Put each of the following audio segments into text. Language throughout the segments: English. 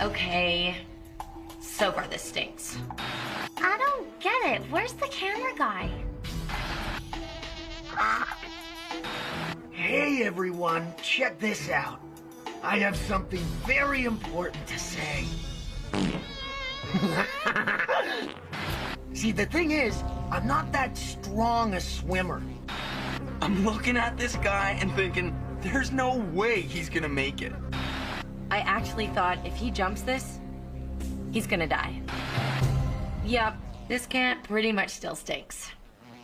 Okay. So far this stinks. I don't get it. Where's the camera guy? Hey everyone, check this out. I have something very important to say. See, the thing is, I'm not that strong a swimmer. I'm looking at this guy and thinking, there's no way he's gonna make it. I actually thought if he jumps this, he's gonna die. Yep, this camp pretty much still stinks.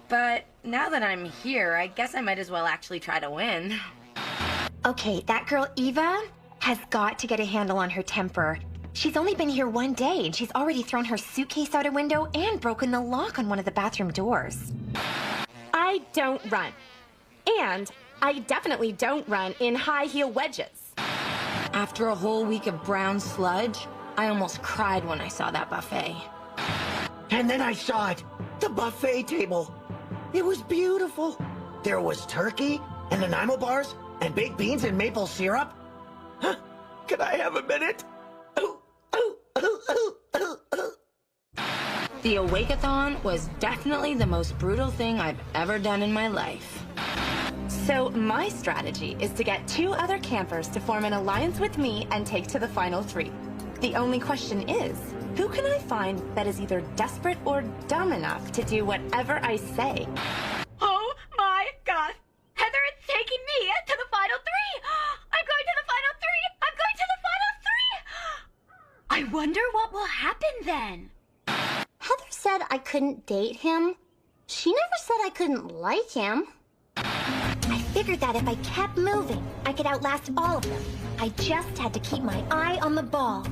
But now that I'm here, I guess I might as well actually try to win. Okay, that girl Eva has got to get a handle on her temper. She's only been here one day, and she's already thrown her suitcase out a window and broken the lock on one of the bathroom doors. I don't run. And I definitely don't run in high-heel wedges. After a whole week of brown sludge, I almost cried when I saw that buffet. And then I saw it, the buffet table. It was beautiful. There was turkey and Nanaimo bars and baked beans and maple syrup. Huh? Could I have a minute? The Awake-a-thon was definitely the most brutal thing I've ever done in my life. So my strategy is to get 2 other campers to form an alliance with me and take to the final 3. The only question is, who can I find that is either desperate or dumb enough to do whatever I say? Oh my god! Heather is taking me to the final 3! I'm going to the final 3! I'm going to the final 3! I wonder what will happen then. Heather said I couldn't date him. She never said I couldn't like him. I figured that if I kept moving, I could outlast all of them. I just had to keep my eye on the ball.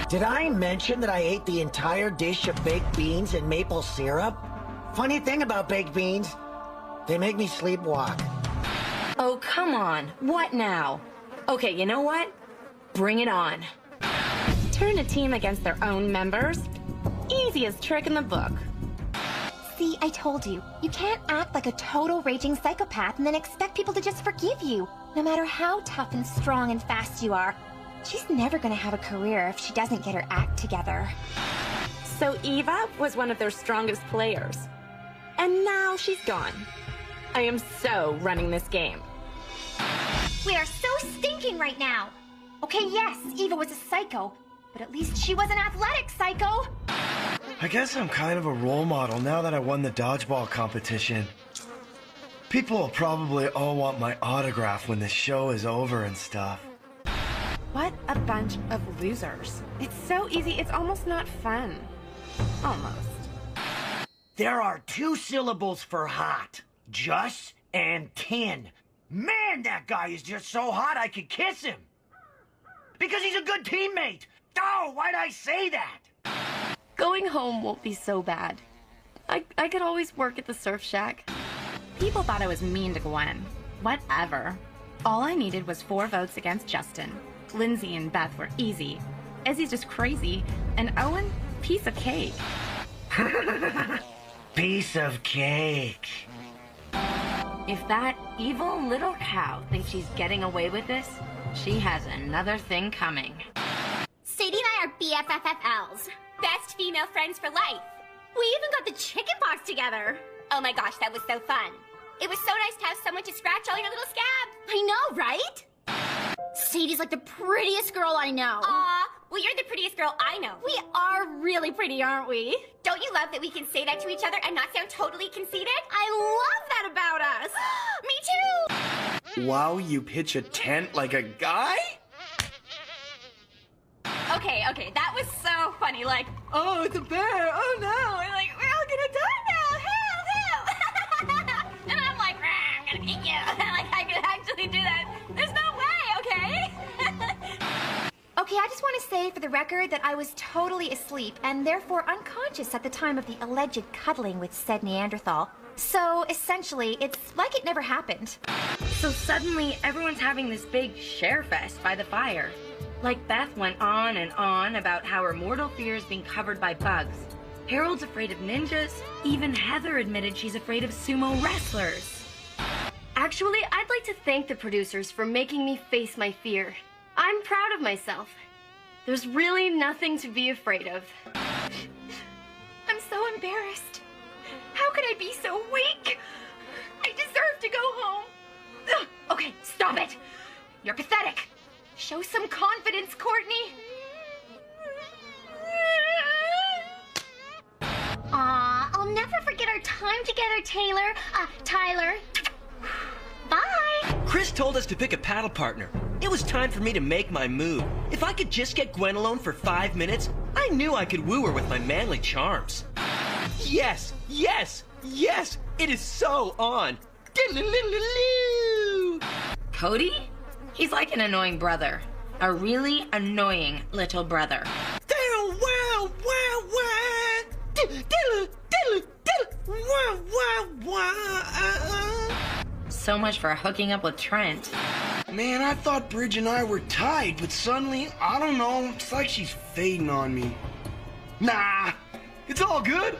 Did I mention that I ate the entire dish of baked beans and maple syrup? Funny thing about baked beans, they make me sleepwalk. Oh, come on. What now? Okay, you know what? Bring it on. Turn a team against their own members? Easiest trick in the book. See, I told you, you can't act like a total raging psychopath and then expect people to just forgive you. No matter how tough and strong and fast you are, she's never gonna have a career if she doesn't get her act together. So Eva was one of their strongest players. And now she's gone. I am so running this game. We are so stinking right now. Okay, yes, Eva was a psycho, but at least she was an athletic psycho. I guess I'm kind of a role model now that I won the dodgeball competition. People will probably all want my autograph when the show is over and stuff. What a bunch of losers. It's so easy, it's almost not fun. Almost. There are 2 syllables for hot. Just and tin. Man, that guy is just so hot I could kiss him. Because he's a good teammate. Oh, why'd I say that? Going home won't be so bad. I could always work at the surf shack. People thought I was mean to Gwen. Whatever. All I needed was 4 votes against Justin. Lindsay and Beth were easy. Izzy's just crazy. And Owen, piece of cake. Piece of cake. If that evil little cow thinks she's getting away with this, she has another thing coming. Sadie and I are BFFFLs. Best female friends for life. We even got the chicken pox together. Oh my gosh, that was so fun. It was so nice to have someone to scratch all your little scabs. I know, right? Sadie's like the prettiest girl I know. Aw, well you're the prettiest girl I know. We are really pretty, aren't we? Don't you love that we can say that to each other and not sound totally conceited? I love that about us. Me too. Wow, you pitch a tent like a guy? Okay, that was so funny. Like, oh, it's a bear. Oh no. And like, we're all gonna die now. Help. And I'm like, I'm gonna eat you. Like, I could actually do that. There's no way, okay? Okay, I just want to say for the record that I was totally asleep and therefore unconscious at the time of the alleged cuddling with said Neanderthal. So essentially, it's like it never happened. So suddenly, everyone's having this big share fest by the fire. Like Beth went on and on about how her mortal fear is being covered by bugs. Harold's afraid of ninjas. Even Heather admitted she's afraid of sumo wrestlers. Actually, I'd like to thank the producers for making me face my fear. I'm proud of myself. There's really nothing to be afraid of. I'm so embarrassed. How could I be so weak? I deserve to go home. Ugh, okay, stop it. You're pathetic. Show some confidence, Courtney. Aw, I'll never forget our time together, Tyler. Bye. Chris told us to pick a paddle partner. It was time for me to make my move. If I could just get Gwen alone for 5 minutes, I knew I could woo her with my manly charms. Yes, yes, yes, it is so on. Cody? He's like an annoying brother. A really annoying little brother. So much for hooking up with Trent. Man, I thought Bridge and I were tied, but suddenly, I don't know, it's like she's fading on me. Nah, it's all good.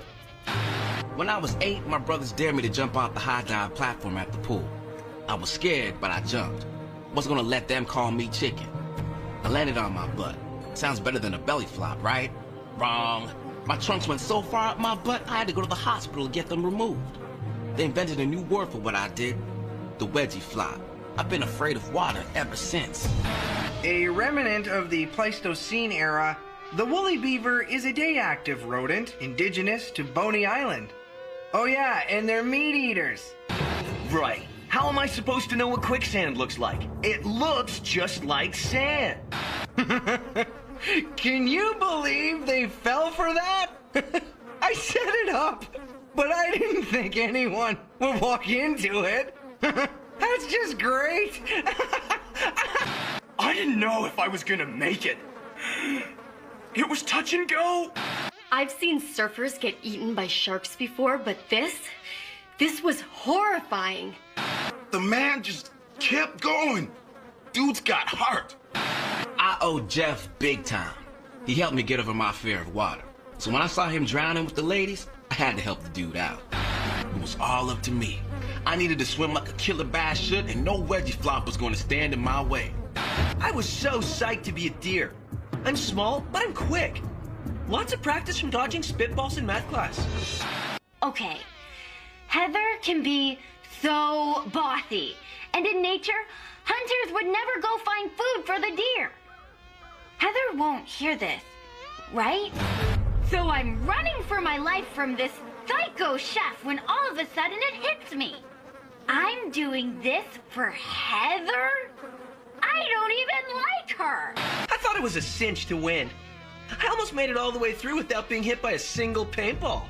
When I was 8, my brothers dared me to jump off the high dive platform at the pool. I was scared, but I jumped. Wasn't gonna let them call me chicken. I landed on my butt. Sounds better than a belly flop, right? Wrong. My trunks went so far up my butt, I had to go to the hospital to get them removed. They invented a new word for what I did, the wedgie flop. I've been afraid of water ever since. A remnant of the Pleistocene era, the woolly beaver is a day-active rodent indigenous to Boney Island. Oh yeah, and they're meat eaters. Right. How am I supposed to know what quicksand looks like? It looks just like sand. Can you believe they fell for that? I set it up, but I didn't think anyone would walk into it. That's just great. I didn't know if I was gonna make it. It was touch and go. I've seen surfers get eaten by sharks before, but this was horrifying. The man just kept going. Dude's got heart. I owe Jeff big time. He helped me get over my fear of water. So when I saw him drowning with the ladies, I had to help the dude out. It was all up to me. I needed to swim like a killer bass should, and no wedgie flop was going to stand in my way. I was so psyched to be a deer. I'm small, but I'm quick. Lots of practice from dodging spitballs in math class. Okay, Heather can be so bothy, and in nature, hunters would never go find food for the deer. Heather won't hear this, right? So I'm running for my life from this psycho chef when all of a sudden it hits me. I'm doing this for Heather? I don't even like her. I thought it was a cinch to win. I almost made it all the way through without being hit by a single paintball.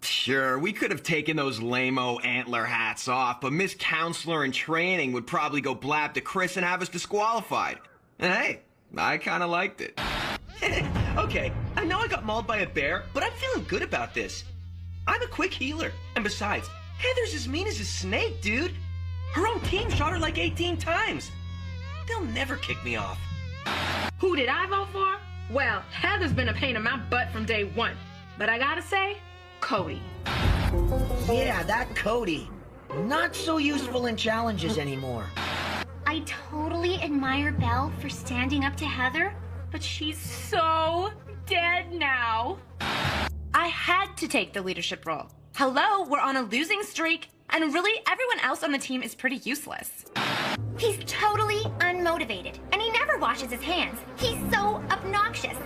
Sure, we could have taken those lame-o antler hats off, but Miss Counselor in training would probably go blab to Chris and have us disqualified. And hey, I kinda liked it. Okay, I know I got mauled by a bear, but I'm feeling good about this. I'm a quick healer, and besides, Heather's as mean as a snake, dude. Her own team shot her like 18 times. They'll never kick me off. Who did I vote for? Well, Heather's been a pain in my butt from day one. But I gotta say, Cody. Yeah, that Cody. Not so useful in challenges anymore. I totally admire Belle for standing up to Heather, but she's so dead now. I had to take the leadership role. Hello, we're on a losing streak, and really everyone else on the team is pretty useless. He's totally unmotivated, and he never washes his hands. He's so obnoxious.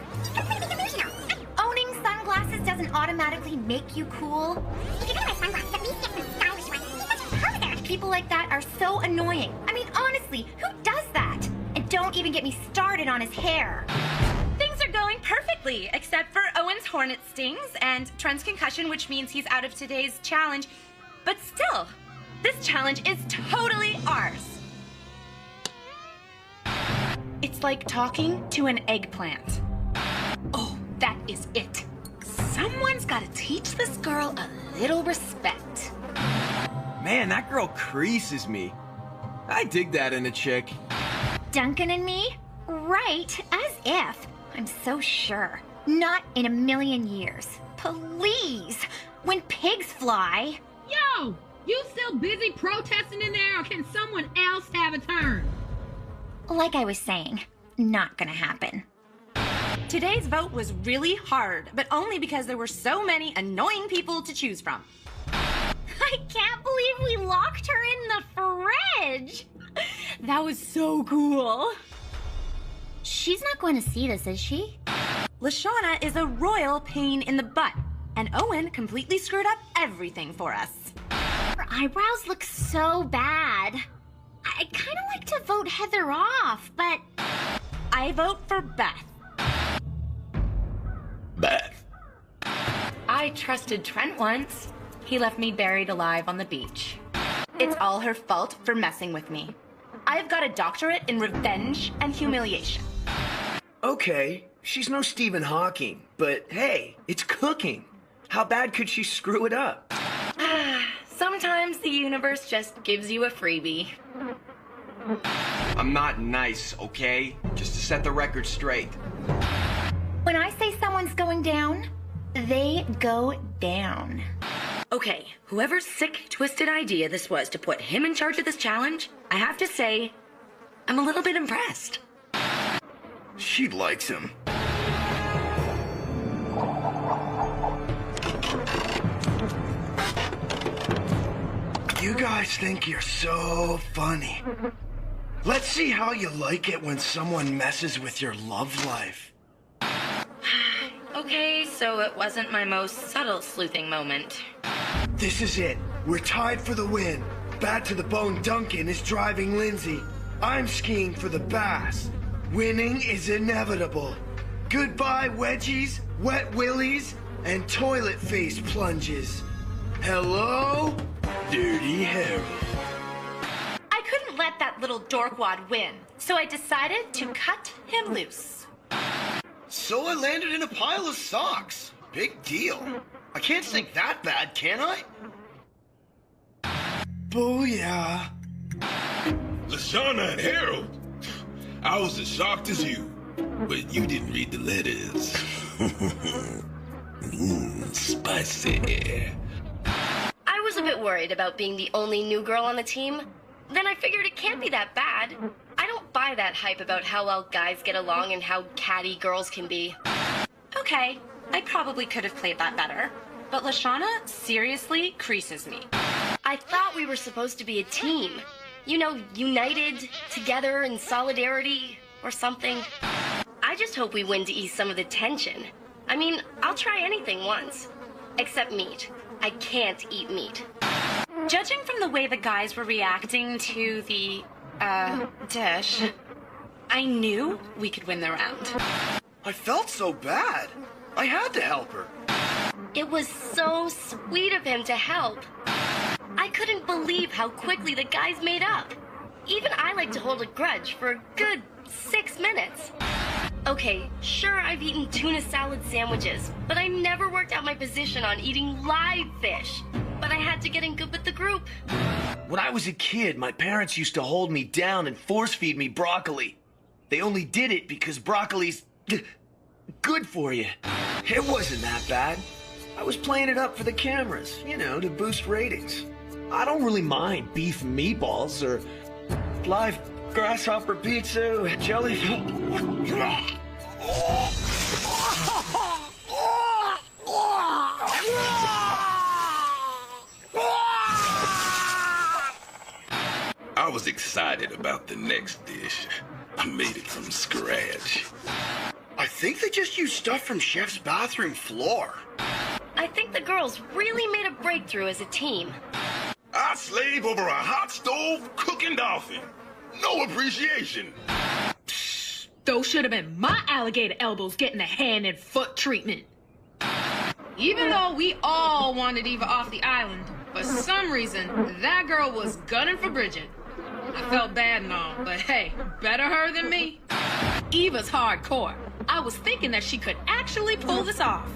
Owning sunglasses doesn't automatically make you cool. If you're gonna wear sunglasses, at least get some stylish ones. He doesn't have that. People like that are so annoying. I mean, honestly, who does that? And don't even get me started on his hair. Things are going perfectly, except for Owen's hornet stings and Trent's concussion, which means he's out of today's challenge. But still, this challenge is totally ours. It's like talking to an eggplant. Oh, that is it. Someone's gotta teach this girl a little respect. Man, that girl creases me. I dig that in a chick. Duncan and me? Right, as if. I'm so sure. Not in a million years. Please! When pigs fly... Yo! You still busy protesting in there, or can someone else have a turn? Like I was saying, not gonna happen. Today's vote was really hard, but only because there were so many annoying people to choose from. I can't believe we locked her in the fridge! That was so cool. She's not going to see this, is she? Lashana is a royal pain in the butt, and Owen completely screwed up everything for us. Her eyebrows look so bad. I'd kind of like to vote Heather off, but... I vote for Beth. Beth. I trusted Trent once. He left me buried alive on the beach. It's all her fault for messing with me. I've got a doctorate in revenge and humiliation. Okay, she's no Stephen Hawking, but hey, it's cooking. How bad could she screw it up? Sometimes the universe just gives you a freebie. I'm not nice, okay? Just to set the record straight. When I say someone's going down, they go down. Okay, whoever's sick, twisted idea this was to put him in charge of this challenge, I have to say, I'm a little bit impressed. She likes him. You guys think you're so funny. Let's see how you like it when someone messes with your love life. Okay, so it wasn't my most subtle sleuthing moment. This is it. We're tied for the win. Bat to the bone Duncan is driving Lindsay. I'm skiing for the bass. Winning is inevitable. Goodbye wedgies, wet willies, and toilet face plunges. Hello, Dirty Harry. I couldn't let that little dorkwad win, so I decided to cut him loose. So I landed in a pile of socks. Big deal. I can't sink that bad, can I? Booyah. Lashana and Harold. I was as shocked as you, but you didn't read the letters. Spicy. I was a bit worried about being the only new girl on the team. Then I figured it can't be that bad. I don't buy that hype about how well guys get along and how catty girls can be. Okay, I probably could have played that better, but Lashana seriously creases me. I thought we were supposed to be a team. You know, united, together in solidarity, or something. I just hope we win to ease some of the tension. I mean, I'll try anything once. Except meat. I can't eat meat. Judging from the way the guys were reacting to the, dish, I knew we could win the round. I felt so bad. I had to help her. It was so sweet of him to help. I couldn't believe how quickly the guys made up. Even I like to hold a grudge for a good 6 minutes. Okay, sure, I've eaten tuna salad sandwiches, but I never worked out my position on eating live fish. But I had to get in good with the group. When I was a kid, my parents used to hold me down and force-feed me broccoli. They only did it because broccoli's good for you. It wasn't that bad. I was playing it up for the cameras, you know, to boost ratings. I don't really mind beef meatballs or live grasshopper pizza with jelly. I was excited about the next dish. I made it from scratch. I think they just used stuff from Chef's bathroom floor. I think the girls really made a breakthrough as a team. I slave over a hot stove cooking dolphin. No appreciation. Those should have been my alligator elbows getting a hand and foot treatment. Even though we all wanted Eva off the island, for some reason, that girl was gunning for Bridget. I felt bad and all, but hey, better her than me. Eva's hardcore. I was thinking that she could actually pull this off.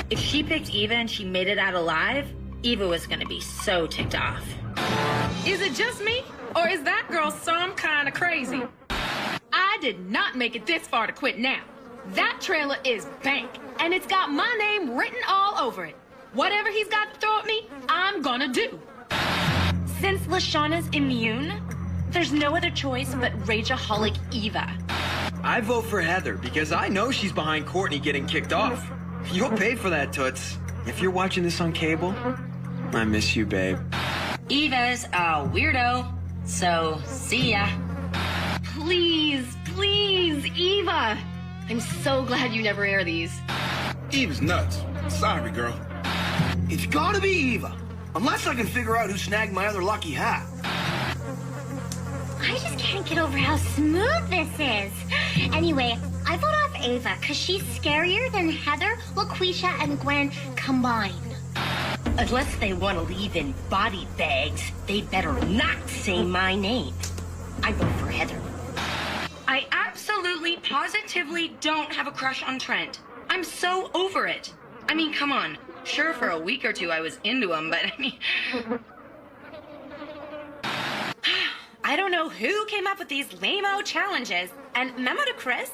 If she picked Eva and she made it out alive, Eva was gonna be so ticked off. Is it just me, or is that girl some kind of crazy? I did not make it this far to quit now. That trailer is bank, and it's got my name written all over it. Whatever he's got to throw at me, I'm gonna do. Since Lashawna's immune, there's no other choice but Rageaholic Eva. I vote for Heather because I know she's behind Courtney getting kicked off. You'll pay for that, Toots. If you're watching this on cable, I miss you, babe. Eva's a weirdo, so see ya. Please, please, Eva. I'm so glad you never air these. Eve's nuts. Sorry, girl. It's gotta be Eva. Unless I can figure out who snagged my other lucky hat. I just can't get over how smooth this is. Anyway, I vote off Ava because she's scarier than Heather, LaQuisha, and Gwen combined. Unless they want to leave in body bags, they better not say my name. I vote for Heather. I absolutely, positively don't have a crush on Trent. I'm so over it. I mean, come on. Sure, for a week or two I was into him, but I mean... I don't know who came up with these lame-o challenges. And memo to Chris,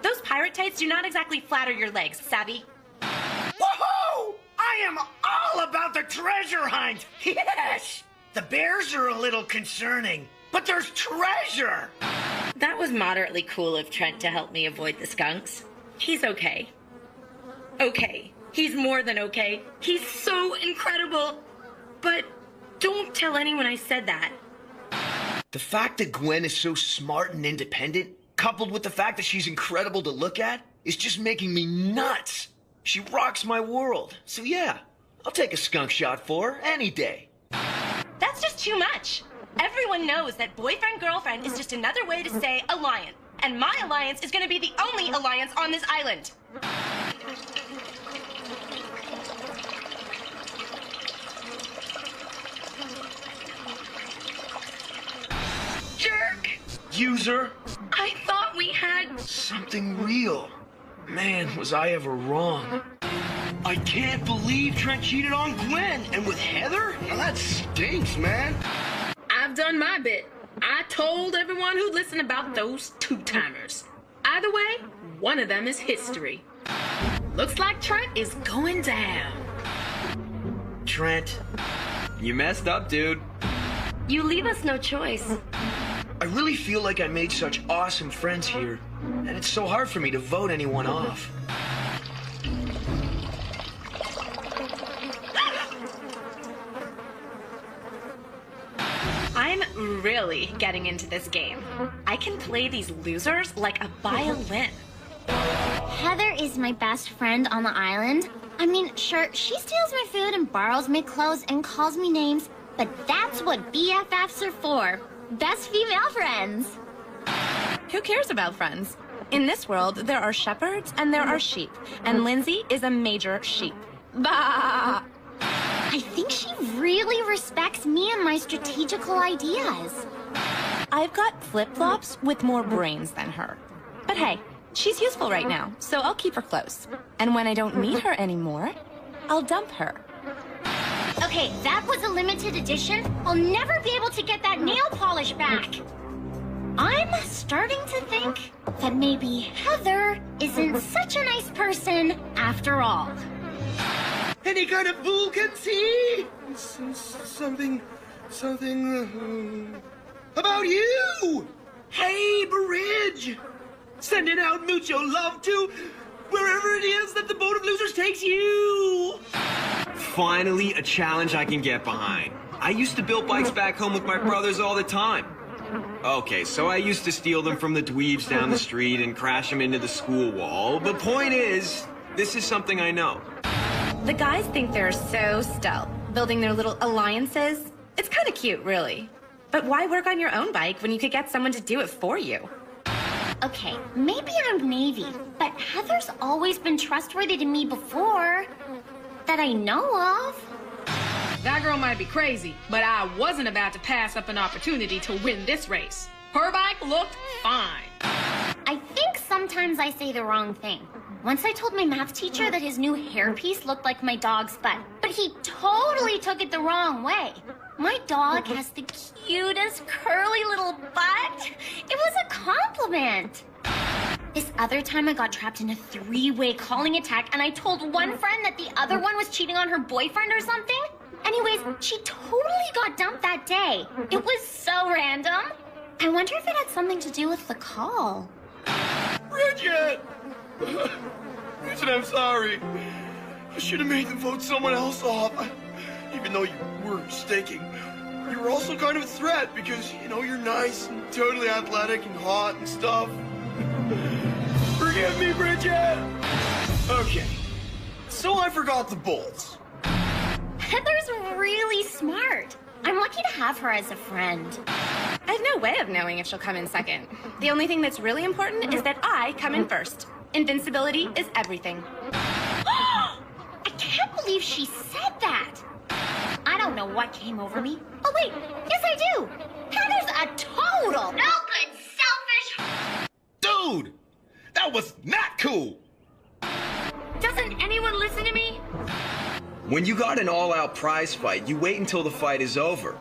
those pirate tights do not exactly flatter your legs, savvy? Woohoo! I am all about the treasure hunt! Yes! The bears are a little concerning, but there's treasure! That was moderately cool of Trent to help me avoid the skunks. He's okay. Okay. He's more than okay. He's so incredible. But don't tell anyone I said that. The fact that Gwen is so smart and independent, coupled with the fact that she's incredible to look at, is just making me nuts. She rocks my world. So yeah, I'll take a skunk shot for her any day. That's just too much. Everyone knows that boyfriend-girlfriend is just another way to say alliance. And my alliance is going to be the only alliance on this island. Jerk! User! I thought we had... something real. Man, was I ever wrong. I can't believe Trent cheated on Gwen, and with Heather? Now that stinks, man. I've done my bit. I told everyone who'd listen about those two-timers. Either way, one of them is history. Looks like Trent is going down. Trent. You messed up, dude. You leave us no choice. I really feel like I made such awesome friends here, and it's so hard for me to vote anyone off. I'm really getting into this game. I can play these losers like a violin. Heather is my best friend on the island. I mean, sure, she steals my food and borrows my clothes and calls me names, but that's what BFFs are for. Best female friends. Who cares about friends? In this world, there are shepherds and there are sheep, and Lindsay is a major sheep. Bah! I think she really respects me and my strategical ideas. I've got flip-flops with more brains than her. But hey, she's useful right now, so I'll keep her close. And when I don't need her anymore, I'll dump her. Okay, that was a limited edition. I'll never be able to get that nail polish back. I'm starting to think that maybe Heather isn't such a nice person after all. Any kind of fool can see something about you. Hey, Bridge, sending out mucho love to wherever it is that the boat of losers takes you. Finally, a challenge I can get behind. I used to build bikes back home with my brothers all the time. Okay, so I used to steal them from the dweebs down the street and crash them into the school wall. But point is, this is something I know. The guys think they're so stealth, building their little alliances. It's kind of cute, really. But why work on your own bike when you could get someone to do it for you? Okay, maybe I'm Navy, but Heather's always been trustworthy to me before. That I know of. That girl might be crazy, but I wasn't about to pass up an opportunity to win this race. Her bike looked fine. I think sometimes I say the wrong thing. Once I told my math teacher that his new hairpiece looked like my dog's butt, but he totally took it the wrong way. My dog has the cutest curly little butt. It was a compliment. This other time I got trapped in a three-way calling attack and I told one friend that the other one was cheating on her boyfriend or something. Anyways, she totally got dumped that day. It was so random. I wonder if it had something to do with the call. Bridget! Bridget, I'm sorry. I should have made them vote someone else off. Even though you were stinking. You were also kind of a threat because, you know, you're nice and totally athletic and hot and stuff. Forgive me, Bridget! Okay, so I forgot the bolts. Heather's really smart. I'm lucky to have her as a friend. I have no way of knowing if she'll come in second. The only thing that's really important is that I come in first. Invincibility is everything. I can't believe she said that. I don't know what came over me. Oh wait, yes I do. Heather's a total no good, selfish... Dude! That was not cool! Doesn't anyone listen to me? When you got an all-out prize fight, you wait until the fight is over.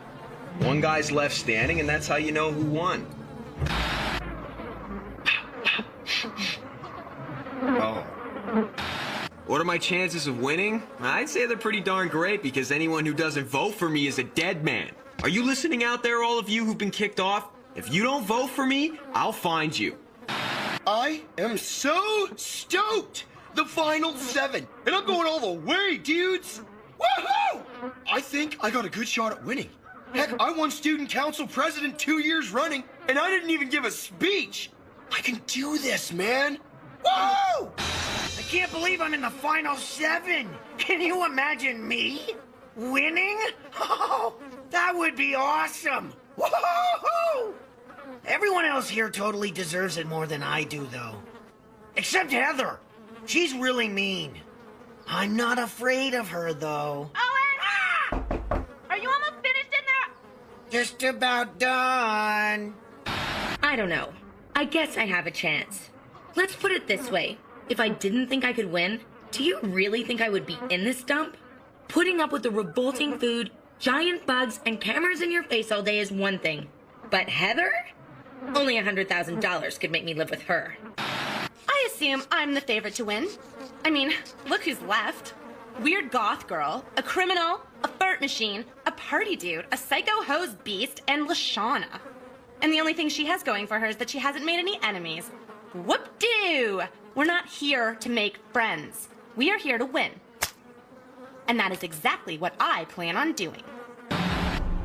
One guy's left standing, and that's how you know who won. Oh. What are my chances of winning? I'd say they're pretty darn great because anyone who doesn't vote for me is a dead man. Are you listening out there, all of you who've been kicked off? If you don't vote for me, I'll find you. I am so stoked! The final 7, and I'm going all the way, dudes! Woohoo! I think I got a good shot at winning. Heck, I won student council president 2 years running, and I didn't even give a speech. I can do this, man. Woo! I can't believe I'm in the final 7. Can you imagine me winning? Oh, that would be awesome. Woohoo! Everyone else here totally deserves it more than I do, though. Except Heather. She's really mean. I'm not afraid of her, though. Owen! Are you almost finished in there? Just about done. I don't know. I guess I have a chance. Let's put it this way. If I didn't think I could win, do you really think I would be in this dump? Putting up with the revolting food, giant bugs, and cameras in your face all day is one thing. But Heather? Only $100,000 could make me live with her. I assume I'm the favorite to win. I mean, look who's left. Weird goth girl, a criminal, a fart machine, a party dude, a psycho hose beast, and Lashana. And the only thing she has going for her is that she hasn't made any enemies. Whoop-doo! We're not here to make friends. We are here to win. And that is exactly what I plan on doing.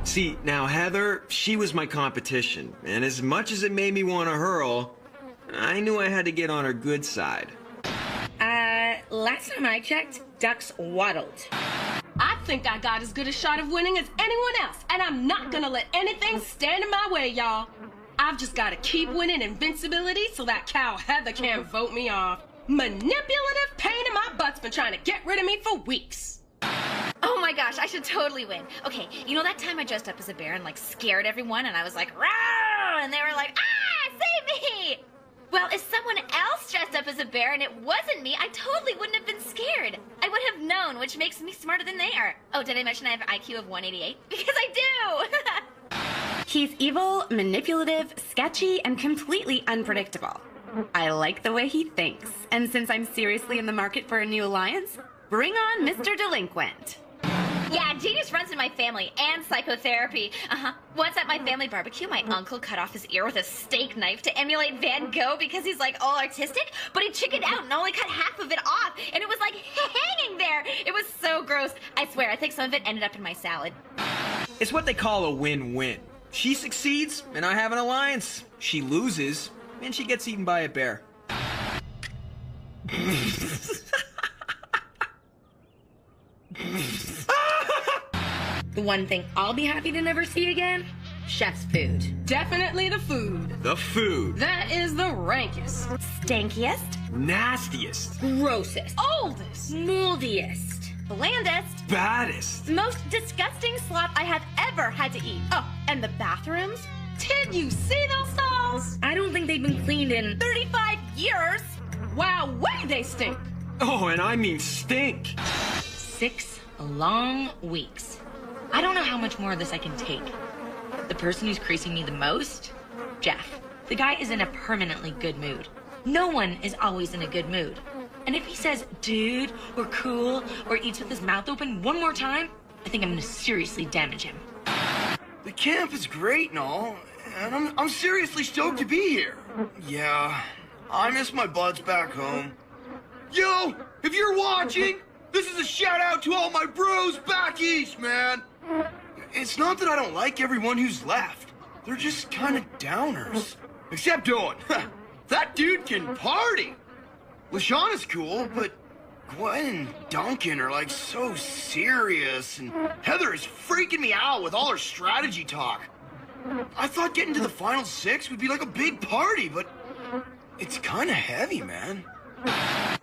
See, now Heather, she was my competition, and as much as it made me want to hurl, I knew I had to get on her good side. Last time I checked, ducks waddled. I think I got as good a shot of winning as anyone else, and I'm not gonna let anything stand in my way, y'all. I've just gotta keep winning invincibility so that cow Heather can't vote me off. Manipulative pain in my butt's been trying to get rid of me for weeks. Oh my gosh, I should totally win. Okay, you know that time I dressed up as a bear and like scared everyone and I was like, "Rawr!" and they were like, "Ah, save me!" Well, if someone else dressed up as a bear and it wasn't me, I totally wouldn't have been scared. I would have known, which makes me smarter than they are. Oh, did I mention I have an IQ of 188? Because I do! He's evil, manipulative, sketchy, and completely unpredictable. I like the way he thinks. And since I'm seriously in the market for a new alliance, bring on Mr. Delinquent. Yeah, genius runs in my family and psychotherapy. Once at my family barbecue, my uncle cut off his ear with a steak knife to emulate Van Gogh because he's like all artistic, but he chickened out and only cut half of it off, and it was like hanging there. It was so gross. I swear, I think some of it ended up in my salad. It's what they call a win-win. She succeeds, and I have an alliance. She loses, and she gets eaten by a bear. The one thing I'll be happy to never see again? Chef's food. Definitely the food. The food. That is the rankest. Stankiest. Nastiest. Grossest. Oldest. Moldiest. Blandest. Baddest. Most disgusting slop I have ever had to eat. Oh, and the bathrooms? Did you see those stalls? I don't think they've been cleaned in 35 years. Wow, way they stink. Oh, and I mean stink. 6 long weeks. I don't know how much more of this I can take. The person who's creasing me the most? Jeff. The guy is in a permanently good mood. No one is always in a good mood. And if he says dude or cool or eats with his mouth open one more time, I think I'm gonna seriously damage him. The camp is great and all, and I'm seriously stoked to be here. Yeah, I miss my buds back home. Yo, if you're watching, this is a shout out to all my bros back east, man. It's not that I don't like everyone who's left. They're just kind of downers. Except Owen. That dude can party. LaShawna's cool, but Gwen and Duncan are like so serious, and Heather is freaking me out with all her strategy talk. I thought getting to the final 6 would be like a big party, but it's kind of heavy, man.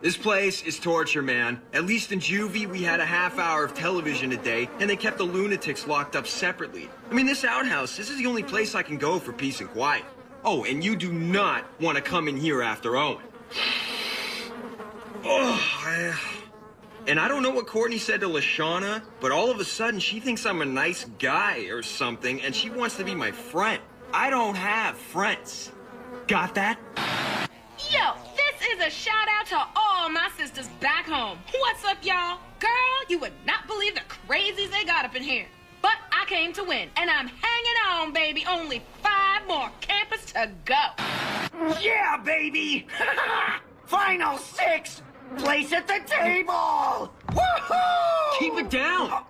This place is torture, man. At least in juvie, we had a half hour of television a day, and they kept the lunatics locked up separately. I mean, this outhouse, this is the only place I can go for peace and quiet. Oh, and you do not want to come in here after Owen. And I don't know what Courtney said to LaShawna, but all of a sudden she thinks I'm a nice guy or something, and she wants to be my friend. I don't have friends. Got that? Yo, this is a shout out to all my sisters back home. What's up, y'all? Girl, you would not believe the crazies they got up in here. But I came to win, and I'm hanging on, baby. Only 5 more campers to go. Yeah, baby! Final 6! Place at the table! Woohoo! Keep it down!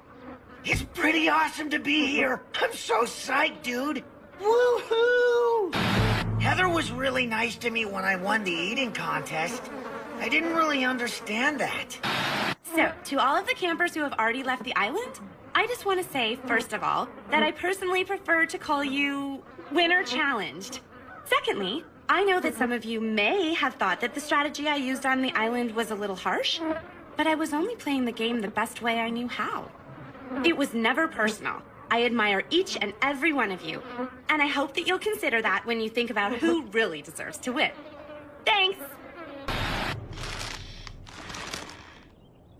It's pretty awesome to be here. I'm so psyched, dude. Woohoo! Heather was really nice to me when I won the eating contest. I didn't really understand that. So, to all of the campers who have already left the island, I just want to say, first of all, that I personally prefer to call you winner challenged. Secondly, I know that some of you may have thought that the strategy I used on the island was a little harsh, but I was only playing the game the best way I knew how. It was never personal. I admire each and every one of you, and I hope that you'll consider that when you think about who really deserves to win. Thanks!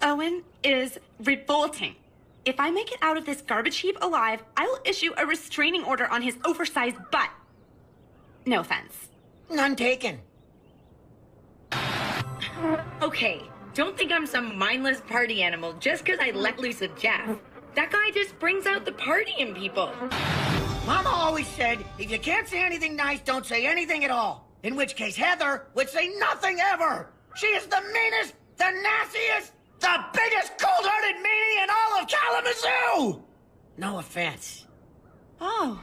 Owen is revolting. If I make it out of this garbage heap alive, I will issue a restraining order on his oversized butt. No offense. None taken. Okay, don't think I'm some mindless party animal just because I let loose a Jeff. That guy just brings out the party in people. Mama always said, if you can't say anything nice, don't say anything at all. In which case, Heather would say nothing ever. She is the meanest, the nastiest, the biggest cold-hearted meanie in all of Kalamazoo! No offense. Oh,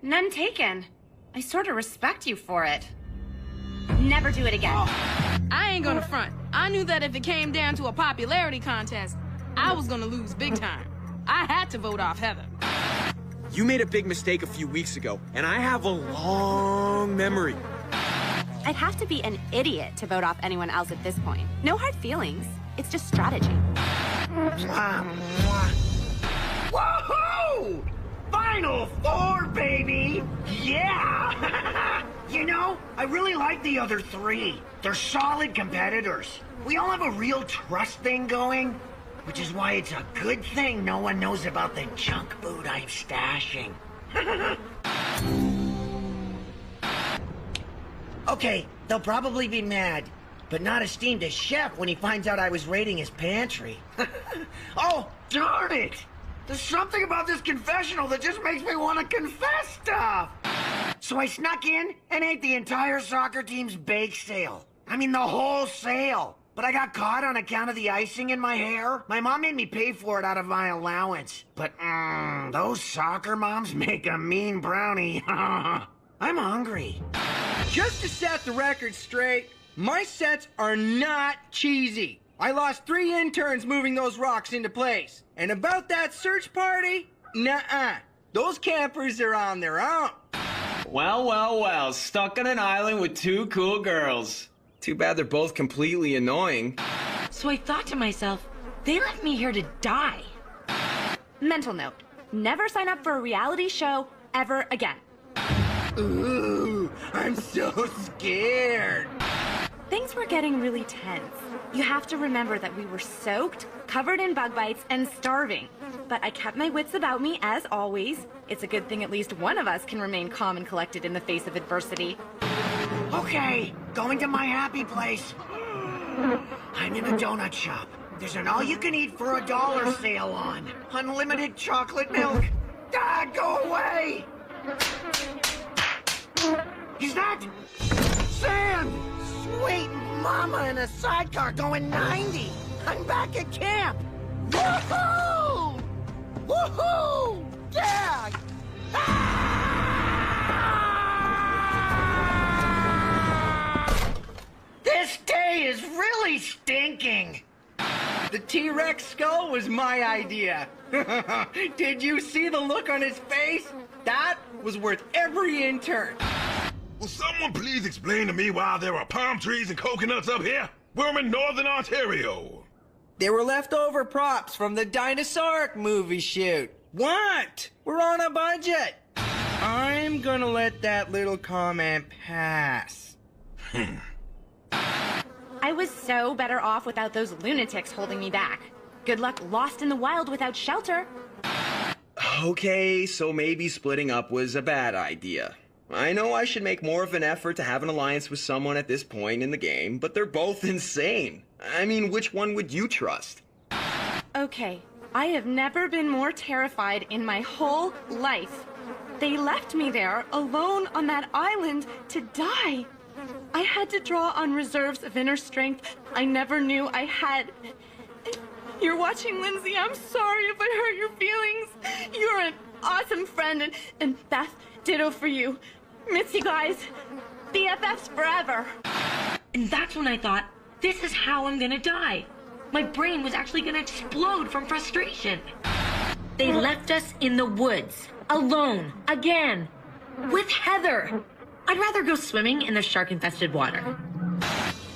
none taken. I sort of respect you for it. Never do it again. I ain't gonna front. I knew that if it came down to a popularity contest, I was gonna lose big time. I had to vote off Heather. You made a big mistake a few weeks ago, and I have a long memory. I'd have to be an idiot to vote off anyone else at this point. No hard feelings. It's just strategy. Woohoo! Final 4, baby! Yeah! You know, I really like the other 3. They're solid competitors. We all have a real trust thing going, which is why it's a good thing no one knows about the junk food I'm stashing. Okay, they'll probably be mad, but not esteemed as chef when he finds out I was raiding his pantry. Oh, darn it! There's something about this confessional that just makes me want to confess stuff! So I snuck in and ate the entire soccer team's bake sale. I mean, the whole sale. But I got caught on account of the icing in my hair. My mom made me pay for it out of my allowance. But, those soccer moms make a mean brownie. I'm hungry. Just to set the record straight, my sets are not cheesy. I lost 3 interns moving those rocks into place. And about that search party, nuh-uh. Those campers are on their own. Well, well, well, stuck on an island with 2 cool girls. Too bad they're both completely annoying. So I thought to myself, they left me here to die. Mental note, never sign up for a reality show ever again. Ooh, I'm so scared. Things were getting really tense. You have to remember that we were soaked, covered in bug bites, and starving. But I kept my wits about me, as always. It's a good thing at least one of us can remain calm and collected in the face of adversity. Okay, going to my happy place. I'm in a donut shop. There's an all-you-can-eat for $1 sale on. Unlimited chocolate milk. Ah, go away! Is that sand? Sweet mama in a sidecar going 90. I'm back at camp. Woohoo! Woohoo! Yeah! Ah! This day is really stinking. The T-Rex skull was my idea. Did you see the look on his face? That was worth every intern. Will someone please explain to me why there are palm trees and coconuts up here? We're in northern Ontario. They were leftover props from the Dinosauric movie shoot. What? We're on a budget. I'm gonna let that little comment pass. I was so better off without those lunatics holding me back. Good luck lost in the wild without shelter. Okay, so maybe splitting up was a bad idea. I know I should make more of an effort to have an alliance with someone at this point in the game, but they're both insane. I mean, which one would you trust? Okay, I have never been more terrified in my whole life. They left me there, alone on that island, to die. I had to draw on reserves of inner strength I never knew I had. You're watching, Lindsay. I'm sorry if I hurt your feelings. You're an awesome friend, and Beth, ditto for you. Miss you guys. BFFs forever. And that's when I thought, this is how I'm gonna die. My brain was actually gonna explode from frustration. They left us in the woods, alone, again, with Heather. I'd rather go swimming in the shark-infested water.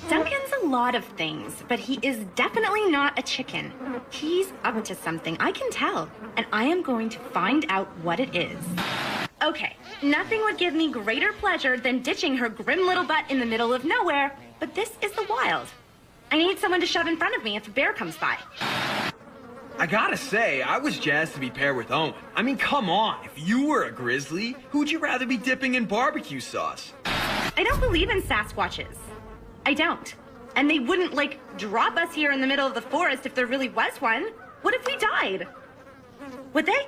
Duncan's a lot of things, but he is definitely not a chicken. He's up to something, I can tell, and I am going to find out what it is. Okay, nothing would give me greater pleasure than ditching her grim little butt in the middle of nowhere, but this is the wild. I need someone to shove in front of me if a bear comes by. I gotta say, I was jazzed to be paired with Owen. I mean, come on, if you were a grizzly, who'd you rather be dipping in barbecue sauce? I don't believe in Sasquatches. I don't. And they wouldn't, like, drop us here in the middle of the forest if there really was one. What if we died? Would they?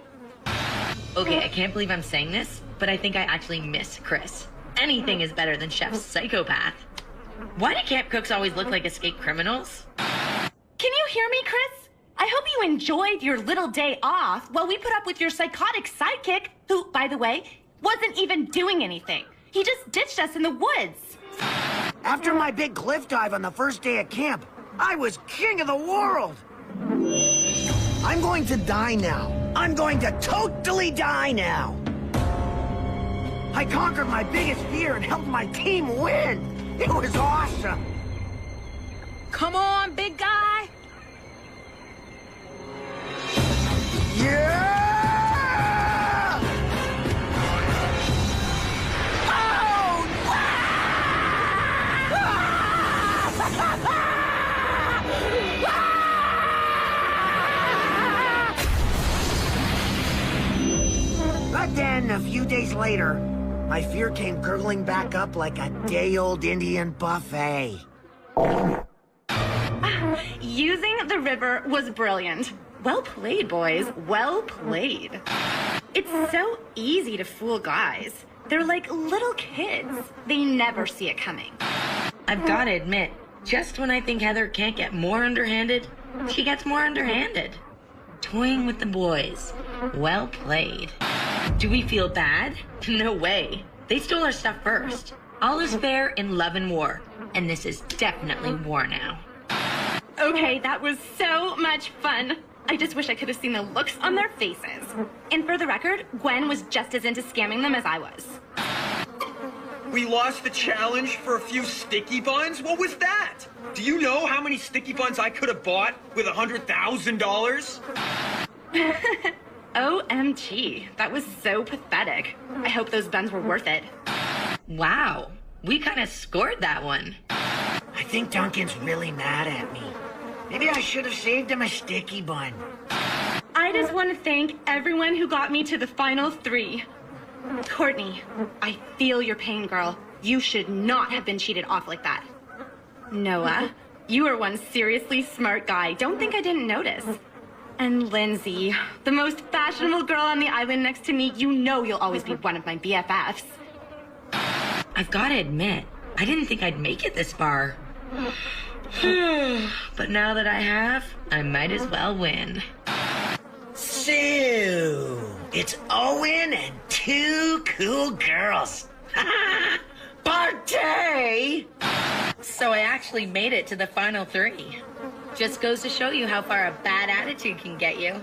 Okay, I can't believe I'm saying this, but I think I actually miss Chris. Anything is better than Chef's psychopath. Why do camp cooks always look like escaped criminals? Can you hear me, Chris? I hope you enjoyed your little day off while we put up with your psychotic sidekick, who, by the way, wasn't even doing anything. He just ditched us in the woods. After my big cliff dive on the first day of camp, I was king of the world. I'm going to die now. I'm going to totally die now. I conquered my biggest fear and helped my team win. It was awesome. Come on, big guy. Yeah! But then, a few days later, my fear came gurgling back up like a day-old Indian buffet. Using the river was brilliant. Well played, boys. Well played. It's so easy to fool guys. They're like little kids. They never see it coming. I've gotta admit, just when I think Heather can't get more underhanded, she gets more underhanded. Toying with the boys. Well played. Do we feel bad? No way. They stole our stuff first. All is fair in love and war, and this is definitely war now. Okay, that was so much fun. I just wish I could have seen the looks on their faces. And for the record, Gwen was just as into scamming them as I was. We lost the challenge for a few sticky buns? What was that? Do you know how many sticky buns I could have bought with $100,000? OMG, that was so pathetic. I hope those buns were worth it. Wow, we kind of scored that one. I think Duncan's really mad at me. Maybe I should have saved him a sticky bun. I just want to thank everyone who got me to the final 3. Courtney, I feel your pain, girl. You should not have been cheated off like that. Noah, You are one seriously smart guy. Don't think I didn't notice. And Lindsay, the most fashionable girl on the island next to me, you know you'll always be one of my BFFs. I've got to admit, I didn't think I'd make it this far. But now that I have, I might as well win. So, it's Owen and two cool girls. Party! So I actually made it to the final 3. Just goes to show you how far a bad attitude can get you.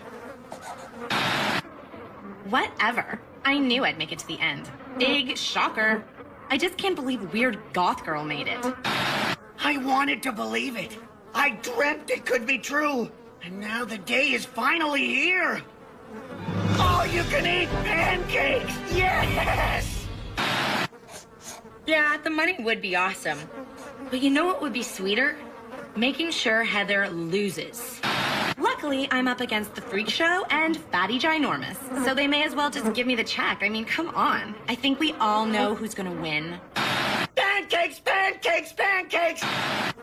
Whatever. I knew I'd make it to the end. Big shocker. I just can't believe weird goth girl made it. I wanted to believe it. I dreamt it could be true. And now the day is finally here. All you can eat pancakes! Yes! Yeah, the money would be awesome. But you know what would be sweeter? Making sure Heather loses. Luckily, I'm up against the Freak Show and Fatty Ginormous, so they may as well just give me the check. I mean, come on. I think we all know who's gonna win. Pancakes, pancakes, pancakes!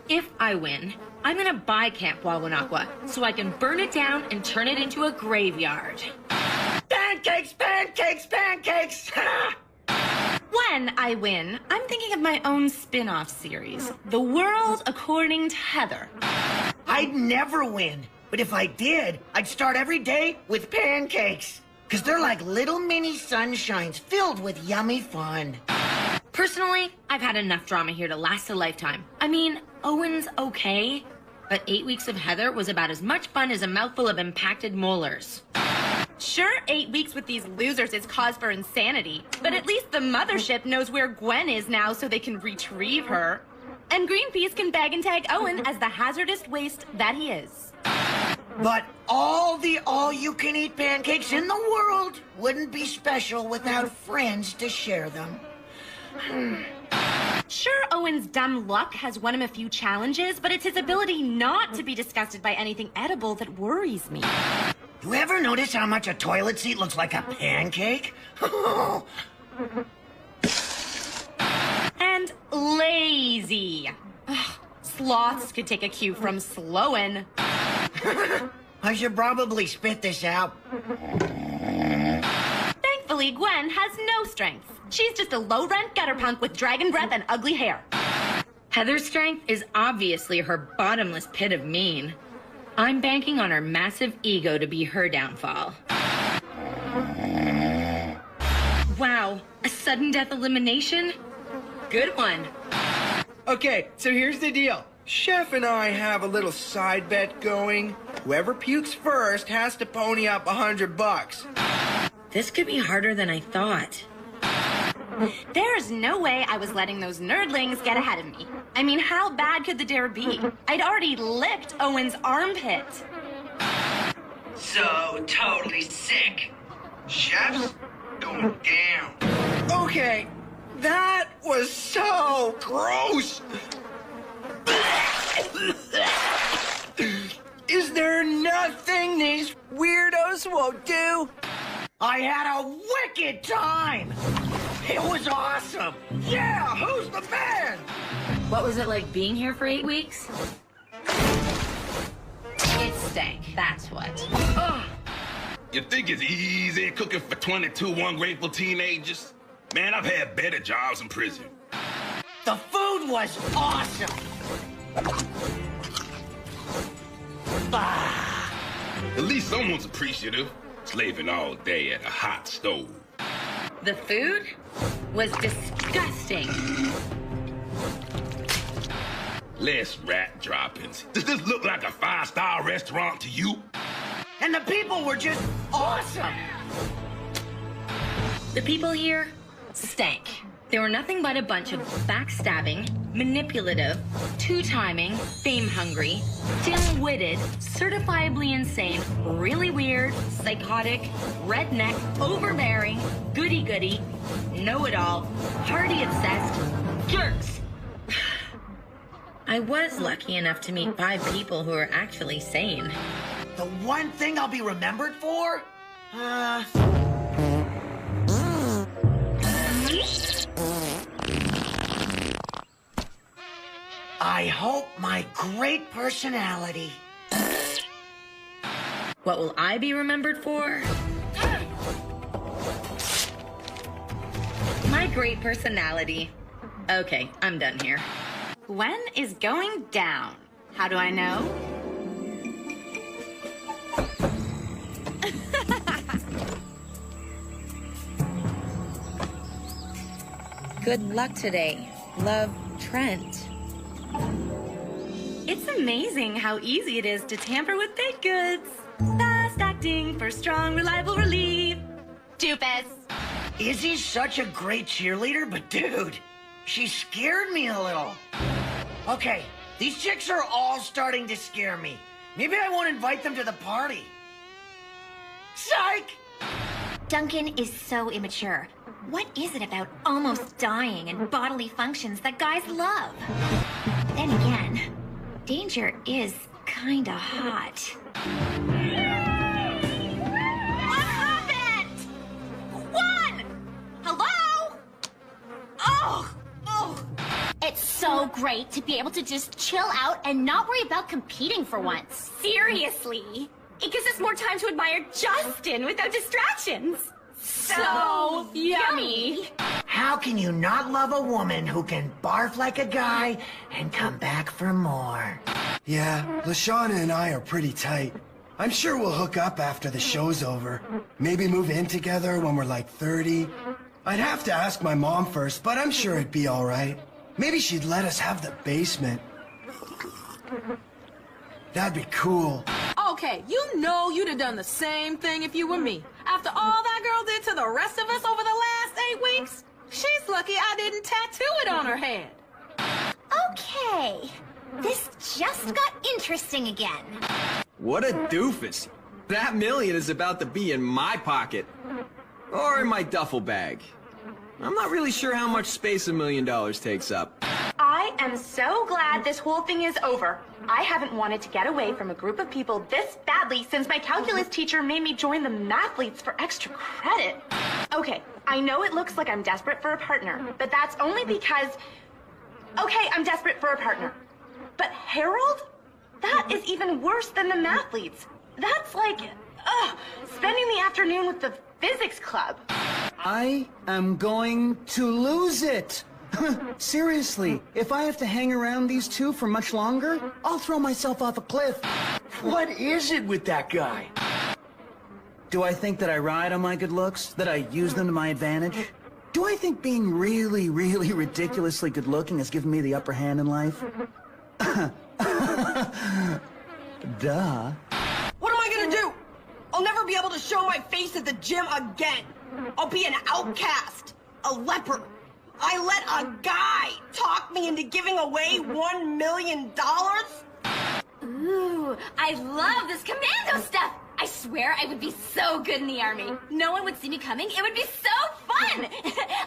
If I win, I'm gonna buy Camp Wawanakwa so I can burn it down and turn it into a graveyard. Pancakes, pancakes, pancakes! When I win, I'm thinking of my own spin-off series, The World According to Heather. I'd never win, but if I did, I'd start every day with pancakes. Because they're like little mini sunshines filled with yummy fun. Personally, I've had enough drama here to last a lifetime. I mean, Owen's okay, but 8 weeks of Heather was about as much fun as a mouthful of impacted molars. Sure, 8 weeks with these losers is cause for insanity, but at least the mothership knows where Gwen is now so they can retrieve her. And Greenpeace can bag and tag Owen as the hazardous waste that he is. But all the all-you-can-eat pancakes in the world wouldn't be special without friends to share them. Sure, Owen's dumb luck has won him a few challenges, but it's his ability not to be disgusted by anything edible that worries me. You ever notice how much a toilet seat looks like a pancake? And lazy. Ugh, sloths could take a cue from Sloan. I should probably spit this out. Thankfully, Gwen has no strength. She's just a low-rent gutter punk with dragon breath and ugly hair. Heather's strength is obviously her bottomless pit of mean. I'm banking on her massive ego to be her downfall. Wow, a sudden death elimination? Good one. Okay, so here's the deal. Chef and I have a little side bet going. Whoever pukes first has to pony up $100. This could be harder than I thought. There's no way I was letting those nerdlings get ahead of me. I mean, how bad could the dare be? I'd already licked Owen's armpit. So totally sick. Chef's going down. Okay, that was so gross. Is there nothing these weirdos won't do? I had a wicked time! It was awesome! Yeah, who's the man? What was it like being here for 8 weeks? It stank, that's what. Ugh. You think it's easy cooking for 22 ungrateful teenagers? Man, I've had better jobs in prison. The food was awesome! At least someone's appreciative, slaving all day at a hot stove. The food was disgusting. Less rat droppings. Does this look like a 5-star restaurant to you? And the people were just awesome! The people here stank. They were nothing but a bunch of backstabbing, manipulative, two-timing, fame-hungry, dim-witted, certifiably insane, really weird, psychotic, redneck, overbearing, goody-goody, know-it-all, party-obsessed jerks. I was lucky enough to meet 5 people who are actually sane. The one thing I'll be remembered for? I I hope my great personality... What will I be remembered for? My great personality. Okay, I'm done here. Gwen is going down. How do I know? Good luck today. Love, Trent. It's amazing how easy it is to tamper with baked goods. Fast acting for strong, reliable relief. Doofus. Izzy's such a great cheerleader, but dude, she scared me a little. Okay, these chicks are all starting to scare me. Maybe I won't invite them to the party. Psych! Duncan is so immature. What is it about almost dying and bodily functions that guys love? Then again, Danger is kinda hot. What happened? Gwen! Hello? Oh! It's so great to be able to just chill out and not worry about competing for once. Seriously. It gives us more time to admire Justin without distractions. So yummy. How can you not love a woman who can barf like a guy and come back for more? Yeah, Lashana and I are pretty tight. I'm sure we'll hook up after the show's over. Maybe move in together when we're like 30. I'd have to ask my mom first, but I'm sure it'd be all right. Maybe she'd let us have the basement. That'd be cool. Okay, you know you'd have done the same thing if you were me. After all that girl did to the rest of us over the last 8 weeks, she's lucky I didn't tattoo it on her head. Okay. This just got interesting again. What a doofus. That million is about to be in my pocket. Or in my duffel bag. I'm not really sure how much space $1 million takes up. I am so glad this whole thing is over. I haven't wanted to get away from a group of people this badly since my calculus teacher made me join the mathletes for extra credit. Okay, I know it looks like I'm desperate for a partner, but that's only because... Okay, I'm desperate for a partner. But Harold? That is even worse than the mathletes. That's like, spending the afternoon with the physics club. I am going to lose it. Seriously, if I have to hang around these two for much longer, I'll throw myself off a cliff. What is it with that guy? Do I think that I ride on my good looks? That I use them to my advantage? Do I think being really, really ridiculously good looking has given me the upper hand in life? Duh. What am I gonna do? I'll never be able to show my face at the gym again. I'll be an outcast, a leper. I let a guy talk me into giving away $1 million? Ooh, I love this commando stuff. I swear I would be so good in the army. No one would see me coming. It would be so fun.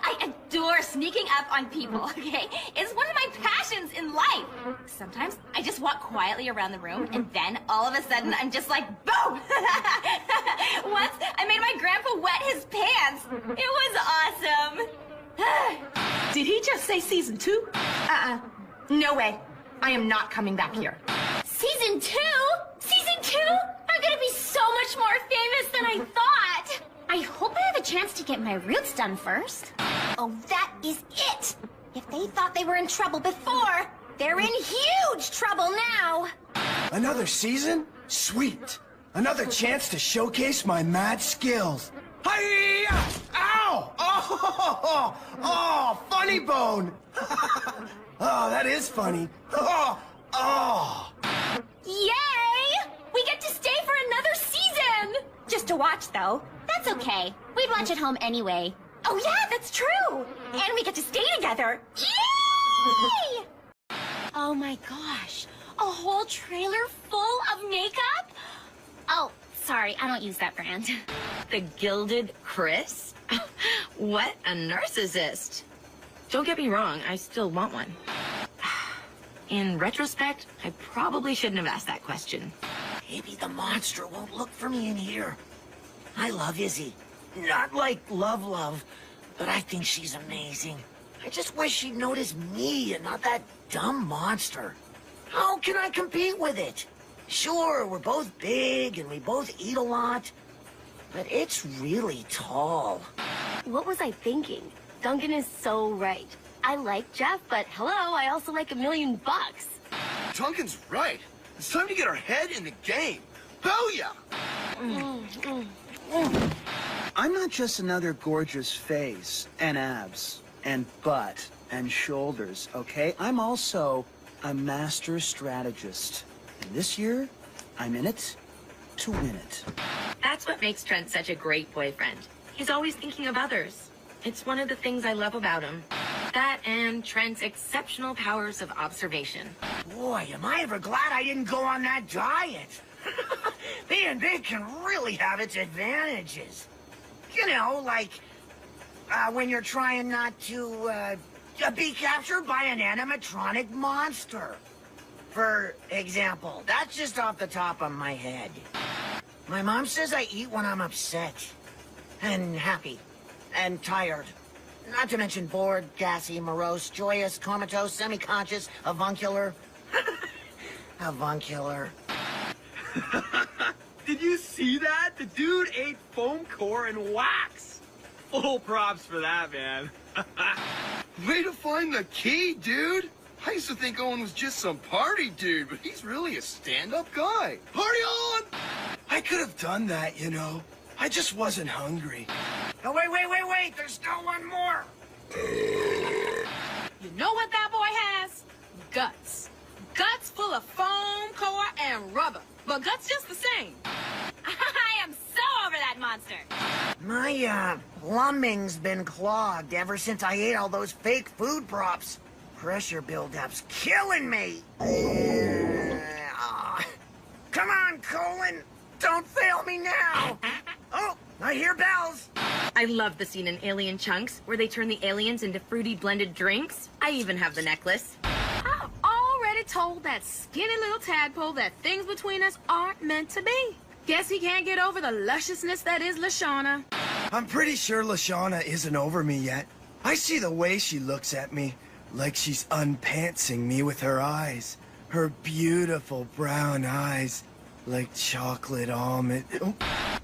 I adore sneaking up on people, okay? It's one of my passions in life. Sometimes I just walk quietly around the room, and then all of a sudden I'm just like, boom! Once I made my grandpa wet his pants. It was awesome. Did he just say season 2? No way. I am not coming back here. Season 2? Season 2? I'm gonna be so much more famous than I thought. I hope I have a chance to get my roots done first. Oh, that is it. If they thought they were in trouble before, they're in huge trouble now. Another season? Sweet. Another chance to showcase my mad skills. Hi-ya! Ow! Oh, funny bone! Oh, that is funny. Oh! Yay! We get to stay for another season! Just to watch, though. That's okay. We'd watch at home anyway. Oh, yeah, that's true! And we get to stay together. Yay! Oh my gosh. A whole trailer full of makeup? Oh, sorry, I don't use that brand. The Gilded Chris? What a narcissist. Don't get me wrong, I still want one. In retrospect, I probably shouldn't have asked that question. Maybe the monster won't look for me in here. I love Izzy. Not like love, but I think she's amazing. I just wish she'd notice me and not that dumb monster. How can I compete with it? Sure, we're both big and we both eat a lot, but it's really tall. What was I thinking? Duncan is so right. I like Jeff, but hello, I also like $1,000,000. Duncan's right. It's time to get our head in the game. Hell yeah! I'm not just another gorgeous face and abs and butt and shoulders, okay? I'm also a master strategist. And this year, I'm in it to win it. That's what makes Trent such a great boyfriend. He's always thinking of others. It's one of the things I love about him. That and Trent's exceptional powers of observation. Boy, am I ever glad I didn't go on that diet. Being big can really have its advantages. You know, like when you're trying not to be captured by an animatronic monster. For example, that's just off the top of my head. My mom says I eat when I'm upset and happy and tired. Not to mention bored, gassy, morose, joyous, comatose, semi-conscious, avuncular. Avuncular. Did you see that? The dude ate foam core and wax. Full props for that, man. Way to find the key, dude. I used to think Owen was just some party dude, but he's really a stand-up guy. Party on! I could have done that, you know. I just wasn't hungry. Oh, wait. There's still one more. You know what that boy has? Guts. Guts full of foam, core, and rubber. But guts just the same. I am so over that monster. My, plumbing's been clogged ever since I ate all those fake food props. Pressure buildup's killing me. Come on, Colin. Don't fail me now. Oh, I hear bells. I love the scene in Alien Chunks where they turn the aliens into fruity blended drinks. I even have the necklace. I've already told that skinny little tadpole that things between us aren't meant to be. Guess he can't get over the lusciousness that is Lashana. I'm pretty sure Lashana isn't over me yet. I see the way she looks at me, like she's unpantsing me with her eyes. Her beautiful brown eyes, like chocolate almond. Oh.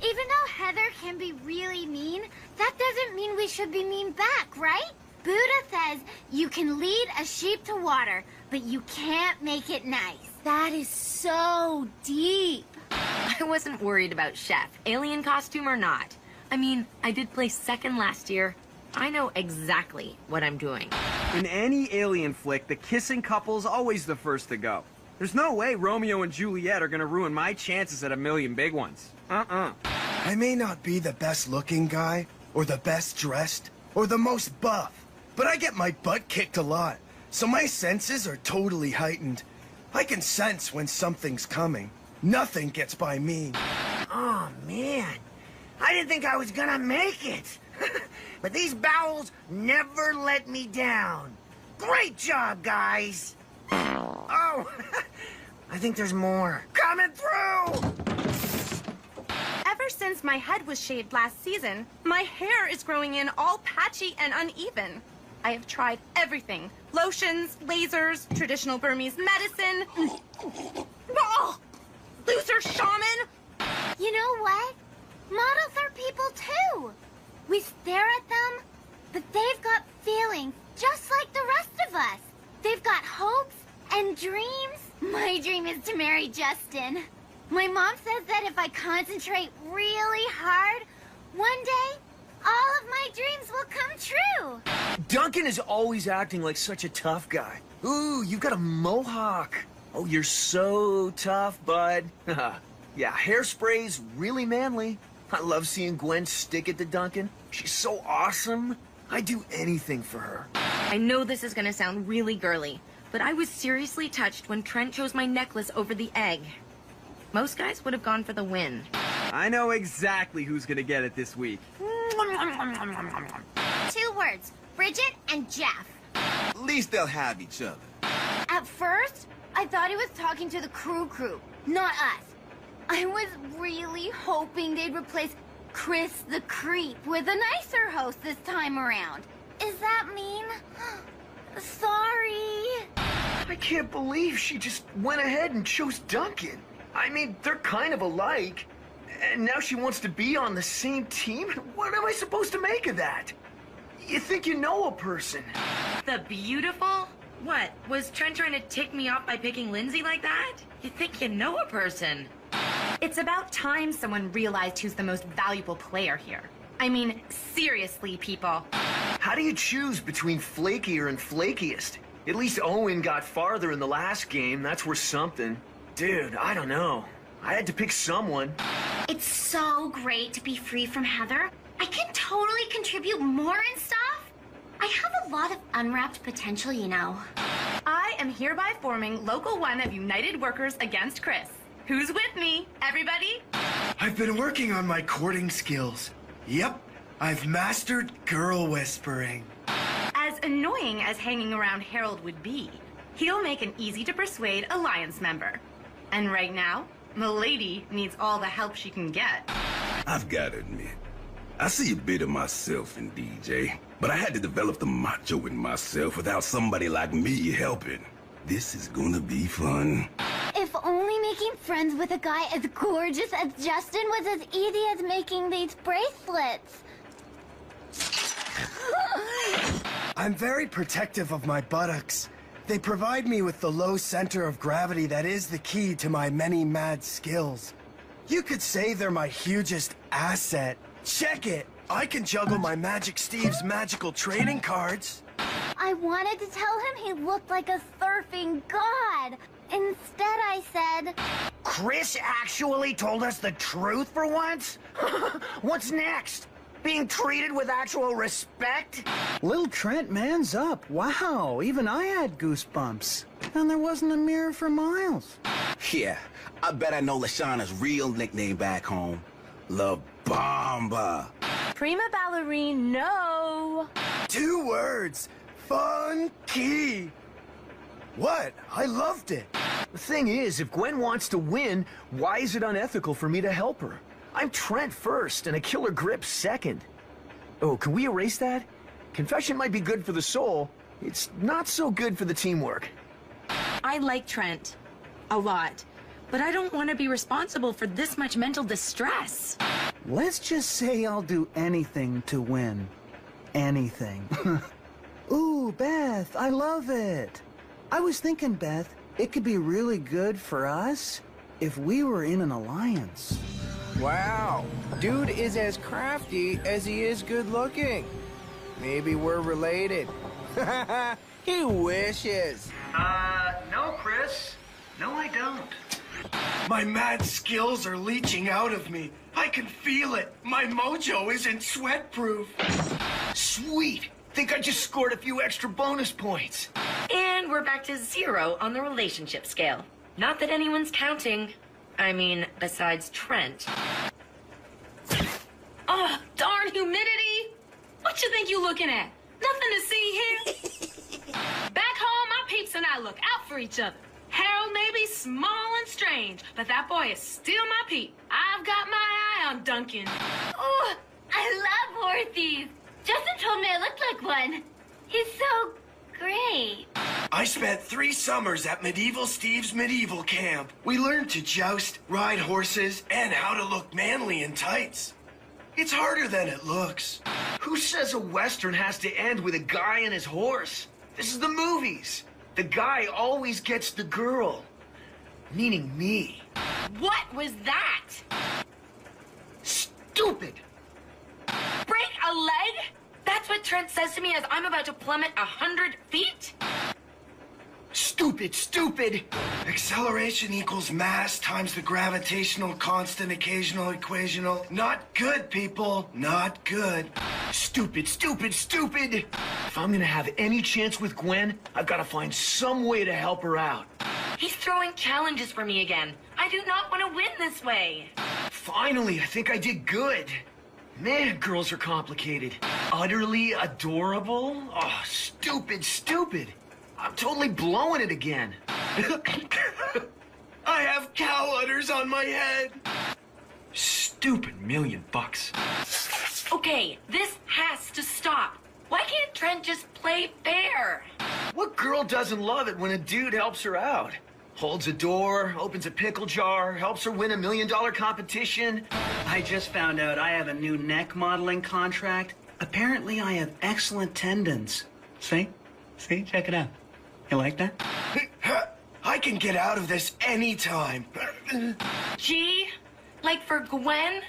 Even though Heather can be really mean, that doesn't mean we should be mean back, right? Buddha says you can lead a sheep to water, but you can't make it nice. That is so deep. I wasn't worried about Chef, alien costume or not. I mean, I did place second last year. I know exactly what I'm doing. In any alien flick, the kissing couple's always the first to go. There's no way Romeo and Juliet are gonna ruin my chances at $1,000,000 big ones. I may not be the best looking guy, or the best dressed, or the most buff, but I get my butt kicked a lot, so my senses are totally heightened. I can sense when something's coming. Nothing gets by me. Oh, man. I didn't think I was gonna make it. But these bowels never let me down. Great job, guys. Oh, I think there's more. Coming through! Ever since my head was shaved last season, my hair is growing in all patchy and uneven. I have tried everything. Lotions, lasers, traditional Burmese medicine. Oh, loser shaman! You know what? Models are people too. We stare at them, but they've got feelings just like the rest of us. They've got hopes and dreams. My dream is to marry Justin. My mom says that if I concentrate really hard, one day, all of my dreams will come true. Duncan is always acting like such a tough guy. Ooh, you've got a mohawk. Oh, you're so tough, bud. Yeah, hairspray's really manly. I love seeing Gwen stick it to Duncan. She's so awesome. I'd do anything for her. I know this is gonna sound really girly, but I was seriously touched when Trent chose my necklace over the egg. Most guys would have gone for the win. I know exactly who's gonna get it this week. 2 words, Bridget and Jeff. At least they'll have each other. At first, I thought he was talking to the crew, not us. I was really hoping they'd replace Chris the Creep with a nicer host this time around. Is that mean? Sorry. I can't believe she just went ahead and chose Duncan. I mean, they're kind of alike. And now she wants to be on the same team? What am I supposed to make of that? You think you know a person. The beautiful? What, was Trent trying to tick me off by picking Lindsay like that? You think you know a person. It's about time someone realized who's the most valuable player here. I mean, seriously, people. How do you choose between flakier and flakiest? At least Owen got farther in the last game. That's worth something. Dude, I don't know. I had to pick someone. It's so great to be free from Heather. I can totally contribute more and stuff. I have a lot of unwrapped potential, you know. I am hereby forming Local 1 of United Workers Against Chris. Who's with me, everybody? I've been working on my courting skills. Yep, I've mastered girl whispering. As annoying as hanging around Harold would be, he'll make an easy-to-persuade Alliance member. And right now, Milady needs all the help she can get. I've got to admit, I see a bit of myself in DJ, but I had to develop the macho in myself without somebody like me helping. This is gonna be fun. If only making friends with a guy as gorgeous as Justin was as easy as making these bracelets. I'm very protective of my buttocks. They provide me with the low center of gravity that is the key to my many mad skills. You could say they're my hugest asset. Check it! I can juggle my Magic Steve's magical trading cards. I wanted to tell him he looked like a surfing god. Instead, I said... Chris actually told us the truth for once? What's next? Being treated with actual respect? Little Trent, man's up. Wow, even I had goosebumps. And there wasn't a mirror for miles. Yeah, I bet I know Lashana's real nickname back home. La Bamba. Prima ballerine, no. 2 words. Funky. What? I loved it. The thing is, if Gwen wants to win, why is it unethical for me to help her? I'm Trent first, and a killer grip second. Oh, can we erase that? Confession might be good for the soul. It's not so good for the teamwork. I like Trent. A lot. But I don't want to be responsible for this much mental distress. Let's just say I'll do anything to win. Anything. Ooh, Beth, I love it. I was thinking, Beth, it could be really good for us if we were in an alliance. Wow, dude is as crafty as he is good looking. Maybe we're related. He wishes. No, Chris. No, I don't. My mad skills are leaching out of me. I can feel it. My mojo isn't sweat-proof. Sweet. Think I just scored a few extra bonus points. And we're back to 0 on the relationship scale. Not that anyone's counting. I mean, besides Trent. Oh, darn humidity! What you think you looking at? Nothing to see here. Back home, my peeps and I look out for each other. Harold may be small and strange, but that boy is still my peep. I've got my eye on Duncan. Oh, I love war thieves. Justin told me I looked like one. He's so great. I spent 3 summers at Medieval Steve's medieval camp. We learned to joust, ride horses, and how to look manly in tights. It's harder than it looks. Who says a Western has to end with a guy and his horse? This is the movies. The guy always gets the girl. Meaning me. What was that? Stupid. Break a leg? That's what Trent says to me as I'm about to plummet 100 feet? Stupid, stupid. Acceleration equals mass times the gravitational constant occasional equational. Not good, people. Not good. Stupid, stupid, stupid. If I'm gonna have any chance with Gwen, I've gotta find some way to help her out. He's throwing challenges for me again. I do not want to win this way. Finally, I think I did good. Man, girls are complicated. Utterly adorable? Oh, stupid, stupid. I'm totally blowing it again. I have cow udders on my head. Stupid $1,000,000. Okay, this has to stop. Why can't Trent just play fair? What girl doesn't love it when a dude helps her out? Holds a door, opens a pickle jar, helps her win $1 million competition. I just found out I have a new neck modeling contract. Apparently I have excellent tendons. See? See? Check it out. You like that? I can get out of this anytime. G? Like for Gwen?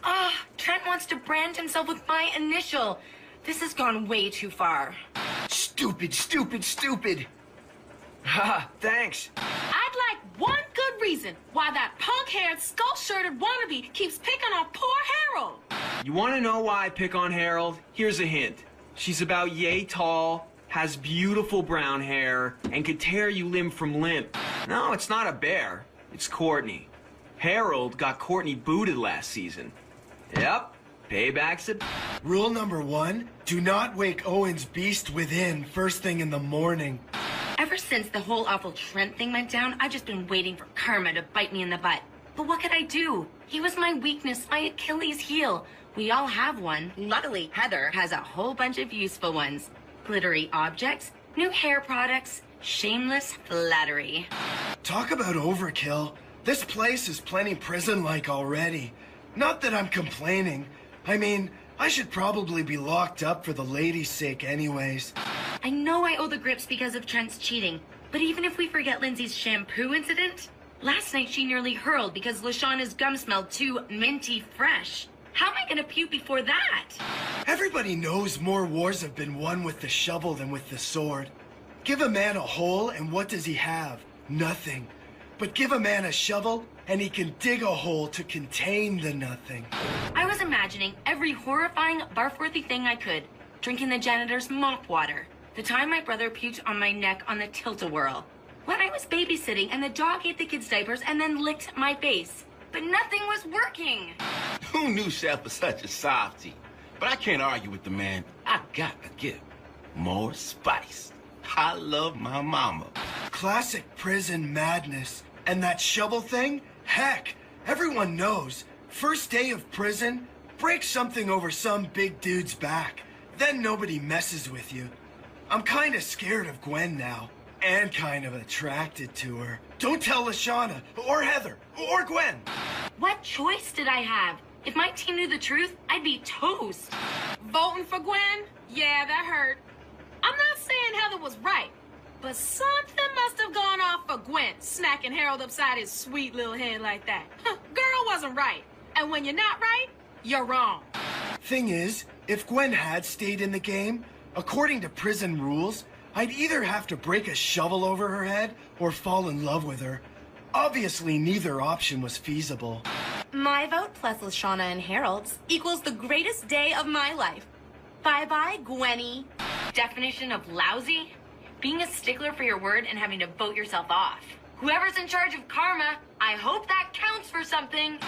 Ah, Trent wants to brand himself with my initial. This has gone way too far. Stupid, stupid, stupid. Haha, thanks. I'd like one good reason why that punk-haired, skull-shirted wannabe keeps picking on poor Harold. You want to know why I pick on Harold? Here's a hint. She's about yay tall, has beautiful brown hair, and could tear you limb from limb. No, it's not a bear. It's Courtney. Harold got Courtney booted last season. Yep, payback's a... Rule number 1, do not wake Owen's beast within first thing in the morning. Ever since the whole awful Trent thing went down, I've just been waiting for karma to bite me in the butt. But what could I do? He was my weakness, my Achilles heel. We all have one. Luckily, Heather has a whole bunch of useful ones. Glittery objects, new hair products, shameless flattery. Talk about overkill. This place is plenty prison-like already. Not that I'm complaining. I mean, I should probably be locked up for the lady's sake anyways. I know I owe the grips because of Trent's cheating, but even if we forget Lindsay's shampoo incident, last night she nearly hurled because Lashawna's gum smelled too minty fresh. How am I gonna puke before that? Everybody knows more wars have been won with the shovel than with the sword. Give a man a hole and what does he have? Nothing. But give a man a shovel and he can dig a hole to contain the nothing. I was imagining every horrifying, barf-worthy thing I could. Drinking the janitor's mop water. The time my brother puked on my neck on the tilt-a-whirl. When I was babysitting and the dog ate the kids' diapers and then licked my face. But nothing was working. Who knew Chef was such a softie? But I can't argue with the man. I got to give more spice. I love my mama. Classic prison madness. And that shovel thing? Heck, everyone knows. First day of prison, break something over some big dude's back. Then nobody messes with you. I'm kind of scared of Gwen now. And kind of attracted to her. Don't tell Lashawna, or Heather, or Gwen. What choice did I have? If my team knew the truth, I'd be toast. Voting for Gwen? Yeah, that hurt. I'm not saying Heather was right, but something must have gone off for Gwen, smacking Harold upside his sweet little head like that. Girl wasn't right. And when you're not right, you're wrong. Thing is, if Gwen had stayed in the game, according to prison rules, I'd either have to break a shovel over her head or fall in love with her. Obviously, neither option was feasible. My vote plus Lashawna and Harold's equals the greatest day of my life. Bye-bye, Gwenny. Definition of lousy? Being a stickler for your word and having to vote yourself off. Whoever's in charge of karma, I hope that counts for something.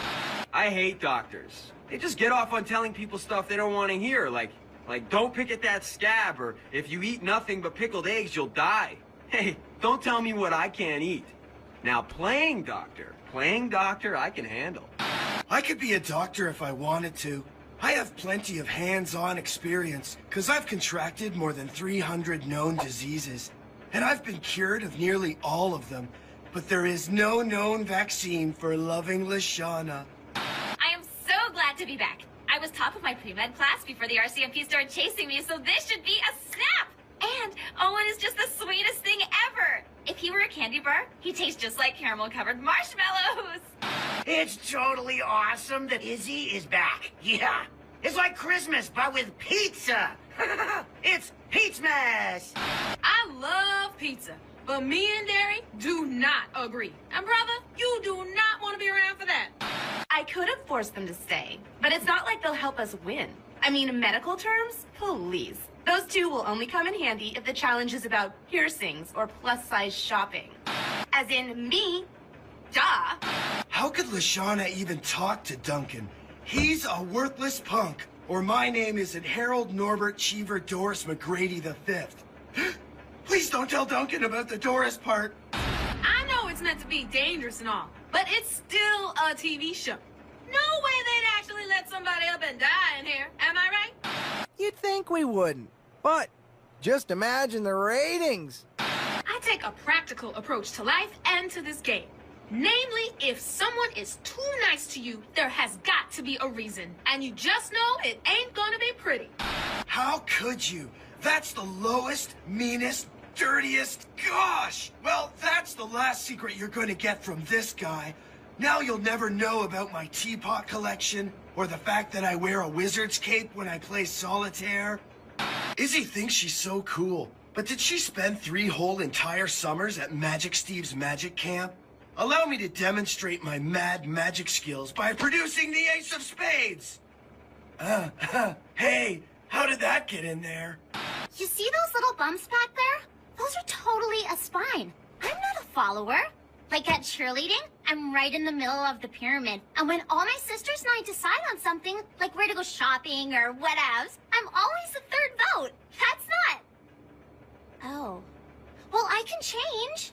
I hate doctors. They just get off on telling people stuff they don't want to hear, like don't pick at that scab, or if you eat nothing but pickled eggs, you'll die. Hey, don't tell me what I can't eat. Now, playing doctor, I can handle. I could be a doctor if I wanted to. I have plenty of hands-on experience, because I've contracted more than 300 known diseases. And I've been cured of nearly all of them. But there is no known vaccine for loving Lashawna. I am so glad to be back. I was top of my pre-med class before the RCMP started chasing me, so this should be a snap! And Owen is just the sweetest thing ever! If he were a candy bar, he'd taste just like caramel-covered marshmallows! It's totally awesome that Izzy is back. Yeah, it's like Christmas, but with pizza. It's Pizzamas! I love pizza, but me and Derry do not agree. And brother, you do not want to be around for that. I could have forced them to stay, but it's not like they'll help us win. I mean, in medical terms, please. Those two will only come in handy if the challenge is about piercings or plus-size shopping. As in me. Duh. How could Lashawna even talk to Duncan? He's a worthless punk. Or my name isn't Harold Norbert Cheever Doris McGrady V. Please don't tell Duncan about the Doris part. I know it's meant to be dangerous and all, but it's still a TV show. No way they'd actually let somebody up and die in here, am I right? You'd think we wouldn't, but Just imagine the ratings. I take a practical approach to life and to this game. Namely, if someone is too nice to you, there has got to be a reason. And you just know it ain't gonna be pretty. How could you? That's the lowest, meanest, dirtiest. Gosh! Well, that's the last secret you're gonna get from this guy. Now you'll never know about my teapot collection, or the fact that I wear a wizard's cape when I play solitaire. Izzy thinks she's so cool, but did she spend 3 whole entire summers at Magic Steve's magic camp? Allow me to demonstrate my mad magic skills by producing the Ace of Spades! Hey, how did that get in there? You see those little bumps back there? Those are totally a spine. I'm not a follower. Like at cheerleading, I'm right in the middle of the pyramid. And when all my sisters and I decide on something, like where to go shopping or whatevs, I'm always the third vote. That's not... Oh. Well, I can change.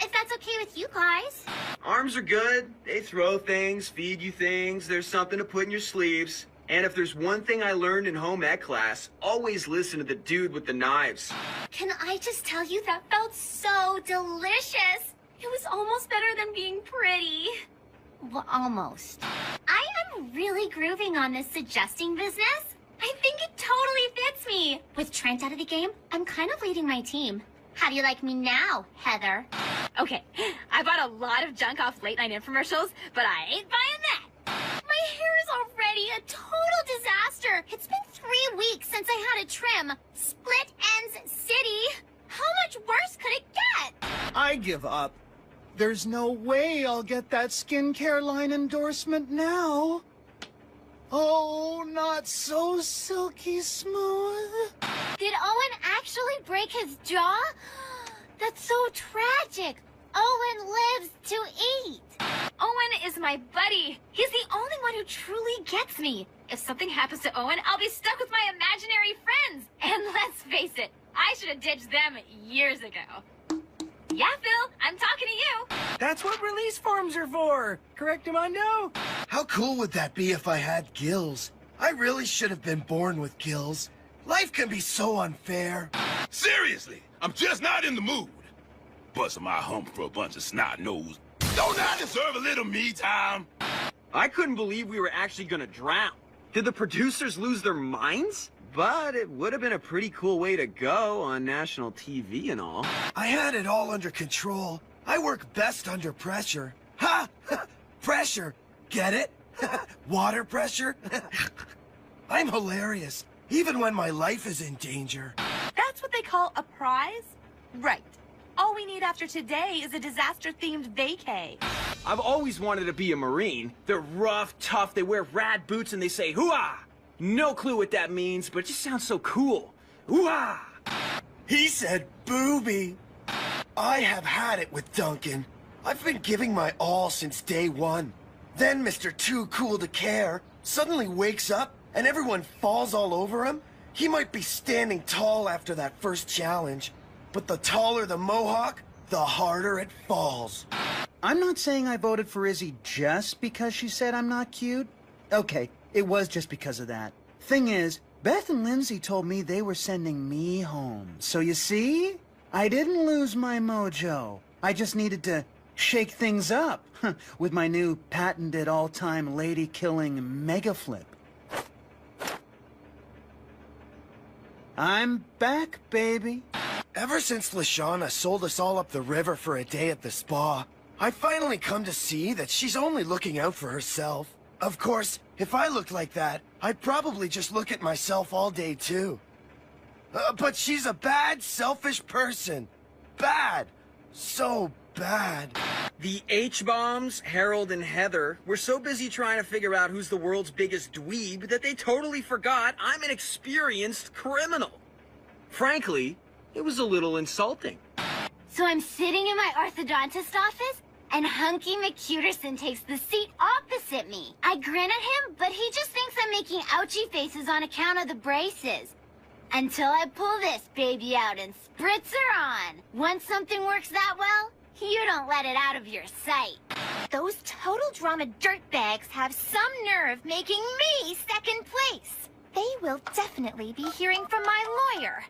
If that's okay with you guys. Arms are good. They throw things, feed you things. There's something to put in your sleeves. And if there's one thing I learned in home ec class, always listen to the dude with the knives. Can I just tell you that felt so delicious? It was almost better than being pretty. Well, almost. I am really grooving on this suggesting business. I think it totally fits me. With Trent out of the game, I'm kind of leading my team. How do you like me now, Heather? Okay, I bought a lot of junk off late night infomercials, but I ain't buying that. My hair is already a total disaster. It's been 3 weeks since I had a trim. Split ends city. How much worse could it get? I give up. There's no way I'll get that skincare line endorsement now. Oh, not so silky smooth. Did Owen actually break his jaw? That's so tragic. Owen lives to eat. Owen is my buddy. He's the only one who truly gets me. If something happens to Owen, I'll be stuck with my imaginary friends. And let's face it, I should have ditched them years ago. Yeah, Phil, I'm talking to you. That's what release forms are for. Correct, Armando? How cool would that be if I had gills? I really should have been born with gills. Life can be so unfair. Seriously, I'm just not in the mood. Busting my hump for a bunch of snot-nosed. Don't I deserve a little me time? I couldn't believe we were actually gonna drown. Did the producers lose their minds? But it would have been a pretty cool way to go on national TV and all. I had it all under control. I work best under pressure. Ha! Pressure. Get it? Water pressure? I'm hilarious, even when my life is in danger. That's what they call a prize? Right. All we need after today is a disaster-themed vacay. I've always wanted to be a Marine. They're rough, tough, they wear rad boots and they say, hoo-ah! No clue what that means, but it just sounds so cool. Hoo-ah! He said booby. I have had it with Duncan. I've been giving my all since day one. Then Mr. Too Cool to Care suddenly wakes up and everyone falls all over him. He might be standing tall after that first challenge, but the taller the mohawk, the harder it falls. I'm not saying I voted for Izzy just because she said I'm not cute. Okay, it was just because of that. Thing is, Beth and Lindsay told me they were sending me home. So you see? I didn't lose my mojo. I just needed to shake things up with my new patented all-time lady-killing mega flip. I'm back, baby. Ever since Lashana sold us all up the river for a day at the spa, I finally come to see that she's only looking out for herself. Of course, if I looked like that, I'd probably just look at myself all day too. But she's a bad, selfish person. Bad. So bad. The H-Bombs, Harold and Heather, were so busy trying to figure out who's the world's biggest dweeb that they totally forgot I'm an experienced criminal. Frankly, it was a little insulting. So I'm sitting in my orthodontist office, and Hunky McCuterson takes the seat opposite me. I grin at him, but he just thinks I'm making ouchie faces on account of the braces. Until I pull this baby out and spritz her on. Once something works that well, you don't let it out of your sight. Those total drama dirtbags have some nerve making me second place. They will definitely be hearing from my lawyer.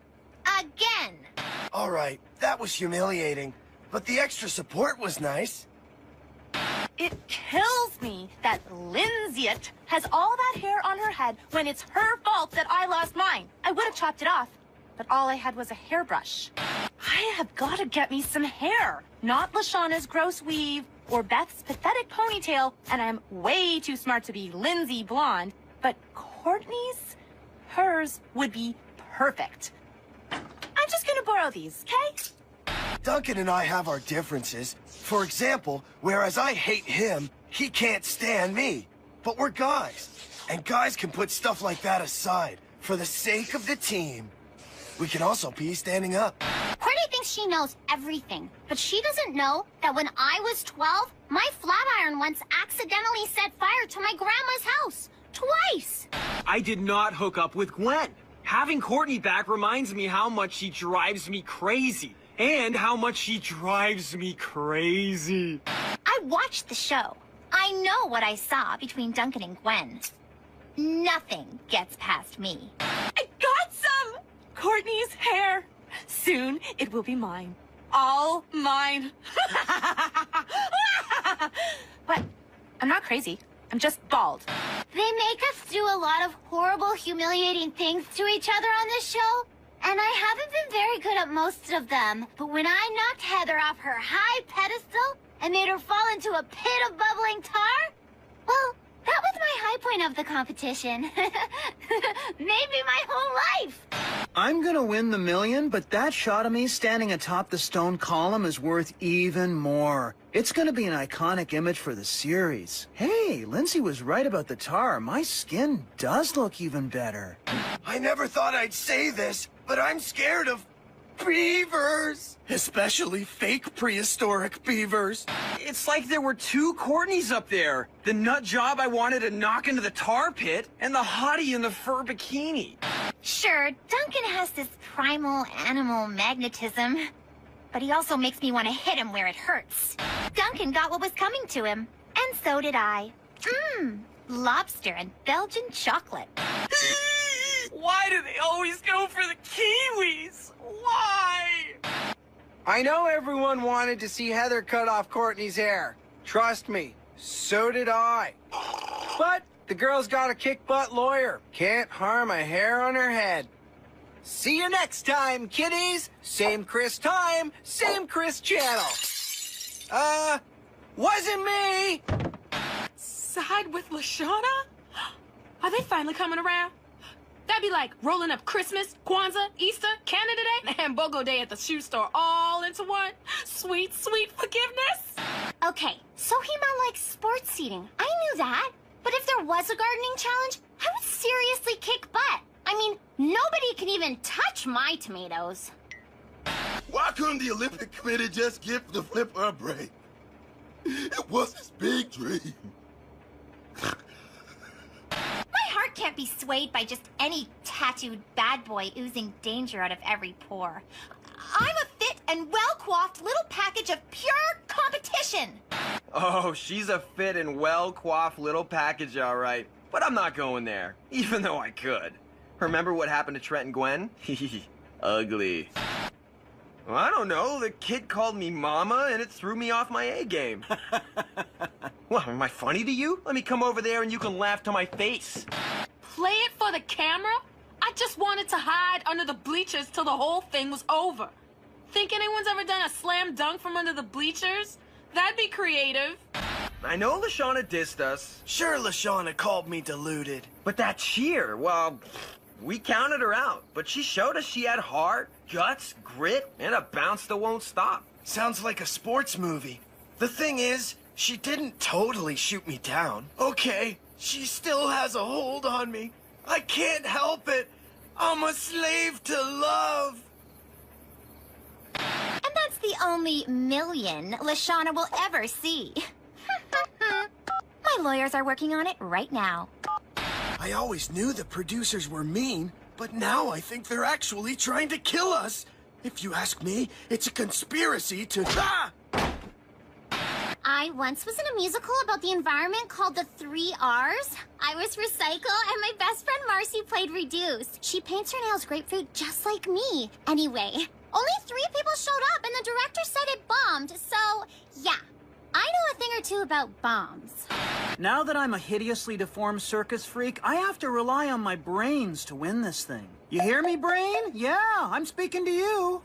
right. That was humiliating. But the extra support was nice. It kills me that Lindsay has all that hair on her head when it's her fault that I lost mine. I would have chopped it off, but all I had was a hairbrush. I have got to get me some hair. Not Lashana's gross weave or Beth's pathetic ponytail, and I'm way too smart to be Lindsay blonde, but Courtney's, hers would be perfect. I'm just gonna borrow these, okay? Duncan and I have our differences. For example, whereas I hate him, he can't stand me. But we're guys, and guys can put stuff like that aside for the sake of the team. We can also be standing up. Courtney thinks she knows everything, but she doesn't know that when I was 12, my flat iron once accidentally set fire to my grandma's house. Twice! I did not hook up with Gwen. Having Courtney back reminds me how much she drives me crazy. And how much she drives me crazy. I watched the show. I know what I saw between Duncan and Gwen. Nothing gets past me. I got some! Courtney's hair. Soon it will be mine. All mine. But I'm not crazy. I'm just bald. They make us do a lot of horrible, humiliating things to each other on this show. And I haven't been very good at most of them. But when I knocked Heather off her high pedestal and made her fall into a pit of bubbling tar, well, that was my high point of the competition. Maybe my whole life. I'm gonna win the million, but that shot of me standing atop the stone column is worth even more. It's gonna be an iconic image for the series. Hey, Lindsay was right about the tar. My skin does look even better. I never thought I'd say this, but I'm scared of beavers. Especially fake prehistoric beavers. It's like there were two Courtneys up there. The nut job I wanted to knock into the tar pit, and the hottie in the fur bikini. Sure, Duncan has this primal animal magnetism, but he also makes me want to hit him where it hurts. Duncan got what was coming to him, and so did I. Lobster and Belgian chocolate. Why do they always go for the kiwis? Why? I know everyone wanted to see Heather cut off Courtney's hair. Trust me, so did I. But the girl's got a kick-butt lawyer. Can't harm a hair on her head. See you next time, kiddies. Same Chris time, same Chris channel. Wasn't me. Side with Lashana? Are they finally coming around? That'd be like rolling up Christmas, Kwanzaa, Easter, Canada Day, and BOGO Day at the shoe store all into one. Sweet, sweet forgiveness. Okay, so he meant like sports seating. I knew that. But if there was a gardening challenge, I would seriously kick butt. I mean, nobody can even touch my tomatoes. Why couldn't the Olympic Committee just give the flipper a break? It was his big dream. My heart can't be swayed by just any tattooed bad boy oozing danger out of every pore. I'm a fit and well-coiffed little package of pure competition. Oh, she's a fit and well-coiffed little package, all right. But I'm not going there, even though I could. Remember what happened to Trent and Gwen? Ugly. Well, I don't know. The kid called me mama, and it threw me off my A game. Well, am I funny to you? Let me come over there and you can laugh to my face. Play it for the camera? I just wanted to hide under the bleachers till the whole thing was over. Think anyone's ever done a slam dunk from under the bleachers? That'd be creative. I know Lashana dissed us. Sure, Lashana called me deluded. But that cheer, well, we counted her out. But she showed us she had heart, guts, grit, and a bounce that won't stop. Sounds like a sports movie. The thing is, she didn't totally shoot me down. Okay, she still has a hold on me. I can't help it. I'm a slave to love. And that's the only million Lashana will ever see. My lawyers are working on it right now. I always knew the producers were mean, but now I think they're actually trying to kill us. If you ask me, it's a conspiracy to... Ah! I once was in a musical about the environment called The 3 R's. I was Recycle, and my best friend Marcy played Reduce. She paints her nails grapefruit just like me. Anyway, Only 3 people showed up, and the director said it bombed, so yeah. I know a thing or two about bombs. Now that I'm a hideously deformed circus freak, I have to rely on my brains to win this thing. You hear me, brain? Yeah, I'm speaking to you.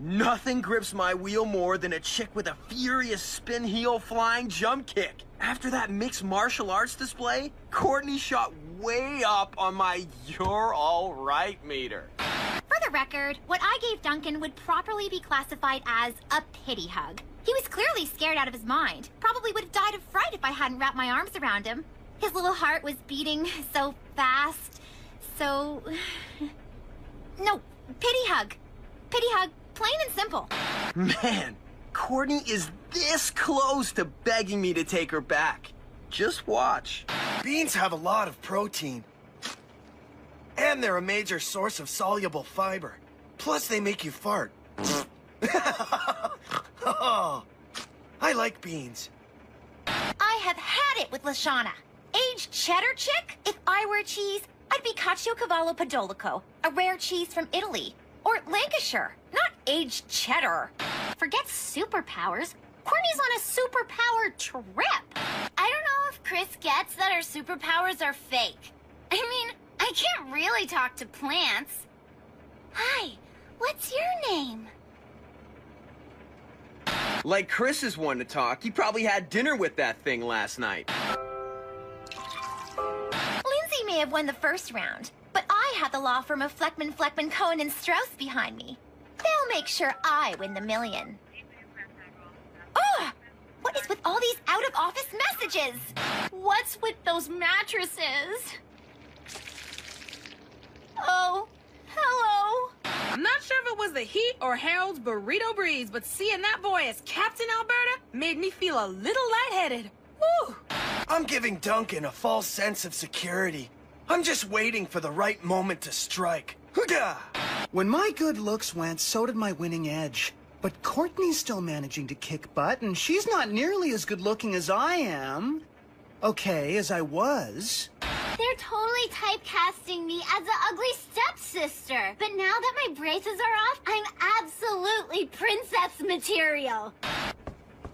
Nothing grips my wheel more than a chick with a furious spin heel flying jump kick. After that mixed martial arts display, Courtney shot way up on my "you're all right" meter. For the record, what I gave Duncan would properly be classified as a pity hug. He was clearly scared out of his mind. Probably would have died of fright if I hadn't wrapped my arms around him. His little heart was beating so fast, so... No, pity hug. Pity hug, plain and simple. Man, Courtney is this close to begging me to take her back. Just watch. Beans have a lot of protein. And they're a major source of soluble fiber. Plus, they make you fart. Oh, I like beans. I have had it with Lashana. Aged cheddar chick? If I were cheese, I'd be Caciocavallo Podolico, a rare cheese from Italy. Or Lancashire, not aged cheddar. Forget superpowers. Courtney's on a superpower trip. I don't know if Chris gets that our superpowers are fake. I mean, I can't really talk to plants. Hi, what's your name? Like Chris is one to talk. He probably had dinner with that thing last night. Lindsay may have won the first round, but I have the law firm of Fleckman, Cohen, and Strauss behind me. They'll make sure I win the million. Ugh! What is with all these out-of-office messages? What's with those mattresses? Oh, hello. I'm not sure if it was the heat or Harold's burrito breeze, but seeing that boy as Captain Alberta made me feel a little lightheaded. Woo! I'm giving Duncan a false sense of security. I'm just waiting for the right moment to strike. Hoodah! When my good looks went, so did my winning edge. But Courtney's still managing to kick butt, and she's not nearly as good looking as I am. Okay, as I was. They're totally typecasting me as the ugly stepsister. But now that my braces are off, I'm absolutely princess material.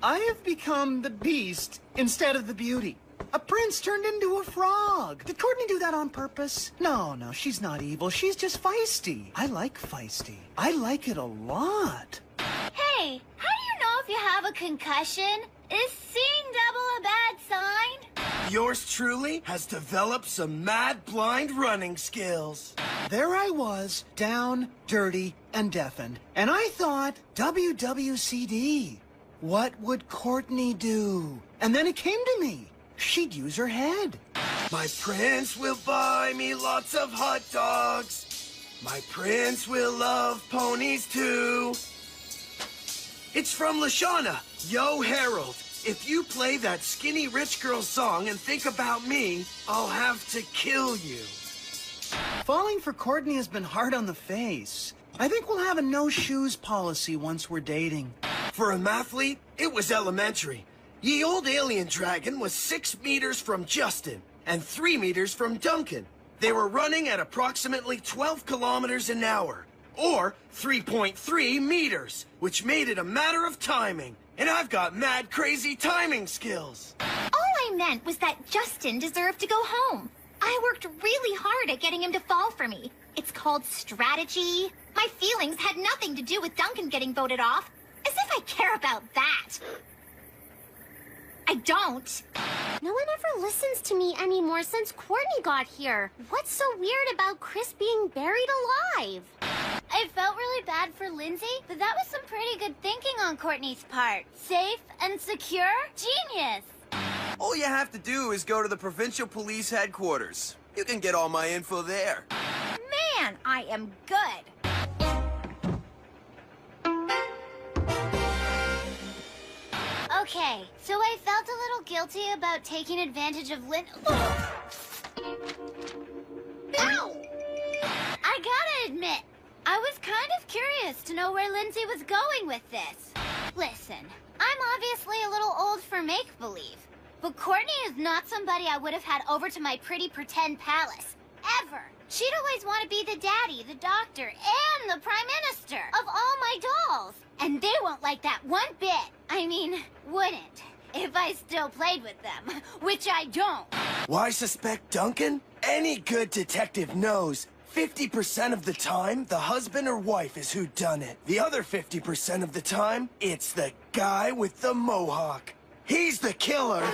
I have become the beast instead of the beauty. A prince turned into a frog. Did Courtney do that on purpose? No, she's not evil. She's just feisty. I like feisty. I like it a lot. Hey, how do you know if you have a concussion? Is seeing double a bad sign? Yours truly has developed some mad blind running skills. There I was, down, dirty, and deafened. And I thought, WWCD. What would Courtney do? And then it came to me. She'd use her head. My prince will buy me lots of hot dogs. My prince will love ponies too. It's from Lashana. Yo, Harold, if you play that skinny rich girl song and think about me, I'll have to kill you. Falling for Courtney has been hard on the face. I think we'll have a no-shoes policy once we're dating. For a mathlete, it was elementary. Ye old alien dragon was 6 meters from Justin and 3 meters from Duncan. They were running at approximately 12 kilometers an hour, or 3.3 meters, which made it a matter of timing. And I've got mad crazy timing skills. All I meant was that Justin deserved to go home. I worked really hard at getting him to fall for me. It's called strategy. My feelings had nothing to do with Duncan getting voted off. As if I care about that. I don't. No one ever listens to me anymore since Courtney got here. What's so weird about Chris being buried alive? I felt really bad for Lindsay, but that was some pretty good thinking on Courtney's part. Safe and secure? Genius. All you have to do is go to the provincial police headquarters. You can get all my info there. Man, I am good. Okay, so I felt a little guilty about taking advantage of Ow! I gotta admit, I was kind of curious to know where Lindsay was going with this. Listen, I'm obviously a little old for make-believe, but Courtney is not somebody I would have had over to my pretty pretend palace. Ever. She'd always want to be the daddy, the doctor, and the prime minister of all my And they won't like that one bit. I mean, wouldn't. If I still played with them, which I don't. Why suspect Duncan? Any good detective knows 50% of the time, the husband or wife is who done it. The other 50% of the time, it's the guy with the mohawk. He's the killer.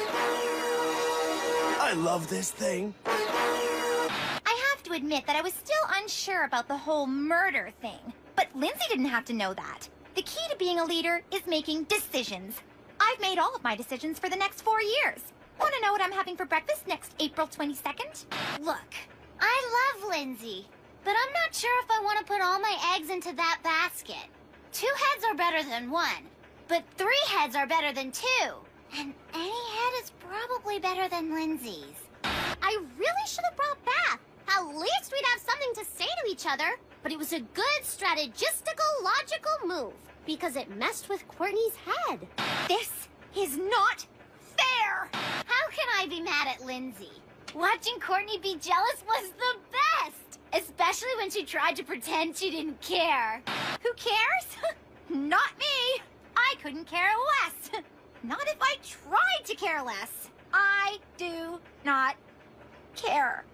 I love this thing. I have to admit that I was still unsure about the whole murder thing. But Lindsay didn't have to know that. The key to being a leader is making decisions. I've made all of my decisions for the next 4 years. Want to know what I'm having for breakfast next April 22nd? Look, I love Lindsay, but I'm not sure if I want to put all my eggs into that basket. 2 heads are better than 1, but 3 heads are better than 2. And any head is probably better than Lindsay's. I really should have brought Beth. At least we'd have something to say to each other. But it was a good strategistical, logical move, because it messed with Courtney's head. This is not fair! How can I be mad at Lindsay? Watching Courtney be jealous was the best! Especially when she tried to pretend she didn't care. Who cares? Not me! I couldn't care less. Not if I tried to care less. I do not care.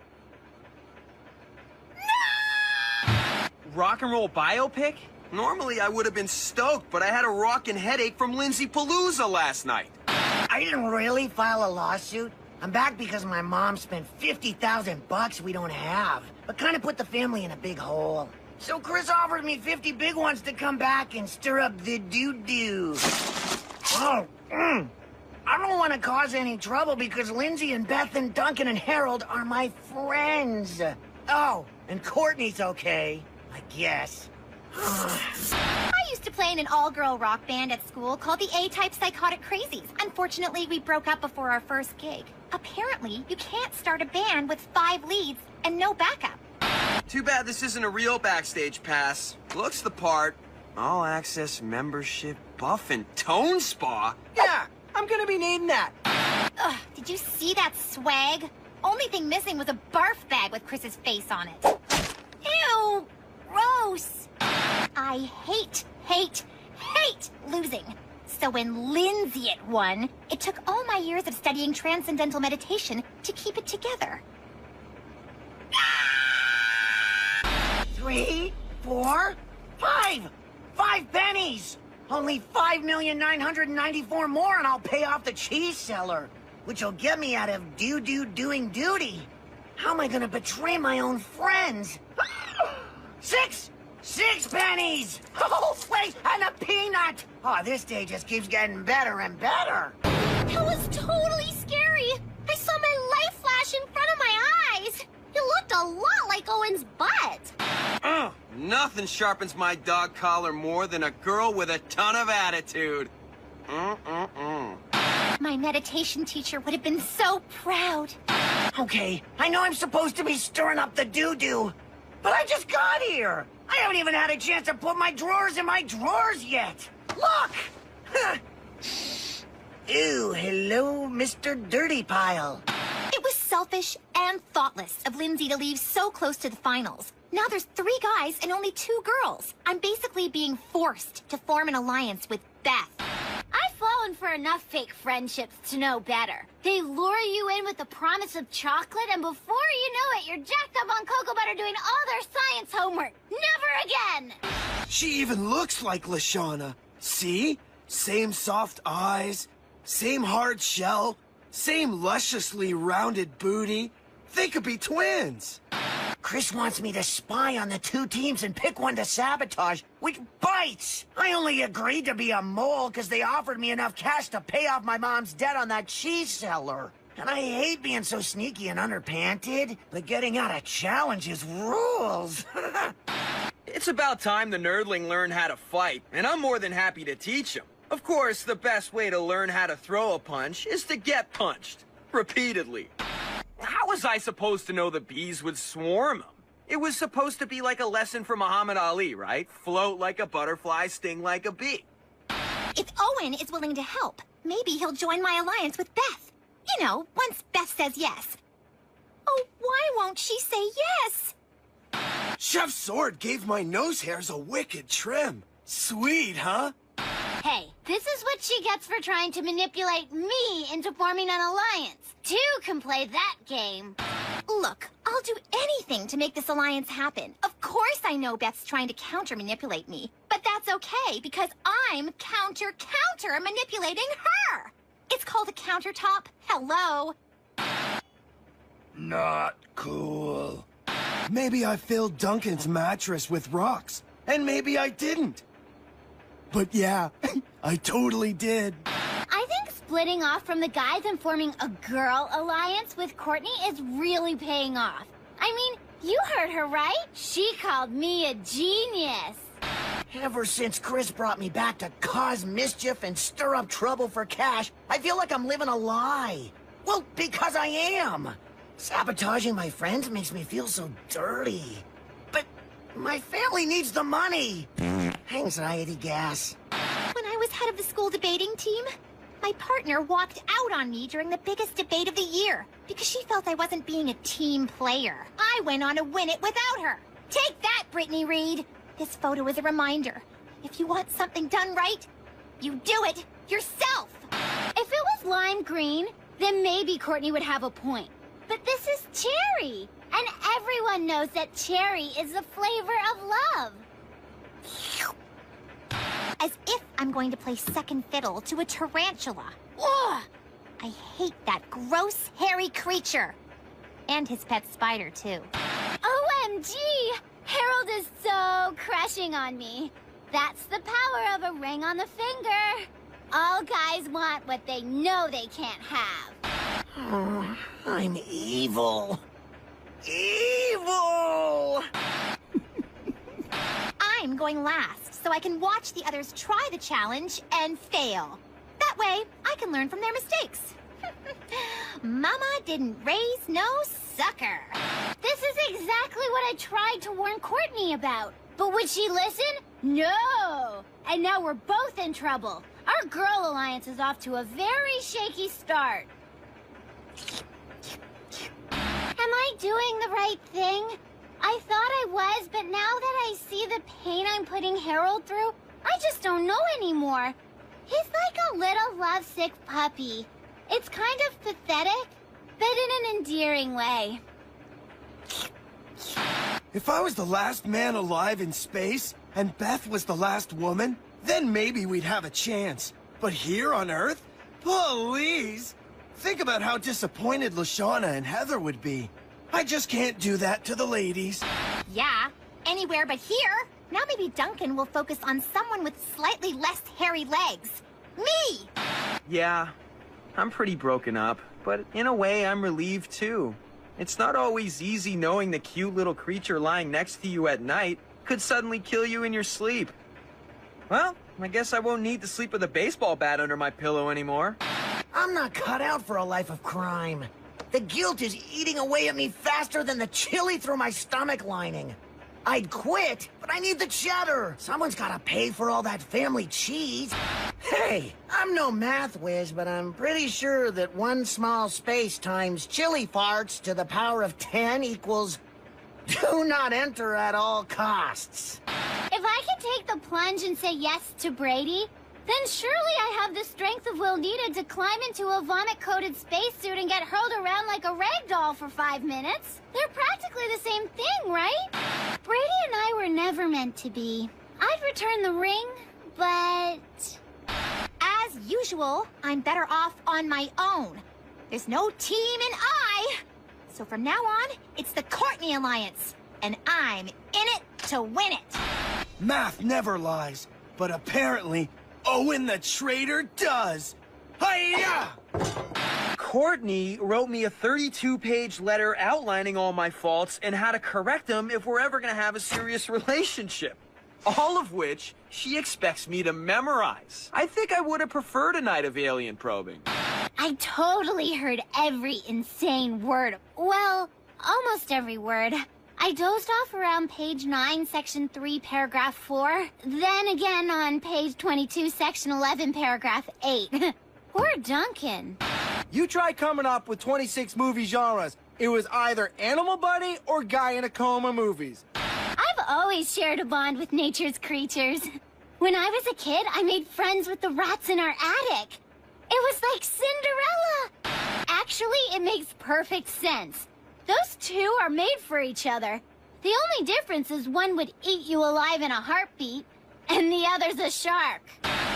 Rock and roll biopic? Normally I would have been stoked, but I had a rockin' headache from Lindsay Palooza last night. I didn't really file a lawsuit. I'm back because my mom spent $50,000 we don't have, but kind of put the family in a big hole. So Chris offered me 50 big ones to come back and stir up the doo-doo. Oh, I don't want to cause any trouble because Lindsay and Beth and Duncan and Harold are my friends. Oh, and Courtney's okay, I guess. I used to play in an all-girl rock band at school called the A-Type Psychotic Crazies. Unfortunately, we broke up before our first gig. Apparently, you can't start a band with 5 leads and no backup. Too bad this isn't a real backstage pass. Looks the part. All access membership, buff and tone spa. Yeah, I'm gonna be needing that. Ugh, did you see that swag? Only thing missing was a barf bag with Chris's face on it. Ew, gross. I hate losing. So when Lindsay it won, it took all my years of studying transcendental meditation to keep it together. 3, 4, 5. 5 pennies! Only 5,994,000 more and I'll pay off the cheese seller, which will get me out of doing duty. How am I gonna betray my own friends? 6 pennies! Oh, wait, and a peanut! Oh, this day just keeps getting better and better. That was totally scary. I saw my life flash in front of my eyes. It looked a lot like Owen's butt. Nothing sharpens my dog collar more than a girl with a ton of attitude. My meditation teacher would have been so proud. Okay, I know I'm supposed to be stirring up the doo-doo, but I just got here. I haven't even had a chance to put my drawers in my drawers yet. Look! Ew, hello, Mr. Dirty Pile. It was selfish and thoughtless of Lindsay to leave so close to the finals. Now there's 3 guys and only 2 girls. I'm basically being forced to form an alliance with Beth. I've fallen for enough fake friendships to know better. They lure you in with the promise of chocolate, and before you know it, you're jacked up on cocoa butter doing all their science homework. Never again! She even looks like Lashana. See? Same soft eyes, same hard shell, same lusciously rounded booty. They could be twins. Chris wants me to spy on the 2 teams and pick one to sabotage, which bites. I only agreed to be a mole because they offered me enough cash to pay off my mom's debt on that cheese seller. And I hate being so sneaky and underpanted, but getting out of challenges rules. It's about time the nerdling learned how to fight, and I'm more than happy to teach him. Of course, the best way to learn how to throw a punch is to get punched. Repeatedly. How was I supposed to know the bees would swarm him? It was supposed to be like a lesson from Muhammad Ali, right? Float like a butterfly, sting like a bee. If Owen is willing to help, maybe he'll join my alliance with Beth. You know, once Beth says yes. Oh, why won't she say yes? Chef Sword gave my nose hairs a wicked trim. Sweet, huh? Hey, this is what she gets for trying to manipulate me into forming an alliance. Two can play that game. Look, I'll do anything to make this alliance happen. Of course I know Beth's trying to counter-manipulate me. But that's okay, because I'm counter-manipulating her. It's called a countertop. Hello. Not cool. Maybe I filled Duncan's mattress with rocks, and maybe I didn't. But yeah, I totally did. I think splitting off from the guys and forming a girl alliance with Courtney is really paying off. I mean, you heard her, right? She called me a genius. Ever since Chris brought me back to cause mischief and stir up trouble for cash, I feel like I'm living a lie. Well, because I am. Sabotaging my friends makes me feel so dirty. But my family needs the money. Anxiety gas. When I was head of the school debating team, my partner walked out on me during the biggest debate of the year because she felt I wasn't being a team player. I went on to win it without her. Take that, Brittany Reed. This photo is a reminder. If you want something done right, you do it yourself. If it was lime green, then maybe Courtney would have a point. But this is cherry, and everyone knows that cherry is the flavor of love. As if I'm going to play second fiddle to a tarantula. Ugh! I hate that gross, hairy creature. And his pet spider, too. OMG! Harold is so crushing on me. That's the power of a ring on the finger. All guys want what they know they can't have. Oh, I'm evil. Evil! I'm going last, so I can watch the others try the challenge and fail. That way, I can learn from their mistakes. Mama didn't raise no sucker. This is exactly what I tried to warn Courtney about. But would she listen? No! And now we're both in trouble. Our girl alliance is off to a very shaky start. Am I doing the right thing? I thought I was, but now that I see the pain I'm putting Harold through, I just don't know anymore. He's like a little lovesick puppy. It's kind of pathetic, but in an endearing way. If I was the last man alive in space, and Beth was the last woman, then maybe we'd have a chance. But here on Earth? Please! Think about how disappointed Lashana and Heather would be. I just can't do that to the ladies. Yeah, anywhere but here. Now maybe Duncan will focus on someone with slightly less hairy legs. Me! Yeah, I'm pretty broken up, but in a way I'm relieved too. It's not always easy knowing the cute little creature lying next to you at night could suddenly kill you in your sleep. Well, I guess I won't need to sleep with a baseball bat under my pillow anymore. I'm not cut out for a life of crime. The guilt is eating away at me faster than the chili through my stomach lining. I'd quit, but I need the cheddar. Someone's gotta pay for all that family cheese. Hey, I'm no math whiz, but I'm pretty sure that one small space times chili farts to the power of 10 equals do not enter at all costs. If I can take the plunge and say yes to Brady, then surely I have the strength of will needed to climb into a vomit-coated spacesuit and get hurled around like a rag doll for 5 minutes. They're practically the same thing, right? Brady and I were never meant to be. I'd return the ring, but as usual, I'm better off on my own. There's no team in I. So from now on, it's the Courtney Alliance, and I'm in it to win it. Math never lies, but apparently Owen the traitor does. Hi-ya! Courtney wrote me a 32-page letter outlining all my faults and how to correct them if we're ever gonna have a serious relationship. All of which she expects me to memorize. I think I would have preferred a night of alien probing. I totally heard every insane word. Well, almost every word. I dozed off around page 9, section 3, paragraph 4. Then again on page 22, section 11, paragraph 8. Poor Duncan. You tried coming up with 26 movie genres. It was either Animal Buddy or Guy in a Coma movies. I've always shared a bond with nature's creatures. When I was a kid, I made friends with the rats in our attic. It was like Cinderella. Actually, it makes perfect sense. Those two are made for each other. The only difference is one would eat you alive in a heartbeat, and the other's a shark.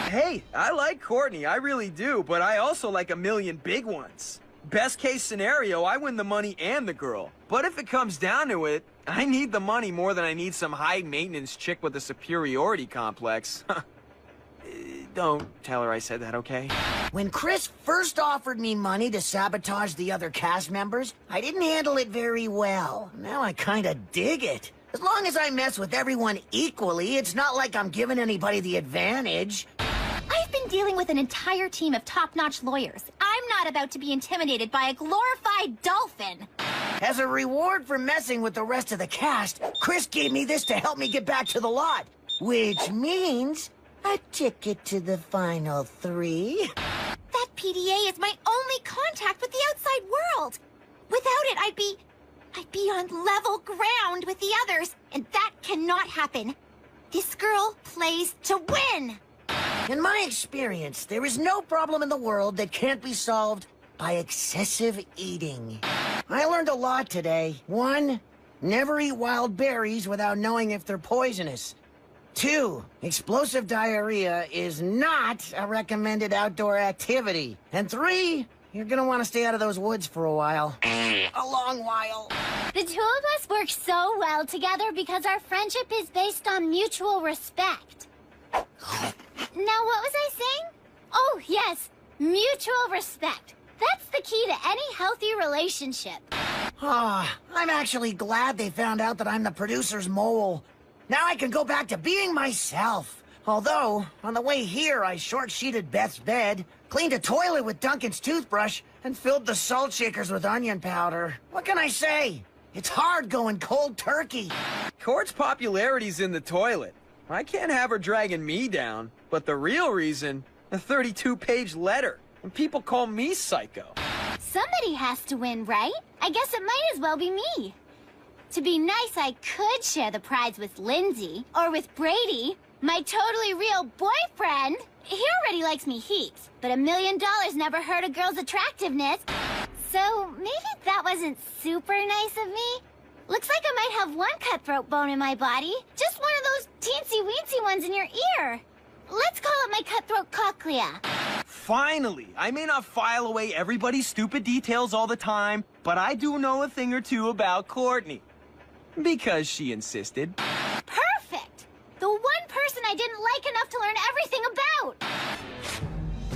Hey, I like Courtney, I really do, but I also like a million big ones. Best case scenario, I win the money and the girl. But if it comes down to it, I need the money more than I need some high-maintenance chick with a superiority complex. Don't tell her I said that, okay? When Chris first offered me money to sabotage the other cast members, I didn't handle it very well. Now I kinda dig it. As long as I mess with everyone equally, it's not like I'm giving anybody the advantage. I've been dealing with an entire team of top-notch lawyers. I'm not about to be intimidated by a glorified dolphin. As a reward for messing with the rest of the cast, Chris gave me this to help me get back to the lot. Which means a ticket to the final 3. That PDA is my only contact with the outside world. Without it, I'd be on level ground with the others, and that cannot happen. This girl plays to win. In my experience, there is no problem in the world that can't be solved by excessive eating. I learned a lot today. 1, never eat wild berries without knowing if they're poisonous. 2, explosive diarrhea is not a recommended outdoor activity. And 3, you're gonna want to stay out of those woods for a while. A long while. The two of us work so well together because our friendship is based on mutual respect. Now, what was I saying? Oh, yes, mutual respect. That's the key to any healthy relationship. I'm actually glad they found out that I'm the producer's mole. Now I can go back to being myself. Although, on the way here, I short-sheeted Beth's bed, cleaned a toilet with Duncan's toothbrush, and filled the salt shakers with onion powder. What can I say? It's hard going cold turkey. Court's popularity's in the toilet. I can't have her dragging me down. But the real reason, a 32-page letter. And people call me psycho. Somebody has to win, right? I guess it might as well be me. To be nice, I could share the prize with Lindsay, or with Brady, my totally real boyfriend. He already likes me heaps, but $1 million never hurt a girl's attractiveness. So maybe that wasn't super nice of me. Looks like I might have one cutthroat bone in my body. Just one of those teensy-weensy ones in your ear. Let's call it my cutthroat cochlea. Finally! I may not file away everybody's stupid details all the time, but I do know a thing or two about Courtney. Because she insisted. Perfect! The one person I didn't like enough to learn everything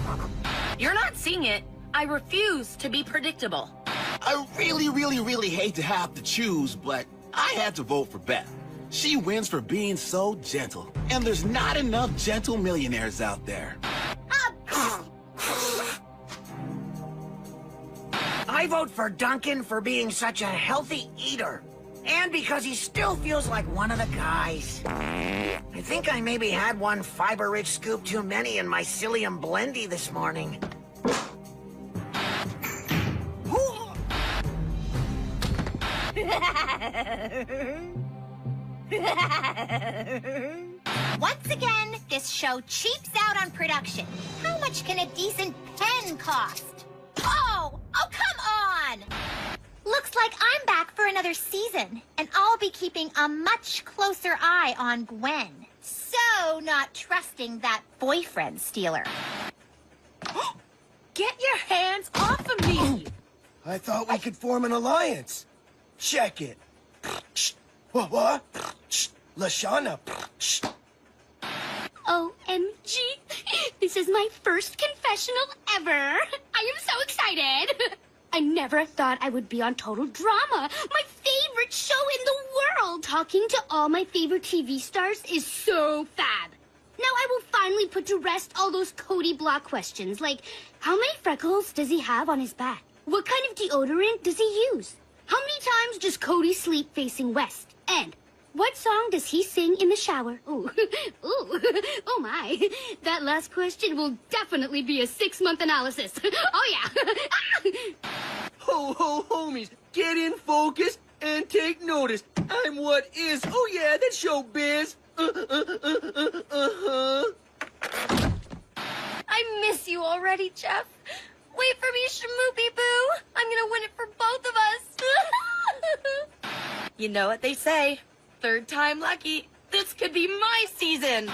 about. You're not seeing it. I refuse to be predictable. I really hate to have to choose, but I had to vote for Beth. She wins for being so gentle. And there's not enough gentle millionaires out there. I vote for Duncan for being such a healthy eater. And because he still feels like one of the guys. I think I maybe had one fiber-rich scoop too many in my psyllium blendy this morning. Once again, this show cheaps out on production. How much can a decent pen cost? Oh, come on! Looks like I'm back for another season, and I'll be keeping a much closer eye on Gwen. So not trusting that boyfriend stealer. Get your hands off of me! I thought we could form an alliance. Check it. What? Lashana. OMG! This is my first confessional ever! I am so excited! I never thought I would be on Total Drama, my favorite show in the world! Talking to all my favorite TV stars is so fab. Now I will finally put to rest all those Cody Block questions, like, how many freckles does he have on his back? What kind of deodorant does he use? How many times does Cody sleep facing west? And what song does he sing in the shower? Ooh, oh my. That last question will definitely be a 6-month analysis. Oh yeah. Ho, homies, get in focus and take notice. I'm what is, oh yeah, that's showbiz. Uh-huh. ready, Jeff. Wait for me, Shamoopy Boo. I'm gonna win it for both of us. You know what they say. Third time lucky. This could be my season.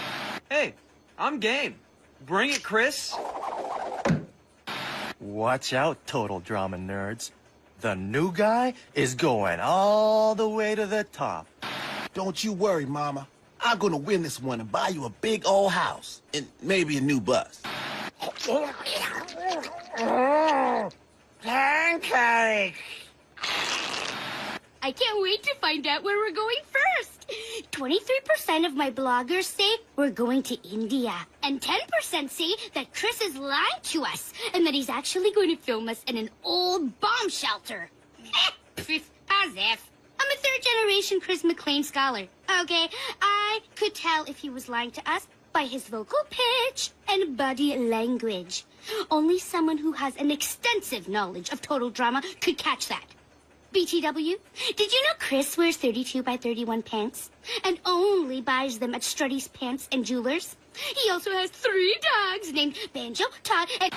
Hey, I'm game. Bring it, Chris. Watch out, total drama nerds. The new guy is going all the way to the top. Don't you worry, Mama. I'm gonna win this one and buy you a big old house and maybe a new bus. Pancake! I can't wait to find out where we're going first. 23% of my bloggers say we're going to India. And 10% say that Chris is lying to us and that he's actually going to film us in an old bomb shelter. As if. I'm a third-generation Chris McLean scholar. Okay, I could tell if he was lying to us by his vocal pitch and body language. Only someone who has an extensive knowledge of total drama could catch that. BTW, did you know Chris wears 32 by 31 pants and only buys them at Strutty's Pants and Jewelers? He also has 3 dogs named Banjo, Todd, and...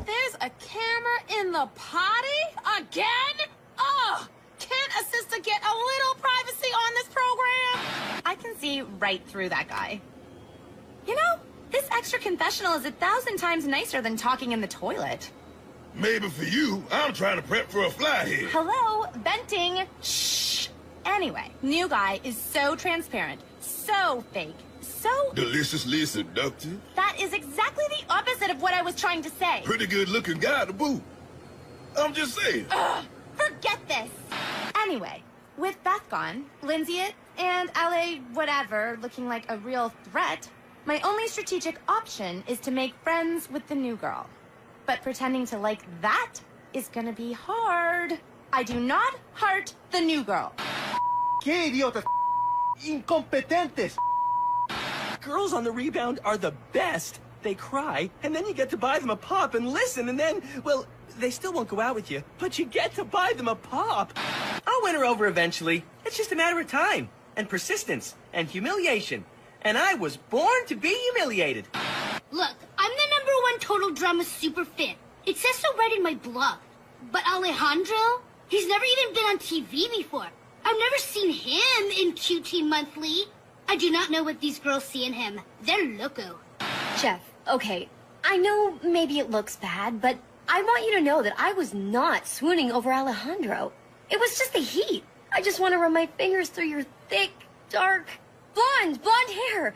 There's a camera in the potty? Again? Oh, can't a sister get a little privacy on this program? I can see right through that guy. You know, this extra confessional is 1,000 times nicer than talking in the toilet. Maybe for you, I'm trying to prep for a fly here. Hello, venting. Shh. Anyway, new guy is so transparent, so fake, so... Deliciously seductive. That is exactly the opposite of what I was trying to say. Pretty good looking guy to boot. I'm just saying. Ugh, forget this. Anyway, with Beth gone, Lindsay and LA whatever looking like a real threat, my only strategic option is to make friends with the new girl. But pretending to like that is gonna be hard. I do not heart the new girl. ¿Qué idiotas? Incompetentes! Girls on the rebound are the best. They cry, and then you get to buy them a pop and listen, and then, well, they still won't go out with you, but you get to buy them a pop. I'll win her over eventually. It's just a matter of time, and persistence, and humiliation. And I was born to be humiliated. Look, I'm the #1 total drama super fan. It says so right in my blog. But Alejandro? He's never even been on TV before. I've never seen him in QT Monthly. I do not know what these girls see in him. They're loco. Jeff, okay, I know maybe it looks bad, but I want you to know that I was not swooning over Alejandro. It was just the heat. I just want to run my fingers through your thick, dark, blonde hair.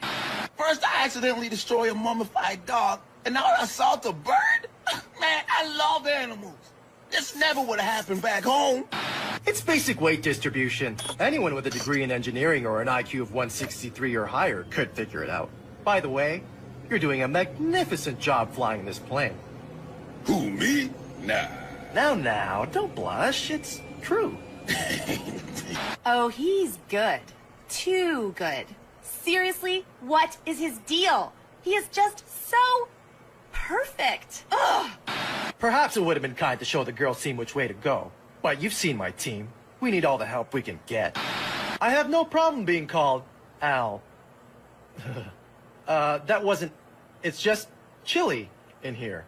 First, I accidentally destroy a mummified dog, and now I assault a bird? Man, I love animals. This never would have happened back home. It's basic weight distribution. Anyone with a degree in engineering or an IQ of 163 or higher could figure it out. By the way, you're doing a magnificent job flying this plane. Who, me? Nah. Now, don't blush. It's true. Oh, he's good. Too good. Seriously, what is his deal? He is just so perfect. Ugh. Perhaps it would have been kind to show the girl scene which way to go. But you've seen my team. We need all the help we can get. I have no problem being called Al. That wasn't... It's just chilly in here.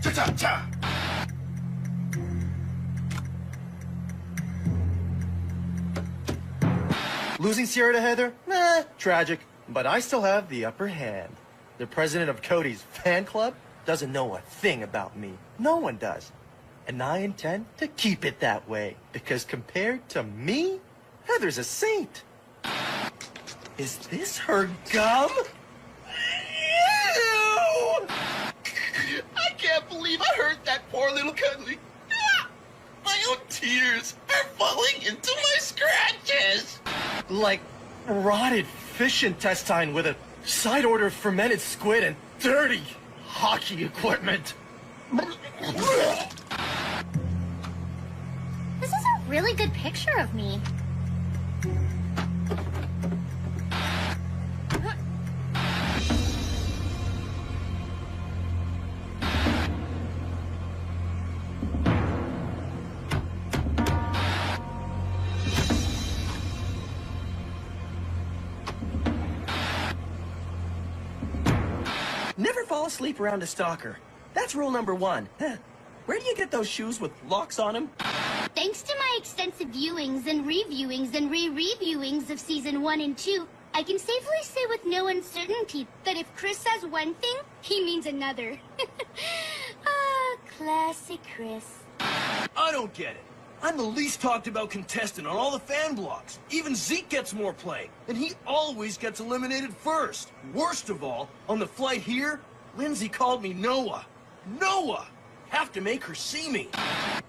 Cha-cha-cha! Losing Sierra to Heather? Nah, tragic. But I still have the upper hand. The president of Cody's fan club doesn't know a thing about me. No one does. And I intend to keep it that way. Because compared to me, Heather's a saint. Is this her gum? Ew! I can't believe I hurt that poor little cuddly. My own tears are falling into my scratches. Like rotted fish intestine with a side order of fermented squid and dirty hockey equipment. This is a really good picture of me. Never fall asleep around a stalker. That's rule number 1. Where do you get those shoes with locks on them? Thanks to my extensive viewings and reviewings and re-reviewings of season 1 and 2, I can safely say with no uncertainty that if Chris says one thing, he means another. Classic Chris. I don't get it. I'm the least talked about contestant on all the fan blogs. Even Zeke gets more play, and he always gets eliminated first. Worst of all, on the flight here, Lindsay called me Noah. Noah! Have to make her see me.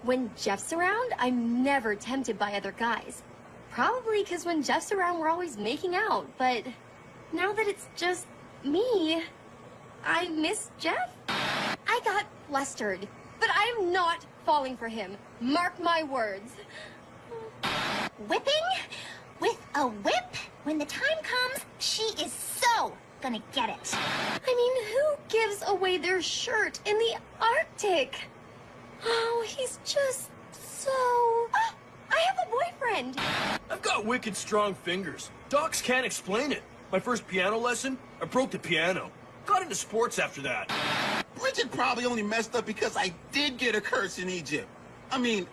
When Jeff's around, I'm never tempted by other guys. Probably because when Jeff's around, we're always making out. But now that it's just me, I miss Jeff. I got flustered, but I'm not falling for him. Mark my words. Whipping? With a whip? When the time comes, she is so gonna get it. I mean, who gives away their shirt in the Arctic? Oh, he's just so... Oh, I have a boyfriend. I've got wicked strong fingers. Docs can't explain it. My first piano lesson, I broke the piano. Got into sports after that. Bridget probably only messed up because I did get a curse in Egypt. I mean,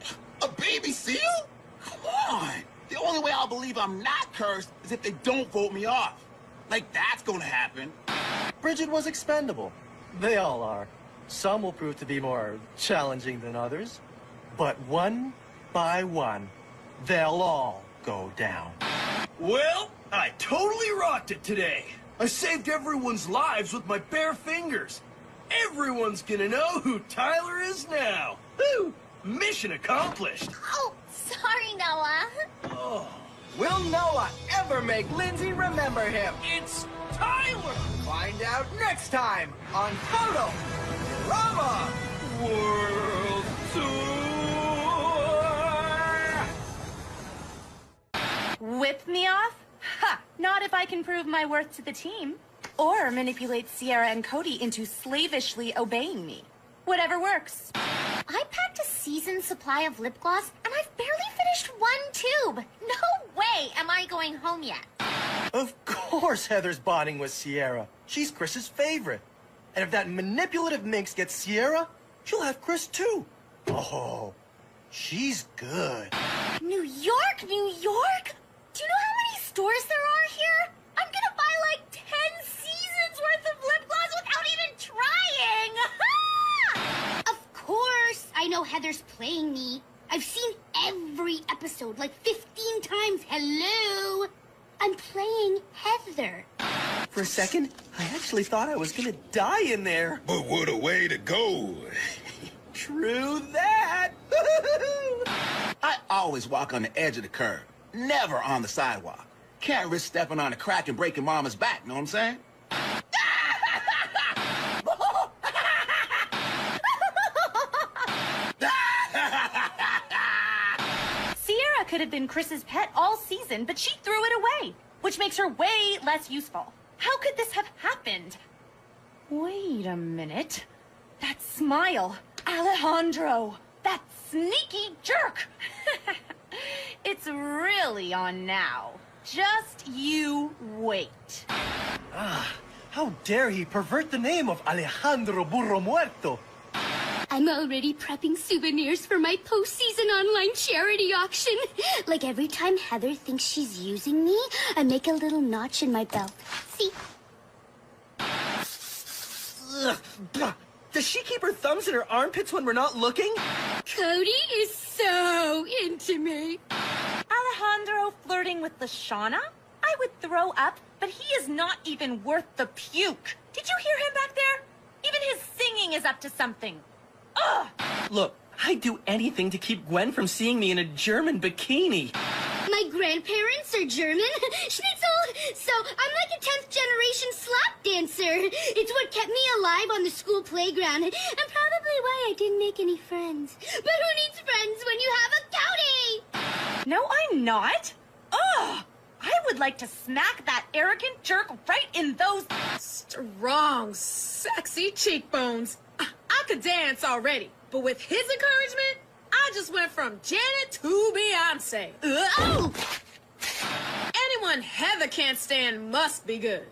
a baby seal? Come on. The only way I'll believe I'm not cursed is if they don't vote me off. Like, that's gonna happen. Bridget was expendable. They all are. Some will prove to be more challenging than others. But one by one, they'll all go down. Well, I totally rocked it today. I saved everyone's lives with my bare fingers. Everyone's gonna know who Tyler is now. Woo! Mission accomplished. Oh, sorry, Noah. Oh. Will Noah ever make Lindsay remember him? It's Tyler! Find out next time on Photo Drama World Tour! Whip me off? Ha! Not if I can prove my worth to the team. Or manipulate Sierra and Cody into slavishly obeying me. Whatever works. I packed a season's supply of lip gloss, and I've barely finished one tube. No way am I going home yet. Of course Heather's bonding with Sierra. She's Chris's favorite. And if that manipulative minx gets Sierra, she'll have Chris too. Oh, she's good. New York, New York? Do you know how many stores there are here? I'm gonna buy like 10 seasons worth of lip gloss without even trying. Of course, I know Heather's playing me. I've seen every episode like 15 times. Hello. I'm playing Heather. For a second, I actually thought I was gonna die in there. But what a way to go. True that. I always walk on the edge of the curb, never on the sidewalk. Can't risk stepping on a crack and breaking mama's back, know what I'm saying? Sierra could have been Chris's pet all season, but she threw it away, which makes her way less useful. How could this have happened? Wait a minute. That smile. Alejandro. That sneaky jerk. It's really on now. Just you wait. Ah, how dare he pervert the name of Alejandro Burro Muerto. I'm already prepping souvenirs for my postseason online charity auction. Like every time Heather thinks she's using me, I make a little notch in my belt. See? Ugh, does she keep her thumbs in her armpits when we're not looking? Cody is so into me. Alejandro flirting with Lashana? I would throw up, but he is not even worth the puke. Did you hear him back there? Even his singing is up to something. Ugh! Look, I'd do anything to keep Gwen from seeing me in a German bikini. My grandparents are German, Schnitzel, so I'm like a 10th generation slap dancer. It's what kept me alive on the school playground, and probably why I didn't make any friends. But who needs friends when you have a Cody? No, I'm not. Ugh! I would like to smack that arrogant jerk right in those strong, sexy cheekbones. I could dance already, but with his encouragement, I just went from Janet to Beyonce. Oh! Anyone Heather can't stand must be good.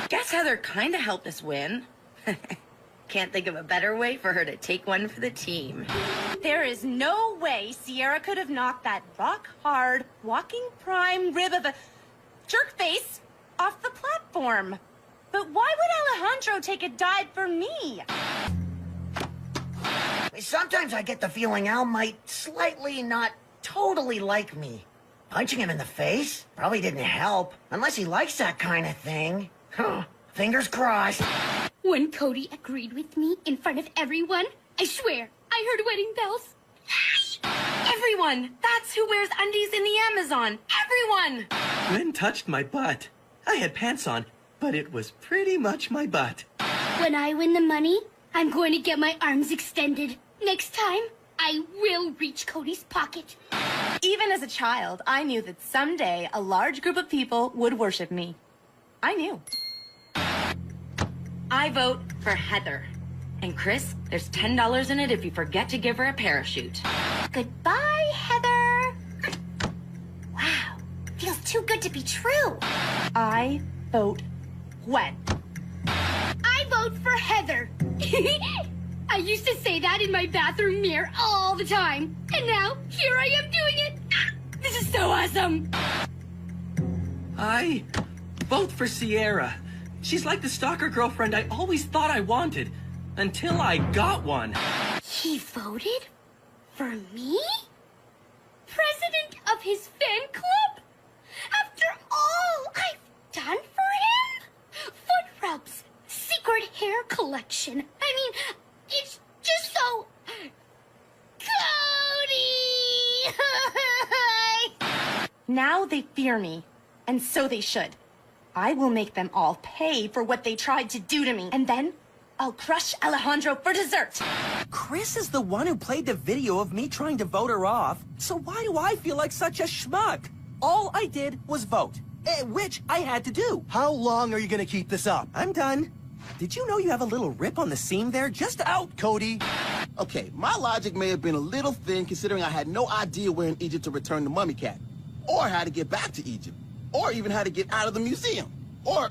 Guess Heather kinda helped us win. Can't think of a better way for her to take one for the team. There is no way Sierra could have knocked that rock-hard, walking prime rib of a jerk-face off the platform. But why would Alejandro take a dive for me? Sometimes I get the feeling Al might slightly, not totally like me. Punching him in the face probably didn't help, unless he likes that kind of thing. Fingers crossed. When Cody agreed with me in front of everyone, I swear, I heard wedding bells. Everyone! That's who wears undies in the Amazon! Everyone! Gwen touched my butt. I had pants on, but it was pretty much my butt. When I win the money, I'm going to get my arms extended. Next time, I will reach Cody's pocket. Even as a child, I knew that someday a large group of people would worship me. I knew. I vote for Heather. And Chris, there's $10 in it if you forget to give her a parachute. Goodbye, Heather. Wow, feels too good to be true. I vote Gwen. I vote for Heather. I used to say that in my bathroom mirror all the time. And now, here I am doing it. This is so awesome. I vote for Sierra. She's like the stalker girlfriend I always thought I wanted, until I got one. He voted for me? President of his fan club? After all I've done for him? Foot rubs, secret hair collection. I mean, it's just so... Cody! Now they fear me, and so they should. I will make them all pay for what they tried to do to me, and then I'll crush Alejandro for dessert. Chris is the one who played the video of me trying to vote her off, so why do I feel like such a schmuck? All I did was vote, which I had to do. How long are you gonna keep this up? I'm done. Did you know you have a little rip on the seam there? Just out, Cody. Okay, my logic may have been a little thin considering I had no idea where in Egypt to return the mummy cat, or how to get back to Egypt, or even how to get out of the museum, or...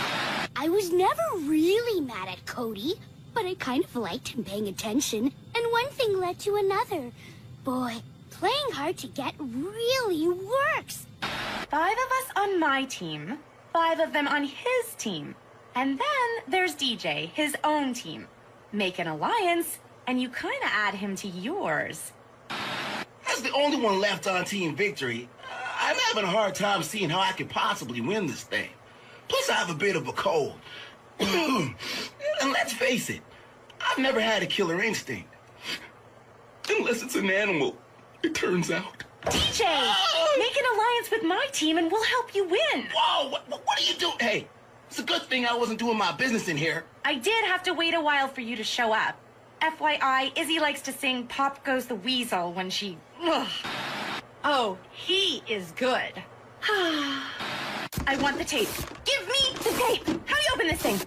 I was never really mad at Cody, but I kind of liked him paying attention, and one thing led to another. Boy, playing hard to get really works. 5 of us on my team, 5 of them on his team. And then there's DJ, his own team. Make an alliance, and you kind of add him to yours. As the only one left on Team Victory, I'm having a hard time seeing how I could possibly win this thing. Plus, I have a bit of a cold. And let's face it, I've never had a killer instinct. Unless it's an animal, it turns out. DJ! Make an alliance with my team and we'll help you win! Whoa, what are you doing? Hey, it's a good thing I wasn't doing my business in here. I did have to wait a while for you to show up. FYI, Izzy likes to sing Pop Goes the Weasel when she... Ugh. Oh, he is good. I want the tape. Give me the tape! How do you open this thing?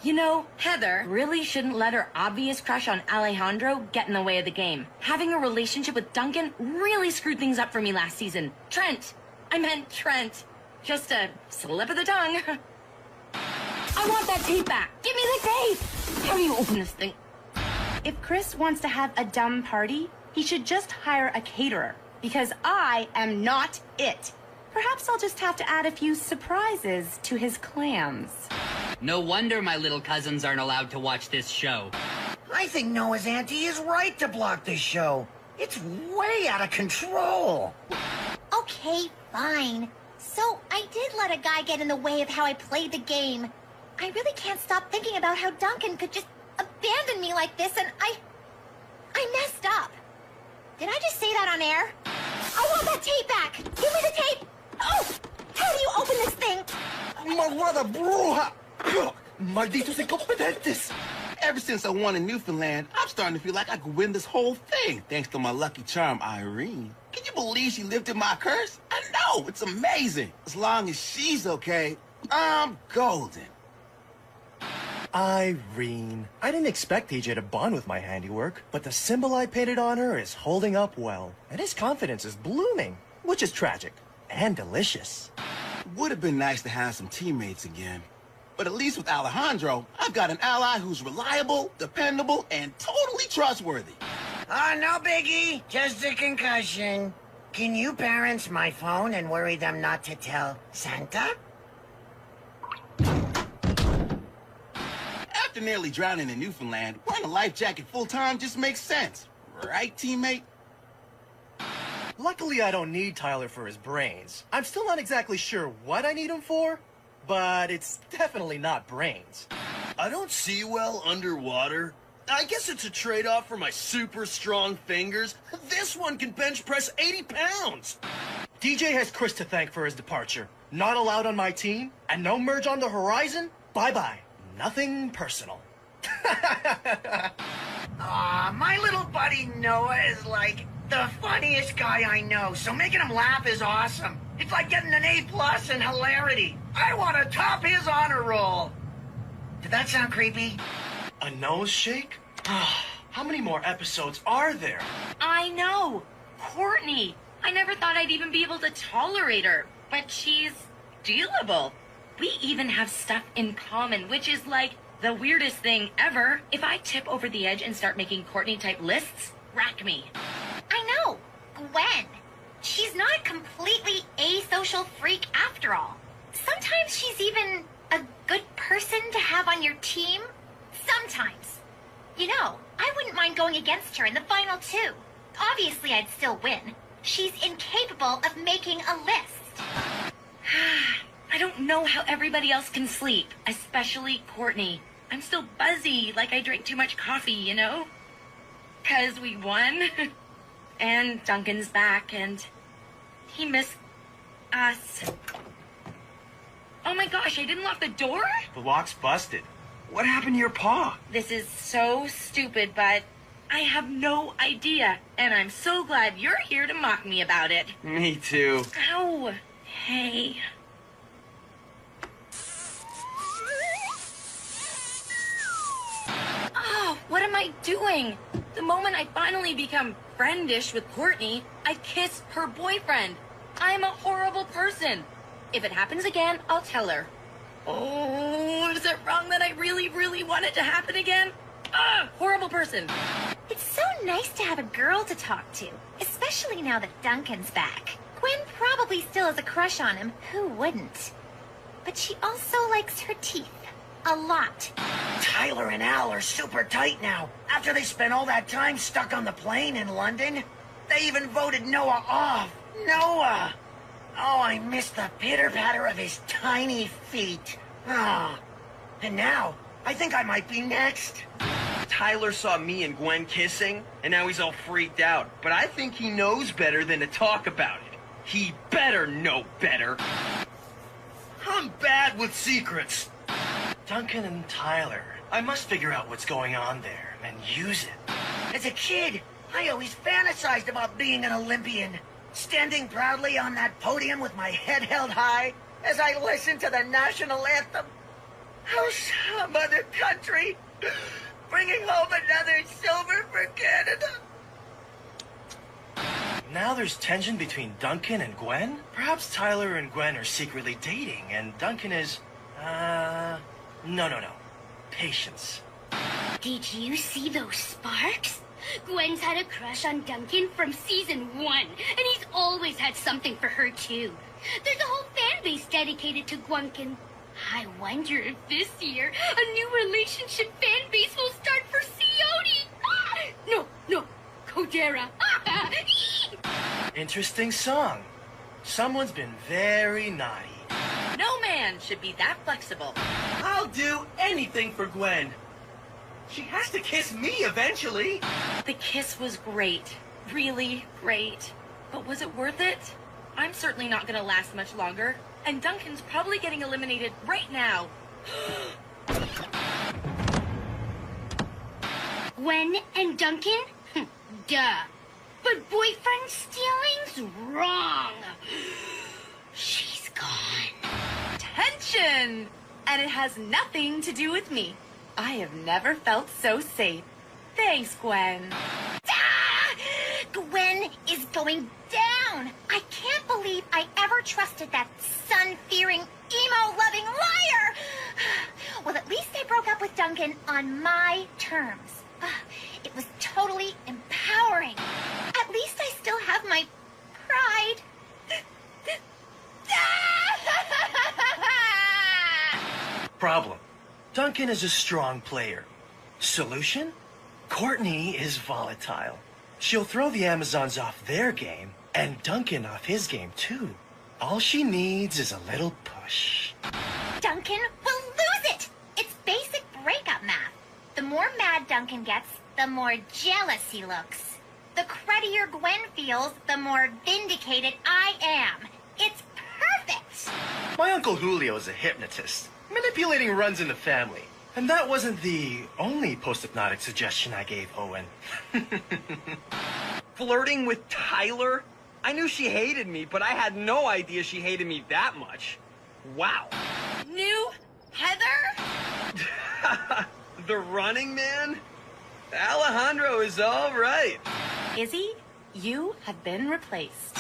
You know, Heather really shouldn't let her obvious crush on Alejandro get in the way of the game. Having a relationship with Duncan really screwed things up for me last season. Trent! I meant Trent. Just a slip of the tongue. I want that tape back. Give me the tape! How do you open this thing? If Chris wants to have a dumb party, he should just hire a caterer. Because I am not it. Perhaps I'll just have to add a few surprises to his clams. No wonder my little cousins aren't allowed to watch this show. I think Noah's auntie is right to block this show. It's way out of control. Okay, fine. So I did let a guy get in the way of how I played the game. I really can't stop thinking about how Duncan could just abandon me like this, and I messed up. Did I just say that on air? I want that tape back! Give me the tape! Oh! How do you open this thing? Malvada bruja! Malditos incompetentes! Ever since I won in Newfoundland, I'm starting to feel like I could win this whole thing, thanks to my lucky charm, Irene. Can you believe she lifted my curse? I know, it's amazing. As long as she's okay, I'm golden. Irene. I didn't expect TJ to bond with my handiwork, but the symbol I painted on her is holding up well, and his confidence is blooming, which is tragic and delicious. Would have been nice to have some teammates again. But at least with Alejandro, I've got an ally who's reliable, dependable, and totally trustworthy. No biggie. Just a concussion. Can you parents my phone and worry them not to tell Santa? After nearly drowning in Newfoundland, wearing a life jacket full-time just makes sense. Right, teammate? Luckily, I don't need Tyler for his brains. I'm still not exactly sure what I need him for, but it's definitely not brains. I don't see well underwater. I guess it's a trade-off for my super strong fingers. This one can bench press 80 pounds. DJ has Chris to thank for his departure. Not allowed on my team, and no merge on the horizon? Bye-bye. Nothing personal. My little buddy Noah is like the funniest guy I know, so making him laugh is awesome. It's like getting an A+ in hilarity. I want to top his honor roll. Did that sound creepy? A nose shake? How many more episodes are there? I know. Courtney. I never thought I'd even be able to tolerate her, but she's dealable. We even have stuff in common, which is like the weirdest thing ever. If I tip over the edge and start making Courtney-type lists, rack me. I know. Gwen. She's not a completely asocial freak after all. Sometimes she's even a good person to have on your team. Sometimes. You know, I wouldn't mind going against her in the final two. Obviously, I'd still win. She's incapable of making a list. I don't know how everybody else can sleep, especially Courtney. I'm still buzzy, like I drank too much coffee, you know? 'Cause we won. And Duncan's back, and he missed us. Oh my gosh, I didn't lock the door? The lock's busted. What happened to your paw? This is so stupid, but I have no idea. And I'm so glad you're here to mock me about it. Me too. Ow. Hey. Oh, what am I doing? The moment I finally become friendish with Courtney, I kiss her boyfriend. I'm a horrible person. If it happens again, I'll tell her. Oh, is it wrong that I really, really want it to happen again? Horrible person. It's so nice to have a girl to talk to, especially now that Duncan's back. Gwen probably still has a crush on him. Who wouldn't? But she also likes her teeth. A lot. Tyler and Al are super tight now. After they spent all that time stuck on the plane in London, they even voted Noah off. Noah! Oh, I miss the pitter-patter of his tiny feet. Ah. And now, I think I might be next. Tyler saw me and Gwen kissing, and now he's all freaked out. But I think he knows better than to talk about it. He better know better. I'm bad with secrets. Duncan and Tyler. I must figure out what's going on there and use it. As a kid, I always fantasized about being an Olympian. Standing proudly on that podium with my head held high as I listened to the national anthem. Oh, some other country bringing home another silver for Canada. Now there's tension between Duncan and Gwen? Perhaps Tyler and Gwen are secretly dating, and Duncan is, no. Patience. Did you see those sparks? Gwen's had a crush on Duncan from season 1, and he's always had something for her, too. There's a whole fan base dedicated to Gwenkin. I wonder if this year a new relationship fan base will start for Coyote. No, Kodera. Interesting song. Someone's been very naughty. No man should be that flexible. I'll do anything for Gwen. She has to kiss me eventually. The kiss was great. Really great. But was it worth it? I'm certainly not gonna last much longer. And Duncan's probably getting eliminated right now. Gwen and Duncan? Duh. But boyfriend stealing's wrong. She's gone. Tension! And it has nothing to do with me. I have never felt so safe. Thanks, Gwen. Gwen is going down. I can't believe I ever trusted that sun-fearing, emo-loving liar. Duncan on my terms. It was totally empowering. At least I still have my pride. Problem. Duncan is a strong player. Solution? Courtney is volatile. She'll throw the Amazons off their game, and Duncan off his game too. All she needs is a little push. Duncan will lose it! It's basic breakup math. The more mad Duncan gets, the more jealous he looks. The cruddier Gwen feels, the more vindicated I am. It's perfect! My Uncle Julio is a hypnotist. Manipulating runs in the family. And that wasn't the only post-hypnotic suggestion I gave Owen. Flirting with Tyler? I knew she hated me, but I had no idea she hated me that much. Wow. New Heather? The Running Man? Alejandro is all right. Izzy, you have been replaced.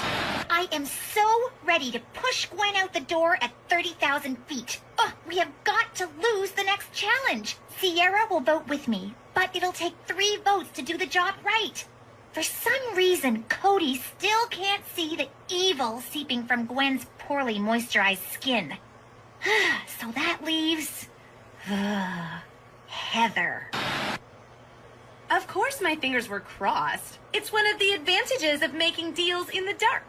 I am so ready to push Gwen out the door at 30,000 feet. We have got to lose the next challenge. Sierra will vote with me, but it'll take 3 votes to do the job right. For some reason, Cody still can't see the evil seeping from Gwen's poorly moisturized skin. So that leaves... Heather. Of course my fingers were crossed. It's one of the advantages of making deals in the dark.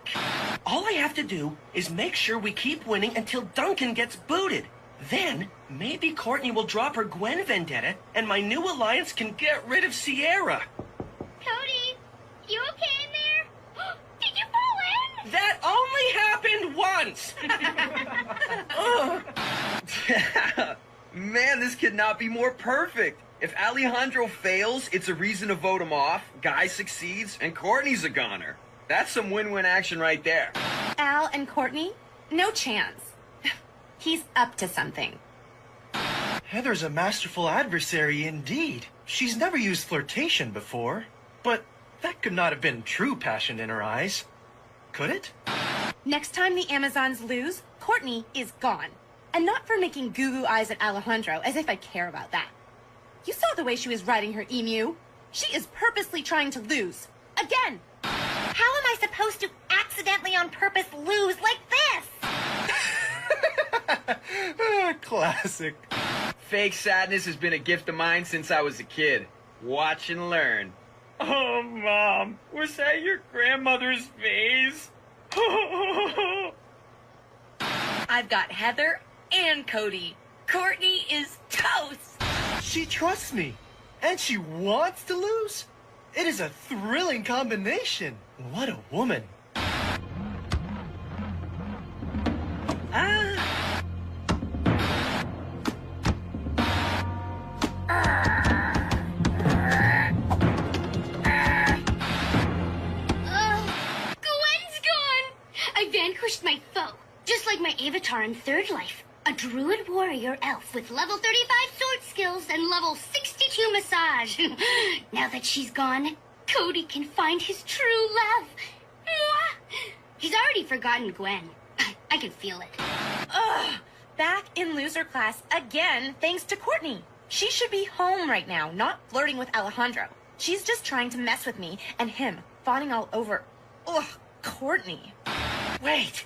All I have to do is make sure we keep winning until Duncan gets booted. Then, maybe Courtney will drop her Gwen vendetta, and my new alliance can get rid of Sierra. Cody, you okay in there? Did you fall in? That only happened once! Man, this could not be more perfect. If Alejandro fails, it's a reason to vote him off, Guy succeeds, and Courtney's a goner. That's some win-win action right there. Al and Courtney? No chance. He's up to something. Heather's a masterful adversary indeed. She's never used flirtation before, but that could not have been true passion in her eyes. Could it? Next time the Amazons lose, Courtney is gone. And not for making goo-goo eyes at Alejandro, as if I care about that. You saw the way she was riding her emu. She is purposely trying to lose. Again! How am I supposed to accidentally on purpose lose like this? Classic. Fake sadness has been a gift of mine since I was a kid. Watch and learn. Oh, Mom, was that your grandmother's face? I've got Heather and Cody. Courtney is toast. She trusts me, and she wants to lose. It is a thrilling combination. What a woman. Gwen's gone! I vanquished my foe, just like my avatar in Third Life. A druid warrior elf with level 35 sword skills and level 62 massage. Now that she's gone, Cody can find his true love. Mwah! He's already forgotten Gwen. I can feel it. Ugh! Back in loser class again, thanks to Courtney. She should be home right now, not flirting with Alejandro. She's just trying to mess with me and him, fawning all over. Ugh, Courtney. Wait!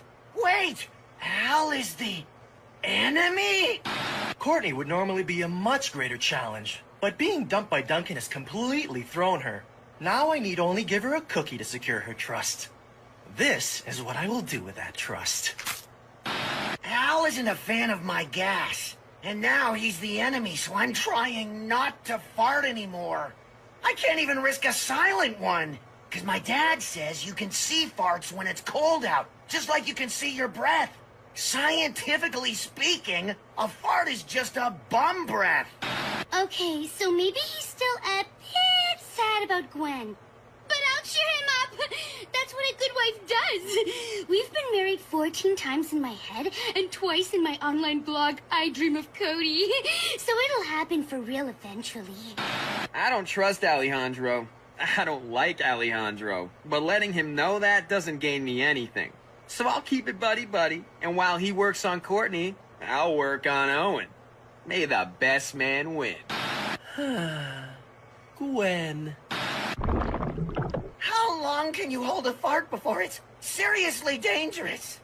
Al is the enemy? Courtney would normally be a much greater challenge, but being dumped by Duncan has completely thrown her. Now I need only give her a cookie to secure her trust. This is what I will do with that trust. Al isn't a fan of my gas, and now he's the enemy, so I'm trying not to fart anymore. I can't even risk a silent one, because my dad says you can see farts when it's cold out, just like you can see your breath. Scientifically speaking, a fart is just a bum breath. Okay, so maybe he's still a bit sad about Gwen. But I'll cheer him up. That's what a good wife does. We've been married 14 times in my head and twice in my online blog, I Dream of Cody. So it'll happen for real eventually. I don't trust Alejandro. I don't like Alejandro. But letting him know that doesn't gain me anything. So I'll keep it buddy-buddy, and while he works on Courtney, I'll work on Owen. May the best man win. Gwen. How long can you hold a fart before it's seriously dangerous?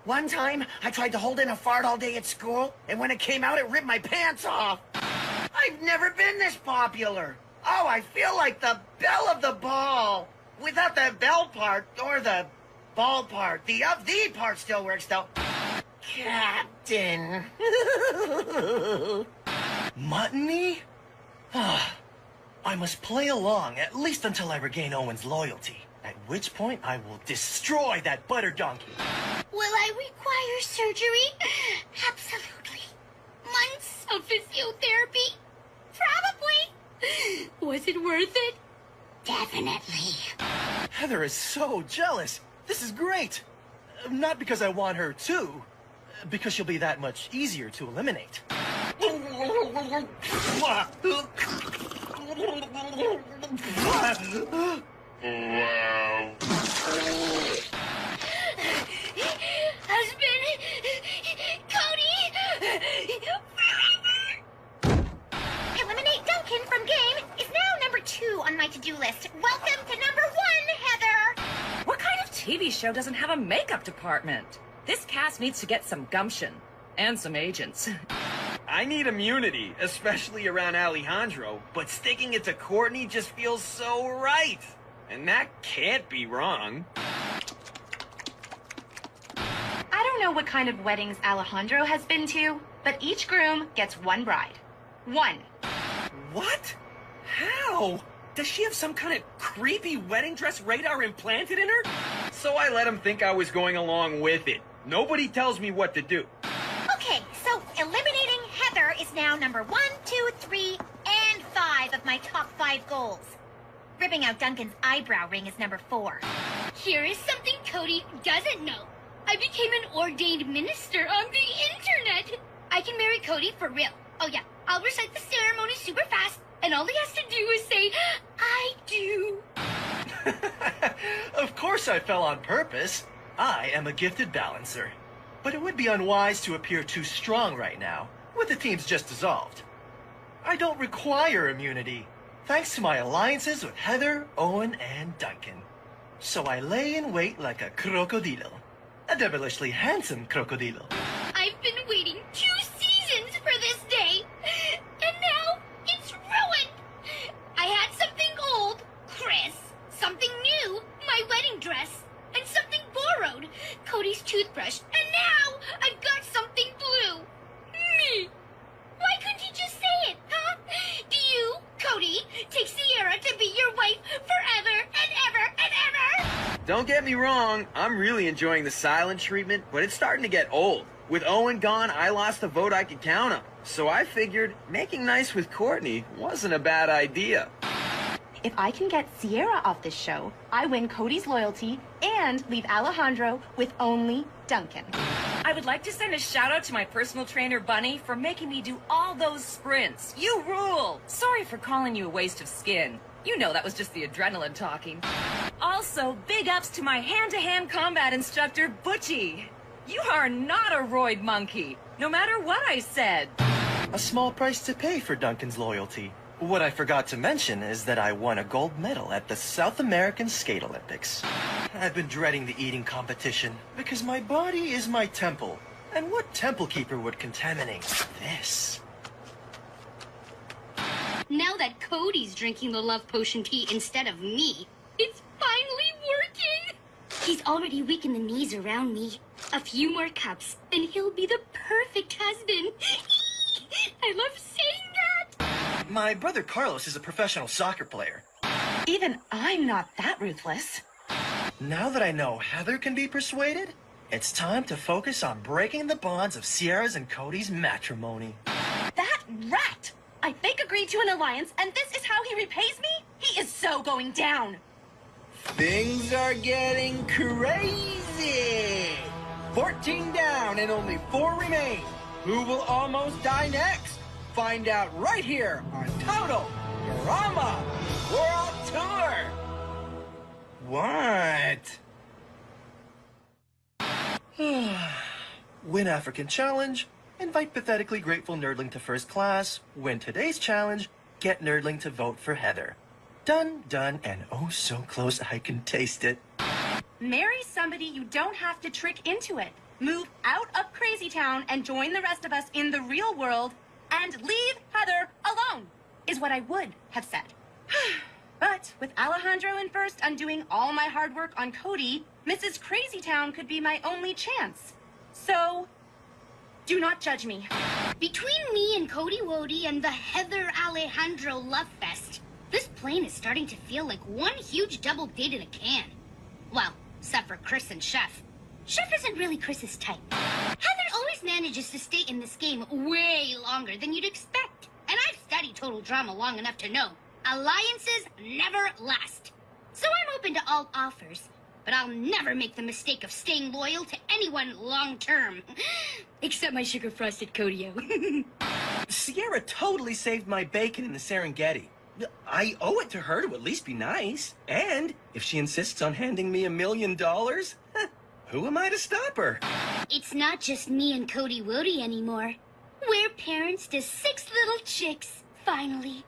One time, I tried to hold in a fart all day at school, and when it came out, it ripped my pants off. I've never been this popular. Oh, I feel like the belle of the ball. Without the bell part, or the ball part. The of the part still works, though. Captain. Mutiny? I must play along, at least until I regain Owen's loyalty. At which point, I will destroy that butter donkey. Will I require surgery? Absolutely. Months of physiotherapy? Probably. Was it worth it? Definitely. Heather is so jealous. This is great. Not because I want her to, because she'll be that much easier to eliminate. Husband! Cody! Eliminate Duncan from game is now number 2 on my to-do list. Welcome to number 1, Heather! What kind of TV show doesn't have a makeup department? This cast needs to get some gumption. And some agents. I need immunity, especially around Alejandro, but sticking it to Courtney just feels so right. And that can't be wrong. I don't know what kind of weddings Alejandro has been to, but each groom gets one bride. One. What? How? Does she have some kind of creepy wedding dress radar implanted in her? So I let him think I was going along with it. Nobody tells me what to do. Okay, so eliminating Heather is now number 1, 2, 3, and 5 of my top 5 goals. Ripping out Duncan's eyebrow ring is number 4. Here is something Cody doesn't know. I became an ordained minister on the internet. I can marry Cody for real. Oh yeah, I'll recite the ceremony super fast, and all he has to do is say, I do. Of course I fell on purpose. I am a gifted balancer. But it would be unwise to appear too strong right now, with the teams just dissolved. I don't require immunity, thanks to my alliances with Heather, Owen, and Duncan. So I lay in wait like a crocodilo. A devilishly handsome crocodilo. I've been waiting 2 seasons for this day, and now it's ruined. I had something old, Chris, something new, my wedding dress, and something borrowed, Cody's toothbrush, and now I've got something blue. Me. Why couldn't he just say it, huh? Do you, Cody, take Sierra to be your wife forever and ever and ever? Don't get me wrong, I'm really enjoying the silent treatment, but it's starting to get old. With Owen gone, I lost a vote I could count on. So I figured making nice with Courtney wasn't a bad idea. If I can get Sierra off this show, I win Cody's loyalty and leave Alejandro with only Duncan. I would like to send a shout out to my personal trainer, Bunny, for making me do all those sprints. You rule! Sorry for calling you a waste of skin. You know that was just the adrenaline talking. Also, big ups to my hand-to-hand combat instructor, Butchie. You are not a roid monkey, no matter what I said. A small price to pay for Duncan's loyalty. What I forgot to mention is that I won a gold medal at the South American Skate Olympics. I've been dreading the eating competition because my body is my temple. And what temple keeper would contaminate this? Now that Cody's drinking the love potion tea instead of me, it's finally working! He's already weakened the knees around me. A few more cups, and he'll be the perfect husband. I love saying that! My brother Carlos is a professional soccer player. Even I'm not that ruthless. Now that I know Heather can be persuaded, it's time to focus on breaking the bonds of Sierra's and Cody's matrimony. That rat! I fake agreed to an alliance, and this is how he repays me? He is so going down. Things are getting crazy! 14 down and only 4 remain. Who will almost die next? Find out right here on Total Drama World Tour! What? Win African Challenge, invite pathetically grateful nerdling to first class, win today's challenge, get nerdling to vote for Heather. Done, done, and oh so close I can taste it. Marry somebody you don't have to trick into it. Move out of Crazy Town and join the rest of us in the real world and leave Heather alone, is what I would have said. But with Alejandro in first undoing all my hard work on Cody, Mrs. Crazy Town could be my only chance. So, do not judge me. Between me and Cody Wody and the Heather Alejandro Love Fest, this plane is starting to feel like one huge double date in a can. Well, except for Chris and Chef. Chef isn't really Chris's type. Heather always manages to stay in this game way longer than you'd expect. And I've studied total drama long enough to know alliances never last. So I'm open to all offers, but I'll never make the mistake of staying loyal to anyone long term. Except my sugar-frosted Codio. Sierra totally saved my bacon in the Serengeti. I owe it to her to at least be nice. And if she insists on handing me $1 million, who am I to stop her? It's not just me and Cody Wody anymore. We're parents to 6 little chicks, finally.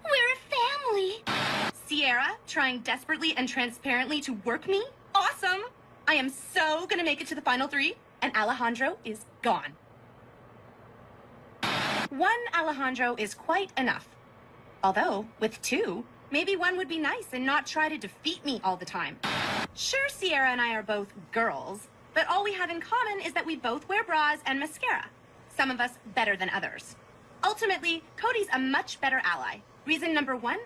We're a family. Sierra trying desperately and transparently to work me? Awesome! I am so gonna make it to the final 3, and Alejandro is gone. One Alejandro is quite enough. Although, with 2, maybe one would be nice and not try to defeat me all the time. Sure, Sierra and I are both girls, but all we have in common is that we both wear bras and mascara. Some of us better than others. Ultimately, Cody's a much better ally. Reason number 1,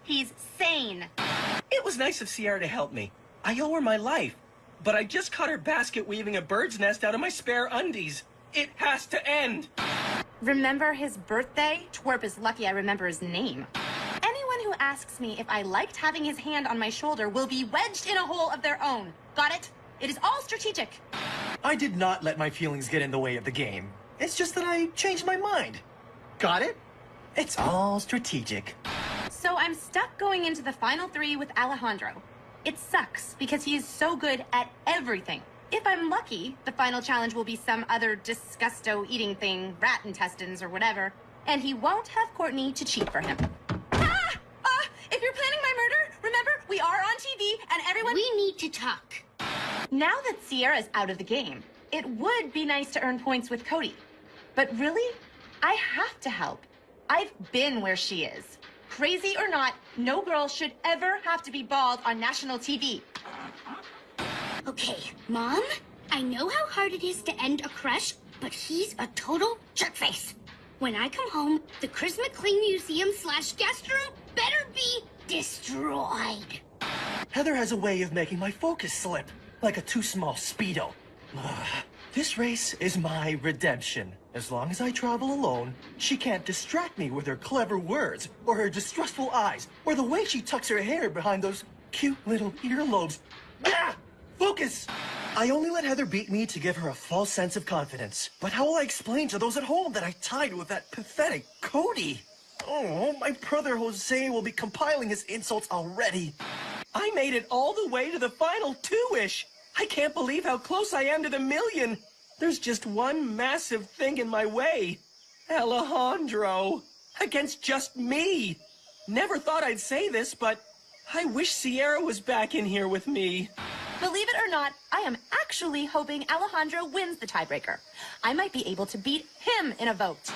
he's sane. It was nice of Sierra to help me. I owe her my life. But I just caught her basket weaving a bird's nest out of my spare undies. It has to end. Remember his birthday? Twerp is lucky I remember his name. Anyone who asks me if I liked having his hand on my shoulder will be wedged in a hole of their own. Got it? It is all strategic. I did not let my feelings get in the way of the game. It's just that I changed my mind. Got it? It's all strategic. So I'm stuck going into the final 3 with Alejandro. It sucks because he is so good at everything. If I'm lucky, the final challenge will be some other disgusto eating thing, rat intestines or whatever, and he won't have Courtney to cheat for him. If you're planning my murder, remember, we are on TV and everyone— We need to talk. Now that Sierra's out of the game, it would be nice to earn points with Cody. But really, I have to help. I've been where she is. Crazy or not, no girl should ever have to be bald on national TV. Okay, Mom, I know how hard it is to end a crush, but he's a total jerkface. When I come home, the Chris McLean Museum / guest room better be destroyed. Heather has a way of making my focus slip, like a too small Speedo. This race is my redemption. As long as I travel alone, she can't distract me with her clever words, or her distrustful eyes, or the way she tucks her hair behind those cute little earlobes. Ah! Focus! I only let Heather beat me to give her a false sense of confidence. But how will I explain to those at home that I tied with that pathetic Cody? Oh, my brother Jose will be compiling his insults already. I made it all the way to the final 2-ish. I can't believe how close I am to the $1 million. There's just one massive thing in my way. Alejandro. Against just me. Never thought I'd say this, but I wish Sierra was back in here with me. Believe it or not, I am actually hoping Alejandro wins the tiebreaker. I might be able to beat him in a vote.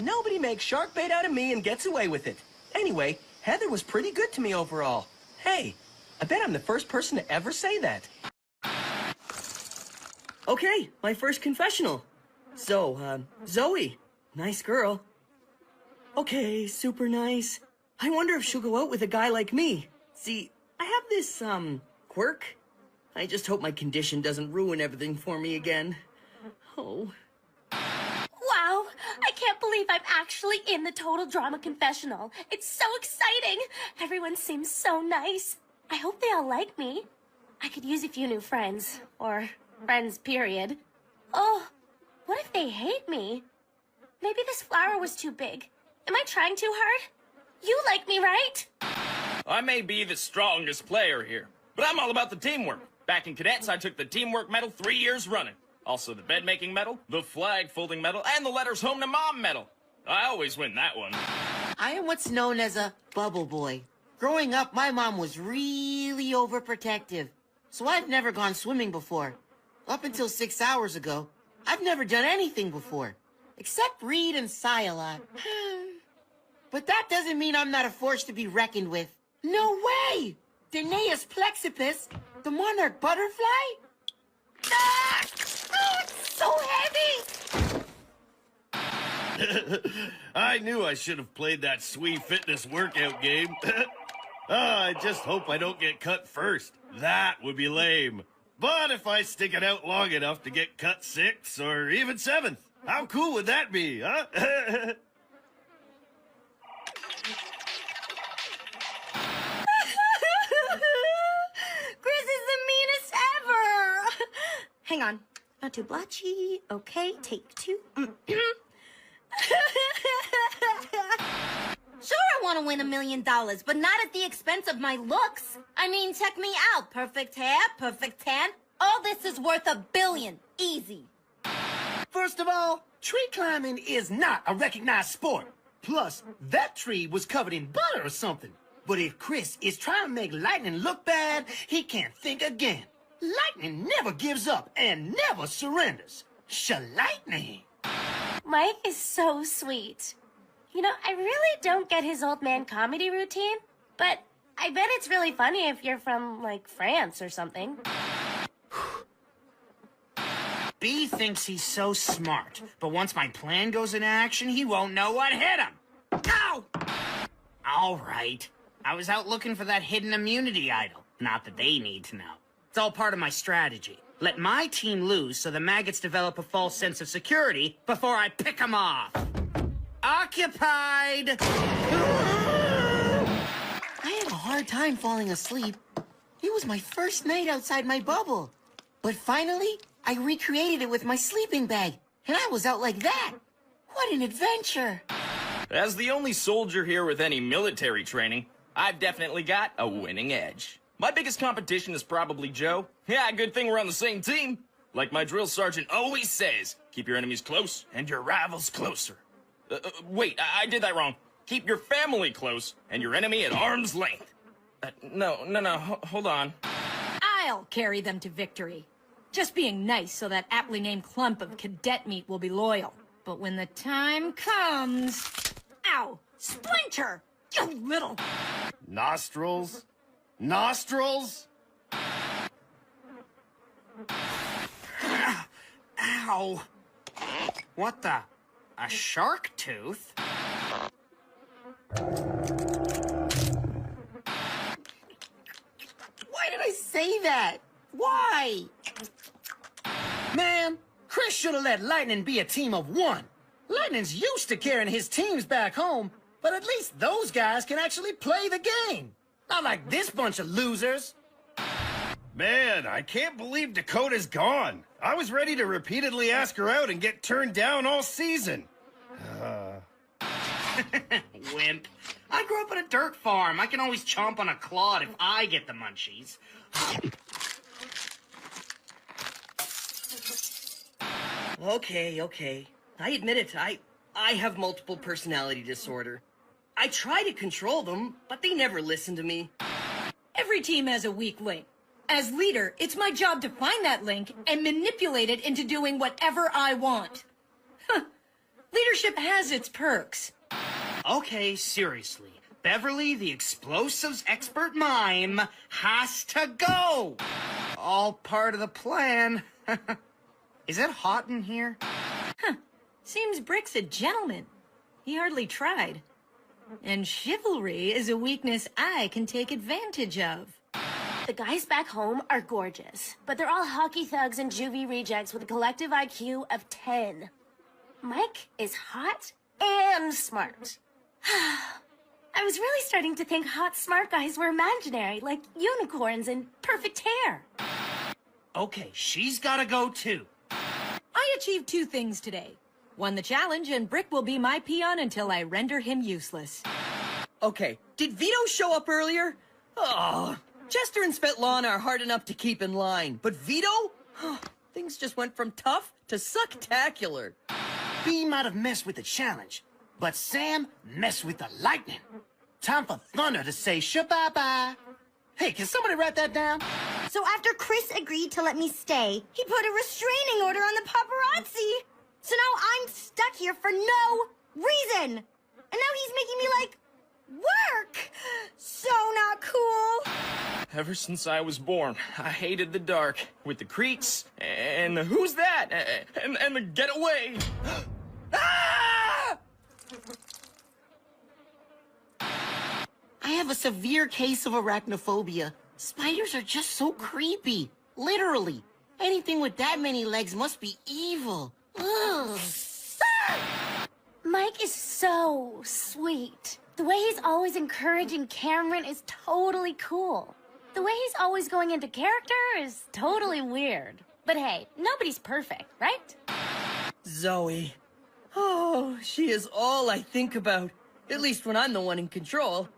Nobody makes shark bait out of me and gets away with it. Anyway, Heather was pretty good to me overall. Hey, I bet I'm the first person to ever say that. Okay, my first confessional. So, Zoe, nice girl. Okay, super nice. I wonder if she'll go out with a guy like me. See, I have this, quirk. I just hope my condition doesn't ruin everything for me again. Oh. Wow, I can't believe I'm actually in the Total Drama Confessional. It's so exciting. Everyone seems so nice. I hope they all like me. I could use a few new friends. Or friends, period. Oh, what if they hate me? Maybe this flower was too big. Am I trying too hard? You like me, right? I may be the strongest player here, but I'm all about the teamwork. Back in cadets, I took the teamwork medal 3 years running. Also the bed-making medal, the flag-folding medal, and the letters home to mom medal. I always win that one. I am what's known as a bubble boy. Growing up, my mom was really overprotective, so I've never gone swimming before. Up until 6 hours ago, I've never done anything before, except read and sigh a lot. But that doesn't mean I'm not a force to be reckoned with. No way! Danaeus plexipus, the monarch butterfly? Ah! Oh, it's so heavy! I knew I should have played that Swee Fitness workout game. I just hope I don't get cut first. That would be lame. But if I stick it out long enough to get cut 6th or even 7th, how cool would that be, huh? Chris is the meanest ever! Hang on. Not too blotchy. Okay, take 2. Sure, I want to win $1 million, but not at the expense of my looks. I mean, check me out. Perfect hair, perfect tan. All this is worth $1 billion. Easy. First of all, tree climbing is not a recognized sport. Plus, that tree was covered in butter or something. But if Chris is trying to make Lightning look bad, he can't think again. Lightning never gives up and never surrenders. Lightning. Mike is so sweet. You know, I really don't get his old man comedy routine, but I bet it's really funny if you're from, like, France or something. B thinks he's so smart, but once my plan goes into action, he won't know what hit him. Ow! All right. I was out looking for that hidden immunity idol. Not that they need to know. It's all part of my strategy. Let my team lose so the maggots develop a false sense of security before I pick them off. Occupied! I had a hard time falling asleep. It was my first night outside my bubble. But finally, I recreated it with my sleeping bag, and I was out like that. What an adventure! As the only soldier here with any military training, I've definitely got a winning edge. My biggest competition is probably Joe. Yeah, good thing we're on the same team. Like my drill sergeant always says, keep your enemies close and your rivals closer. Wait, I did that wrong. Keep your family close and your enemy at arm's length. No, hold on. I'll carry them to victory. Just being nice so that aptly named clump of cadet meat will be loyal. But when the time comes... Ow! Splinter! You little... Nostrils? Nostrils? Ow! What the? A shark tooth? Why did I say that? Why? Man, Chris should have let Lightning be a team of 1. Lightning's used to carrying his teams back home, but at least those guys can actually play the game. Not like this bunch of losers. Man, I can't believe Dakota's gone. I was ready to repeatedly ask her out and get turned down all season. Wimp. I grew up on a dirt farm. I can always chomp on a clod if I get the munchies. Okay. I admit it, I have multiple personality disorder. I try to control them, but they never listen to me. Every team has a weak link. As leader, it's my job to find that link and manipulate it into doing whatever I want. Leadership has its perks. Okay, seriously. Beverly, the explosives expert mime, has to go! All part of the plan. Is it hot in here? Seems Brick's a gentleman. He hardly tried. And chivalry is a weakness I can take advantage of. The guys back home are gorgeous, but they're all hockey thugs and juvie rejects with a collective IQ of 10. Mike is hot and smart. I was really starting to think hot, smart guys were imaginary, like unicorns and perfect hair. Okay, she's gotta go too. I achieved 2 things today. Won the challenge, and Brick will be my peon until I render him useless. Okay, did Vito show up earlier? Oh, Chester and Svetlana are hard enough to keep in line, but Vito? Things just went from tough to sucktacular. B might have messed with the challenge, but Sam messed with the lightning. Time for Thunder to say bye-bye. Hey, can somebody write that down? So after Chris agreed to let me stay, he put a restraining order on the paparazzi. So now I'm stuck here for no reason. And now he's making me, like, work. So not cool. Ever since I was born, I hated the dark. With the creaks, and the who's that, and the get away. Ah! I have a severe case of arachnophobia. Spiders are just so creepy. Literally. Anything with that many legs must be evil. Ugh. Mike is so sweet. The way he's always encouraging Cameron is totally cool. The way he's always going into character is totally weird. But hey, nobody's perfect, right? Zoe. Oh, she is all I think about. At least when I'm the one in control.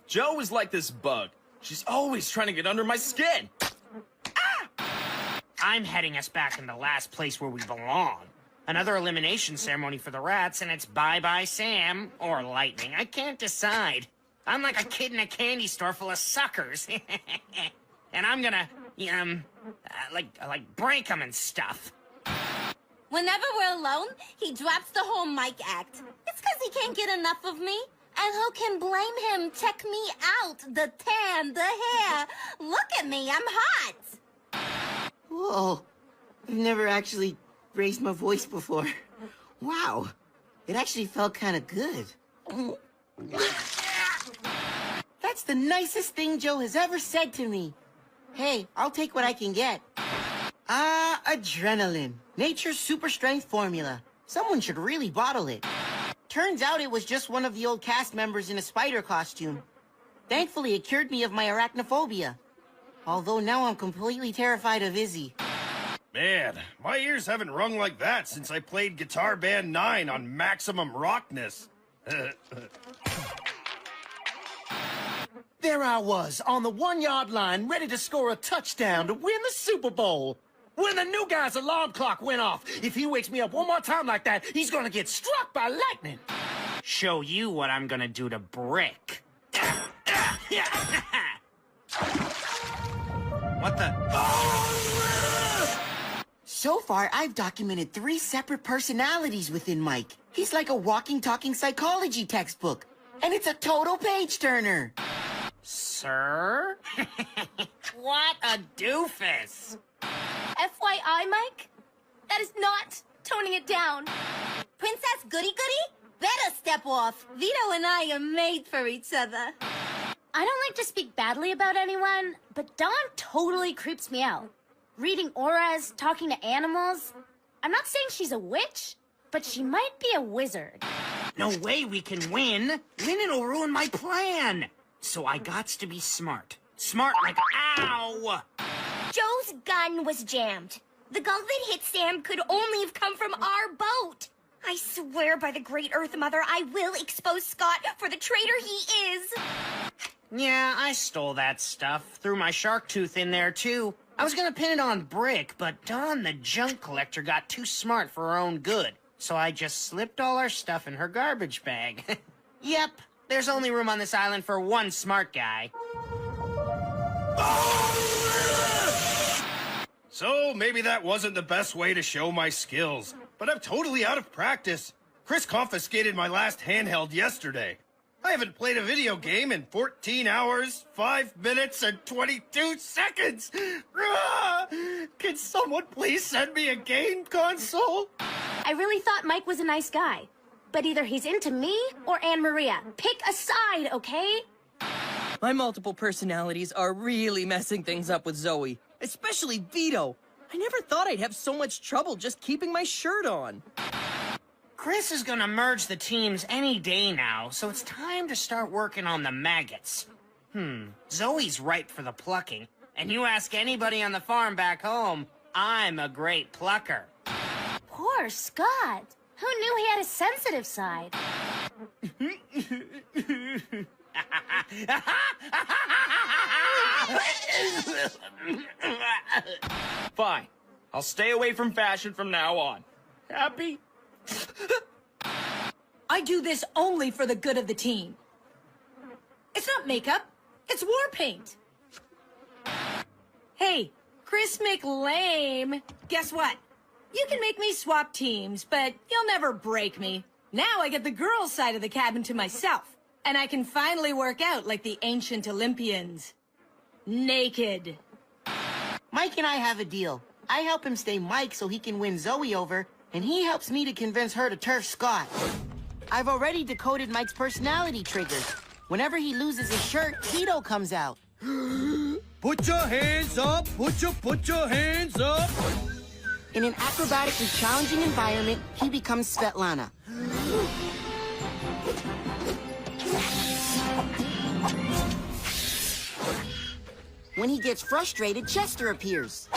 Joe is like this bug. She's always trying to get under my skin. I'm heading us back into last place where we belong. Another elimination ceremony for the rats, and it's bye-bye Sam or Lightning. I can't decide. I'm like a kid in a candy store full of suckers. And I'm gonna, like break them and stuff. Whenever we're alone, he drops the whole Mike act. It's because he can't get enough of me. And who can blame him? Check me out. The tan, the hair. Look at me, I'm hot. Whoa. I've never actually raised my voice before. Wow. It actually felt kind of good. That's the nicest thing Joe has ever said to me. Hey, I'll take what I can get. Adrenaline. Nature's super strength formula. Someone should really bottle it. Turns out it was just one of the old cast members in a spider costume. Thankfully, it cured me of my arachnophobia. Although now I'm completely terrified of Izzy. Man, my ears haven't rung like that since I played Guitar Band 9 on Maximum Rockness. There I was, on the 1-yard line, ready to score a touchdown to win the Super Bowl. When the new guy's alarm clock went off, if he wakes me up one more time like that, he's gonna get struck by lightning. Show you what I'm gonna do to Brick. What the? So far, I've documented 3 separate personalities within Mike. He's like a walking, talking psychology textbook. And it's a total page-turner. Sir? What a doofus! FYI, Mike, that is not toning it down. Princess Goody Goody? Better step off. Vito and I are made for each other. I don't like to speak badly about anyone, but Dawn totally creeps me out. Reading auras, talking to animals. I'm not saying she's a witch, but she might be a wizard. No way we can win. Winning will ruin my plan. So I gots to be smart. Smart like, ow! Joe's gun was jammed. The gulp that hit Sam could only have come from our boat. I swear by the great Earth Mother, I will expose Scott for the traitor he is. Yeah, I stole that stuff. Threw my shark tooth in there, too. I was gonna pin it on Brick, but Dawn the junk collector got too smart for her own good. So I just slipped all our stuff in her garbage bag. Yep, there's only room on this island for one smart guy. So maybe that wasn't the best way to show my skills, but I'm totally out of practice. Chris confiscated my last handheld yesterday. I haven't played a video game in 14 hours, 5 minutes, and 22 seconds. Can someone please send me a game console? I really thought Mike was a nice guy. But either he's into me or Anne Maria. Pick a side, okay? My multiple personalities are really messing things up with Zoe. Especially Vito. I never thought I'd have so much trouble just keeping my shirt on. Chris is gonna merge the teams any day now, so it's time to start working on the maggots. Zoe's ripe for the plucking. And you ask anybody on the farm back home, I'm a great plucker. Poor Scott. Who knew he had a sensitive side? Fine. I'll stay away from fashion from now on. Happy? I do this only for the good of the team. It's not makeup. It's war paint. Hey, Chris McLame. Guess what? You can make me swap teams, but you'll never break me. Now I get the girls' side of the cabin to myself. And I can finally work out like the ancient Olympians. Naked. Mike and I have a deal. I help him stay Mike so he can win Zoe over, and he helps me to convince her to turf Scott. I've already decoded Mike's personality triggers. Whenever he loses his shirt, Tito comes out. Put your hands up! Put your hands up! In an acrobatically challenging environment, he becomes Svetlana. When he gets frustrated, Chester appears.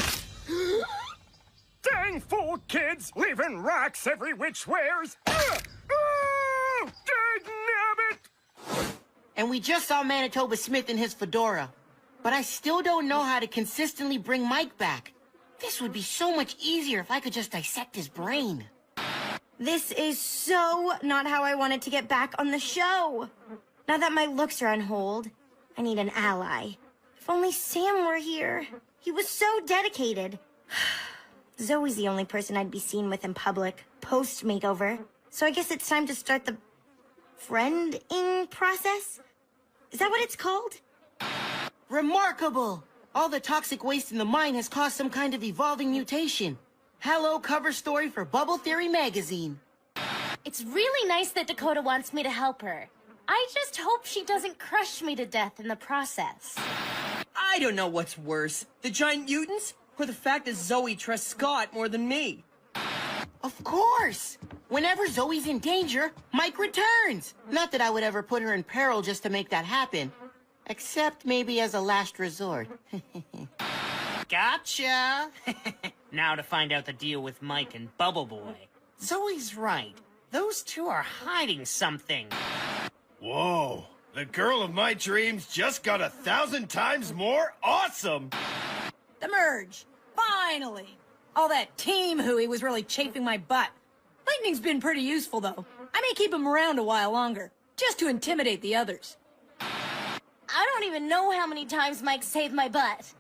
Dang fool kids, leaving rocks every which wares. Oh, dang-nabbit! And we just saw Manitoba Smith in his fedora. But I still don't know how to consistently bring Mike back. This would be so much easier if I could just dissect his brain. This is so not how I wanted to get back on the show. Now that my looks are on hold, I need an ally. If only Sam were here. He was so dedicated. Zoe's the only person I'd be seen with in public, post-makeover. So I guess it's time to start the friending process? Is that what it's called? Remarkable! All the toxic waste in the mine has caused some kind of evolving mutation. Hello, cover story for Bubble Theory magazine. It's really nice that Dakota wants me to help her. I just hope she doesn't crush me to death in the process. I don't know what's worse, the giant mutants, or the fact that Zoe trusts Scott more than me. Of course! Whenever Zoe's in danger, Mike returns. Not that I would ever put her in peril just to make that happen. Except maybe as a last resort. Gotcha! Now to find out the deal with Mike and Bubble Boy. Zoe's right. Those two are hiding something. Whoa, the girl of my dreams just got 1,000 times more awesome! The merge. Finally. All that team hooey was really chafing my butt. Lightning's been pretty useful, though. I may keep him around a while longer, just to intimidate the others. I don't even know how many times Mike saved my butt.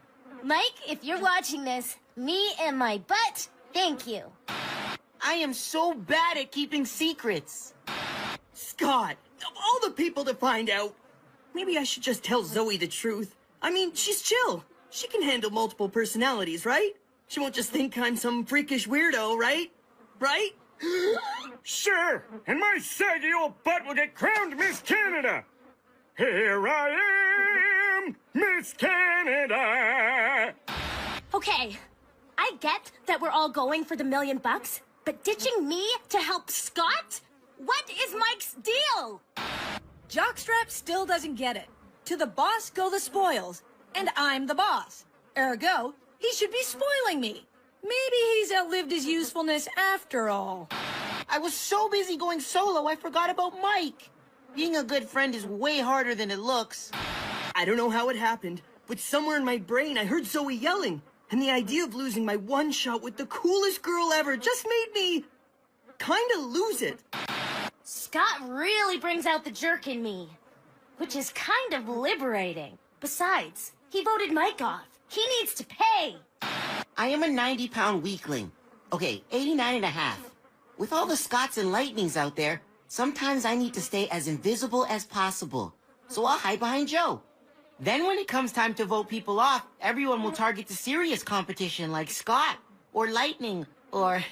Mike, if you're watching this, me and my butt, thank you. I am so bad at keeping secrets. Scott, of all the people to find out, maybe I should just tell Zoe the truth. I mean, she's chill. She can handle multiple personalities, right? She won't just think I'm some freakish weirdo, right? Right? Sure, and my saggy old butt will get crowned Miss Canada. Here I am, Miss Canada. Okay, I get that we're all going for the $1 million, but ditching me to help Scott? What is Mike's deal? Jockstrap still doesn't get it. To the boss go the spoils, and I'm the boss. Ergo, he should be spoiling me. Maybe he's outlived his usefulness after all. I was so busy going solo, I forgot about Mike. Being a good friend is way harder than it looks. I don't know how it happened, but somewhere in my brain I heard Zoe yelling, and the idea of losing my one shot with the coolest girl ever just made me kinda lose it. Scott really brings out the jerk in me, which is kind of liberating. Besides, he voted Mike off. He needs to pay. I am a 90-pound weakling. Okay, 89 and a half. With all the Scotts and Lightnings out there, sometimes I need to stay as invisible as possible. So I'll hide behind Joe. Then when it comes time to vote people off, everyone will target the serious competition like Scott, or Lightning, or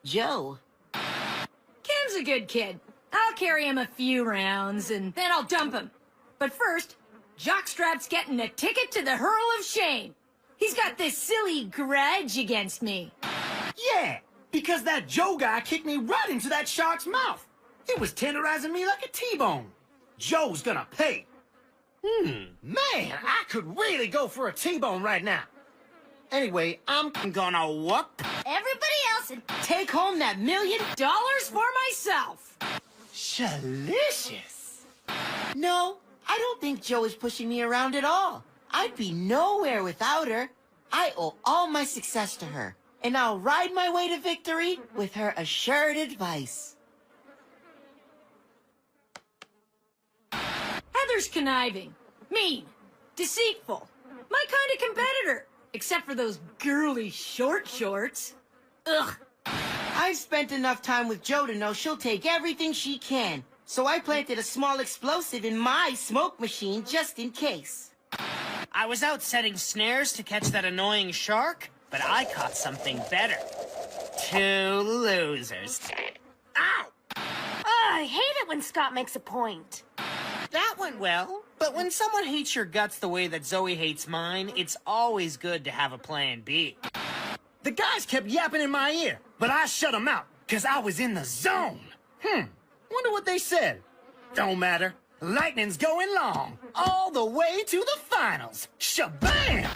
Joe. Cam's a good kid. I'll carry him a few rounds, and then I'll dump him. But first, Jockstrap's getting a ticket to the Hurl of Shame. He's got this silly grudge against me. Yeah, because that Joe guy kicked me right into that shark's mouth. He was tenderizing me like a T-bone. Joe's gonna pay. Man, I could really go for a T-bone right now. Anyway, I'm gonna whoop everybody else and take home that $1 million for myself. Shalicious. No, I don't think Joe is pushing me around at all. I'd be nowhere without her. I owe all my success to her, and I'll ride my way to victory with her assured advice. Heather's conniving, mean, deceitful. My kind of competitor, except for those girly short shorts. Ugh. I've spent enough time with Jo to know she'll take everything she can, so I planted a small explosive in my smoke machine just in case. I was out setting snares to catch that annoying shark, but I caught something better. 2 losers. Ow! Oh, I hate it when Scott makes a point. That went well, but when someone hates your guts the way that Zoe hates mine, it's always good to have a plan B. The guys kept yapping in my ear, but I shut them out, because I was in the zone. Wonder what they said. Don't matter. Lightning's going long, all the way to the finals. Shabam!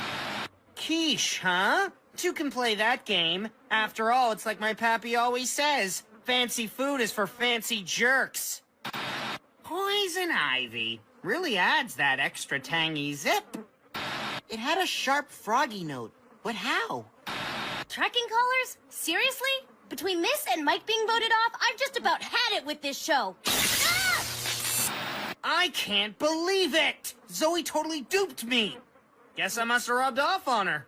Quiche, huh? 2 can play that game. After all, it's like my pappy always says, fancy food is for fancy jerks. Poison ivy really adds that extra tangy zip. It had a sharp froggy note, but how? Trekking colors? Seriously? Between this and Mike being voted off, I've just about had it with this show. I can't believe it! Zoe totally duped me. Guess I must have rubbed off on her.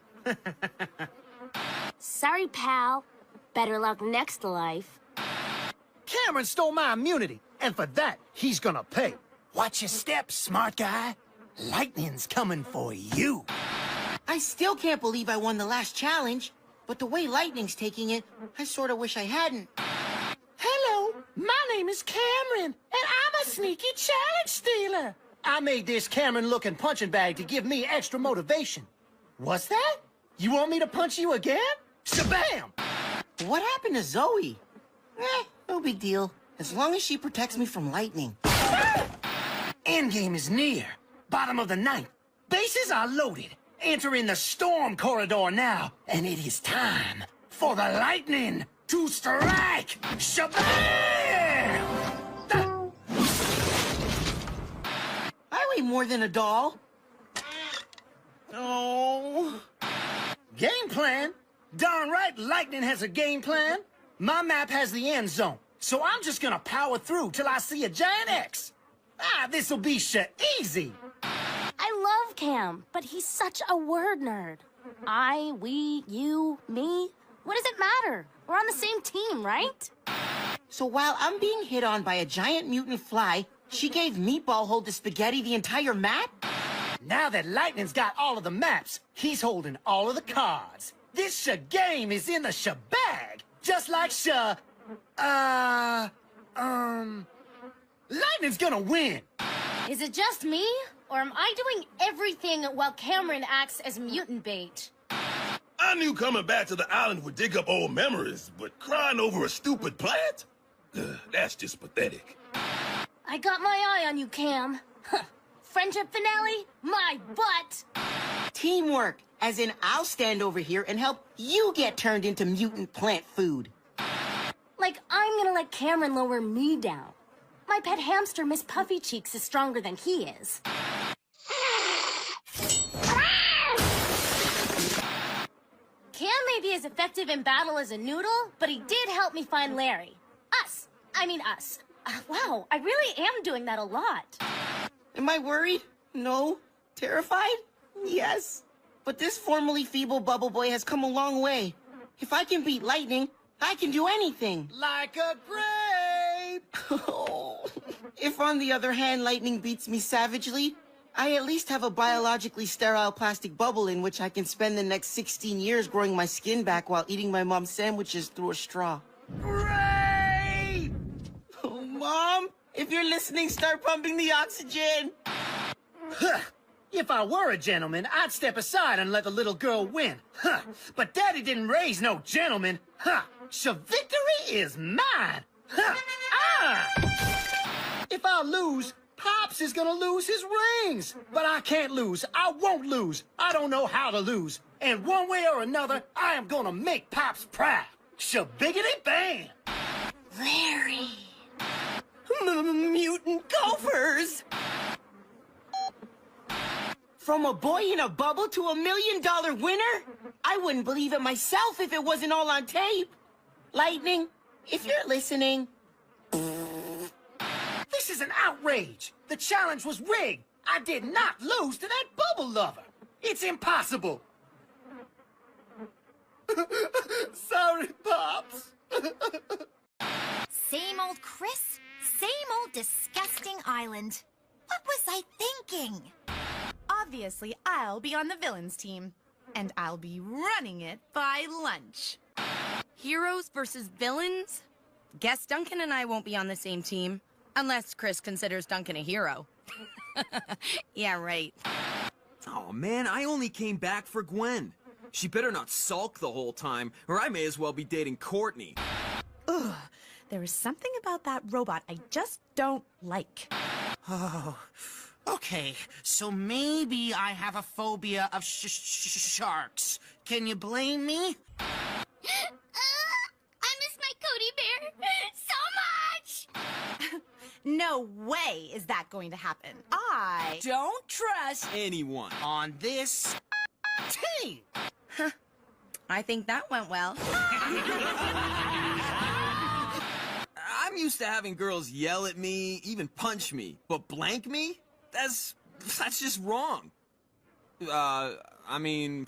Sorry, pal. Better luck next life. Cameron stole my immunity, and for that, he's gonna pay. Watch your step, smart guy. Lightning's coming for you. I still can't believe I won the last challenge, but the way Lightning's taking it, I sort of wish I hadn't. Hello, my name is Cameron, and I'm a sneaky challenge stealer. I made this Cameron-looking punching bag to give me extra motivation. What's that? You want me to punch you again? Shabam! What happened to Zoe? No big deal, as long as she protects me from lightning. Endgame is near. Bottom of the ninth. Bases are loaded. Entering the storm corridor now, and it is time for the lightning to strike! Shabam! I weigh more than a doll. Oh. Game plan? Darn right Lightning has a game plan. My map has the end zone, so I'm just gonna power through till I see a giant X. This'll be easy. I love Cam, but he's such a word nerd. I, we, you, me. What does it matter? We're on the same team, right? So while I'm being hit on by a giant mutant fly, she gave Meatball hold to Spaghetti the entire map? Now that Lightning's got all of the maps, he's holding all of the cards. This game is in the shabag, just like Lightning's gonna win. Is it just me? Or am I doing everything while Cameron acts as mutant bait? I knew coming back to the island would dig up old memories, but crying over a stupid plant? That's just pathetic. I got my eye on you, Cam. Friendship finale? My butt! Teamwork, as in I'll stand over here and help you get turned into mutant plant food. Like I'm gonna let Cameron lower me down. My pet hamster, Miss Puffy Cheeks, is stronger than he is. Cam may be as effective in battle as a noodle, but he did help me find Larry. Us. Wow, I really am doing that a lot. Am I worried? No. Terrified? Yes. But this formerly feeble bubble boy has come a long way. If I can beat Lightning, I can do anything. Like a grape! If on the other hand Lightning beats me savagely, I at least have a biologically sterile plastic bubble in which I can spend the next 16 years growing my skin back while eating my mom's sandwiches through a straw. Grape! Oh, Mom, if you're listening, start pumping the oxygen. If I were a gentleman, I'd step aside and let the little girl win. But Daddy didn't raise no gentleman. So victory is mine. If I lose, Pops is gonna lose his rings. But I can't lose. I won't lose. I don't know how to lose. And one way or another, I am gonna make Pops proud. Shabiggity bang! Larry. Mutant gophers! From a boy in a bubble to $1 million winner? I wouldn't believe it myself if it wasn't all on tape. Lightning, if you're listening... This is an outrage. The challenge was rigged. I did not lose to that bubble lover. It's impossible. Sorry, Pops. Same old Chris, same old disgusting island. What was I thinking? Obviously, I'll be on the villains team. And I'll be running it by lunch. Heroes versus villains? Guess Duncan and I won't be on the same team. Unless Chris considers Duncan a hero. Yeah, right. Oh man, I only came back for Gwen. She better not sulk the whole time, or I may as well be dating Courtney. Ugh, there is something about that robot I just don't like. Oh, okay. So maybe I have a phobia of sharks. Can you blame me? I miss my Cody Bear so much! No way is that going to happen. I don't trust anyone on this team. I think that went well. I'm used to having girls yell at me, even punch me, but blank me? That's just wrong. I mean,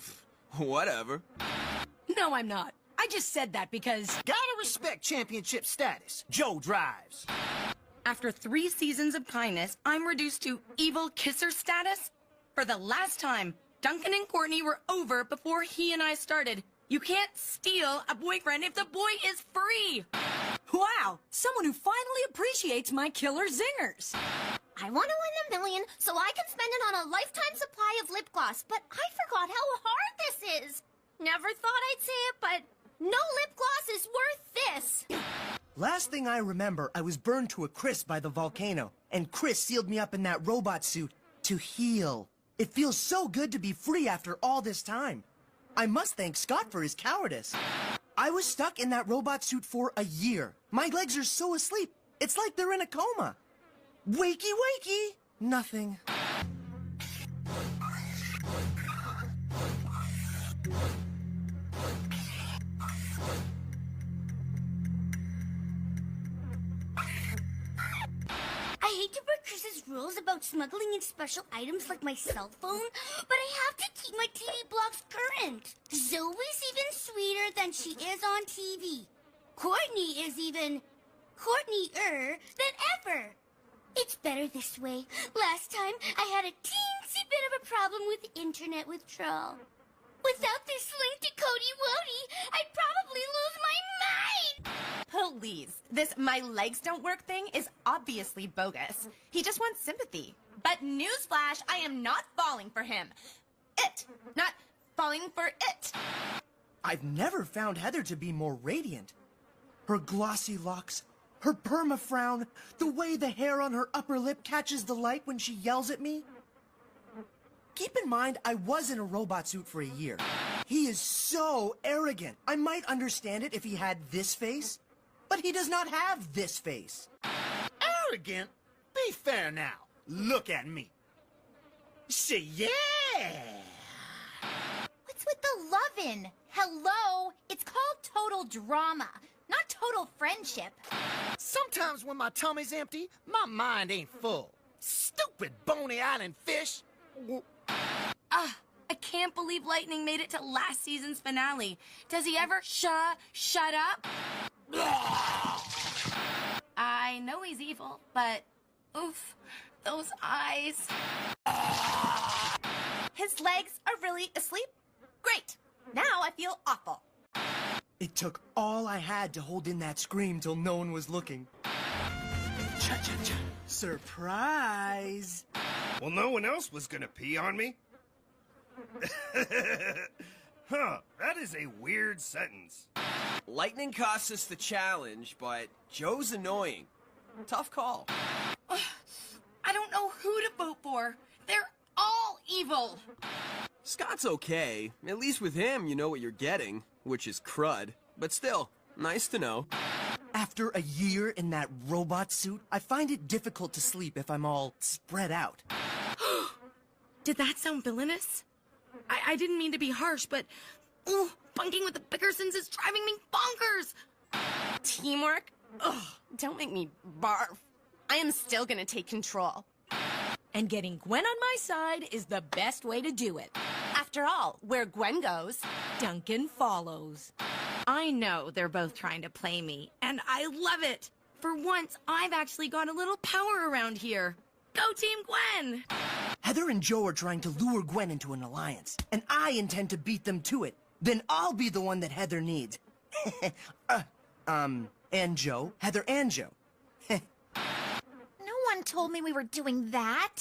whatever. No, I'm not. I just said that because... Gotta respect championship status. Joe drives. After 3 seasons of kindness, I'm reduced to evil kisser status? For the last time, Duncan and Courtney were over before he and I started. You can't steal a boyfriend if the boy is free! Wow, someone who finally appreciates my killer zingers. I want to win $1 million so I can spend it on a lifetime supply of lip gloss, but I forgot how hard this is. Never thought I'd say it, but no lip gloss is worth this. Last thing I remember, I was burned to a crisp by the volcano, and Chris sealed me up in that robot suit to heal. It feels so good to be free after all this time. I must thank Scott for his cowardice. I was stuck in that robot suit for a year. My legs are so asleep, it's like they're in a coma. Wakey, wakey, nothing. I hate to break Chris's rules about smuggling in special items like my cell phone, but I have to keep my TV blocks current. Zoe's even sweeter than she is on TV. Courtney is even Courtney-er than ever. It's better this way. Last time, I had a teensy bit of a problem with internet withdrawal. Without this link to Cody Wody, I'd probably lose my mind! Please, this my legs don't work thing is obviously bogus. He just wants sympathy. But newsflash, I am not falling for him. Not falling for it. I've never found Heather to be more radiant. Her glossy locks, her perma-frown, the way the hair on her upper lip catches the light when she yells at me. Keep in mind, I was in a robot suit for a year. He is so arrogant. I might understand it if he had this face, but he does not have this face. Arrogant? Be fair now. Look at me. Say yeah! What's with the lovin'? Hello? It's called total drama, not total friendship. Sometimes when my tummy's empty, my mind ain't full. Stupid Boney Island fish! I can't believe Lightning made it to last season's finale. Does he ever shut up? I know he's evil, but oof, those eyes. His legs are really asleep? Great. Now I feel awful. It took all I had to hold in that scream till no one was looking. Cha-cha-cha. Surprise! Well, no one else was gonna pee on me? Huh, that is a weird sentence. Lightning cost us the challenge, but Joe's annoying. Tough call. I don't know who to vote for. They're all evil. Scott's okay. At least with him, you know what you're getting, which is crud. But still, nice to know. After a year in that robot suit, I find it difficult to sleep if I'm all spread out. Did that sound villainous? I didn't mean to be harsh, but bunking with the Bickersons is driving me bonkers! Teamwork? Ugh, don't make me barf. I am still gonna take control. And getting Gwen on my side is the best way to do it. After all, where Gwen goes, Duncan follows. I know they're both trying to play me, and I love it! For once, I've actually got a little power around here. Go Team Gwen! Heather and Joe are trying to lure Gwen into an alliance, and I intend to beat them to it. Then I'll be the one that Heather needs. And Joe. Heather and Joe. No one told me we were doing that.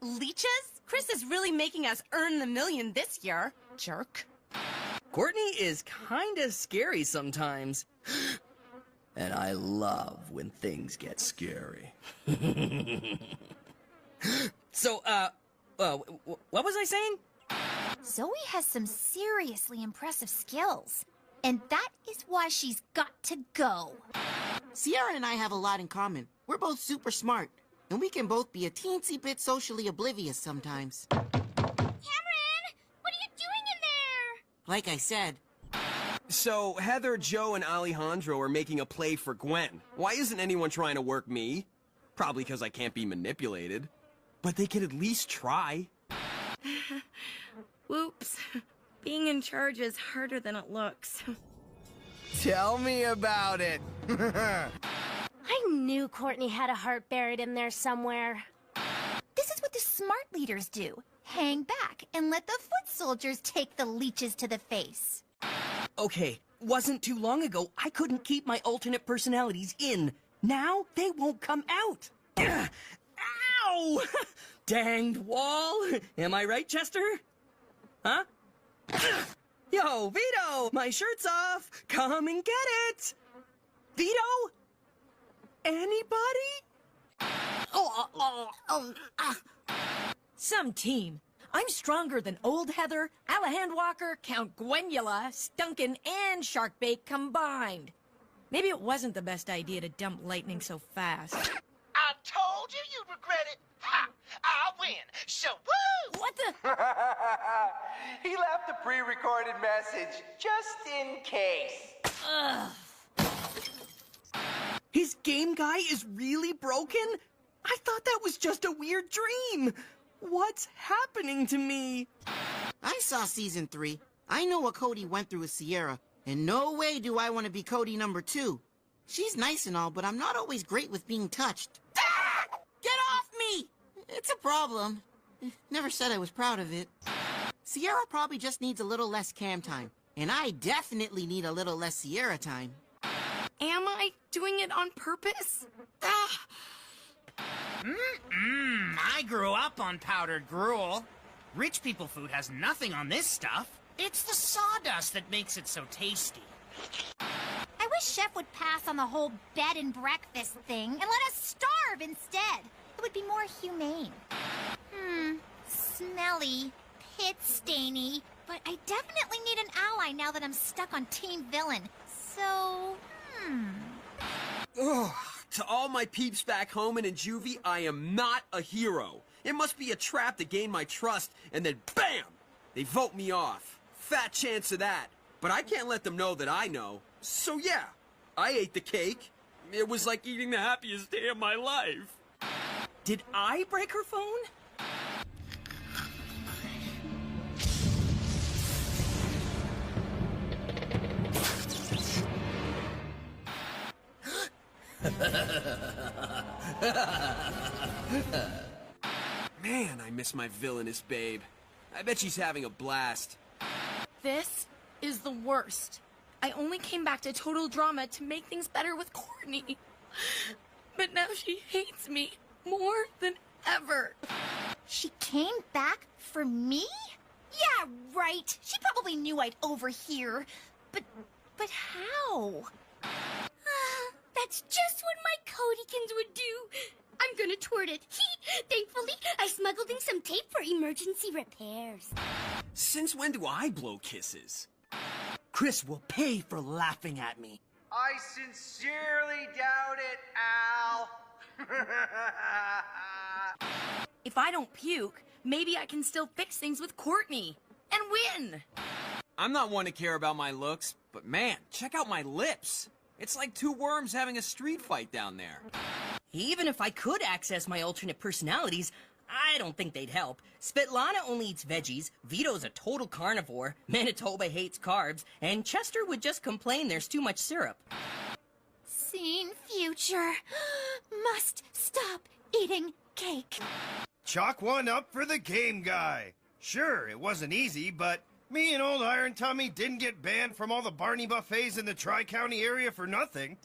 leeches? Chris is really making us earn the million this year. Jerk. Courtney is kinda scary sometimes. And I love when things get scary. So, what was I saying? Zoe has some seriously impressive skills. And that is why she's got to go. Sierra and I have a lot in common. We're both super smart. And we can both be a teensy bit socially oblivious sometimes. Cameron! What are you doing in there? Like I said. So, Heather, Joe, and Alejandro are making a play for Gwen. Why isn't anyone trying to work me? Probably because I can't be manipulated. But they could at least try. Whoops. Being in charge is harder than it looks. Tell me about it. I knew Courtney had a heart buried in there somewhere. This is what the smart leaders do. Hang back and let the foot soldiers take the leeches to the face. Okay, wasn't too long ago I couldn't keep my alternate personalities in. Now they won't come out. Ow! Danged wall. Am I right, Chester? Huh? Yo, Vito! My shirt's off! Come and get it! Vito? Anybody? Some team. I'm stronger than old Heather, Alejandro Walker, Count Gwenula, Stunkin, and Sharkbait combined. Maybe it wasn't the best idea to dump lightning so fast. I told you you'd regret it. Ha! I'll win. So woo! What the? He left a pre-recorded message, just in case. Ugh. His game guy is really broken? I thought that was just a weird dream. What's happening to me? I saw season 3. I know what Cody went through with Sierra, and no way do I want to be Cody number 2. She's nice and all, but I'm not always great with being touched. Ah! Get off me! It's a problem. Never said I was proud of it. Sierra probably just needs a little less Cam time, and I definitely need a little less Sierra time. Am I doing it on purpose? Ah! I grew up on powdered gruel. Rich people food has nothing on this stuff. It's the sawdust that makes it so tasty. I wish Chef would pass on the whole bed and breakfast thing and let us starve instead. It would be more humane. Smelly, pit-stainy, but I definitely need an ally now that I'm stuck on Team Villain. So, Ugh. To all my peeps back home and in juvie, I am not a hero. It must be a trap to gain my trust, and then BAM! They vote me off. Fat chance of that. But I can't let them know that I know. So yeah, I ate the cake. It was like eating the happiest day of my life. Did I break her phone? Man, I miss my villainous babe. I bet she's having a blast. This is the worst. I only came back to Total Drama to make things better with Courtney. But now she hates me more than ever. she came back for me? Yeah, right. She probably knew I'd overhear. But how? That's just what my Codykins would do. I'm gonna toward it. Thankfully, I smuggled in some tape for emergency repairs. Since when do I blow kisses? Chris will pay for laughing at me. I sincerely doubt it, Al. if I don't puke, maybe I can still fix things with Courtney and win. I'm not one to care about my looks, but man, check out my lips. It's like two worms having a street fight down there. Even if I could access my alternate personalities, I don't think they'd help. Svetlana only eats veggies, Vito's a total carnivore, Manitoba hates carbs, and Chester would just complain there's too much syrup. Scene future. Must stop eating cake. Chalk one up for the game guy. Sure, it wasn't easy, but me and old Iron Tummy didn't get banned from all the Barney buffets in the Tri-County area for nothing.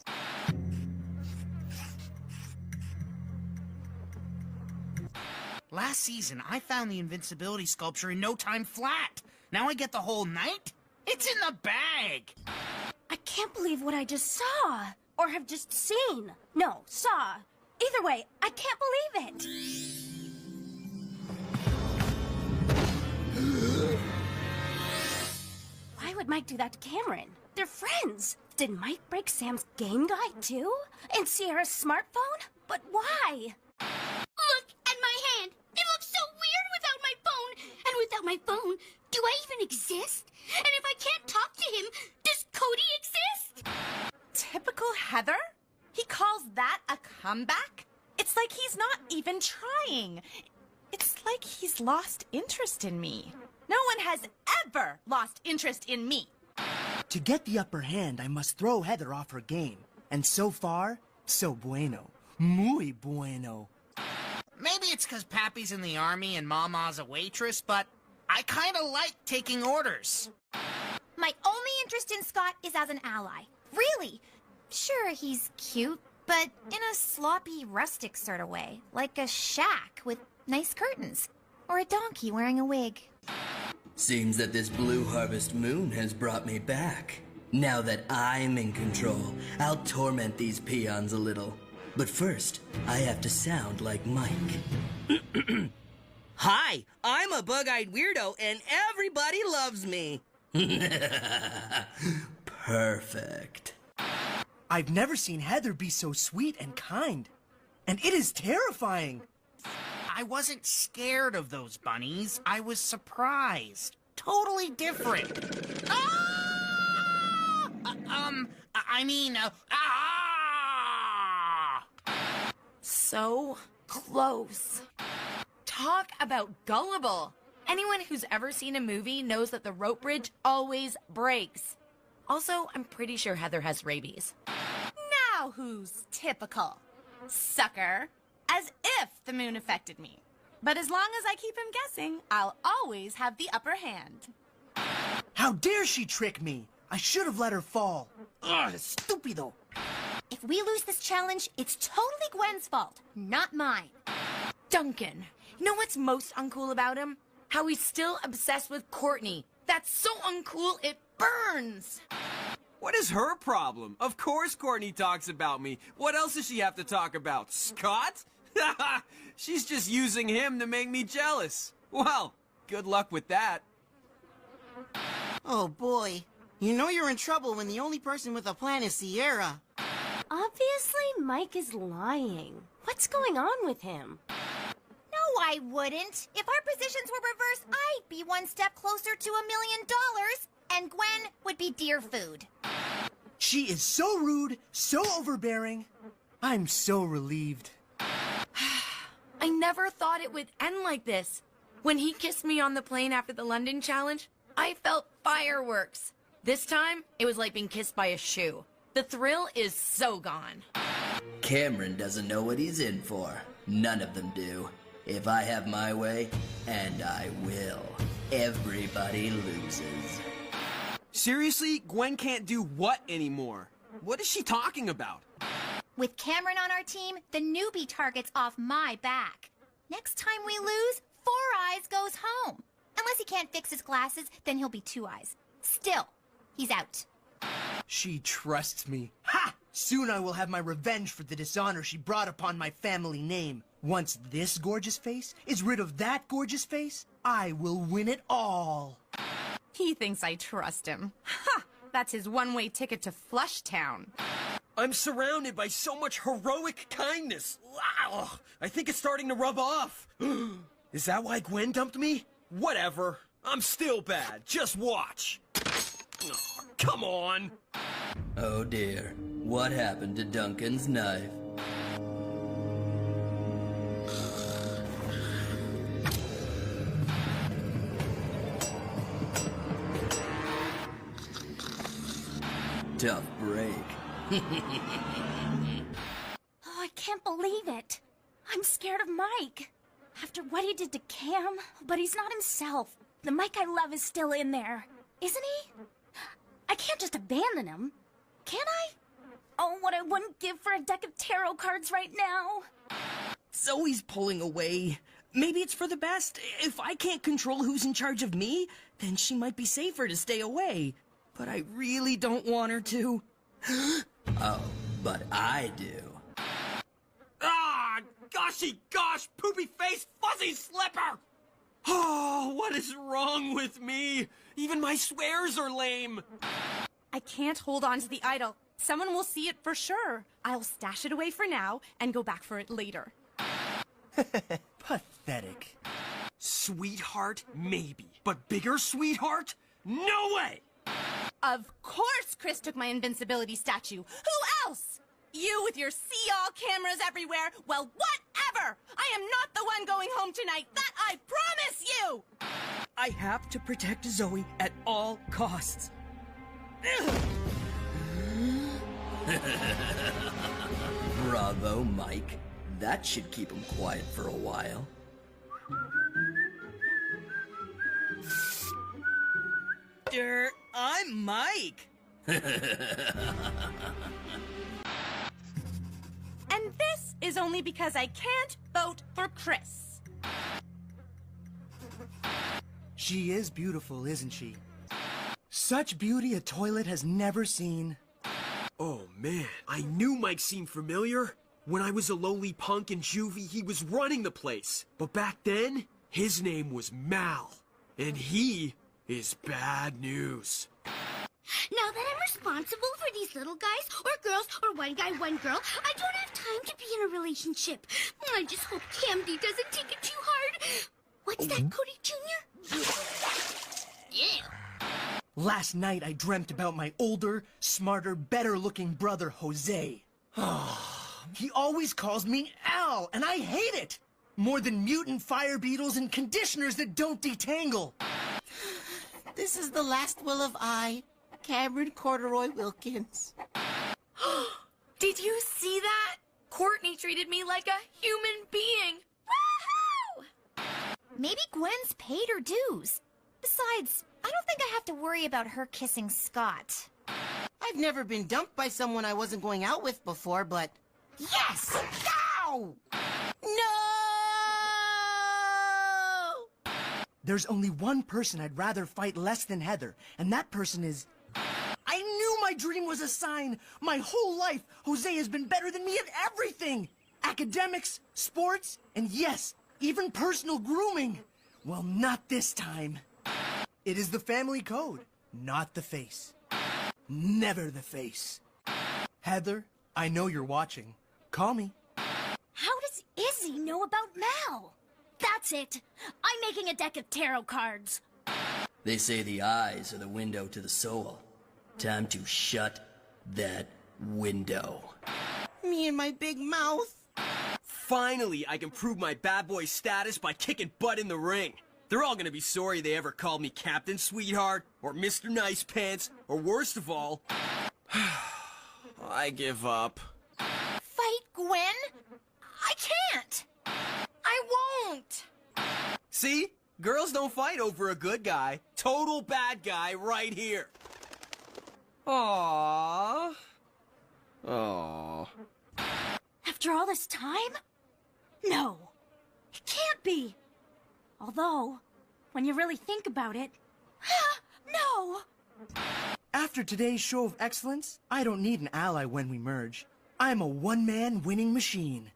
Last season, I found the invincibility sculpture in no time flat. Now I get the whole night? It's in the bag! I can't believe what I just saw. Or have just seen. No, saw. Either way, I can't believe it. Why would Mike do that to Cameron? They're friends. Did Mike break Sam's game guide too? And Sierra's smartphone? But why? Look at my hand. It looks so weird without my phone. And without my phone, do I even exist? And if I can't talk to him, does Cody exist? Typical Heather? He calls that a comeback? It's like he's not even trying. It's like he's lost interest in me. No one has ever lost interest in me. To get the upper hand, I must throw Heather off her game. And so far, so bueno. Muy bueno. Maybe it's because Pappy's in the army and Mama's a waitress, but I kind of like taking orders. My only interest in Scott is as an ally. Really. Sure, he's cute, but in a sloppy, rustic sort of way. Like a shack with nice curtains. Or a donkey wearing a wig. Seems that this blue harvest moon has brought me back. Now that I'm in control, I'll torment these peons a little. But first, I have to sound like Mike. Hi, I'm a bug-eyed weirdo, and everybody loves me. Perfect. I've never seen Heather be so sweet and kind. And it is terrifying. I wasn't scared of those bunnies. I was surprised. Totally different. So close. Talk about gullible. Anyone who's ever seen a movie knows that the rope bridge always breaks. Also, I'm pretty sure Heather has rabies. Now who's typical? Sucker. As if the moon affected me. But as long as I keep him guessing, I'll always have the upper hand. How dare she trick me? I should have let her fall. Ugh, stupido. If we lose this challenge, it's totally Gwen's fault, not mine. Duncan, you know what's most uncool about him? How he's still obsessed with Courtney. That's so uncool, it burns. What is her problem? Of course Courtney talks about me. What else does she have to talk about? Scott? She's just using him to make me jealous. Well, good luck with that. Oh boy. You know you're in trouble when the only person with a plan is Sierra. Obviously, Mike is lying. What's going on with him? No, I wouldn't. If our positions were reversed, I'd be one step closer to $1 million, and Gwen would be deer food. She is so rude, so overbearing. I'm so relieved. I never thought it would end like this. When he kissed me on the plane after the London challenge, I felt fireworks. This time, it was like being kissed by a shoe. The thrill is so gone. Cameron doesn't know what he's in for. None of them do. If I have my way, and I will, everybody loses. Seriously, Gwen can't do what anymore? What is she talking about? With Cameron on our team, the newbie target's off my back. Next time we lose, 4 Eyes goes home. Unless he can't fix his glasses, then he'll be 2 Eyes. Still, he's out. She trusts me. Ha! Soon I will have my revenge for the dishonor she brought upon my family name. Once this gorgeous face is rid of that gorgeous face, I will win it all. He thinks I trust him. Ha! That's his one-way ticket to Flushtown. I'm surrounded by so much heroic kindness. Wow, I think it's starting to rub off. Is that why Gwen dumped me? Whatever. I'm still bad. Just watch. Oh, come on. Oh dear. What happened to Duncan's knife? Tough break. Oh, I can't believe it. I'm scared of Mike. After what he did to Cam, but he's not himself. The Mike I love is still in there, isn't he? I can't just abandon him, can I? Oh, what I wouldn't give for a deck of tarot cards right now. Zoe's pulling away. Maybe it's for the best. If I can't control who's in charge of me, then she might be safer to stay away. But I really don't want her to. Oh, but I do. Ah, goshy gosh, poopy-faced fuzzy slipper! Oh, what is wrong with me? Even my swears are lame. I can't hold on to the idol. Someone will see it for sure. I'll stash it away for now and go back for it later. Pathetic. Sweetheart, maybe. But bigger sweetheart? No way! Of course Chris took my invincibility statue. Who else? You with your see-all cameras everywhere? Well, whatever! I am not the one going home tonight. That I promise you! I have to protect Zoe at all costs. Bravo, Mike. That should keep him quiet for a while. I'm Mike. And this is only because I can't vote for Chris. She is beautiful, isn't she? Such beauty a toilet has never seen. Oh, man, I knew Mike seemed familiar. When I was a lowly punk in juvie, he was running the place. But back then, his name was Mal. And he is bad news. Now that I'm responsible for these little guys, or girls, or one guy, one girl, I don't have time to be in a relationship. I just hope Camdy doesn't take it too hard. What's that, Cody Jr.? Yeah. Last night I dreamt about my older, smarter, better-looking brother, Jose. He always calls me Al, and I hate it! More than mutant fire beetles and conditioners that don't detangle. This is the last will of I, Cameron Corduroy Wilkins. Did you see that? Courtney treated me like a human being. Woohoo! Maybe Gwen's paid her dues. Besides, I don't think I have to worry about her kissing Scott. I've never been dumped by someone I wasn't going out with before, but... Yes! Ow! No! There's only one person I'd rather fight less than Heather, and that person is... I knew my dream was a sign! My whole life, Jose has been better than me at everything! Academics, sports, and yes, even personal grooming! Well, not this time. It is the family code, not the face. Never the face. Heather, I know you're watching. Call me. How does Izzy know about Mal? That's it. I'm making a deck of tarot cards. They say the eyes are the window to the soul. Time to shut that window. Me and my big mouth. Finally, I can prove my bad boy status by kicking butt in the ring. They're all gonna be sorry they ever called me Captain Sweetheart, or Mr. Nice Pants, or worst of all... I give up. Fight Gwen? I can't! I won't! See? Girls don't fight over a good guy. Total bad guy right here. Aww. Aww. After all this time? No. It can't be. Although, when you really think about it... no! After today's show of excellence, I don't need an ally when we merge. I'm a one-man winning machine.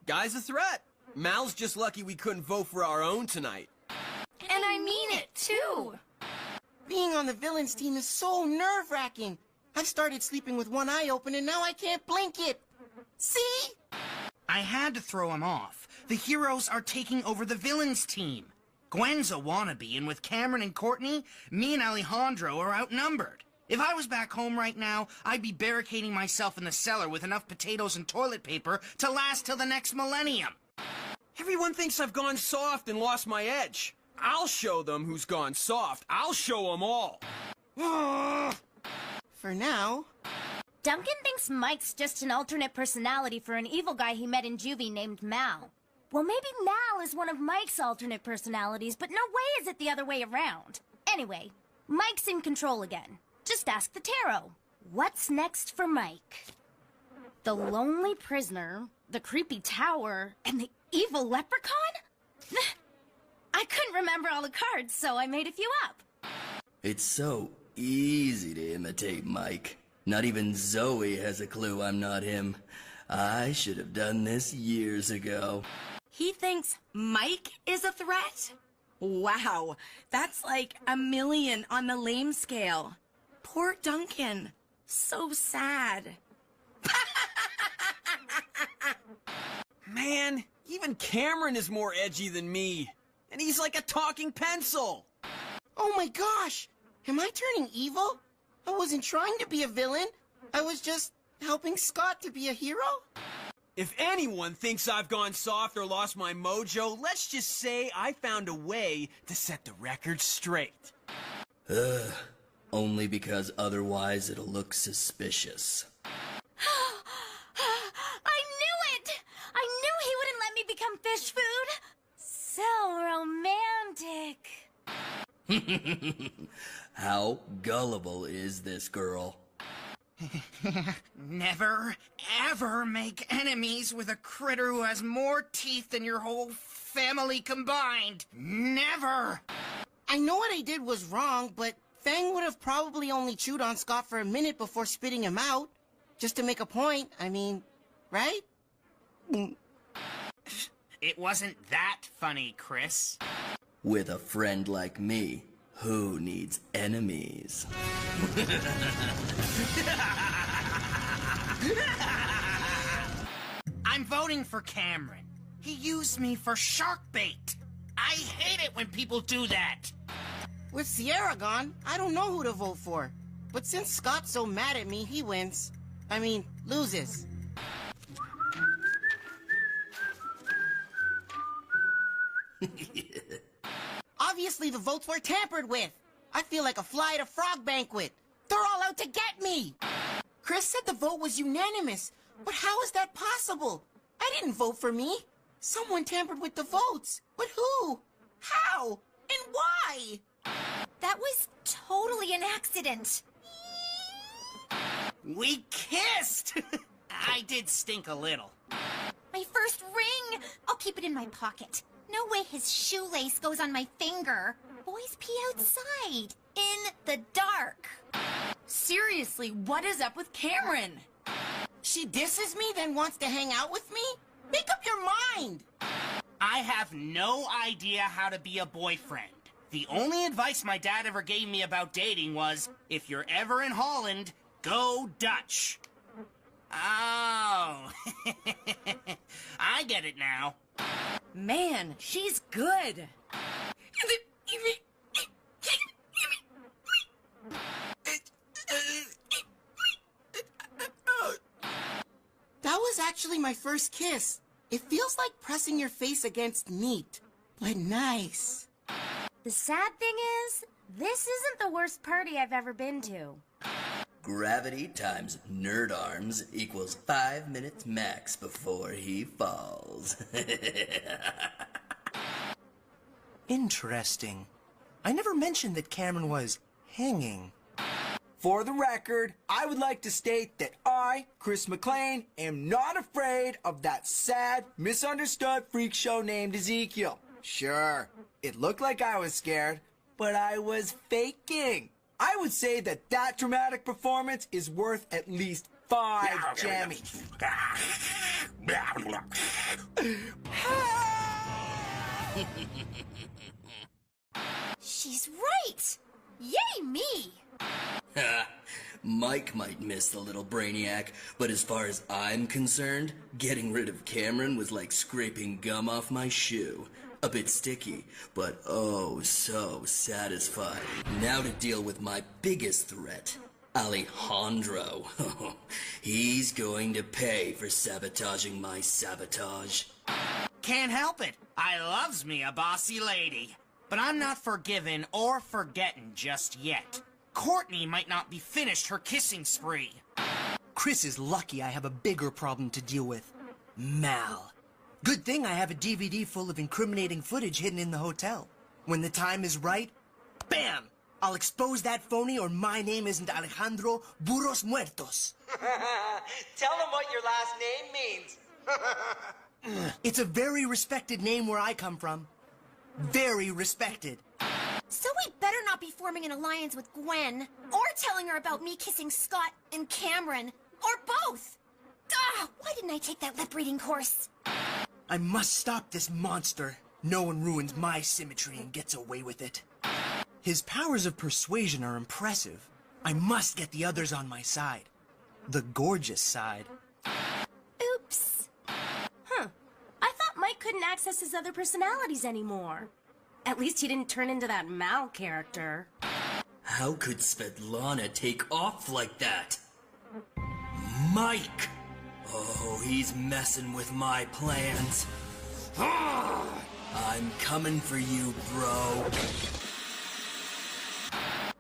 Guy's a threat. Mal's just lucky we couldn't vote for our own tonight. And I mean it, too. Being on the villains team is so nerve-wracking. I've started sleeping with one eye open and now I can't blink it. See? I had to throw him off. The heroes are taking over the villains team. Gwen's a wannabe, and with Cameron and Courtney, me and Alejandro are outnumbered. If I was back home right now, I'd be barricading myself in the cellar with enough potatoes and toilet paper to last till the next millennium. Everyone thinks I've gone soft and lost my edge. I'll show them who's gone soft. I'll show them all. For now. Duncan thinks Mike's just an alternate personality for an evil guy he met in juvie named Mal. Well, maybe Mal is one of Mike's alternate personalities, but no way is it the other way around. Anyway, Mike's in control again. Just ask the tarot. What's next for Mike? The lonely prisoner, the creepy tower, and the evil leprechaun? I couldn't remember all the cards, so I made a few up. It's so easy to imitate Mike. Not even Zoe has a clue I'm not him. I should have done this years ago. He thinks Mike is a threat? Wow, that's like 1,000,000 on the lame scale. Poor Duncan. So sad. Man, even Cameron is more edgy than me. And he's like a talking pencil. Oh my gosh! Am I turning evil? I wasn't trying to be a villain. I was just helping Scott to be a hero. If anyone thinks I've gone soft or lost my mojo, let's just say I found a way to set the record straight. Only because otherwise it'll look suspicious. I knew it! I knew he wouldn't let me become fish food. So romantic. How gullible is this girl? Never, ever make enemies with a critter who has more teeth than your whole family combined. Never! I know what I did was wrong, but Fang would have probably only chewed on Scott for a minute before spitting him out. Just to make a point, I mean, right? It wasn't that funny, Chris. With a friend like me, who needs enemies? I'm voting for Cameron. He used me for shark bait. I hate it when people do that. With Sierra gone, I don't know who to vote for. But since Scott's so mad at me, he wins. I mean, loses. Obviously, the votes were tampered with. I feel like a fly at a frog banquet. They're all out to get me. Chris said the vote was unanimous, but how is that possible? I didn't vote for me. Someone tampered with the votes. But who? How? And why? That was totally an accident. We kissed! I did stink a little. My first ring! I'll keep it in my pocket. No way his shoelace goes on my finger. Boys pee outside, in the dark. Seriously, what is up with Cameron? She disses me, then wants to hang out with me? Make up your mind! I have no idea how to be a boyfriend. The only advice my dad ever gave me about dating was, if you're ever in Holland, go Dutch. Oh. I get it now. Man, she's good. That was actually my first kiss. It feels like pressing your face against meat, but nice. The sad thing is, this isn't the worst party I've ever been to. Gravity times nerd arms equals 5 minutes max before he falls. Interesting. I never mentioned that Cameron was hanging. For the record, I would like to state that I, Chris McLean, am not afraid of that sad, misunderstood freak show named Ezekiel. Sure, it looked like I was scared, but I was faking. I would say that that dramatic performance is worth at least 5 jammies. She's right! Yay me! Mike might miss the little brainiac, but as far as I'm concerned, getting rid of Cameron was like scraping gum off my shoe. A bit sticky, but oh so satisfying. Now to deal with my biggest threat, Alejandro. He's going to pay for sabotaging my sabotage. Can't help it. I loves me a bossy lady. But I'm not forgiven or forgetting just yet. Courtney might not be finished her kissing spree. Chris is lucky I have a bigger problem to deal with. Mal. Good thing I have a DVD full of incriminating footage hidden in the hotel. When the time is right, bam! I'll expose that phony or my name isn't Alejandro Burros Muertos. Tell them what your last name means. It's a very respected name where I come from. Very respected. So we better not be forming an alliance with Gwen, or telling her about me kissing Scott and Cameron, or both. Why didn't I take that lip-reading course? I must stop this monster. No one ruins my symmetry and gets away with it. His powers of persuasion are impressive. I must get the others on my side. The gorgeous side. Oops. Huh. I thought Mike couldn't access his other personalities anymore. At least he didn't turn into that Mal character. How could Svetlana take off like that? Mike! Oh, he's messing with my plans. I'm coming for you, bro.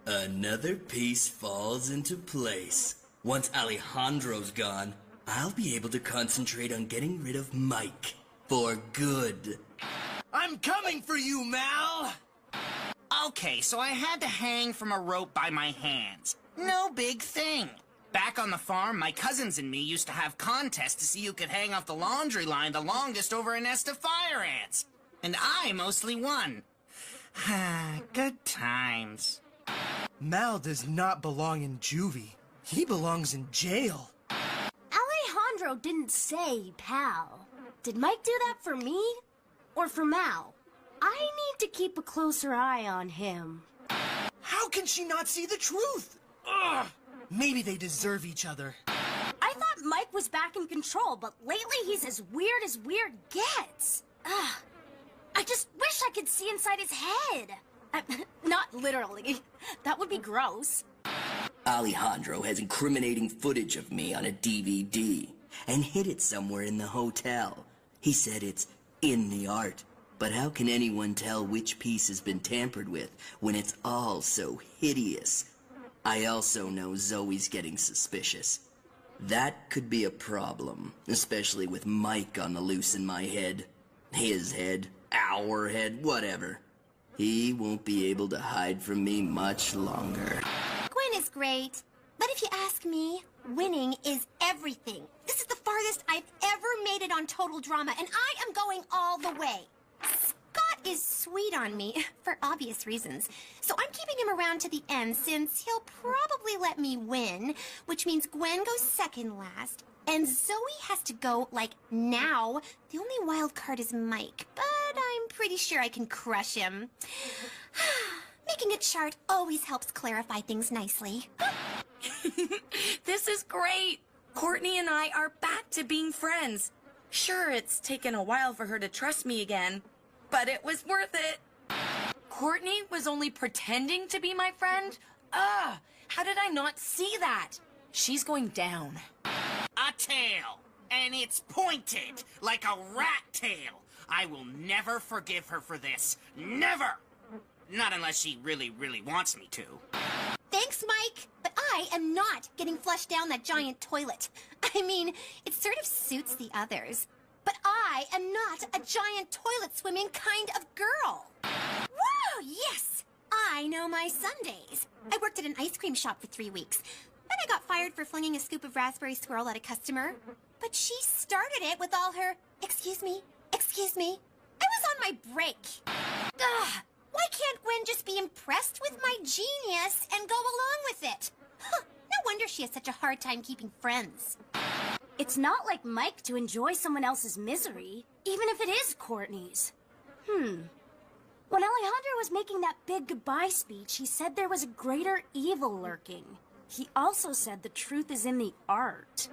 Another piece falls into place. Once Alejandro's gone, I'll be able to concentrate on getting rid of Mike. For good. I'm coming for you, Mal! Okay, so I had to hang from a rope by my hands. No big thing. Back on the farm, my cousins and me used to have contests to see who could hang off the laundry line the longest over a nest of fire ants. And I mostly won. Good times. Mal does not belong in juvie. He belongs in jail. Alejandro didn't say pal. Did Mike do that for me? Or for Mal? I need to keep a closer eye on him. How can she not see the truth? Ugh! Maybe they deserve each other. I thought Mike was back in control, but lately he's as weird gets. I just wish I could see inside his head. Not literally. That would be gross. Alejandro has incriminating footage of me on a DVD and hid it somewhere in the hotel. He said it's in the art. But how can anyone tell which piece has been tampered with when it's all so hideous? I also know Zoe's getting suspicious. That could be a problem, especially with Mike on the loose in my head. His head, our head, whatever. He won't be able to hide from me much longer. Gwen is great, but if you ask me, winning is everything. This is the farthest I've ever made it on Total Drama, and I am going all the way. Scott is sweet on me, for obvious reasons, so I'm keeping him around to the end since he'll probably let me win, which means Gwen goes second last, and Zoe has to go, like, now. The only wild card is Mike, but I'm pretty sure I can crush him. Making a chart always helps clarify things nicely. This is great! Courtney and I are back to being friends. Sure, it's taken a while for her to trust me again, but it was worth it. Courtney was only pretending to be my friend? How did I not see that? She's going down. A tail, and it's pointed like a rat tail. I will never forgive her for this. Never! Not unless she really, really wants me to. Thanks, Mike, but I am not getting flushed down that giant toilet. I mean, it sort of suits the others. But I am not a giant toilet swimming kind of girl. Woo, yes! I know my Sundays. I worked at an ice cream shop for 3 weeks. Then I got fired for flinging a scoop of raspberry swirl at a customer. But she started it with all her, excuse me, excuse me. I was on my break. Ugh, why can't Gwen just be impressed with my genius and go along with it? Huh, no wonder she has such a hard time keeping friends. It's not like Mike to enjoy someone else's misery, even if it is Courtney's. When Alejandro was making that big goodbye speech, he said there was a greater evil lurking. He also said the truth is in the art.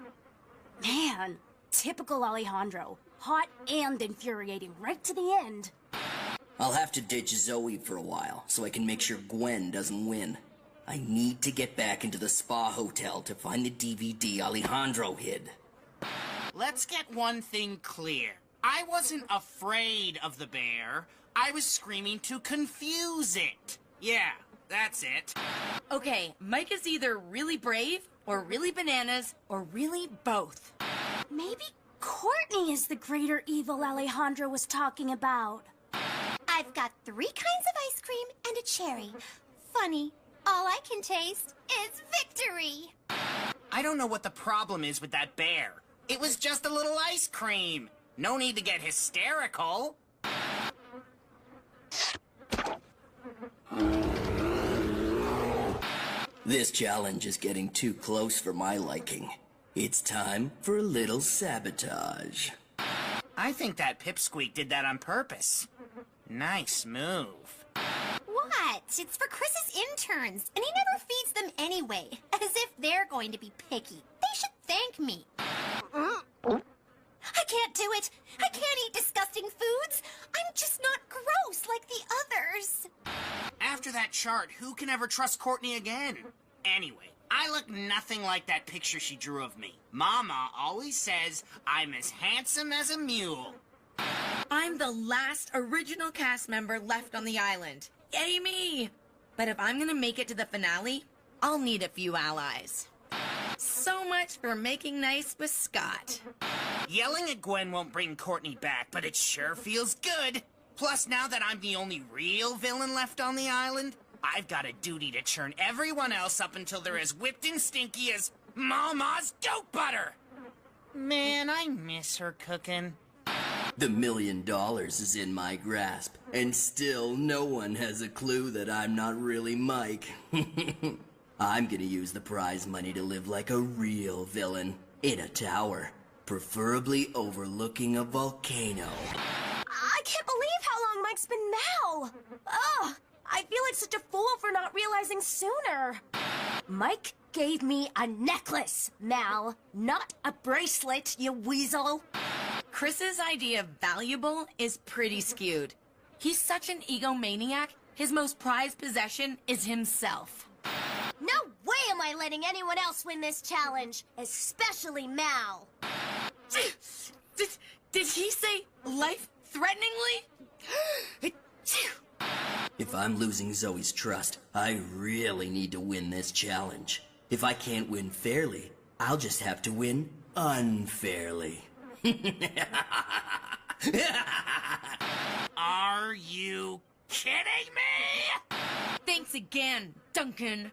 Man, typical Alejandro. Hot and infuriating right to the end. I'll have to ditch Zoe for a while so I can make sure Gwen doesn't win. I need to get back into the spa hotel to find the DVD Alejandro hid. Let's get one thing clear. I wasn't afraid of the bear. I was screaming to confuse it. Yeah, that's it. Okay, Mike is either really brave, or really bananas, or really both. Maybe Courtney is the greater evil Alejandro was talking about. I've got 3 kinds of ice cream and a cherry. Funny, all I can taste is victory. I don't know what the problem is with that bear. It was just a little ice cream. No need to get hysterical. This challenge is getting too close for my liking. It's time for a little sabotage. I think that Pipsqueak did that on purpose. Nice move. What? It's for Chris's interns, and he never feeds them anyway, as if they're going to be picky. They should thank me. I can't do it. I can't eat disgusting foods. I'm just not gross like the others. After that chart, who can ever trust Courtney again? Anyway, I look nothing like that picture she drew of me. Mama always says I'm as handsome as a mule. I'm the last original cast member left on the island. Yay me! But if I'm gonna make it to the finale, I'll need a few allies. So much for making nice with Scott. Yelling at Gwen won't bring Courtney back, but it sure feels good. Plus, now that I'm the only real villain left on the island, I've got a duty to churn everyone else up until they're as whipped and stinky as Mama's goat butter. Man, I miss her cooking. The $1 million is in my grasp, and still no one has a clue that I'm not really Mike. I'm gonna use the prize money to live like a real villain, in a tower, preferably overlooking a volcano. I can't believe how long Mike's been Mal. Ugh, I feel like such a fool for not realizing sooner. Mike gave me a necklace, Mal, not a bracelet, you weasel. Chris's idea of valuable is pretty skewed. He's such an egomaniac, his most prized possession is himself. No way am I letting anyone else win this challenge, especially Mal. Did he say life-threateningly? If I'm losing Zoe's trust, I really need to win this challenge. If I can't win fairly, I'll just have to win unfairly. Are you kidding me? Thanks again, Duncan.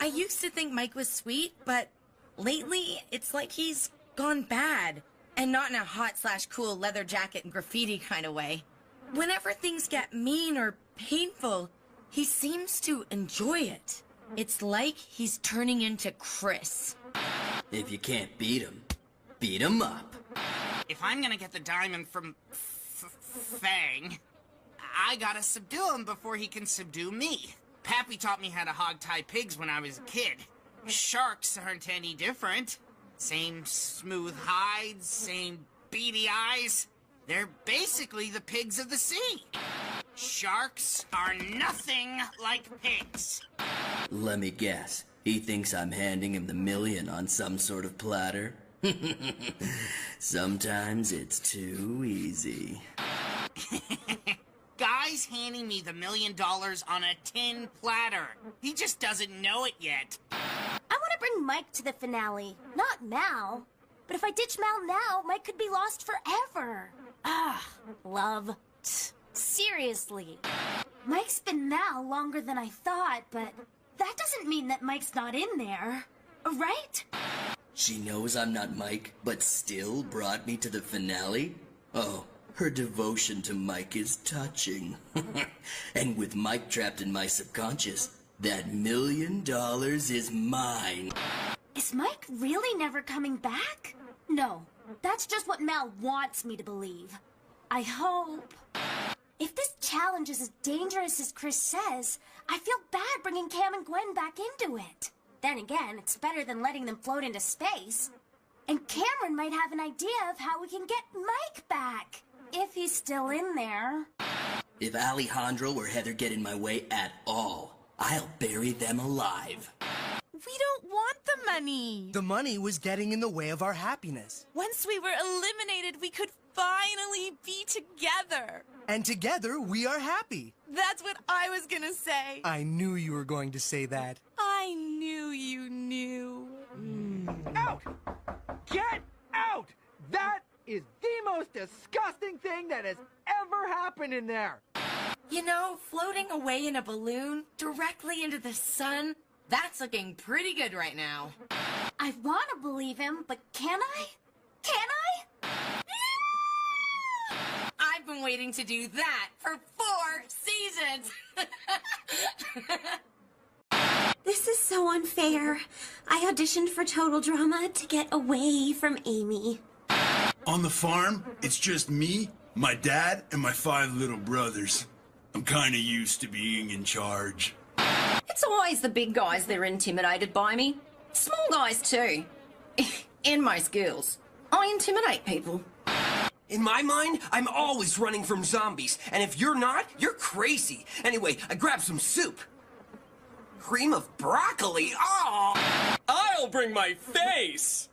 I used to think Mike was sweet, but lately it's like he's gone bad. And not in a hot/cool leather jacket and graffiti kind of way. Whenever things get mean or painful, he seems to enjoy it. It's like he's turning into Chris. If you can't beat him up. If I'm gonna get the diamond from Fang, I gotta subdue him before he can subdue me. Pappy taught me how to hog-tie pigs when I was a kid. Sharks aren't any different. Same smooth hides, same beady eyes. They're basically the pigs of the sea. Sharks are nothing like pigs. Let me guess. He thinks I'm handing him the $1 million on some sort of platter? Sometimes it's too easy. Guy's handing me the $1 million on a tin platter. He just doesn't know it yet. I want to bring Mike to the finale, not Mal. But if I ditch Mal now, Mike could be lost forever. Love. Seriously. Mike's been Mal longer than I thought, but that doesn't mean that Mike's not in there. Right? She knows I'm not Mike, but still brought me to the finale? Oh, her devotion to Mike is touching. And with Mike trapped in my subconscious, that $1 million is mine. Is Mike really never coming back? No, that's just what Mal wants me to believe. I hope. If this challenge is as dangerous as Chris says, I feel bad bringing Cam and Gwen back into it. Then again, it's better than letting them float into space. And Cameron might have an idea of how we can get Mike back. If he's still in there. If Alejandro or Heather get in my way at all, I'll bury them alive. We don't want the money. The money was getting in the way of our happiness. Once we were eliminated, we could finally be together. And together, we are happy. That's what I was gonna say. I knew you were going to say that. I knew you knew. Out! Get out! That is the most disgusting thing that has ever happened in there. You know, floating away in a balloon directly into the sun, that's looking pretty good right now. I want to believe him, but can I? Can I? I've been waiting to do that for 4 seasons. This is so unfair. I auditioned for Total Drama to get away from Amy. On the farm, it's just me, my dad, and my 5 little brothers. I'm kinda used to being in charge. It's always the big guys that are intimidated by me. Small guys too. In my skills, I intimidate people. In my mind, I'm always running from zombies, and if you're not, you're crazy. Anyway, I grabbed some soup. Cream of broccoli? Oh! I'll bring my face!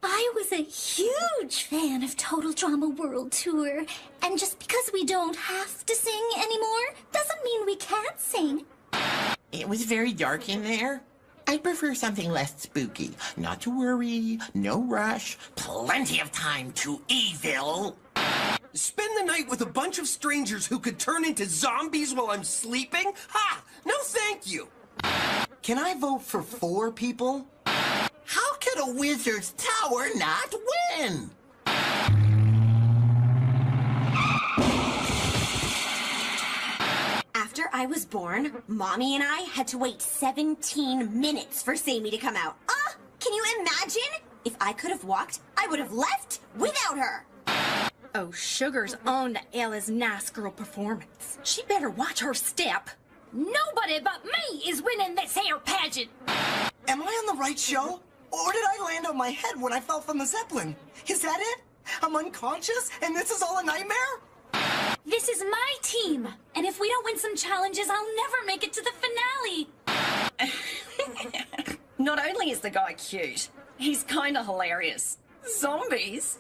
I was a huge fan of Total Drama World Tour, and just because we don't have to sing anymore doesn't mean we can't sing. It was very dark in there. I prefer something less spooky. Not to worry, no rush, plenty of time to evil. Spend the night with a bunch of strangers who could turn into zombies while I'm sleeping? Ha! No thank you! Can I vote for 4 people? How could a wizard's tower not win? After I was born, Mommy and I had to wait 17 minutes for Sammy to come out. Can you imagine? If I could have walked, I would have left without her. Oh, Sugar's on to Ella's nice girl performance. She better watch her step. Nobody but me is winning this hair pageant. Am I on the right show? Or did I land on my head when I fell from the Zeppelin? Is that it? I'm unconscious and this is all a nightmare? This is my team, and if we don't win some challenges, I'll never make it to the finale. Not only is the guy cute, he's kinda hilarious. Zombies?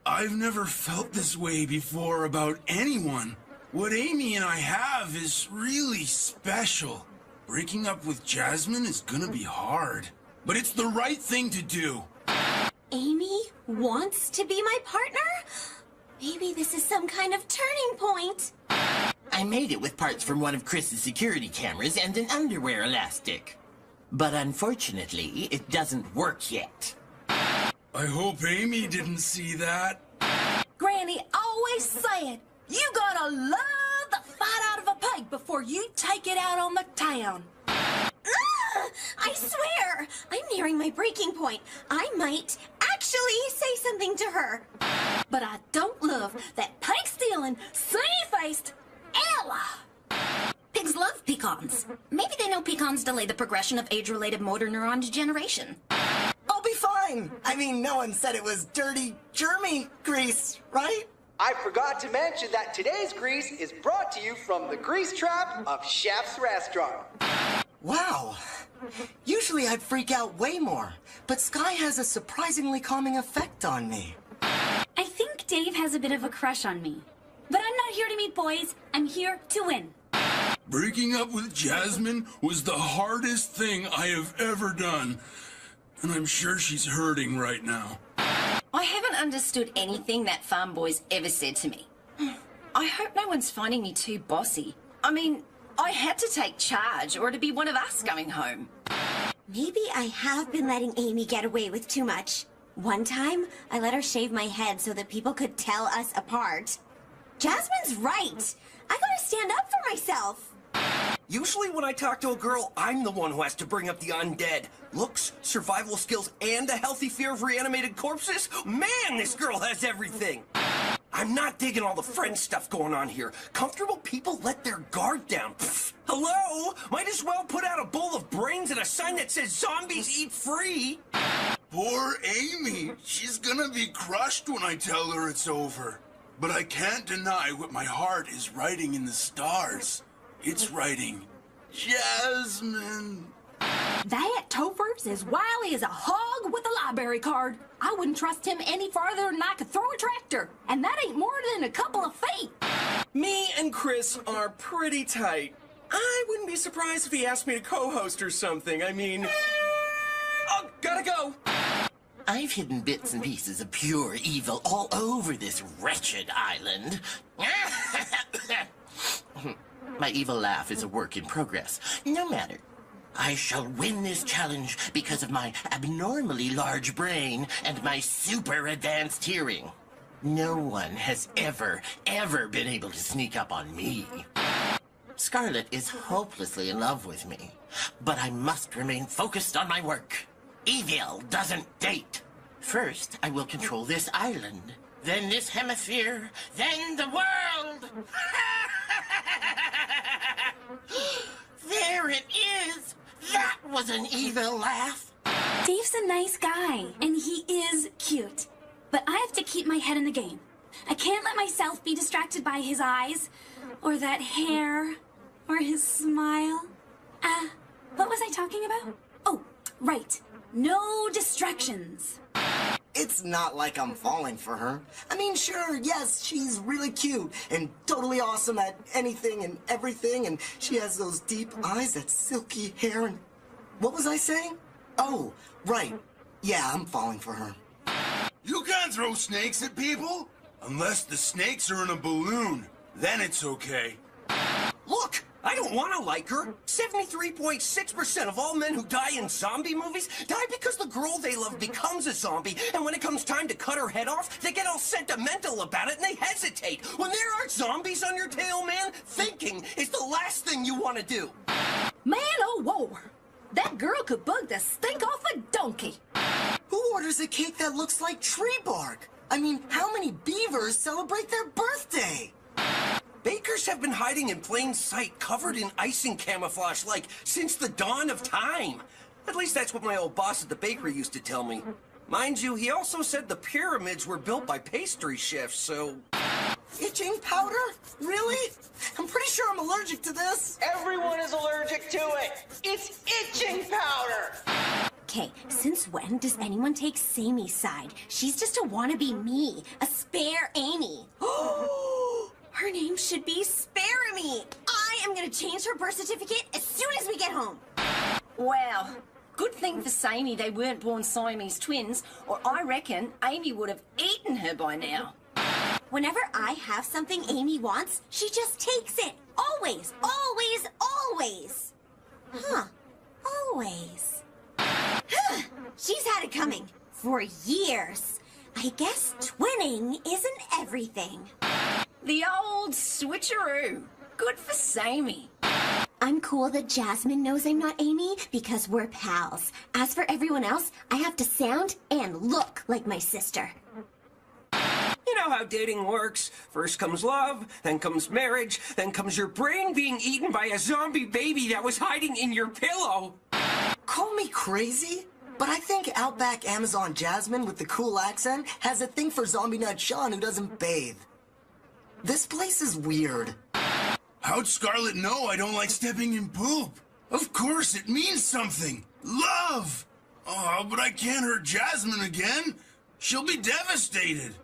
I've never felt this way before about anyone. What Amy and I have is really special. Breaking up with Jasmine is gonna be hard, but it's the right thing to do. Amy wants to be my partner? Maybe this is some kind of turning point. I made it with parts from one of Chris's security cameras and an underwear elastic. But unfortunately, it doesn't work yet. I hope Amy didn't see that. Granny always said, you gotta love the fight out of a pig before you take it out on the town. I swear, I'm nearing my breaking point. I might actually say something to her. But I don't love that pig-stealing, sunny-faced Ella. Pigs love pecans. Maybe they know pecans delay the progression of age-related motor neuron degeneration. I'll be fine. I mean, no one said it was dirty, germy grease, right? I forgot to mention that today's grease is brought to you from the grease trap of Chef's Restaurant. Wow. Usually I'd freak out way more, but Sky has a surprisingly calming effect on me. I think Dave has a bit of a crush on me. But I'm not here to meet boys. I'm here to win. Breaking up with Jasmine was the hardest thing I have ever done. And I'm sure she's hurting right now. I haven't understood anything that farm boys ever said to me. I hope no one's finding me too bossy. I mean, I had to take charge or to be one of us going home. Maybe I have been letting Amy get away with too much. One time, I let her shave my head so that people could tell us apart. Jasmine's right. I gotta stand up for myself. Usually when I talk to a girl, I'm the one who has to bring up the undead. Looks, survival skills, and a healthy fear of reanimated corpses? Man, this girl has everything! I'm not digging all the friend stuff going on here. Comfortable people let their guard down. Pfft. Hello? Might as well put out a bowl of brains and a sign that says zombies eat free. Poor Amy. She's gonna be crushed when I tell her it's over. But I can't deny what my heart is writing in the stars. It's writing, Jasmine. That Topher's as wily as a hog with a library card. I wouldn't trust him any farther than I could throw a tractor. And that ain't more than a couple of feet. Me and Chris are pretty tight. I wouldn't be surprised if he asked me to co-host or something. I mean... Oh, gotta go! I've hidden bits and pieces of pure evil all over this wretched island. My evil laugh is a work in progress. No matter. I shall win this challenge because of my abnormally large brain and my super advanced hearing. No one has ever been able to sneak up on me. Scarlet is hopelessly in love with me, but I must remain focused on my work. Evil doesn't date. First, I will control this island, then this hemisphere, then the world. There it is. That was an evil laugh. Dave's a nice guy, and he is cute. But I have to keep my head in the game. I can't let myself be distracted by his eyes, or that hair, or his smile. What was I talking about? Oh, right. No distractions. It's not like I'm falling for her. I mean, sure, yes, she's really cute and totally awesome at anything and everything, and she has those deep eyes, that silky hair, and... What was I saying? Oh, right. Yeah, I'm falling for her. You can't throw snakes at people. Unless the snakes are in a balloon. Then it's okay. Look! I don't want to like her. 73.6% of all men who die in zombie movies die because the girl they love becomes a zombie, and when it comes time to cut her head off, they get all sentimental about it and they hesitate. When there are zombies on your tail, man, thinking is the last thing you want to do. Man, oh, whoa. That girl could bug the stink off a donkey. Who orders a cake that looks like tree bark? I mean, how many beavers celebrate their birthday? Bakers have been hiding in plain sight, covered in icing camouflage, like, since the dawn of time. At least that's what my old boss at the bakery used to tell me. Mind you, he also said the pyramids were built by pastry chefs, so... Itching powder? Really? I'm pretty sure I'm allergic to this. Everyone is allergic to it. It's itching powder. Okay, since when does anyone take Samey's side? She's just a wannabe me, a spare Amy. Her name should be Spare-Me. I am gonna change her birth certificate as soon as we get home. Well, good thing for Samey they weren't born Siamese twins, or I reckon Amy would have eaten her by now. Whenever I have something Amy wants, she just takes it. Always, always, always. Huh, always. She's had it coming for years. I guess twinning isn't everything. The old switcheroo. Good for Samey. I'm cool that Jasmine knows I'm not Amy because we're pals. As for everyone else, I have to sound and look like my sister. You know how dating works. First comes love, then comes marriage, then comes your brain being eaten by a zombie baby that was hiding in your pillow. Call me crazy, but I think Outback Amazon Jasmine with the cool accent has a thing for Zombie Nut Sean who doesn't bathe. This place is weird. How'd Scarlet know I don't like stepping in poop? Of course, it means something. Love! Oh, but I can't hurt Jasmine again. She'll be devastated.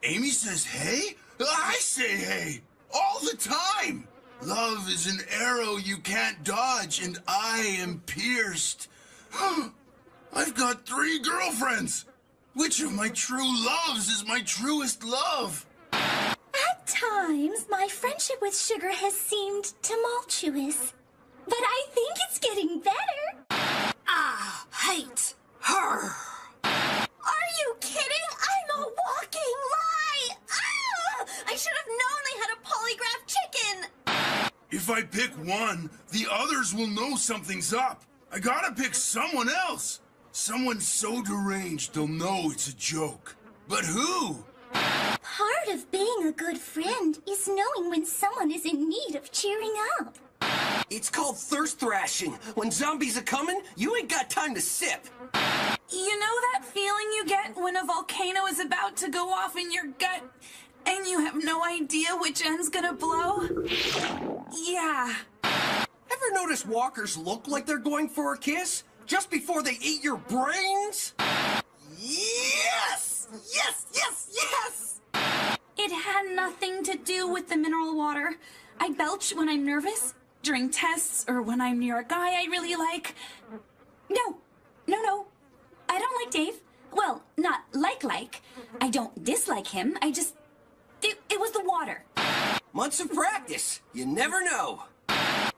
Amy says hey? I say hey. All the time. Love is an arrow you can't dodge, and I am pierced. I've got 3 girlfriends. Which of my true loves is my truest love? At times, my friendship with Sugar has seemed tumultuous. But I think it's getting better. Ah, hate her. Are you kidding? I'm a walking lie! Ah! I should have known they had a polygraph chicken! If I pick one, the others will know something's up. I gotta pick someone else. Someone so deranged they'll know it's a joke. But who? Part of being a good friend is knowing when someone is in need of cheering up. It's called thirst thrashing. When zombies are coming, you ain't got time to sip. You know that feeling you get when a volcano is about to go off in your gut and you have no idea which end's gonna blow? Yeah. Ever notice walkers look like they're going for a kiss just before they eat your brains? Yes! Yes, yes, yes! It had nothing to do with the mineral water. I belch when I'm nervous, during tests, or when I'm near a guy I really like. No. I don't like Dave. Well, not like. I don't dislike him. It was the water. Months of practice. You never know.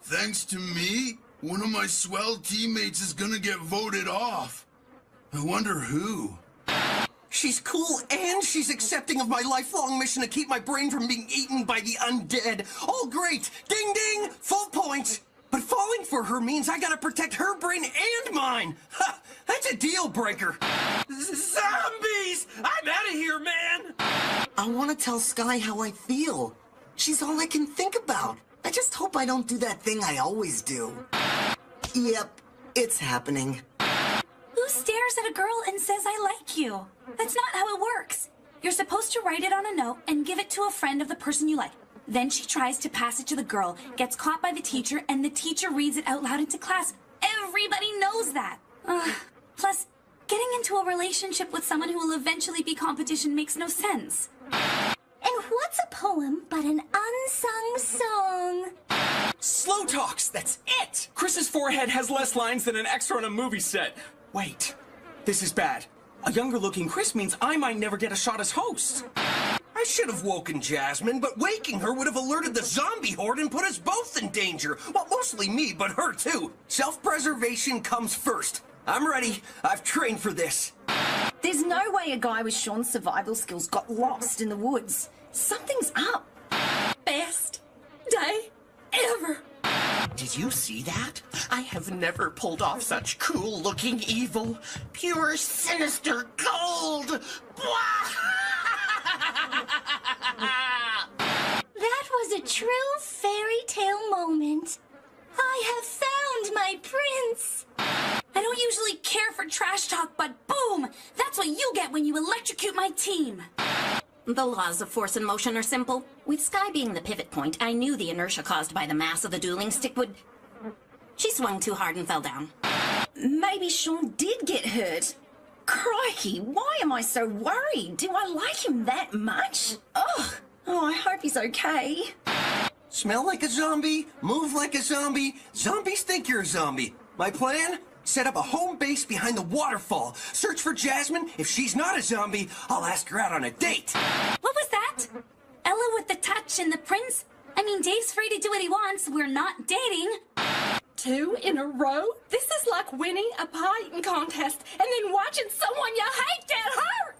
Thanks to me, one of my swell teammates is gonna get voted off. I wonder who. She's cool and she's accepting of my lifelong mission to keep my brain from being eaten by the undead. All great. Ding ding. Full points. But falling for her means I gotta protect her brain and mine. Ha! That's a deal breaker. Zombies! I'm out of here, man! I want to tell Sky how I feel. She's all I can think about. I just hope I don't do that thing I always do. Yep, it's happening. Who stares at a girl and says I like you? That's not how it works. You're supposed to write it on a note and give it to a friend of the person you like. Then she tries to pass it to the girl, gets caught by the teacher, and the teacher reads it out loud into class. Everybody knows that. Plus, getting into a relationship with someone who will eventually be competition makes no sense. And what's a poem but an unsung song? Slow talks, that's it! Chris's forehead has less lines than an extra on a movie set. Wait, this is bad. A younger looking Chris means I might never get a shot as host. I should have woken Jasmine, but waking her would have alerted the zombie horde and put us both in danger. Well, mostly me, but her too. Self-preservation comes first. I'm ready. I've trained for this. There's no way a guy with Sean's survival skills got lost in the woods. Something's up. Best day ever. Did you see that? I have never pulled off such cool-looking evil. Pure, sinister gold! That was a true fairy tale moment. I have found my prince. I don't usually care for trash talk, but boom! That's what you get when you electrocute my team. The laws of force and motion are simple. With Sky being the pivot point, I knew the inertia caused by the mass of the dueling stick would... She swung too hard and fell down. Maybe Sean did get hurt. Crikey, why am I so worried? Do I like him that much? Ugh. Oh, I hope he's okay. Smell like a zombie, move like a zombie. Zombies think you're a zombie. My plan? Set up a home base behind the waterfall. Search for Jasmine. If she's not a zombie, I'll ask her out on a date. What was that? Ella with the touch and the prince? I mean, Dave's free to do what he wants. We're not dating. 2 in a row? This is like winning a pie eating contest and then watching someone you hate get hurt.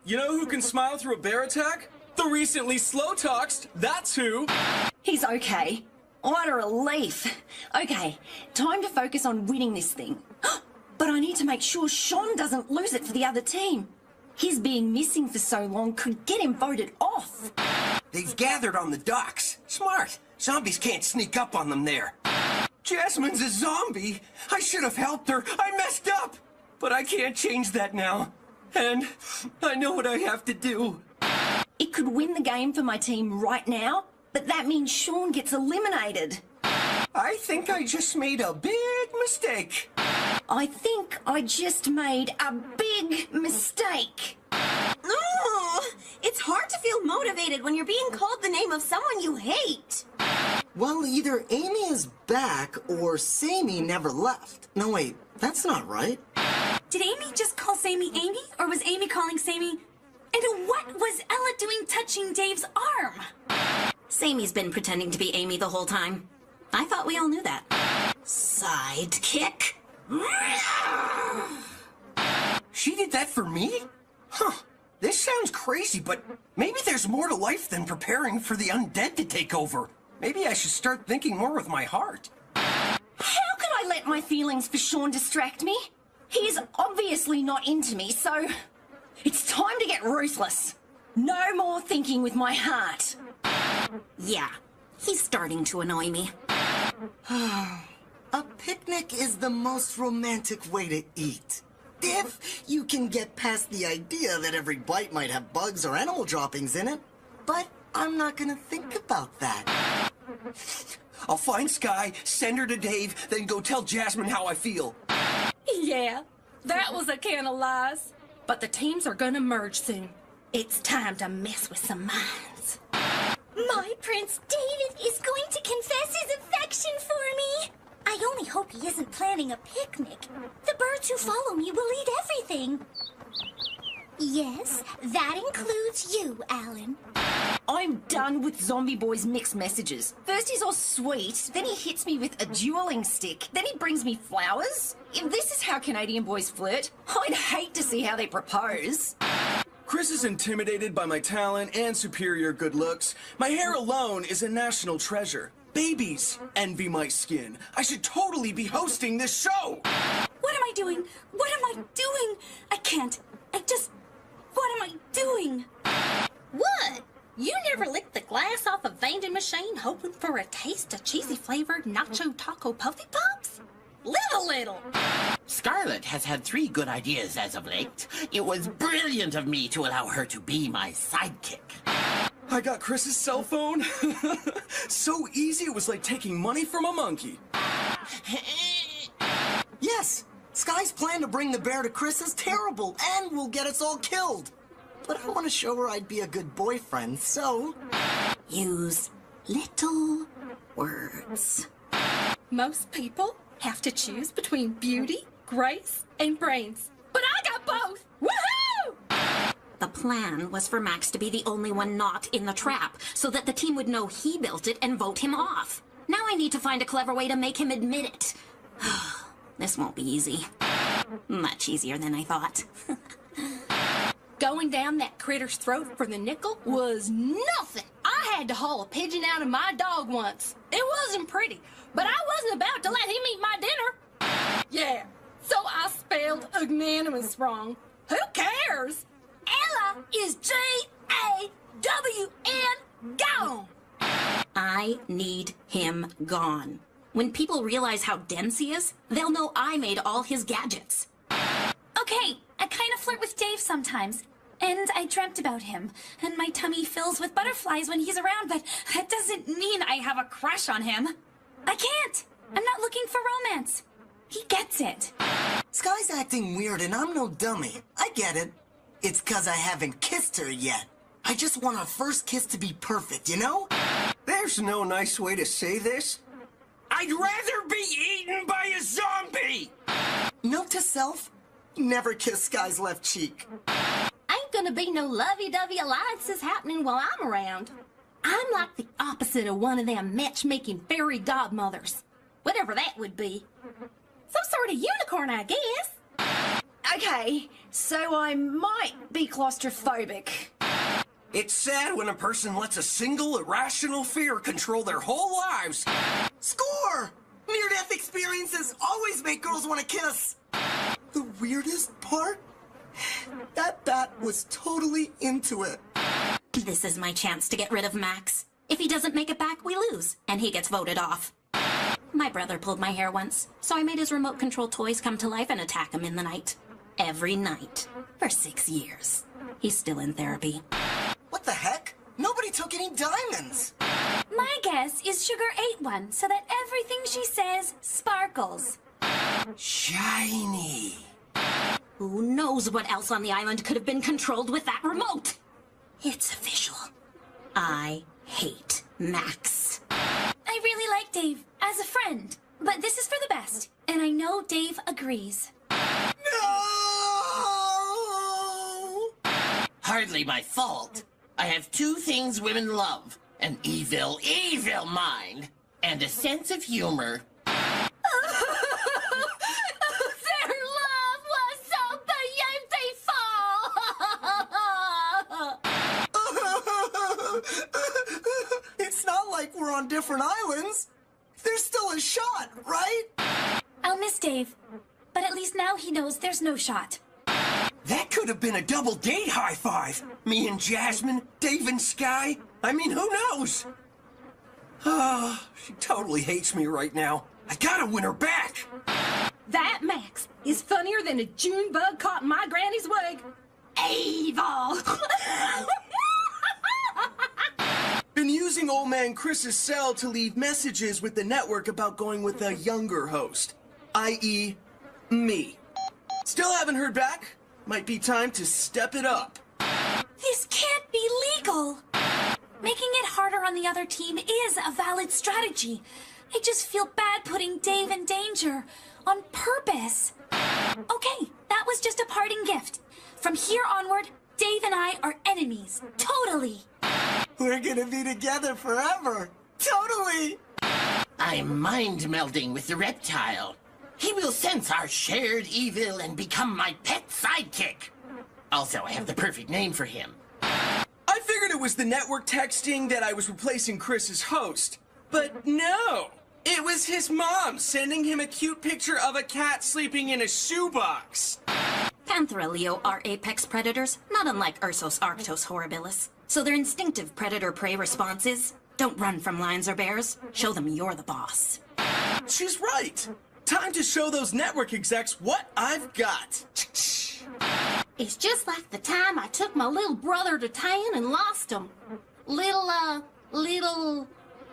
You know who can smile through a bear attack? The recently slow-talked, that's who. He's okay. What a relief. Okay, time to focus on winning this thing. But I need to make sure Sean doesn't lose it for the other team. His being missing for so long could get him voted off. They've gathered on the docks. Smart. Zombies can't sneak up on them there. Jasmine's a zombie. I should have helped her. I messed up. But I can't change that now. And I know what I have to do. It could win the game for my team right now, but that means Sean gets eliminated. I think I just made a big mistake. I think I just made a big mistake. Oh, it's hard to feel motivated when you're being called the name of someone you hate. Well, either Amy is back or Sammy never left. No, wait, that's not right. Did Amy just call Sammy Amy, or was Amy calling Sammy? And what was Ella doing touching Dave's arm? Sammy's been pretending to be Amy the whole time. I thought we all knew that. Sidekick? She did that for me? Huh. This sounds crazy, but maybe there's more to life than preparing for the undead to take over. Maybe I should start thinking more with my heart. How could I let my feelings for Sean distract me? He's obviously not into me, so it's time to get ruthless. No more thinking with my heart. Yeah, he's starting to annoy me. A picnic is the most romantic way to eat. If you can get past the idea that every bite might have bugs or animal droppings in it. But I'm not gonna think about that. I'll find Sky, send her to Dave, then go tell Jasmine how I feel. Yeah, that was a can of lies. But the teams are gonna merge soon. It's time to mess with some minds. My Prince David is going to confess his affection for me. I only hope he isn't planning a picnic. The birds who follow me will eat everything. Yes, that includes you, Alan. I'm done with Zombie Boy's mixed messages. First he's all sweet, then he hits me with a dueling stick, then he brings me flowers. If this is how Canadian boys flirt, I'd hate to see how they propose. Chris is intimidated by my talent and superior good looks. My hair alone is a national treasure. Babies envy my skin. I should totally be hosting this show. What am I doing? What am I doing? I can't. What am I doing? What? You never licked the glass off a vending machine hoping for a taste of cheesy flavored nacho taco puffy pops? Live a little. Scarlett has had 3 good ideas as of late. It was brilliant of me to allow her to be my sidekick. I got Chris's cell phone. So easy, it was like taking money from a monkey. Yes, Sky's plan to bring the bear to Chris is terrible and will get us all killed. But I want to show her I'd be a good boyfriend, so... Use little words. Most people have to choose between beauty, grace, and brains. But I got both! Woohoo! The plan was for Max to be the only one not in the trap, so that the team would know he built it and vote him off. Now I need to find a clever way to make him admit it. This won't be easy. Much easier than I thought. Going down that critter's throat for the nickel was nothing. I had to haul a pigeon out of my dog once. It wasn't pretty, but I wasn't about to let him eat my dinner. Yeah, so I spelled agnanimous wrong. Who cares? Ella is G-A-W-N gone. I need him gone. When people realize how dense he is, they'll know I made all his gadgets. Okay, I kind of flirt with Dave sometimes. And I dreamt about him. And my tummy fills with butterflies when he's around, but that doesn't mean I have a crush on him. I can't. I'm not looking for romance. He gets it. Sky's acting weird and I'm no dummy. I get it. It's 'cause I haven't kissed her yet. I just want our first kiss to be perfect, you know? There's no nice way to say this. I'd rather be eaten by a zombie! Note to self, never kiss Sky's left cheek. Ain't gonna be no lovey-dovey alliances happening while I'm around. I'm like the opposite of one of them matchmaking fairy godmothers. Whatever that would be. Some sort of unicorn, I guess. Okay, so I might be claustrophobic. It's sad when a person lets a single irrational fear control their whole lives. Score! Near-death experiences always make girls want to kiss. The weirdest part? That bat was totally into it. This is my chance to get rid of Max. If he doesn't make it back, we lose, and he gets voted off. My brother pulled my hair once, so I made his remote control toys come to life and attack him in the night. Every night. For 6 years. He's still in therapy. What the heck? Nobody took any diamonds. My guess is Sugar ate one, so that everything she says sparkles. Shiny. Who knows what else on the island could have been controlled with that remote? It's official. I hate Max. I really like Dave as a friend, but this is for the best, and I know Dave agrees. No! Hardly my fault. I have 2 things women love. An evil, evil mind. And a sense of humor. Their love was so beautiful! It's not like we're on different islands. There's still a shot, right? I'll miss Dave, but at least now he knows there's no shot. That could have been a double date high five. Me and Jasmine, Dave and Sky. I mean, who knows? Oh, she totally hates me right now. I gotta win her back. That Max is funnier than a June bug caught in my granny's wig. Evil! Been using old man Chris's cell to leave messages with the network about going with a younger host, i.e. me. Still haven't heard back. Might be time to step it up. This can't be legal. Making it harder on the other team is a valid strategy. I just feel bad putting Dave in danger on purpose. Okay, that was just a parting gift. From here onward, Dave and I are enemies. Totally. We're gonna be together forever. Totally. I'm mind melding with the reptile. He will sense our shared evil and become my pet sidekick. Also, I have the perfect name for him. I figured it was the network texting that I was replacing Chris's host. But no! It was his mom sending him a cute picture of a cat sleeping in a shoebox. Panthera Leo are apex predators, not unlike Ursus Arctos horribilis. So their instinctive predator-prey response is, don't run from lions or bears, show them you're the boss. She's right. Time to show those network execs what I've got. It's just like the time I took my little brother to town and lost him. I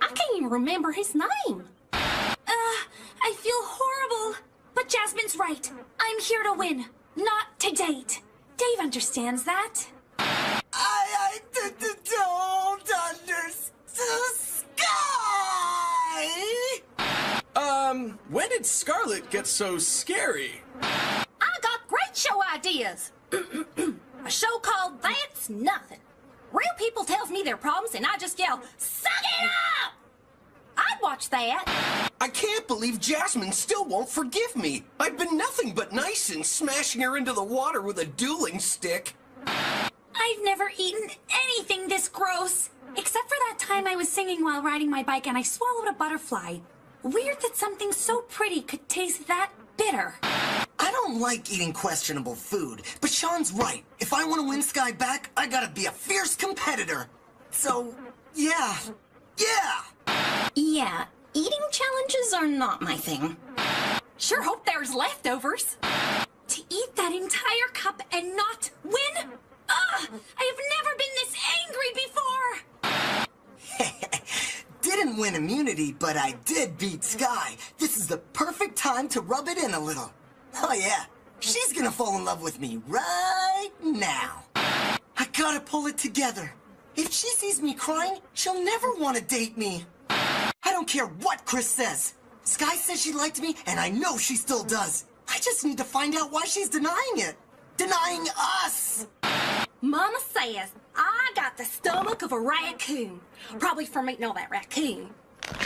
can't even remember his name. I feel horrible. But Jasmine's right. I'm here to win, not to date. Dave understands that. I don't understand. Sky! When did Scarlet get so scary? I got great show ideas. A show called That's Nothing. Real people tells me their problems and I just yell, suck it up! I'd watch that. I can't believe Jasmine still won't forgive me. I've been nothing but nice in smashing her into the water with a dueling stick. I've never eaten anything this gross. Except for that time I was singing while riding my bike and I swallowed a butterfly. Weird that something so pretty could taste that bitter. I don't like eating questionable food, but Sean's right. If I want to win Sky back, I gotta be a fierce competitor. So, yeah. Yeah, eating challenges are not my thing. Sure hope there's leftovers. To eat that entire cup and not win? Ugh! I have never been this angry before! Didn't win immunity, but I did beat Sky. This is the perfect time to rub it in a little. Oh yeah, she's gonna fall in love with me right now. I gotta pull it together. If she sees me crying, she'll never want to date me. I don't care what Chris says. Sky says she liked me, and I know she still does. I just need to find out why she's denying it. Denying us! Mama says I got the stomach of a raccoon. Probably from eating all that raccoon.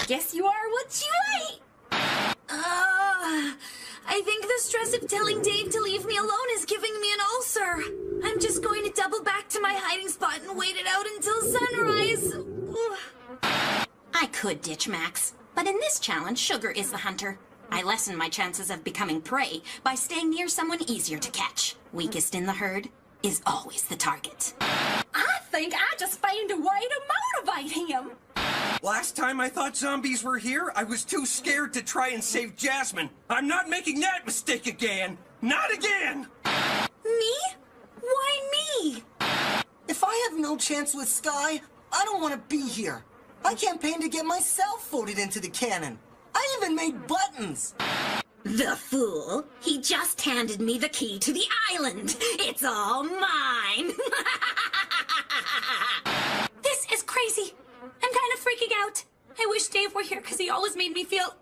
Guess you are what you ate. I think the stress of telling Dave to leave me alone is giving me an ulcer. I'm just going to double back to my hiding spot and wait it out until sunrise. I could ditch Max, but in this challenge, Sugar is the hunter. I lessen my chances of becoming prey by staying near someone easier to catch. Weakest in the herd is always the target. I think I just found a way to motivate him. Last time I thought zombies were here, I was too scared to try and save Jasmine. I'm not making that mistake again. Not again! Me? Why me? If I have no chance with Sky, I don't want to be here. I campaigned to get myself voted into the canon. I even made buttons. The fool! He just handed me the key to the island. It's all mine. This is crazy. I'm kind of freaking out. I wish Dave were here because he always made me feel...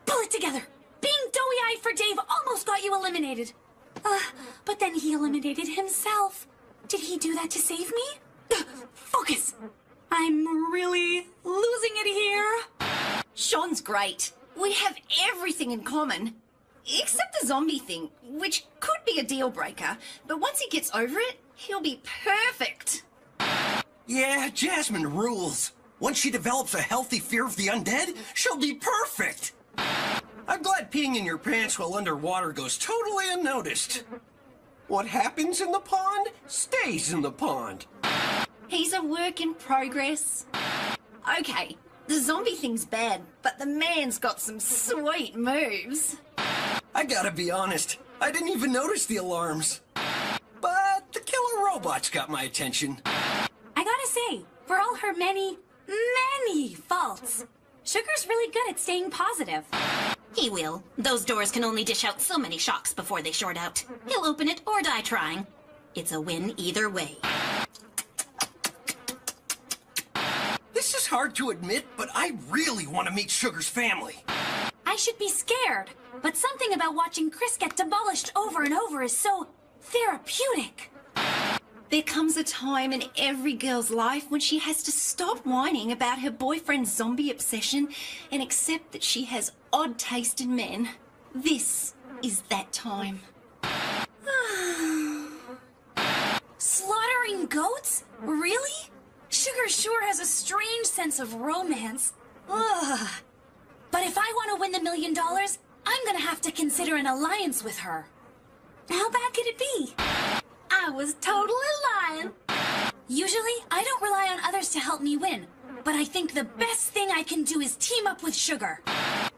Pull it together. Being doughy-eyed for Dave almost got you eliminated. But then he eliminated himself. Did he do that to save me? Focus. I'm really losing it here. Sean's great. We have everything in common. Except the zombie thing, which could be a deal breaker. But once he gets over it, he'll be perfect. Yeah, Jasmine rules. Once she develops a healthy fear of the undead, she'll be perfect. I'm glad peeing in your pants while underwater goes totally unnoticed. What happens in the pond stays in the pond. He's a work in progress. Okay, the zombie thing's bad, but the man's got some sweet moves. I gotta be honest, I didn't even notice the alarms. But the killer robots got my attention. I gotta say, for all her many faults, Sugar's really good at staying positive. He will. Those doors can only dish out so many shocks before they short out. He'll open it or die trying. It's a win either way. This is hard to admit, but I really want to meet Sugar's family. I should be scared, but something about watching Chris get demolished over and over is so therapeutic. There comes a time in every girl's life when she has to stop whining about her boyfriend's zombie obsession and accept that she has odd taste in men. This is that time. Slaughtering goats? Really? Sugar sure has a strange sense of romance. Ugh. But if I want to win the $1 million, I'm gonna have to consider an alliance with her. How bad could it be? I was totally lying. Usually, I don't rely on others to help me win, but I think the best thing I can do is team up with Sugar.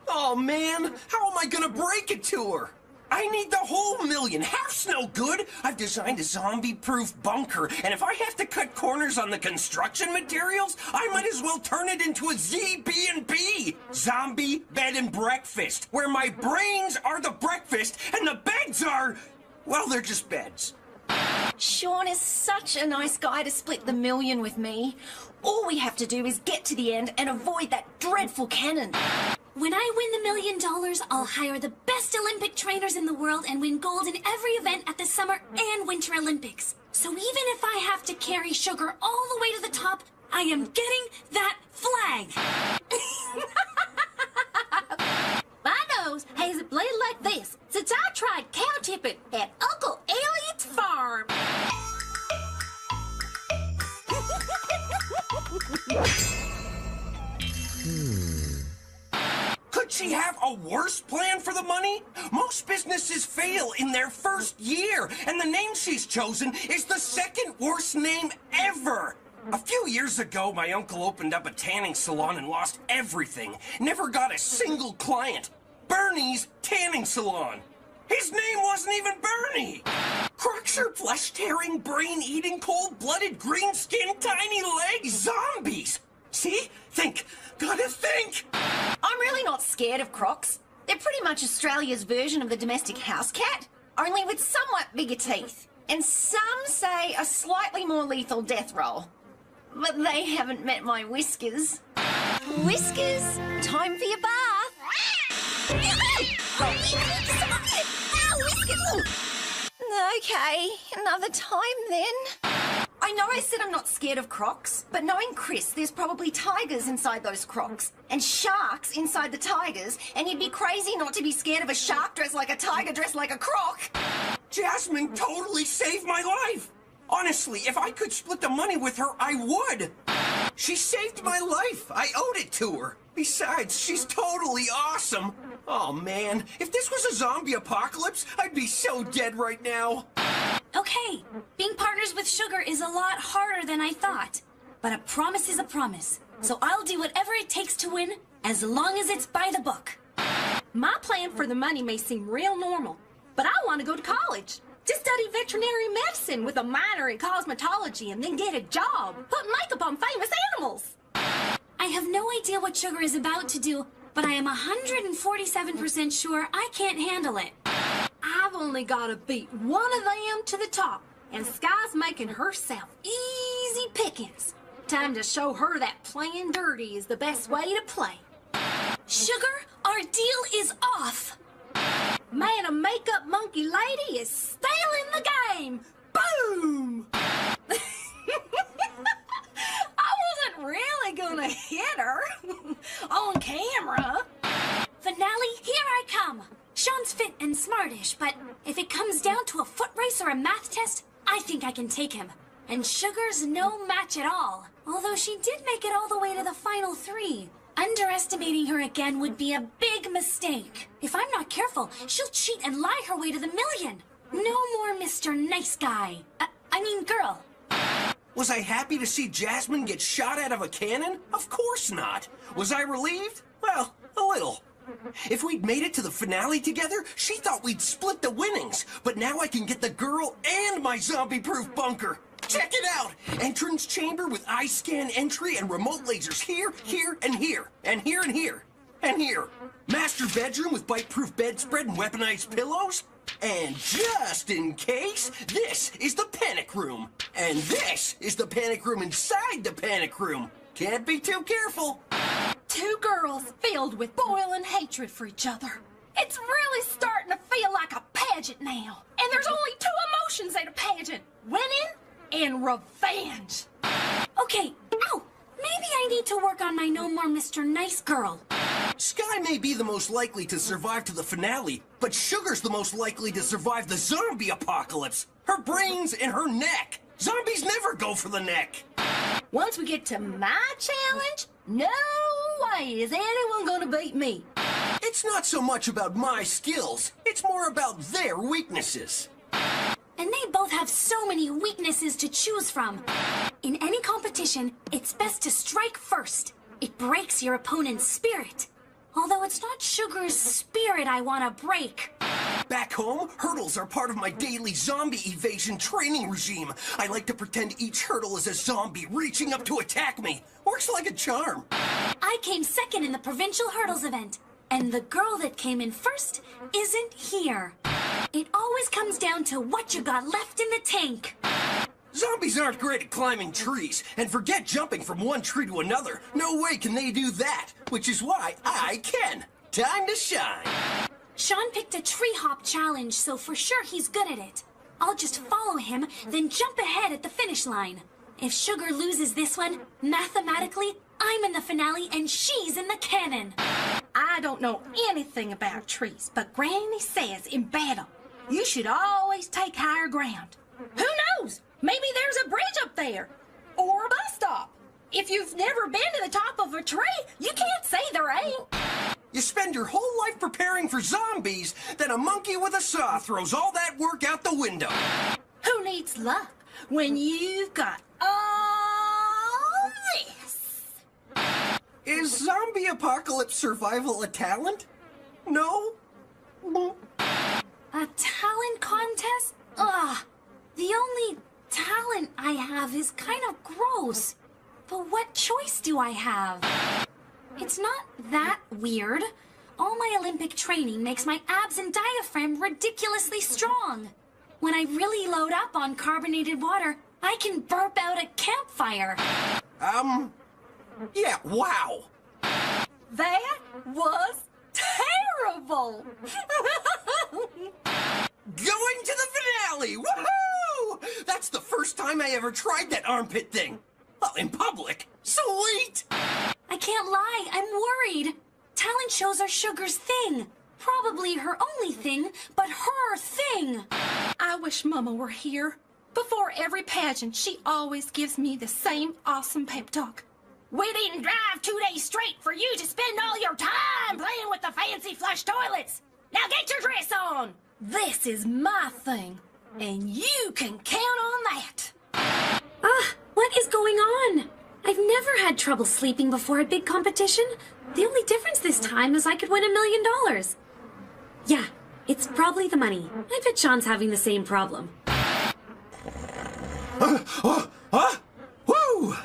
Oh man, how am I gonna break it to her? I need the whole $1 million. Half's no good. I've designed a zombie-proof bunker, and if I have to cut corners on the construction materials, I might as well turn it into a ZB&B, Zombie Bed and Breakfast, where my brains are the breakfast and the beds are, well, they're just beds. Sean is such a nice guy to split the $1 million with me. All we have to do is get to the end and avoid that dreadful cannon. When I win the $1 million, I'll hire the best Olympic trainers in the world and win gold in every event at the Summer and Winter Olympics. So even if I have to carry Sugar all the way to the top, I am getting that flag. My nose hasn't bled like this since I tried cow tipping at Uncle Elliot's farm. Could she have a worse plan for the money? Most businesses fail in their first year, and the name she's chosen is the second worst name ever. A few years ago, my uncle opened up a tanning salon and lost everything. Never got a single client. Bernie's Tanning Salon. His name wasn't even Bernie. Crocs are flesh-tearing, brain-eating, cold-blooded, green-skinned, tiny leg zombies. See? Think. Gotta think. I'm really not scared of crocs. They're pretty much Australia's version of the domestic house cat, only with somewhat bigger teeth. And some say a slightly more lethal death roll. But they haven't met my whiskers. Whiskers, time for your bath. Okay, another time then. I know I said I'm not scared of crocs, but knowing Chris, there's probably tigers inside those crocs, and sharks inside the tigers, and you'd be crazy not to be scared of a shark dressed like a tiger dressed like a croc. Jasmine totally saved my life. Honestly, if I could split the money with her, I would. She saved my life. I owed it to her. Besides, she's totally awesome. Oh man, if this was a zombie apocalypse, I'd be so dead right now. Okay, being partners with Sugar is a lot harder than I thought. But a promise is a promise. So I'll do whatever it takes to win, as long as it's by the book. My plan for the money may seem real normal, but I want to go to college. To study veterinary medicine with a minor in cosmetology and then get a job. Put makeup on famous animals. I have no idea what Sugar is about to do, but I am 147% sure I can't handle it. I've only got to beat one of them to the top, and Sky's making herself easy pickings. Time to show her that playing dirty is the best way to play. Sugar, our deal is off. Man, a makeup monkey lady is stealing the game. Boom! I wasn't really gonna hit her on camera. Finale, here I come. Sean's fit and smartish, but if it comes down to a foot race or a math test, I think I can take him. And Sugar's no match at all, although she did make it all the way to the final 3. Underestimating her again would be a big mistake. If I'm not careful, she'll cheat and lie her way to the $1 million. No more Mr. Nice Guy. I mean girl. Was I happy to see Jasmine get shot out of a cannon? Of course not. Was I relieved? Well, a little. If we'd made it to the finale together, she thought we'd split the winnings. But now I can get the girl and my zombie-proof bunker. Check it out! Entrance chamber with eye scan entry and remote lasers here, here, and here. And here and here. And here. Master bedroom with bite-proof bedspread and weaponized pillows. And just in case, this is the panic room. And this is the panic room inside the panic room. Can't be too careful. Two girls filled with boiling hatred for each other. It's really starting to feel like a pageant now. And there's only two emotions at a pageant. Winning and revenge. Okay, ow! Maybe I need to work on my no more Mr. Nice Girl. Sky may be the most likely to survive to the finale, but Sugar's the most likely to survive the zombie apocalypse. Her brains in her neck. Zombies never go for the neck. Once we get to my challenge, no way is anyone gonna beat me. It's not so much about my skills, it's more about their weaknesses. And they both have so many weaknesses to choose from. In any competition, it's best to strike first. It breaks your opponent's spirit. Although it's not Sugar's spirit I want to break. Back home, hurdles are part of my daily zombie evasion training regime. I like to pretend each hurdle is a zombie reaching up to attack me. Works like a charm. I came second in the provincial hurdles event, and the girl that came in first isn't here. It always comes down to what you got left in the tank. Zombies aren't great at climbing trees, and forget jumping from one tree to another. No way can they do that, which is why I can. Time to shine. Sean picked a tree hop challenge, so for sure he's good at it. I'll just follow him, then jump ahead at the finish line. If Sugar loses this one, mathematically, I'm in the finale and she's in the cannon. I don't know anything about trees, but Granny says in battle, you should always take higher ground. Who knows? Maybe there's a bridge up there. Or a bus stop. If you've never been to the top of a tree, you can't say there ain't. You spend your whole life preparing for zombies, then a monkey with a saw throws all that work out the window. Who needs luck when you've got all this? Is zombie apocalypse survival a talent? No? A talent contest? Ugh. The only talent I have is kind of gross. But what choice do I have? It's not that weird. All my Olympic training makes my abs and diaphragm ridiculously strong. When I really load up on carbonated water, I can burp out a campfire. Yeah, wow. That was terrible. Going to the finale! Woohoo! That's the first time I ever tried that armpit thing. Well, in public. Sweet! I can't lie, I'm worried. Talent shows are Sugar's thing. Probably her only thing, but her thing. I wish Mama were here. Before every pageant, she always gives me the same awesome pep talk. We didn't drive 2 days straight for you to spend all your time playing with the fancy flush toilets. Now get your dress on. This is my thing, and you can count on that. What is going on? I've never had trouble sleeping before a big competition. The only difference this time is I could win $1 million. Yeah, it's probably the money. I bet Sean's having the same problem. Woo!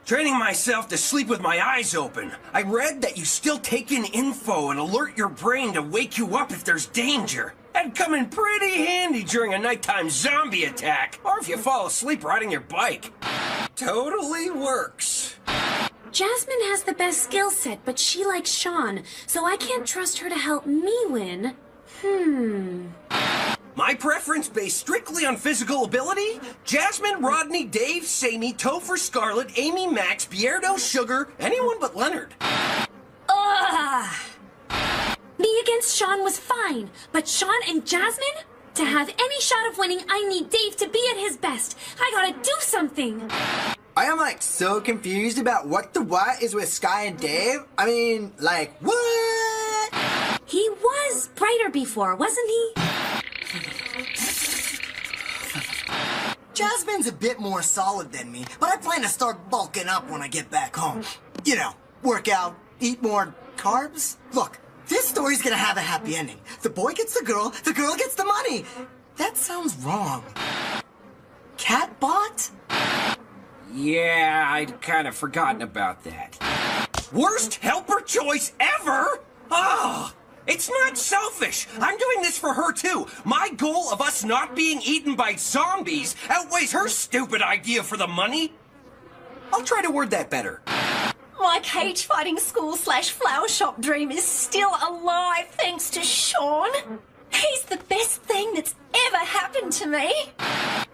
Training myself to sleep with my eyes open. I read that you still take in info and alert your brain to wake you up if there's danger. That'd come in pretty handy during a nighttime zombie attack, or if you fall asleep riding your bike. Totally works. Jasmine has the best skill set, but she likes Sean, so I can't trust her to help me win. My preference based strictly on physical ability? Jasmine, Rodney, Dave, Sammy, Topher, Scarlett, Amy, Max, Bierdo, Sugar, anyone but Leonard. Ugh! Me against Sean was fine, but Sean and Jasmine? To have any shot of winning, I need Dave to be at his best. I gotta do something. I am like so confused about what the what is with Sky and Dave. I mean, like, what? He was brighter before, wasn't he? Jasmine's a bit more solid than me, but I plan to start bulking up when I get back home. You know, work out, eat more carbs. Look, this story's gonna have a happy ending. The boy gets the girl gets the money. That sounds wrong. Catbot? Yeah, I'd kind of forgotten about that. Worst helper choice ever? Oh, it's not selfish. I'm doing this for her too. My goal of us not being eaten by zombies outweighs her stupid idea for the money. I'll try to word that better. My cage fighting school/flower shop dream is still alive thanks to Sean. He's the best thing that's ever happened to me.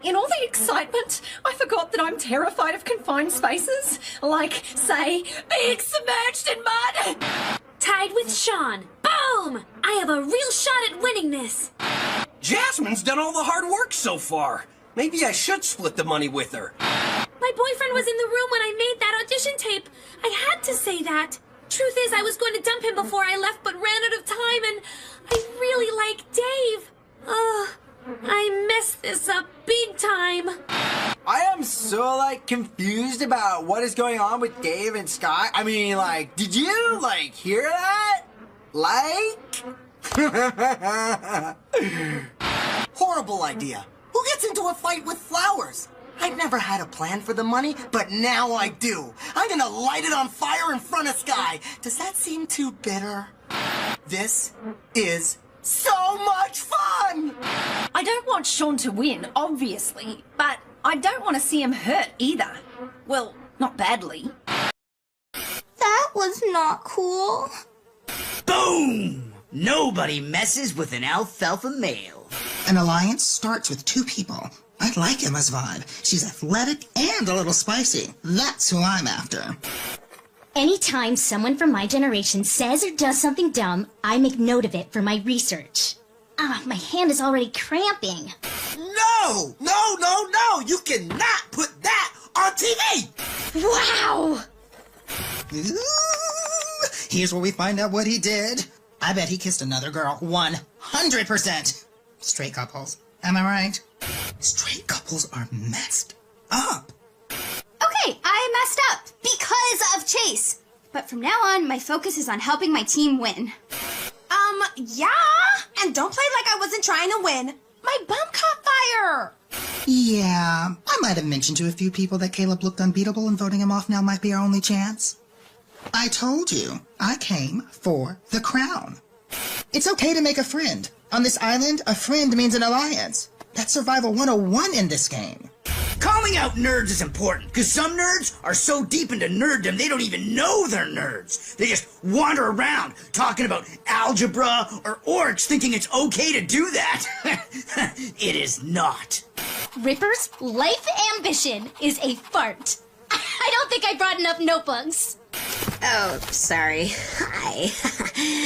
In all the excitement, I forgot that I'm terrified of confined spaces. Like, say, being submerged in mud. Tied with Sean. Boom! I have a real shot at winning this. Jasmine's done all the hard work so far. Maybe I should split the money with her. My boyfriend was in the room when I made that audition tape. I had to say that. Truth is, I was going to dump him before I left, but ran out of time, and I really like Dave. I messed this up big time. I am so, confused about what is going on with Dave and Scott. I mean, did you, hear that? Horrible idea. Who gets into a fight with flowers? I've never had a plan for the money, but now I do. I'm gonna light it on fire in front of Sky. Does that seem too bitter? This is so much fun! I don't want Sean to win, obviously, but I don't want to see him hurt either. Well, not badly. That was not cool. Boom! Nobody messes with an alfalfa male. An alliance starts with two people. I like Emma's vibe. She's athletic and a little spicy. That's who I'm after. Anytime someone from my generation says or does something dumb, I make note of it for my research. My hand is already cramping. No! No, no, no! You cannot put that on TV! Wow! Ooh, here's where we find out what he did. I bet he kissed another girl. 100%. Straight couples. Am I right? Straight couples are messed up. Okay, I messed up because of Chase. But from now on, my focus is on helping my team win. Yeah? And don't play like I wasn't trying to win. My bum caught fire. Yeah, I might have mentioned to a few people that Caleb looked unbeatable and voting him off now might be our only chance. I told you, I came for the crown. It's okay to make a friend. On this island, a friend means an alliance. That's Survival 101 in this game. Calling out nerds is important, because some nerds are so deep into nerddom they don't even know they're nerds. They just wander around talking about algebra or orcs thinking it's okay to do that. It is not. Ripper's life ambition is a fart. I don't think I brought enough notebooks. Oh, sorry. Hi.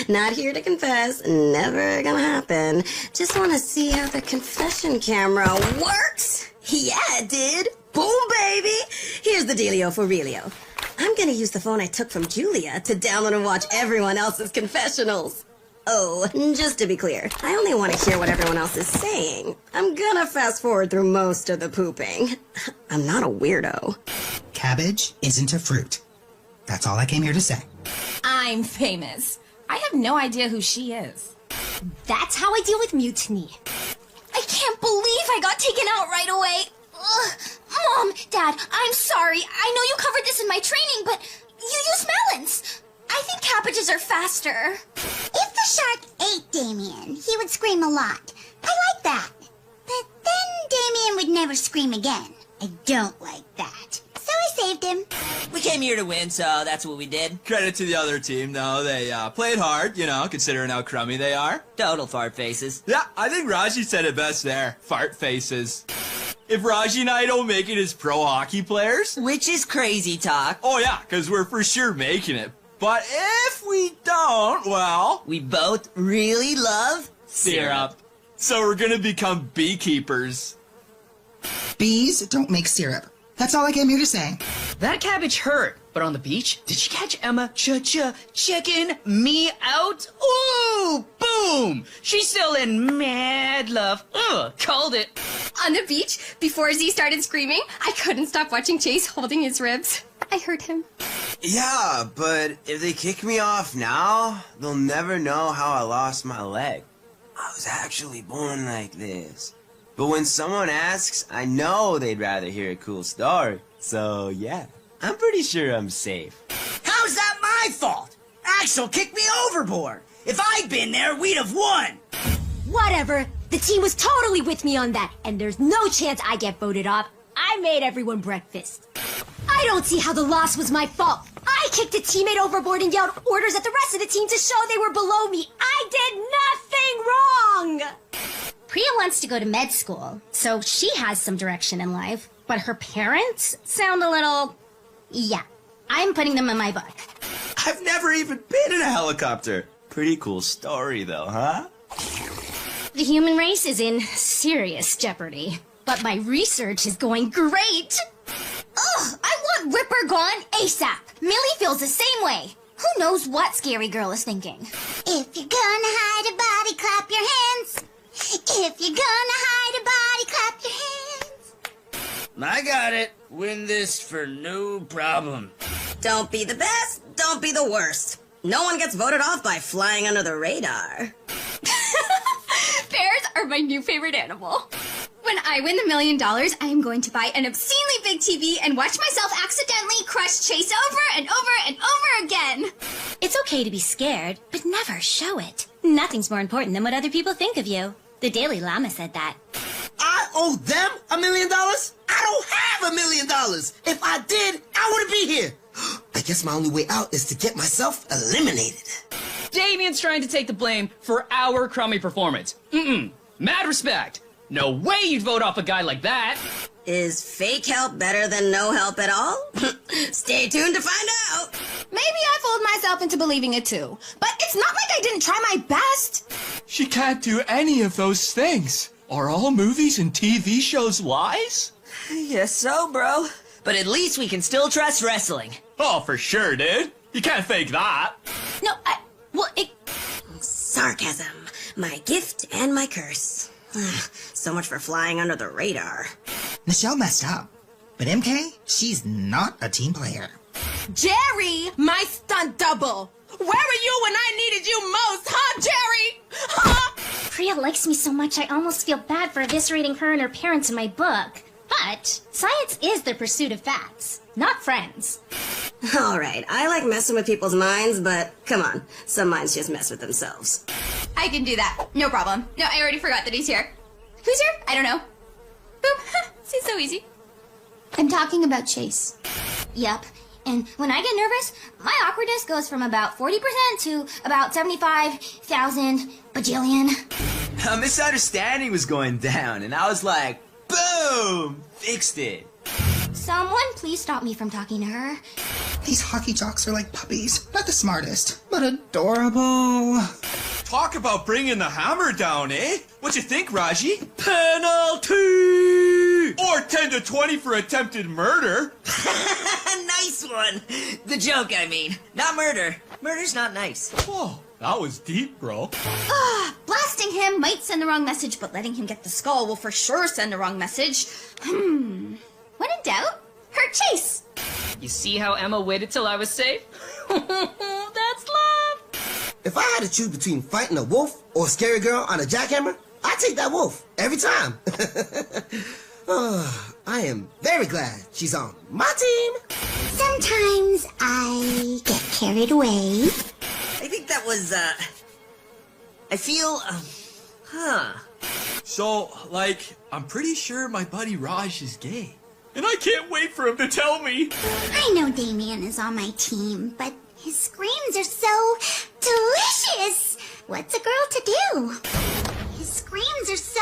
Not here to confess. Never gonna happen. Just want to see how the confession camera works. Yeah, it did. Boom, baby. Here's the dealio for Relio. I'm gonna use the phone I took from Julia to download and watch everyone else's confessionals. Oh, just to be clear, I only want to hear what everyone else is saying. I'm gonna fast forward through most of the pooping. I'm not a weirdo. Cabbage isn't a fruit. That's all I came here to say. I'm famous. I have no idea who she is. That's how I deal with mutiny. I can't believe I got taken out right away. Ugh. Mom, Dad, I'm sorry. I know you covered this in my training, but you use melons. I think cabbages are faster. If the shark ate Damien, he would scream a lot. I like that. But then Damien would never scream again. I don't like that. So I saved him. We came here to win, so that's what we did. Credit to the other team, though. They played hard, considering how crummy they are. Total fart faces. Yeah, I think Raji said it best there. Fart faces. If Raji and I don't make it as pro hockey players... Which is crazy talk. Oh yeah, because we're for sure making it. But if we don't, well... We both really love... syrup. So we're gonna become beekeepers. Bees don't make syrup. That's all I came here to say. That cabbage hurt, but on the beach, did you catch Emma checking me out? Ooh, boom! She's still in mad love. Called it. On the beach, before Z started screaming, I couldn't stop watching Chase holding his ribs. I hurt him. Yeah, but if they kick me off now, they'll never know how I lost my leg. I was actually born like this. But when someone asks, I know they'd rather hear a cool story. So yeah, I'm pretty sure I'm safe. How's that my fault? Axel kicked me overboard. If I'd been there, we'd have won. Whatever. The team was totally with me on that, and there's no chance I get voted off. I made everyone breakfast. I don't see how the loss was my fault. I kicked a teammate overboard and yelled orders at the rest of the team to show they were below me. I did nothing wrong! Priya wants to go to med school, so she has some direction in life. But her parents sound a little... Yeah, I'm putting them in my book. I've never even been in a helicopter. Pretty cool story though, huh? The human race is in serious jeopardy. But my research is going great! Ugh, I want Ripper gone ASAP! Millie feels the same way. Who knows what Scary Girl is thinking? If you're gonna hide a body, clap your hands. If you're gonna hide a body, clap your hands. I got it. Win this for no problem. Don't be the best, don't be the worst. No one gets voted off by flying under the radar. Bears are my new favorite animal. When I win the $1 million, I am going to buy an obscenely big TV and watch myself accidentally crush Chase over and over and over again. It's okay to be scared, but never show it. Nothing's more important than what other people think of you. The Daily Llama said that. I owe them $1 million? I don't have $1 million. If I did, I wouldn't be here. I guess my only way out is to get myself eliminated. Damien's trying to take the blame for our crummy performance. Mad respect. No way you'd vote off a guy like that. Is fake help better than no help at all? Stay tuned to find out. Maybe I fooled myself into believing it too. But it's not like I didn't try my best. She can't do any of those things. Are all movies and TV shows lies? Yes, so, bro. But at least we can still trust wrestling. Oh, for sure, dude. You can't fake that. No, Sarcasm. My gift and my curse. So much for flying under the radar. Michelle messed up. But MK, she's not a team player. Jerry, my stunt double. Where were you when I needed you most, huh, Jerry? Huh? Priya likes me so much I almost feel bad for eviscerating her and her parents in my book. But science is the pursuit of facts, not friends. Alright, I like messing with people's minds, but come on, some minds just mess with themselves. I can do that. No problem. No, I already forgot that he's here. Who's here? I don't know. Boop. Seems so easy. I'm talking about Chase. Yep. And when I get nervous, my awkwardness goes from about 40% to about 75,000 bajillion. A misunderstanding was going down, and I was like, boom! Fixed it. Someone please stop me from talking to her. These hockey jocks are like puppies. Not the smartest, but adorable. Talk about bringing the hammer down, eh? What you think, Raji? Penalty! Or 10 to 20 for attempted murder. Nice one. The joke, I mean. Not murder. Murder's not nice. Whoa, that was deep, bro. Blasting him might send the wrong message, but letting him get the skull will for sure send the wrong message. When in doubt, hurt Chase. You see how Emma waited till I was safe? That's love. If I had to choose between fighting a wolf or a scary girl on a jackhammer, I'd take that wolf every time. I am very glad she's on my team. Sometimes I get carried away. I think that was, I feel, So, like, I'm pretty sure my buddy Raj is gay. And I can't wait for him to tell me. I know Damien is on my team, but his screams are so delicious. What's a girl to do? His screams are so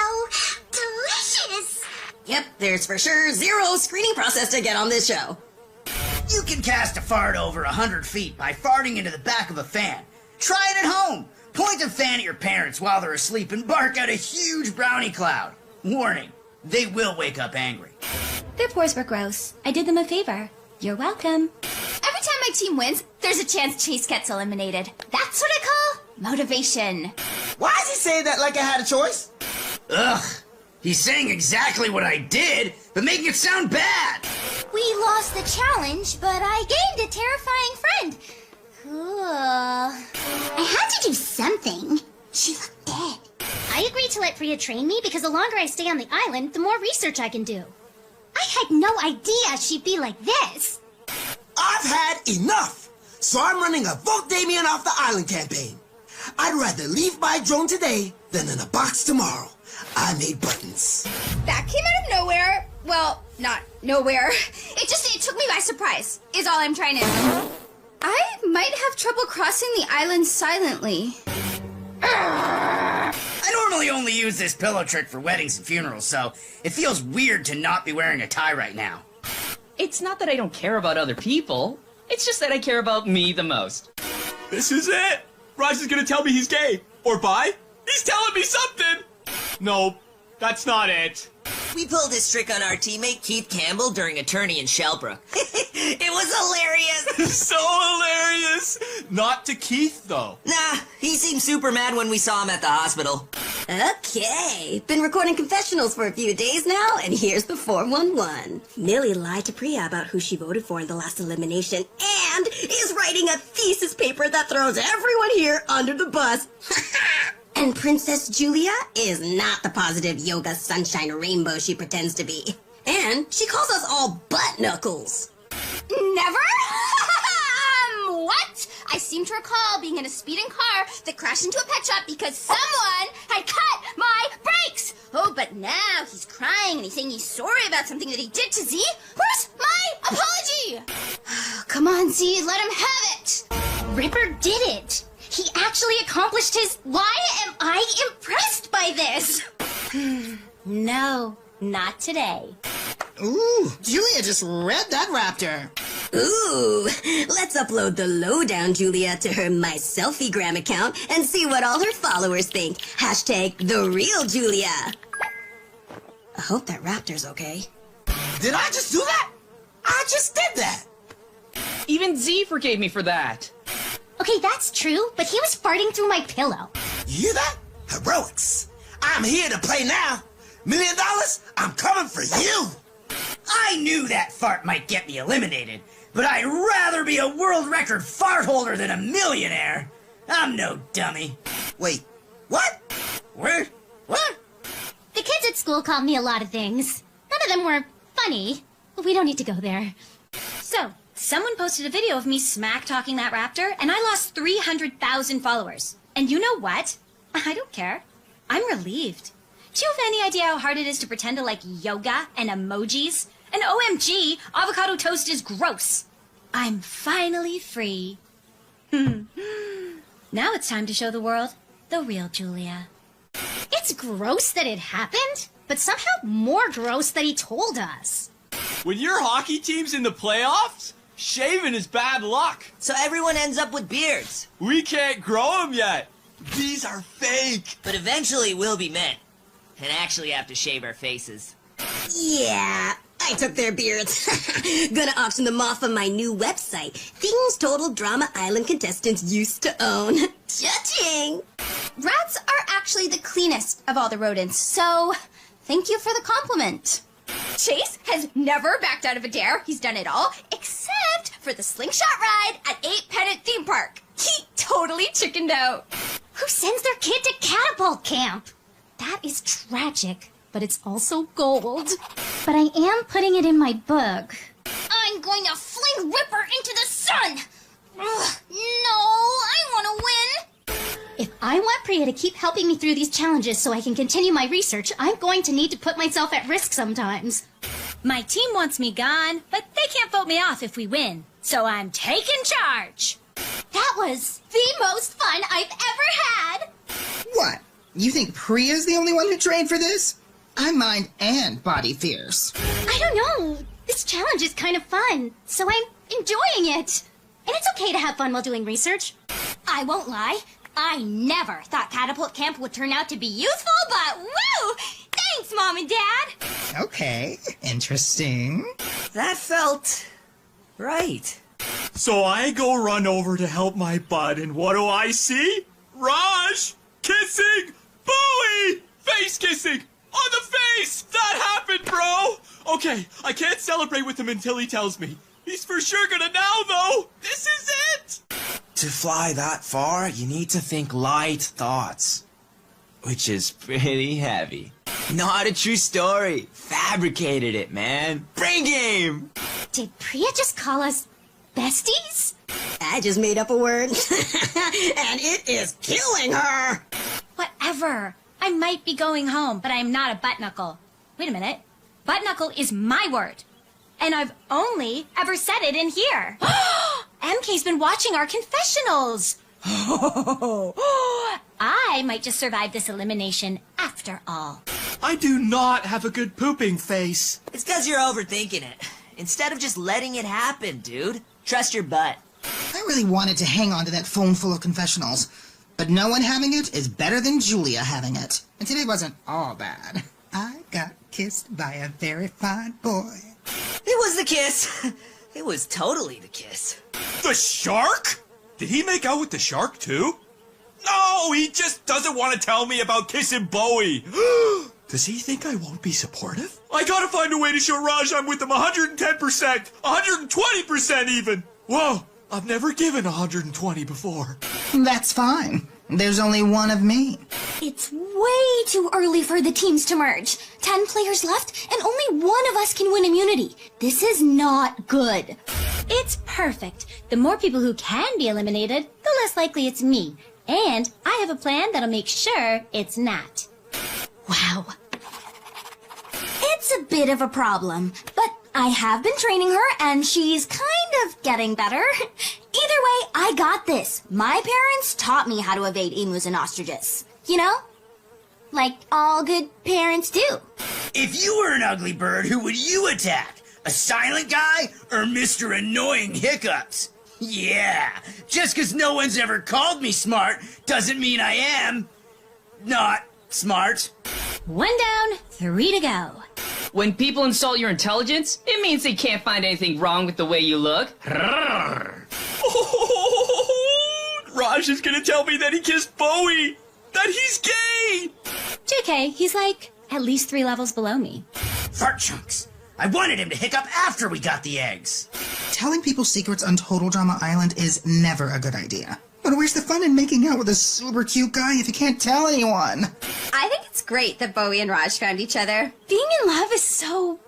delicious. Yep, there's for sure zero screening process to get on this show. You can cast a fart over 100 feet by farting into the back of a fan. Try it at home. Point a fan at your parents while they're asleep and bark out a huge brownie cloud. Warning, they will wake up angry. Their pores were gross. I did them a favor. You're welcome. Every time my team wins, there's a chance Chase gets eliminated. That's what I call motivation. Why does he say that like I had a choice? Ugh. He's saying exactly what I did, but making it sound bad. We lost the challenge, but I gained a terrifying friend. Cool. I had to do something. She looked dead. I agreed to let Priya train me because the longer I stay on the island, the more research I can do. I had no idea she'd be like this. I've had enough, so I'm running a Vote Damien Off the Island campaign. I'd rather leave my drone today than in a box tomorrow. I made buttons. That came out of nowhere. Well, not nowhere. It took me by surprise, is all I'm trying to... I might have trouble crossing the island silently. I normally only use this pillow trick for weddings and funerals, so it feels weird to not be wearing a tie right now. It's not that I don't care about other people. It's just that I care about me the most. This is it! Raj is gonna tell me he's gay. Or bi. He's telling me something! No, that's not it. We pulled this trick on our teammate Keith Campbell during a tourney in Shellbrook. It was hilarious! So hilarious! Not to Keith, though. Nah, he seemed super mad when we saw him at the hospital. Okay, been recording Confessionals for a few days now, and here's the 411. Millie lied to Priya about who she voted for in the last elimination, and is writing a thesis paper that throws everyone here under the bus. And Princess Julia is not the positive yoga sunshine rainbow she pretends to be. And she calls us all butt knuckles. Never? What? I seem to recall being in a speeding car that crashed into a pet shop because someone had cut my brakes. Oh, but now he's crying and he's saying he's sorry about something that he did to Z. Where's my apology? Come on, Z, let him have it. Ripper did it. He actually accomplished his... Why am I impressed by this? No, not today. Ooh, Julia just read that raptor. Ooh, let's upload the lowdown Julia to her My Selfiegram account and see what all her followers think. Hashtag the real Julia. I hope that raptor's okay. Did I just do that? I just did that. Even Z forgave me for that. Okay, that's true, but he was farting through my pillow. You hear that? Heroics. I'm here to play now. $1 million? I'm coming for you. I knew that fart might get me eliminated, but I'd rather be a world record fart holder than a millionaire. I'm no dummy. Wait, what? Where? What? The kids at school called me a lot of things. None of them were funny, but we don't need to go there. So, someone posted a video of me smack-talking that raptor, and I lost 300,000 followers. And you know what? I don't care. I'm relieved. Do you have any idea how hard it is to pretend to like yoga and emojis? And OMG, avocado toast is gross. I'm finally free. Now it's time to show the world the real Julia. It's gross that it happened, but somehow more gross that he told us. When your hockey team's in the playoffs, shaving is bad luck. So everyone ends up with beards. We can't grow them yet. These are fake. But eventually we'll be men. And actually have to shave our faces. Yeah, I took their beards. Gonna auction them off on my new website. Things Total Drama Island contestants used to own. Judging! Rats are actually the cleanest of all the rodents, so thank you for the compliment. Chase has never backed out of a dare. He's done it all, except for the slingshot ride at 8 Pennant Theme Park. He totally chickened out. Who sends their kid to catapult camp? That is tragic, but it's also gold. But I am putting it in my book. I'm going to fling Ripper into the sun! Ugh, no, I want to win! If I want Priya to keep helping me through these challenges so I can continue my research, I'm going to need to put myself at risk sometimes. My team wants me gone, but they can't vote me off if we win. So I'm taking charge. That was the most fun I've ever had! What? You think Priya's the only one who trained for this? I'm mind and body fierce. I don't know. This challenge is kind of fun, so I'm enjoying it. And it's okay to have fun while doing research. I won't lie. I never thought catapult camp would turn out to be useful, but woo! Thanks, Mom and Dad! Okay, interesting. That felt right. So I go run over to help my bud, and what do I see? Raj! Kissing! Bowie! Face kissing! On the face! That happened, bro! Okay, I can't celebrate with him until he tells me. He's for sure gonna now, though! This is it! To fly that far, you need to think light thoughts. Which is pretty heavy. Not a true story. Fabricated it, man. Brain game! Did Priya just call us besties? I just made up a word. And it is killing her! Whatever. I might be going home, but I am not a butt knuckle. Wait a minute. Butt knuckle is my word. And I've only ever said it in here. MK's been watching our confessionals. I might just survive this elimination after all. I do not have a good pooping face. It's because you're overthinking it. Instead of just letting it happen, dude. Trust your butt. I really wanted to hang on to that phone full of confessionals, but no one having it is better than Julia having it. And today wasn't all bad. I got kissed by a very fine boy. It was the kiss. It was totally the kiss. The shark? Did he make out with the shark, too? No, he just doesn't want to tell me about kissing Bowie. Does he think I won't be supportive? I gotta find a way to show Raj I'm with him 110%, 120% even. Whoa, I've never given 120 before. That's fine. There's only one of me. It's way too early for the teams to merge. 10 players left, and only one of us can win immunity. This is not good. It's perfect. The more people who can be eliminated, the less likely it's me. And I have a plan that'll make sure it's not. Wow. It's a bit of a problem, but I have been training her, and she's kind of getting better. Either way, I got this. My parents taught me how to evade emus and ostriches. You know? Like all good parents do. If you were an ugly bird, who would you attack? A silent guy or Mr. Annoying Hiccups? Yeah, just because no one's ever called me smart doesn't mean I am not smart. 1 down, 3 to go. When people insult your intelligence, it means they can't find anything wrong with the way you look. Raj is gonna tell me that he kissed Bowie! That he's gay! JK, he's like at least 3 levels below me. Fart chunks. I wanted him to hiccup after we got the eggs. Telling people secrets on Total Drama Island is never a good idea. But where's the fun in making out with a super cute guy if you can't tell anyone? I think it's great that Bowie and Raj found each other. Being in love is so...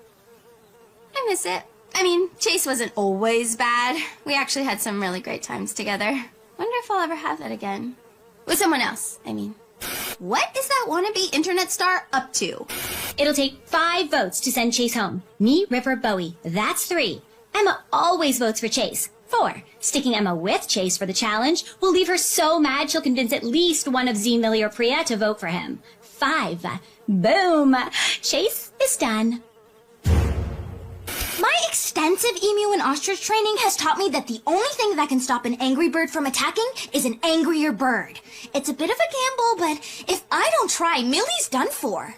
I miss it. I mean, Chase wasn't always bad. We actually had some really great times together. Wonder if I'll ever have that again. With someone else, I mean. What is that wannabe internet star up to? It'll take 5 votes to send Chase home. Me, Ripper, Bowie. That's 3. Emma always votes for Chase. 4. Sticking Emma with Chase for the challenge will leave her so mad she'll convince at least one of Z, Millie, or Priya to vote for him. 5. Boom. Chase is done. My extensive emu and ostrich training has taught me that the only thing that can stop an angry bird from attacking is an angrier bird. It's a bit of a gamble, but if I don't try, Millie's done for.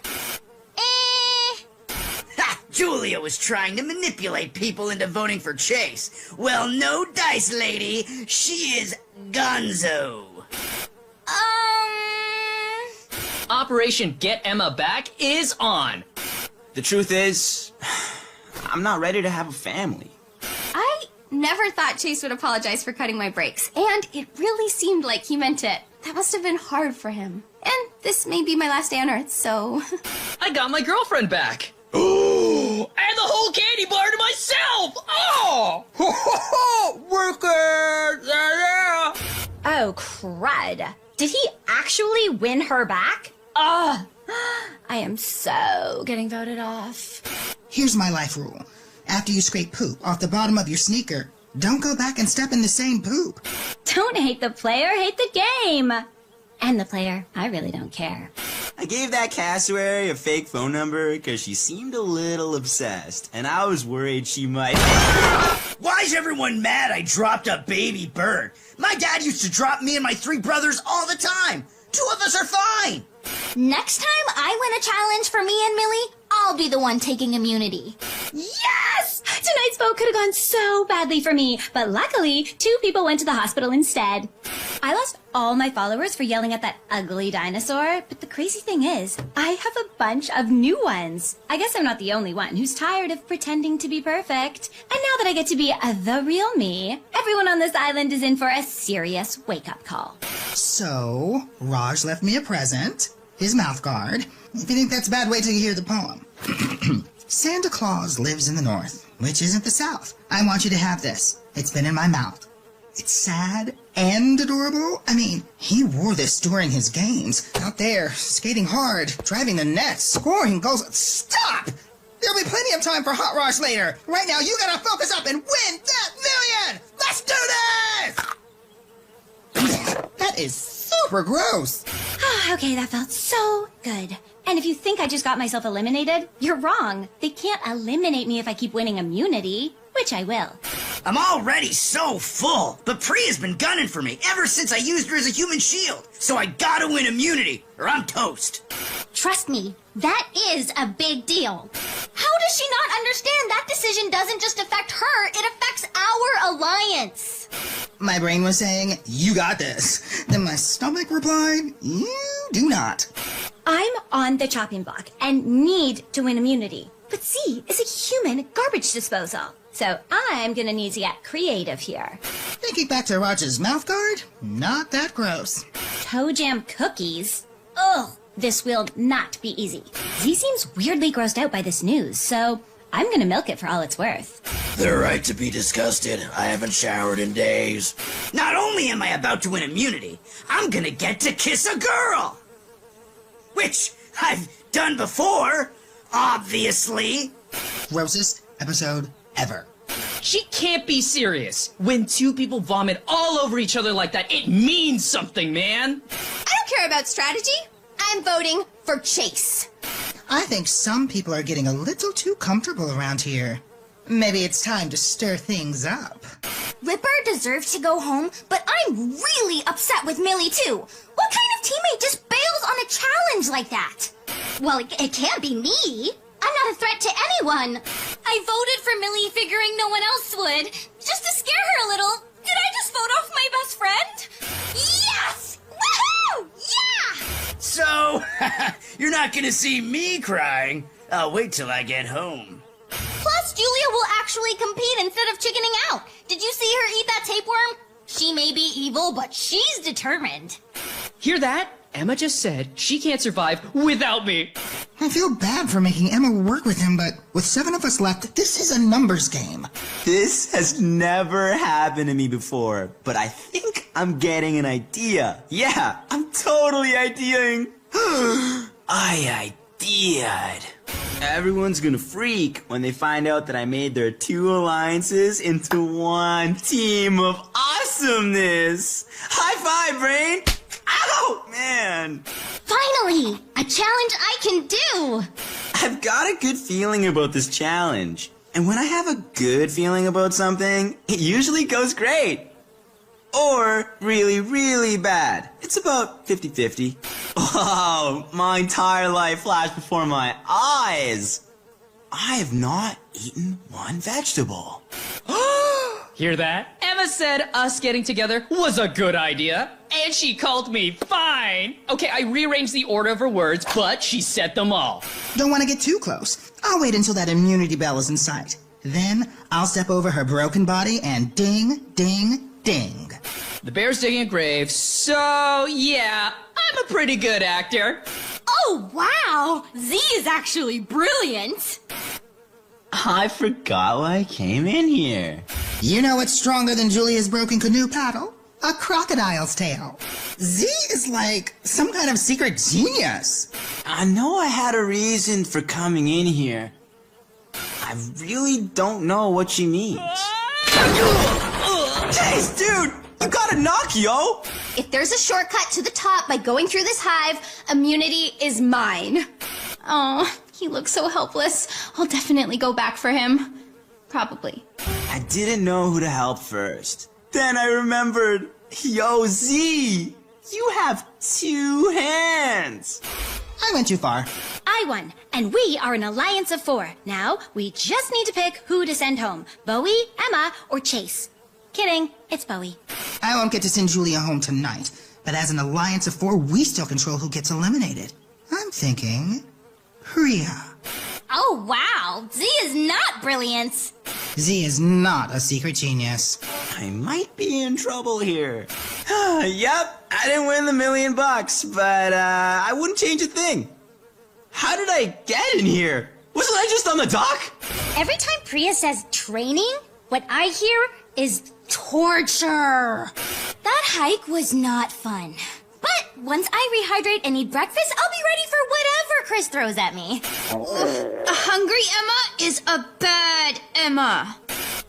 Ha! Julia was trying to manipulate people into voting for Chase. Well, no dice, lady. She is gonzo. Operation Get Emma Back is on. The truth is, I'm not ready to have a family. I never thought Chase would apologize for cutting my brakes, and it really seemed like he meant it. That must have been hard for him. And this may be my last day on Earth, so... I got my girlfriend back. Oh, and the whole candy bar to myself. Oh, workers! Yeah. Oh, crud. Did he actually win her back? Ugh. I am so getting voted off. Here's my life rule. After you scrape poop off the bottom of your sneaker, don't go back and step in the same poop. Don't hate the player, hate the game. And the player, I really don't care. I gave that cassowary a fake phone number because she seemed a little obsessed, and I was worried she might... Why's everyone mad I dropped a baby bird? My dad used to drop me and my 3 brothers all the time. 2 of us are fine. Next time I win a challenge for me and Millie, I'll be the one taking immunity. Yes! Tonight's vote could have gone so badly for me, but luckily, 2 people went to the hospital instead. I lost all my followers for yelling at that ugly dinosaur, but the crazy thing is, I have a bunch of new ones. I guess I'm not the only one who's tired of pretending to be perfect. And now that I get to be the real me, everyone on this island is in for a serious wake-up call. So, Raj left me a present, his mouth guard. If you think that's a bad, wait till you hear the poem. Santa Claus lives in the north, which isn't the south. I want you to have this. It's been in my mouth. It's sad and adorable. I mean, he wore this during his games. Out there, skating hard, driving the nets, scoring goals. Stop! There'll be plenty of time for Hot Raj later. Right now, you gotta focus up and win that million! Let's do this! That is super gross. Okay, that felt so good. And if you think I just got myself eliminated, you're wrong. They can't eliminate me if I keep winning immunity, which I will. I'm already so full, but Priya's been gunning for me ever since I used her as a human shield. So I gotta win immunity, or I'm toast. Trust me, that is a big deal. How does she not understand that decision doesn't just affect her, it affects our alliance? My brain was saying, you got this. Then my stomach replied, you do not. I'm on the chopping block and need to win immunity. But Z is a human garbage disposal. So I'm gonna need to get creative here. Thinking back to Raj's mouth guard, not that gross. Toe jam cookies? Ugh, this will not be easy. Z seems weirdly grossed out by this news, so I'm gonna milk it for all it's worth. They're right to be disgusted. I haven't showered in days. Not only am I about to win immunity, I'm gonna get to kiss a girl! Which I've done before, obviously. Grossest episode ever. She can't be serious. When 2 people vomit all over each other like that, it means something, man. I don't care about strategy. I'm voting for Chase. I think some people are getting a little too comfortable around here. Maybe it's time to stir things up. Ripper deserves to go home, but I'm really upset with Millie too. What kind of teammate just bails on a challenge like that? Well, it can't be me. I'm not a threat to anyone. I voted for Millie figuring no one else would, just to scare her a little. Did I just vote off my best friend? Yes! Woohoo! Yeah! So, you're not gonna see me crying. I'll wait till I get home. Plus, Julia will actually compete instead of chickening out. Did you see her eat that tapeworm? She may be evil, but she's determined. Hear that? Emma just said she can't survive without me. I feel bad for making Emma work with him, but with 7 of us left, this is a numbers game. This has never happened to me before, but I think I'm getting an idea. Yeah, I'm totally ideaing. I ideaed. Everyone's gonna freak when they find out that I made their 2 alliances into one team of awesomeness. High five, brain! Ow, man! Finally, a challenge I can do! I've got a good feeling about this challenge. And when I have a good feeling about something, it usually goes great. Or really, really bad. It's about 50-50. Oh, my entire life flashed before my eyes. I have not eaten one vegetable. Hear that? Emma said us getting together was a good idea, and she called me fine. Okay, I rearranged the order of her words, but she said them all. Don't want to get too close. I'll wait until that immunity bell is in sight. Then I'll step over her broken body and ding, ding, ding. The bear's digging a grave, so yeah, I'm a pretty good actor. Oh, wow! Z is actually brilliant! I forgot why I came in here. You know what's stronger than Julia's broken canoe paddle? A crocodile's tail. Z is like some kind of secret genius. I know I had a reason for coming in here. I really don't know what she means. Jeez, dude! You gotta knock, yo! If there's a shortcut to the top by going through this hive, immunity is mine. Oh, he looks so helpless. I'll definitely go back for him. Probably. I didn't know who to help first. Then I remembered, yo, Z! You have 2 hands! I went too far. I I won, and we are an alliance of 4. Now, we just need to pick who to send home. Bowie, Emma, or Chase. Kidding, it's Bowie. I won't get to send Julia home tonight, but as an alliance of 4, we still control who gets eliminated. I'm thinking Priya. Oh, wow. Z is not brilliance. Z is not a secret genius. I might be in trouble here. Yep, I didn't win the $1 million, but I wouldn't change a thing. How did I get in here? Wasn't I just on the dock? Every time Priya says training, what I hear is torture. That hike was not fun. But once I rehydrate and eat breakfast, I'll be ready for whatever Chris throws at me. A hungry Emma is a bad Emma.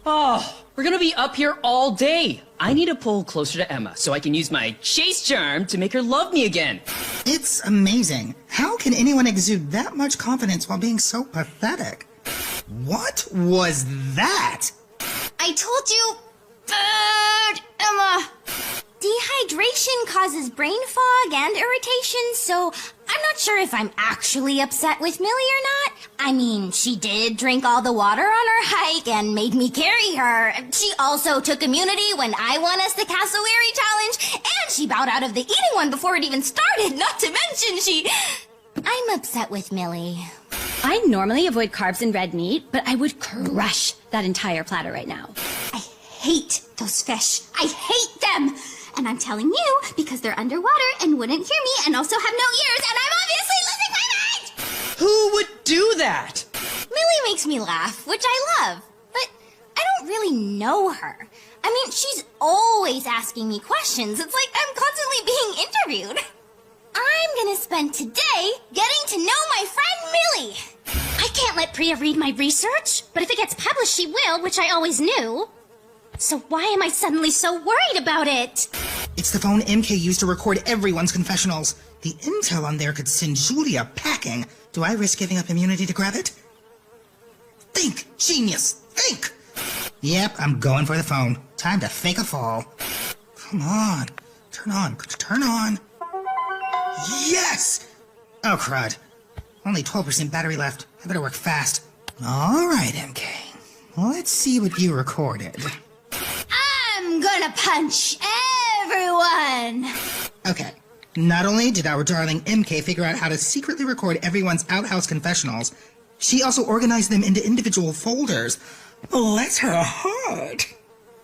Oh, we're gonna be up here all day. I need to pull closer to Emma so I can use my chase charm to make her love me again. It's amazing. How can anyone exude that much confidence while being so pathetic? What was that? I told you, bad Emma. Dehydration causes brain fog and irritation, so I'm not sure if I'm actually upset with Millie or not. I mean, she did drink all the water on her hike and made me carry her. She also took immunity when I won us the cassowary challenge, and she bowed out of the eating one before it even started, not to mention I'm upset with Millie. I normally avoid carbs and red meat, but I would crush that entire platter right now. I hate those fish. I hate them. And I'm telling you because they're underwater and wouldn't hear me and also have no ears, and I'm obviously losing my mind! Who would do that? Millie makes me laugh, which I love, but I don't really know her. I mean, she's always asking me questions. It's like I'm constantly being interviewed. I'm gonna spend today getting to know my friend Millie. I can't let Priya read my research, but if it gets published, she will, which I always knew. So why am I suddenly so worried about it? It's the phone MK used to record everyone's confessionals. The intel on there could send Julia packing. Do I risk giving up immunity to grab it? Think, genius, think! Yep, I'm going for the phone. Time to fake a fall. Come on. Turn on. Yes! Oh, crud. Only 12% battery left. I better work fast. All right, MK. Let's see what you recorded. I'm gonna punch everyone. Okay. Not only did our darling MK figure out how to secretly record everyone's outhouse confessionals, she also organized them into individual folders. Bless her heart.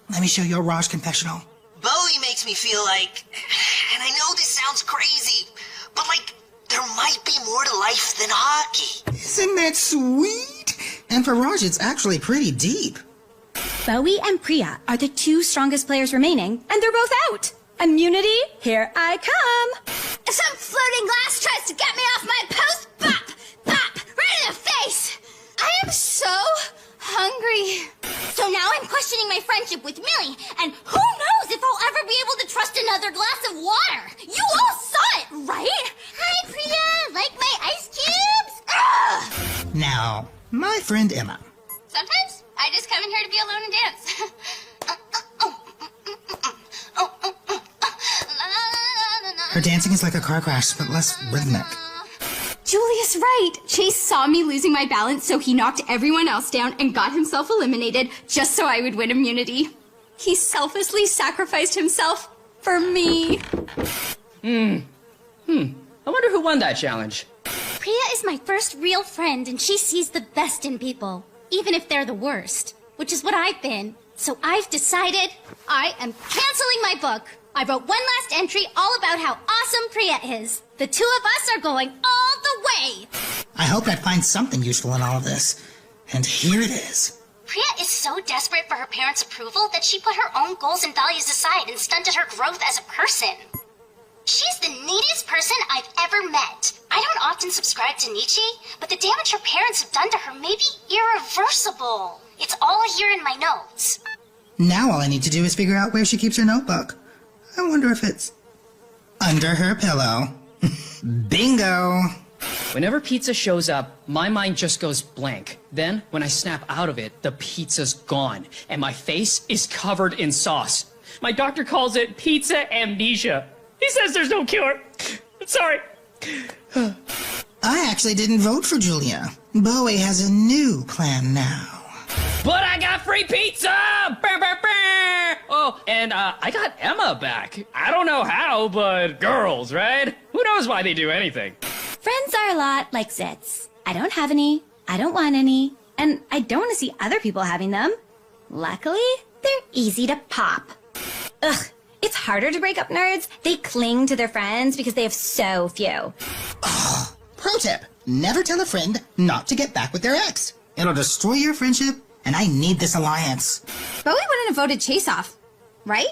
Let me show you a Raj confessional. Bowie makes me feel like, and I know this sounds crazy, but like, there might be more to life than hockey. Isn't that sweet? And for Raj, it's actually pretty deep. Bowie and Priya are the 2 strongest players remaining, and they're both out. Immunity, here I come. Some floating glass tries to get me off my post. Bop, right in the face. I am so hungry. So now I'm questioning my friendship with Millie, and who knows if I'll ever be able to trust another glass of water. You all saw it, right? Hi, Priya. Like my ice cubes? Ugh. Now, my friend Emma. Sometimes I just come in here to be alone and dance. Her dancing is like a car crash, but less rhythmic. Julia's right. Chase saw me losing my balance, so he knocked everyone else down and got himself eliminated just so I would win immunity. He selflessly sacrificed himself for me. I wonder who won that challenge. Priya is my first real friend, and she sees the best in people, even if they're the worst, which is what I've been. So I've decided I am canceling my book. I wrote one last entry all about how awesome Priya is. The 2 of us are going all the way. I hope that finds something useful in all of this. And here it is. Priya is so desperate for her parents' approval that she put her own goals and values aside and stunted her growth as a person. She's the neediest person I've ever met. I don't often subscribe to Nietzsche, but the damage her parents have done to her may be irreversible. It's all here in my notes. Now all I need to do is figure out where she keeps her notebook. I wonder if it's under her pillow. Bingo! Whenever pizza shows up, my mind just goes blank. Then, when I snap out of it, the pizza's gone, and my face is covered in sauce. My doctor calls it pizza amnesia. He says there's no cure. Sorry. I actually didn't vote for Julia. Bowie has a new plan now. But I got free pizza! Bah, bah, bah! Oh, and I got Emma back. I don't know how, but girls, right? Who knows why they do anything? Friends are a lot like zits. I don't have any, I don't want any, and I don't want to see other people having them. Luckily, they're easy to pop. Ugh, it's harder to break up nerds. They cling to their friends because they have so few. Pro tip, never tell a friend not to get back with their ex. It'll destroy your friendship, and I need this alliance. Bowie wouldn't have voted Chase off, right?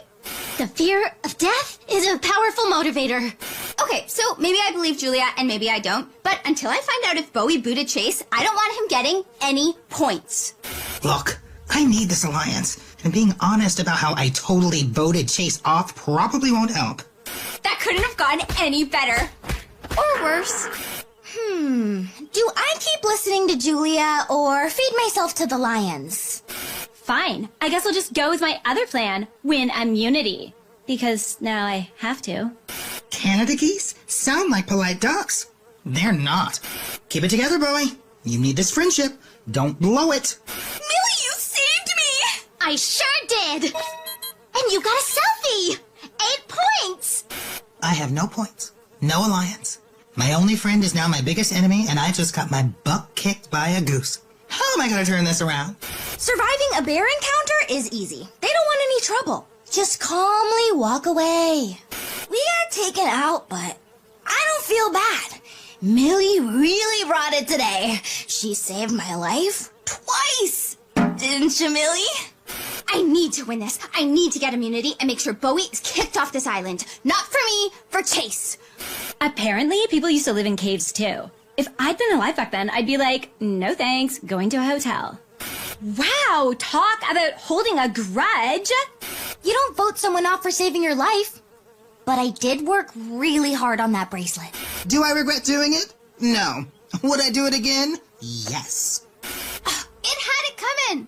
The fear of death is a powerful motivator. Okay, so maybe I believe Julia and maybe I don't, but until I find out if Bowie booted Chase, I don't want him getting any points. Look, I need this alliance, and being honest about how I totally voted Chase off probably won't help. That couldn't have gone any better. Or worse. Do I keep listening to Julia or feed myself to the lions? Fine, I guess I'll just go with my other plan, win immunity. Because now I have to. Canada geese sound like polite ducks. They're not. Keep it together, Bowie. You need this friendship. Don't blow it. Millie, you saved me! I sure did! And you got a selfie! 8 points! I have no points. No alliance. My only friend is now my biggest enemy, and I just got my butt kicked by a goose. How am I going to turn this around? Surviving a bear encounter is easy. They don't want any trouble. Just calmly walk away. We got taken out, but I don't feel bad. Millie really brought it today. She saved my life twice. Didn't you, Millie? I need to win this. I need to get immunity and make sure Bowie is kicked off this island. Not for me, for Chase. Apparently, people used to live in caves too. If I'd been alive back then, I'd be like, no thanks, going to a hotel. Wow, talk about holding a grudge. You don't vote someone off for saving your life. But I did work really hard on that bracelet. Do I regret doing it? No. Would I do it again? Yes. It had it coming.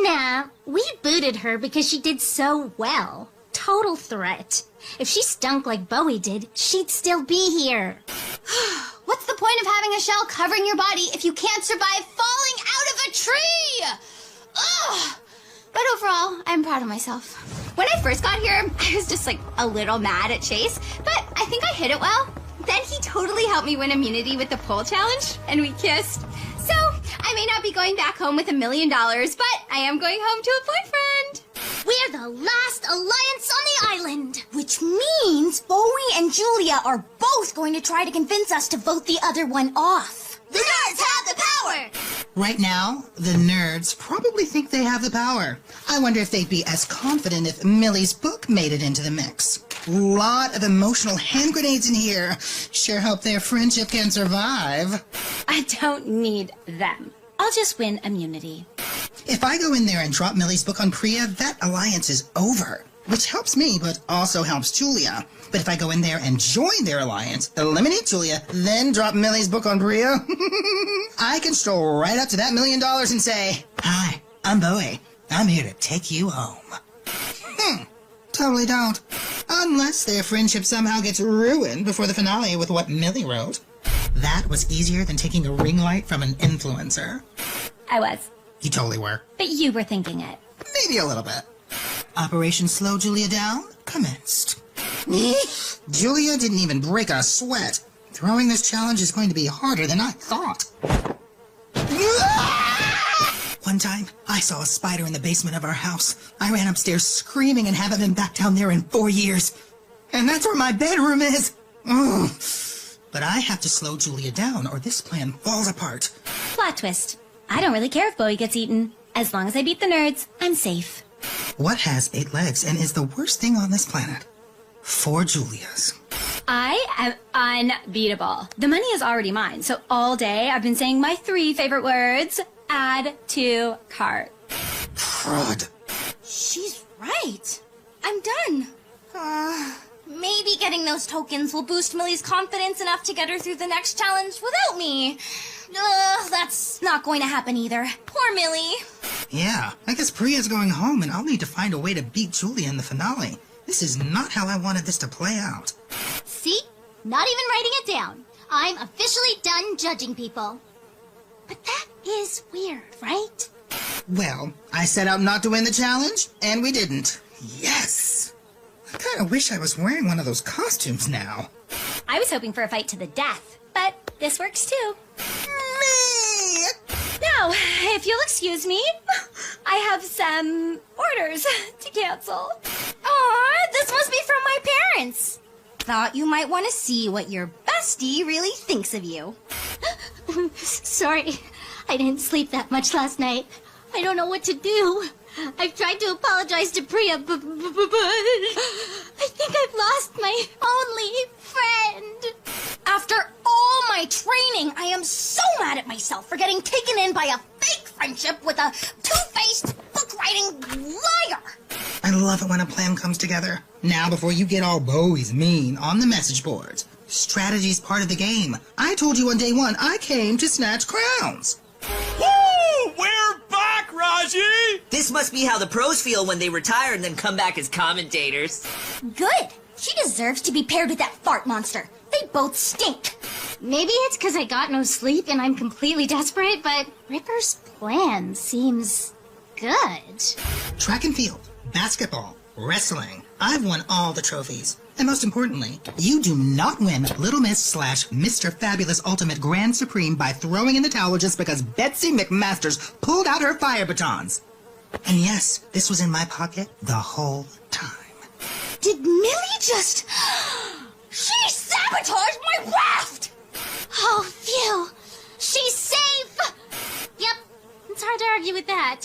Nah, we booted her because she did so well. Total threat. If she stunk like Bowie did, she'd still be here. What's the point of having a shell covering your body if you can't survive falling out of a tree? Ugh. But overall, I'm proud of myself. When I first got here, I was just like a little mad at Chase, but I think I hit it well. Then he totally helped me win immunity with the pole challenge, and we kissed. So, I may not be going back home with $1 million, but I am going home to a boyfriend. We're the last alliance on the island. Which means Bowie and Julia are both going to try to convince us to vote the other one off. The nerds have the power! Right now, the nerds probably think they have the power. I wonder if they'd be as confident if Millie's book made it into the mix. Lot of emotional hand grenades in here. Sure hope their friendship can survive. I don't need them. I'll just win immunity. If I go in there and drop Millie's book on Priya, that alliance is over. Which helps me, but also helps Julia. But if I go in there and join their alliance, eliminate Julia, then drop Millie's book on Priya, I can stroll right up to that $1 million and say, "Hi, I'm Bowie. I'm here to take you home." Totally don't. Unless their friendship somehow gets ruined before the finale with what Millie wrote. That was easier than taking a ring light from an influencer. I was. You totally were. But you were thinking it. Maybe a little bit. Operation Slow Julia Down commenced. Julia didn't even break a sweat. Throwing this challenge is going to be harder than I thought. One time, I saw a spider in the basement of our house. I ran upstairs screaming and haven't been back down there in 4 years. And that's where my bedroom is. But I have to slow Julia down or this plan falls apart. Plot twist. I don't really care if Bowie gets eaten. As long as I beat the nerds, I'm safe. What has 8 legs and is the worst thing on this planet? 4 Julias. I am unbeatable. The money is already mine, so all day I've been saying my 3 favorite words. Add to cart. Crud. She's right. I'm done. Maybe getting those tokens will boost Millie's confidence enough to get her through the next challenge without me. That's not going to happen either. Poor Millie. Yeah, I guess Priya's going home and I'll need to find a way to beat Julia in the finale. This is not how I wanted this to play out. See? Not even writing it down. I'm officially done judging people. But that is weird, right? Well, I set out not to win the challenge, and we didn't. Yes! I kinda wish I was wearing one of those costumes now. I was hoping for a fight to the death, but this works too. Me! Now, if you'll excuse me, I have some orders to cancel. Aw, this must be from my parents. Thought you might want to see what your bestie really thinks of you. Sorry, I didn't sleep that much last night. I don't know what to do. I've tried to apologize to Priya, but I think I've lost my only friend. After all my training, I am so mad at myself for getting taken in by a fake friendship with a two-faced, book-writing liar. I love it when a plan comes together. Now, before you get all Bowie's mean on the message boards, strategy's part of the game. I told you on day one I came to snatch crowns. Woo! We're back, Raji! This must be how the pros feel when they retire and then come back as commentators. Good. She deserves to be paired with that fart monster. They both stink. Maybe it's because I got no sleep and I'm completely desperate, but Ripper's plan seems good. Track and field, basketball, wrestling. I've won all the trophies. And most importantly, you do not win Little Miss / Mr. Fabulous Ultimate Grand Supreme by throwing in the towel just because Betsy McMasters pulled out her fire batons. And yes, this was in my pocket the whole time. Did Millie just... She sabotaged my raft! Oh, phew. She's safe! Yep, it's hard to argue with that.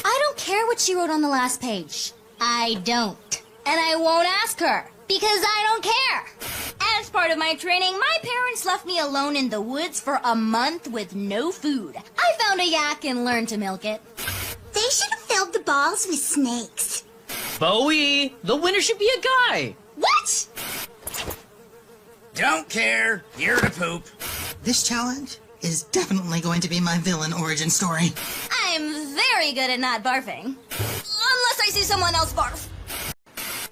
I don't care what she wrote on the last page. I don't. And I won't ask her, because I don't care. As part of my training, my parents left me alone in the woods for a month with no food. I found a yak and learned to milk it. They should have filled the balls with snakes. Bowie, the winner should be a guy. What? Don't care. Here to poop. This challenge is definitely going to be my villain origin story. I'm very good at not barfing. Unless I see someone else barf.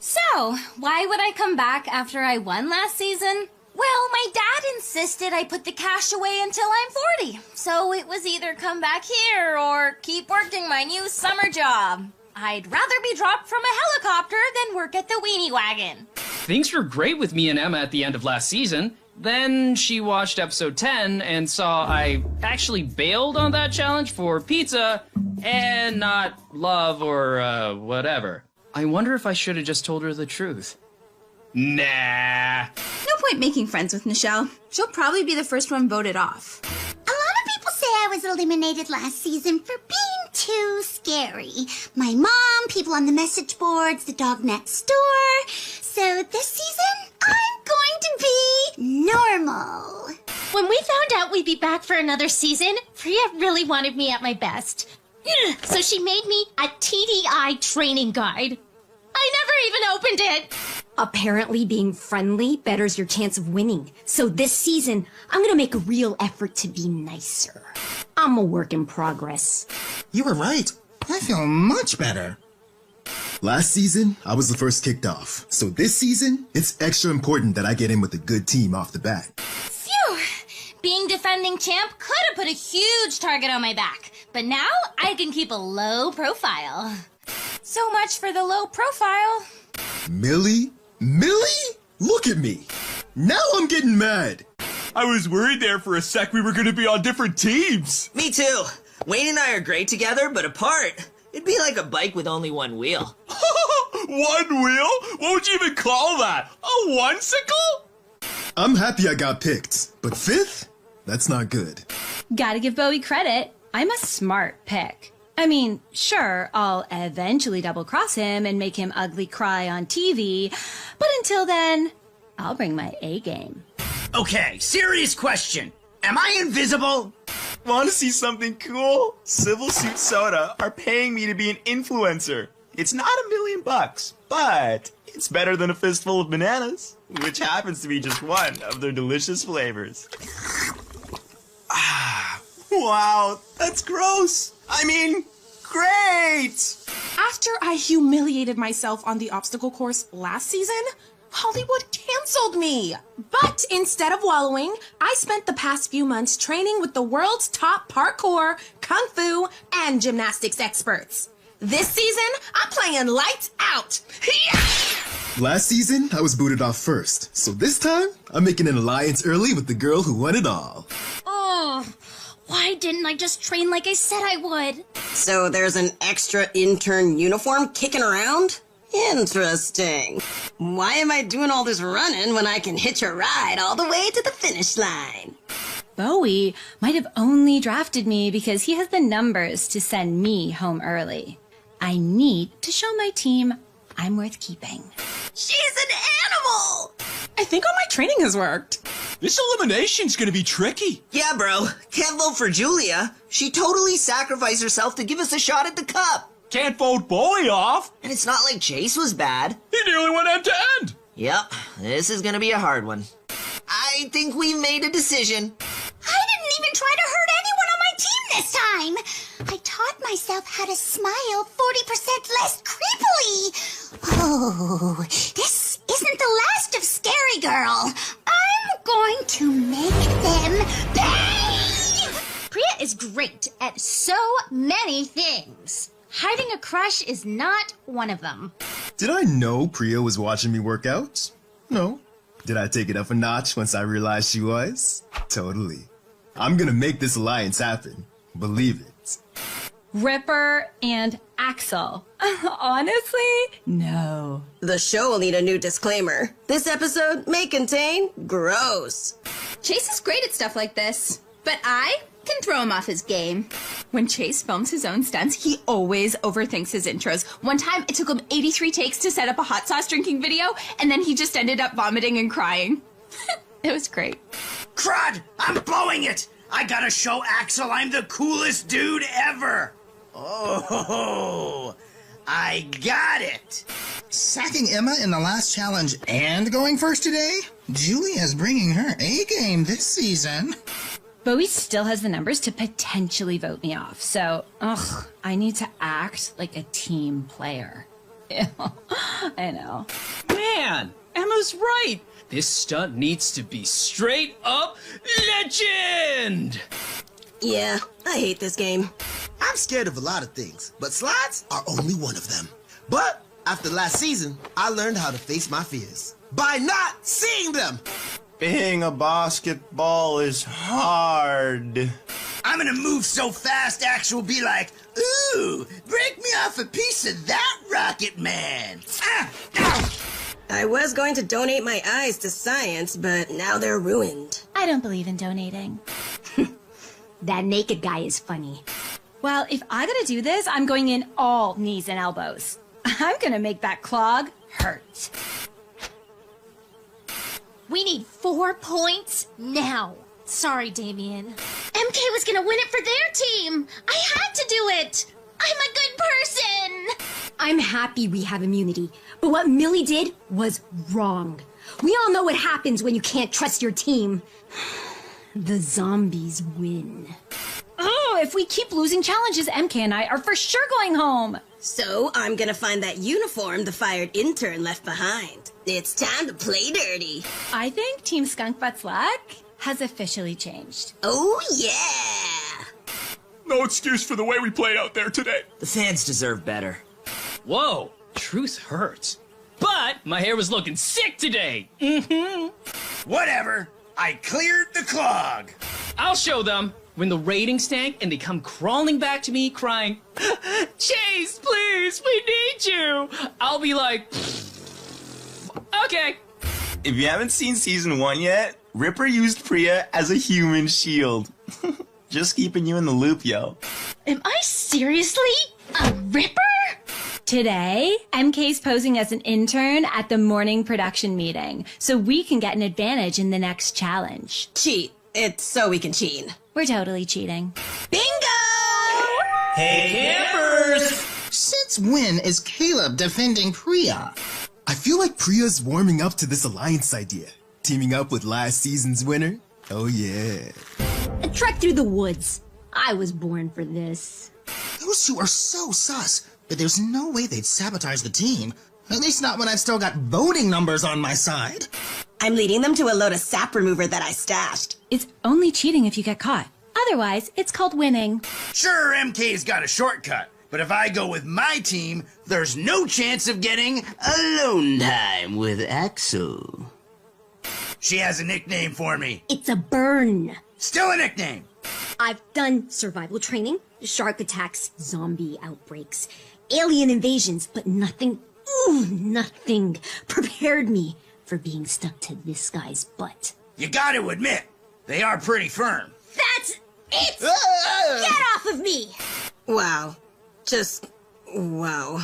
So, why would I come back after I won last season? Well, my dad insisted I put the cash away until I'm 40. So it was either come back here or keep working my new summer job. I'd rather be dropped from a helicopter than work at the weenie wagon. Things were great with me and Emma at the end of last season. Then she watched episode 10 and saw I actually bailed on that challenge for pizza and not love or whatever. I wonder if I should have just told her the truth. Nah. No point making friends with Nichelle. She'll probably be the first one voted off. A lot of people say I was eliminated last season for being too scary. My mom, people on the message boards, the dog next door. So this season, I'm going to be normal. When we found out we'd be back for another season, Priya really wanted me at my best. So she made me a TDI training guide. I never even opened it! Apparently being friendly betters your chance of winning. So this season, I'm gonna make a real effort to be nicer. I'm a work in progress. You were right. I feel much better. Last season, I was the first kicked off. So this season, it's extra important that I get in with a good team off the bat. Phew! Being defending champ could have put a huge target on my back. But now I can keep a low profile. So much for the low profile. Millie? Millie? Look at me. Now I'm getting mad. I was worried there for a sec we were going to be on different teams. Me too. Wayne and I are great together, but apart. It'd be like a bike with only one wheel. One wheel? What would you even call that? A one-sickle? I'm happy I got picked, but fifth? That's not good. Gotta give Bowie credit. I'm a smart pick. I mean, sure, I'll eventually double-cross him and make him ugly cry on TV, but until then, I'll bring my A game. Okay, serious question. Am I invisible? Want to see something cool? Civil Suit Soda are paying me to be an influencer. It's not $1 million, but it's better than a fistful of bananas, which happens to be just one of their delicious flavors. Wow, that's gross. I mean, great! After I humiliated myself on the obstacle course last season, Hollywood canceled me. But instead of wallowing, I spent the past few months training with the world's top parkour, kung fu, and gymnastics experts. This season, I'm playing lights out. Last season, I was booted off first, so this time, I'm making an alliance early with the girl who won it all. Oh, why didn't I just train like I said I would? So there's an extra intern uniform kicking around? Interesting. Why am I doing all this running when I can hitch a ride all the way to the finish line? Bowie might have only drafted me because he has the numbers to send me home early. I need to show my team I'm worth keeping. She's an animal! I think all my training has worked. This elimination's gonna be tricky. Yeah, bro. Can't vote for Julia. She totally sacrificed herself to give us a shot at the cup. Can't vote Bowie off. And it's not like Chase was bad. He nearly went end to end. Yep, this is gonna be a hard one. I think we made a decision. I didn't even try to hurt anyone on my team this time. I taught myself how to smile 40% less creepily. Oh, this isn't the last of Scary Girl. I'm going to make them pay. Priya is great at so many things. Hiding a crush is not one of them. Did I know Priya was watching me work out? No. Did I take it up a notch once I realized she was? Totally. I'm gonna make this alliance happen. Believe it. Ripper and Axel. Honestly, no. The show will need a new disclaimer. This episode may contain gross. Chase is great at stuff like this, but I can throw him off his game. When Chase films his own stunts, he always overthinks his intros. One time, it took him 83 takes to set up a hot sauce drinking video, and then he just ended up vomiting and crying. It was great. Crud! I'm blowing it! I gotta show Axel I'm the coolest dude ever! Oh, I got it! Sacking Emma in the last challenge and going first today? Julia's bringing her A game this season. Bowie still has the numbers to potentially vote me off, so, I need to act like a team player. I know. Man, Emma's right. This stunt needs to be straight up legend! Yeah, I hate this game. I'm scared of a lot of things, but slides are only one of them. But after last season, I learned how to face my fears by not seeing them. Being a basketball is hard. I'm gonna move so fast, Axel will be like, ooh, break me off a piece of that, Rocket Man. Ah, ow. I was going to donate my eyes to science, but now they're ruined. I don't believe in donating. That naked guy is funny. Well, if I gotta do this, I'm going in all knees and elbows. I'm gonna make that clog hurt. We need 4 points now. Sorry, Damien. MK was gonna win it for their team. I had to do it. I'm a good person. I'm happy we have immunity, but what Millie did was wrong. We all know what happens when you can't trust your team. The zombies win. Oh, if we keep losing challenges, MK and I are for sure going home. So I'm gonna find that uniform the fired intern left behind. It's time to play dirty. I think Team Skunkbutt's luck has officially changed. Oh, yeah! No excuse for the way we played out there today. The fans deserve better. Whoa, truth hurts. But my hair was looking sick today. Whatever. I cleared the clog. I'll show them. When the ratings tank and they come crawling back to me crying, Chase, please, we need you. I'll be like, okay. If you haven't seen season 1 yet, Ripper used Priya as a human shield. Just keeping you in the loop, yo. Am I seriously a Ripper? Today, MK's posing as an intern at the morning production meeting, so we can get an advantage in the next challenge. Cheat. It's so we can cheat. We're totally cheating. Bingo! Hey, campers! Since when is Caleb defending Priya? I feel like Priya's warming up to this alliance idea. Teaming up with last season's winner? Oh yeah. A trek through the woods. I was born for this. Those two are so sus, but there's no way they'd sabotage the team. At least not when I've still got voting numbers on my side. I'm leading them to a load of sap remover that I stashed. It's only cheating if you get caught. Otherwise, it's called winning. Sure, MK's got a shortcut, but if I go with my team, there's no chance of getting alone time with Axel. She has a nickname for me. It's a burn. Still a nickname. I've done survival training, shark attacks, zombie outbreaks, alien invasions, but nothing prepared me for being stuck to this guy's butt. You gotta admit, they are pretty firm. That's it! Get off of me! Wow. Just wow.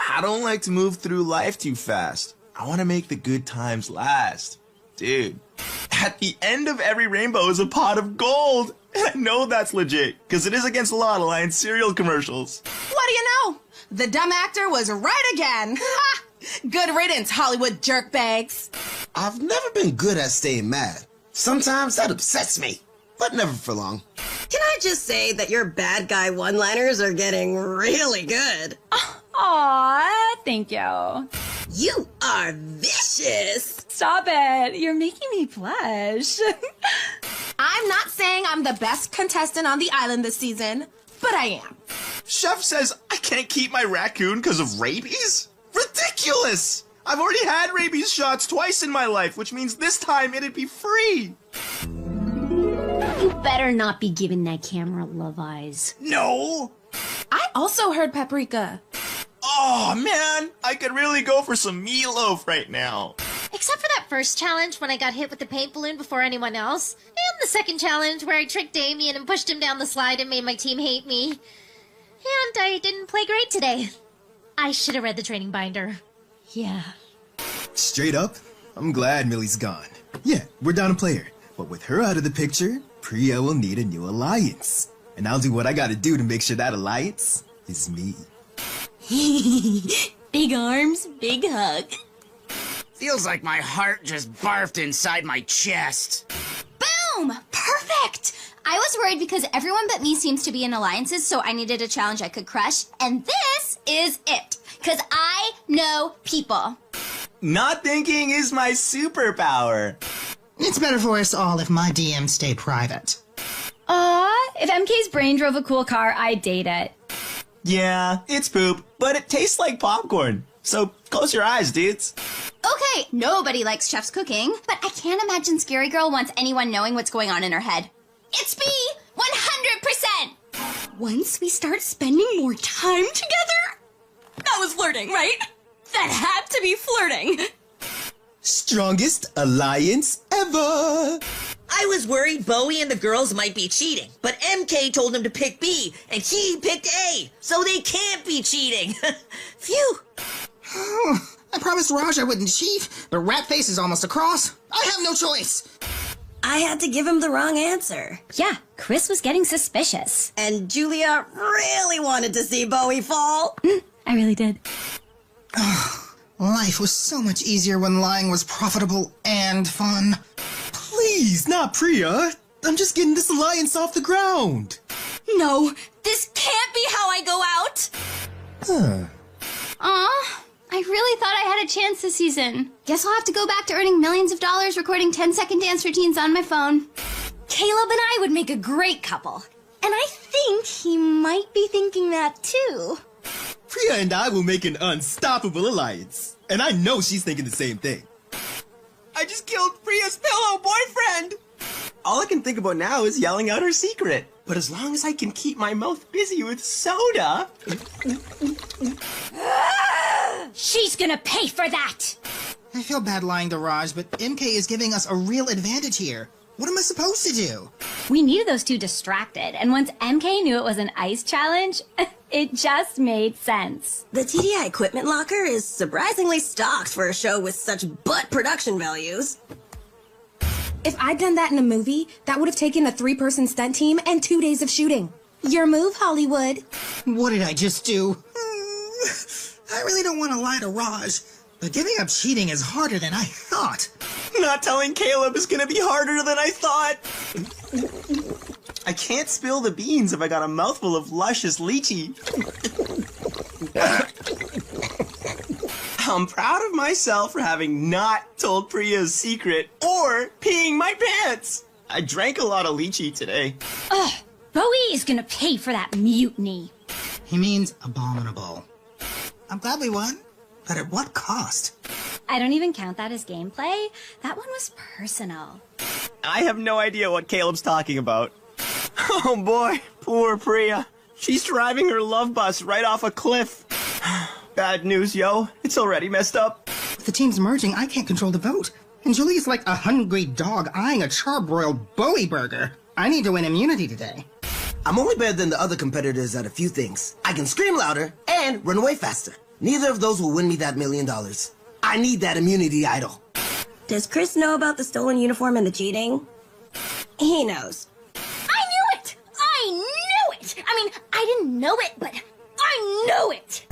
I don't like to move through life too fast. I want to make the good times last. Dude, at the end of every rainbow is a pot of gold. And I know that's legit, because it is against the law to lie in cereal commercials. What do you know? The dumb actor was right again. Ha! Good riddance, Hollywood jerkbags. I've never been good at staying mad. Sometimes that upsets me, but never for long. Can I just say that your bad guy one-liners are getting really good? Aw, thank you. You are vicious. Stop it. You're making me blush. I'm not saying I'm the best contestant on the island this season, but I am. Chef says I can't keep my raccoon because of rabies? Ridiculous! I've already had rabies shots twice in my life, which means this time it'd be free. You better not be giving that camera love eyes. No! I also heard paprika. Oh man, I could really go for some meatloaf right now. Except for that first challenge when I got hit with the paint balloon before anyone else, and the second challenge where I tricked Damien and pushed him down the slide and made my team hate me. And I didn't play great today. I should have read the training binder. Yeah. Straight up, I'm glad Millie's gone. Yeah, we're down a player. But with her out of the picture, Priya will need a new alliance. And I'll do what I gotta do to make sure that alliance is me. Big arms, big hug. Feels like my heart just barfed inside my chest. Boom! Perfect! I was worried because everyone but me seems to be in alliances, so I needed a challenge I could crush. And this is it. Because I know people. Not thinking is my superpower. It's better for us all if my DMs stay private. If MK's brain drove a cool car, I'd date it. Yeah, it's poop, but it tastes like popcorn. So close your eyes, dudes. Okay, nobody likes Chef's cooking, but I can't imagine Scary Girl wants anyone knowing what's going on in her head. It's me! 100%! Once we start spending more time together? That was flirting, right? That had to be flirting. Strongest alliance ever. I was worried Bowie and the girls might be cheating, but MK told him to pick B, and he picked A, so they can't be cheating. Phew. I promised Raj I wouldn't cheat, but Ratface is almost across. I have no choice. I had to give him the wrong answer. Yeah, Chris was getting suspicious. And Julia really wanted to see Bowie fall. I really did. Life was so much easier when lying was profitable and fun. Please, not Priya. I'm just getting this alliance off the ground. No, this can't be how I go out. Aw, I really thought I had a chance this season. Guess I'll have to go back to earning millions of dollars recording 10-second dance routines on my phone. Caleb and I would make a great couple. And I think he might be thinking that too. Priya and I will make an unstoppable alliance. And I know she's thinking the same thing. I just killed Priya's pillow boyfriend! All I can think about now is yelling out her secret. But as long as I can keep my mouth busy with soda... She's gonna pay for that! I feel bad lying to Raj, but MK is giving us a real advantage here. What am I supposed to do? We needed those two distracted, and once MK knew it was an ice challenge, it just made sense. The TDI equipment locker is surprisingly stocked for a show with such butt production values. If I'd done that in a movie, that would have taken a 3-person stunt team and 2 days of shooting. Your move, Hollywood. What did I just do? I really don't want to lie to Raj, but giving up cheating is harder than I thought. Not telling Caleb is gonna be harder than I thought. I can't spill the beans if I got a mouthful of luscious lychee. I'm proud of myself for having not told Priya's secret or peeing my pants. I drank a lot of lychee today. Ugh, Bowie is gonna pay for that mutiny. He means abominable. I'm glad we won, but at what cost? I don't even count that as gameplay. That one was personal. I have no idea what Caleb's talking about. Oh boy, poor Priya. She's driving her love bus right off a cliff. Bad news, yo. It's already messed up. With the teams merging, I can't control the vote. And Julie's like a hungry dog eyeing a charbroiled Bowie burger. I need to win immunity today. I'm only better than the other competitors at a few things. I can scream louder and run away faster. Neither of those will win me that $1 million. I need that immunity idol. Does Chris know about the stolen uniform and the cheating? He knows. I knew it! I knew it! I mean, I didn't know it, but I knew it!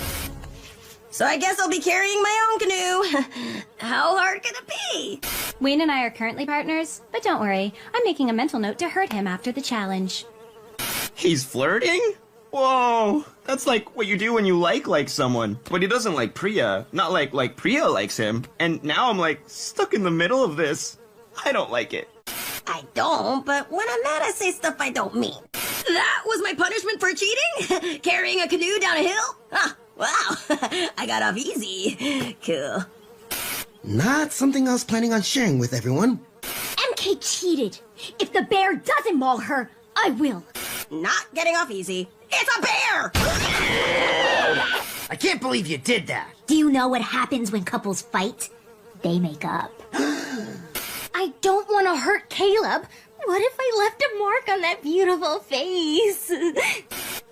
So I guess I'll be carrying my own canoe. How hard can it be? Wayne and I are currently partners, but don't worry. I'm making a mental note to hurt him after the challenge. He's flirting? Whoa, that's like what you do when you like someone. But he doesn't like Priya, not like Priya likes him. And now I'm like stuck in the middle of this. I don't like it. I don't, but when I'm mad I say stuff I don't mean. That was my punishment for cheating? Carrying a canoe down a hill? Ah, wow, I got off easy. Cool. Not something I was planning on sharing with everyone. MK cheated. If the bear doesn't maul her, I will. Not getting off easy. It's a bear! I can't believe you did that. Do you know what happens when couples fight? They make up. I don't want to hurt Caleb. What if I left a mark on that beautiful face?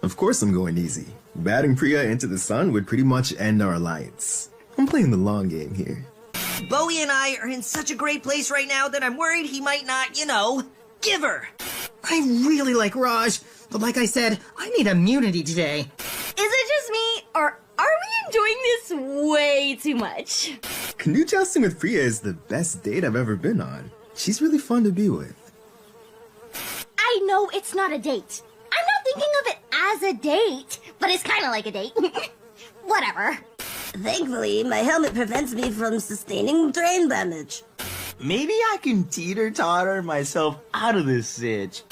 Of course I'm going easy. Batting Priya into the sun would pretty much end our alliance. I'm playing the long game here. Bowie and I are in such a great place right now that I'm worried he might not, give her. I really like Raj, but like I said, I need immunity today. Is it just me, or are we enjoying this way too much? Canoe jousting with Priya is the best date I've ever been on. She's really fun to be with. I know it's not a date. I'm not thinking of it as a date, but it's kind of like a date. Whatever. Thankfully, my helmet prevents me from sustaining brain damage. Maybe I can teeter-totter myself out of this sitch.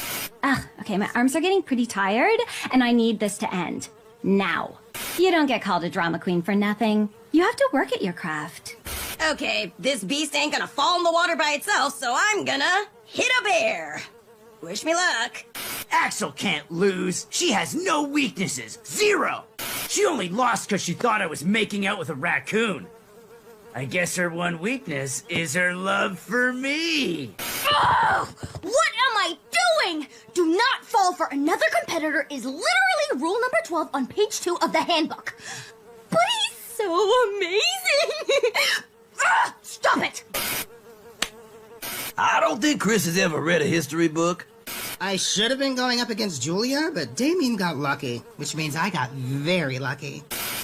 Okay, my arms are getting pretty tired, and I need this to end. Now. You don't get called a drama queen for nothing. You have to work at your craft. Okay, this beast ain't gonna fall in the water by itself, so I'm gonna hit a bear. Wish me luck. Axel can't lose. She has no weaknesses. Zero. She only lost because she thought I was making out with a raccoon. I guess her one weakness is her love for me. Oh, what am I doing? Do not fall for another competitor is literally rule number 12 on page 2 of the handbook. But he's so amazing. Stop it. I don't think Chris has ever read a history book. I should have been going up against Julia, but Damien got lucky, which means I got very lucky.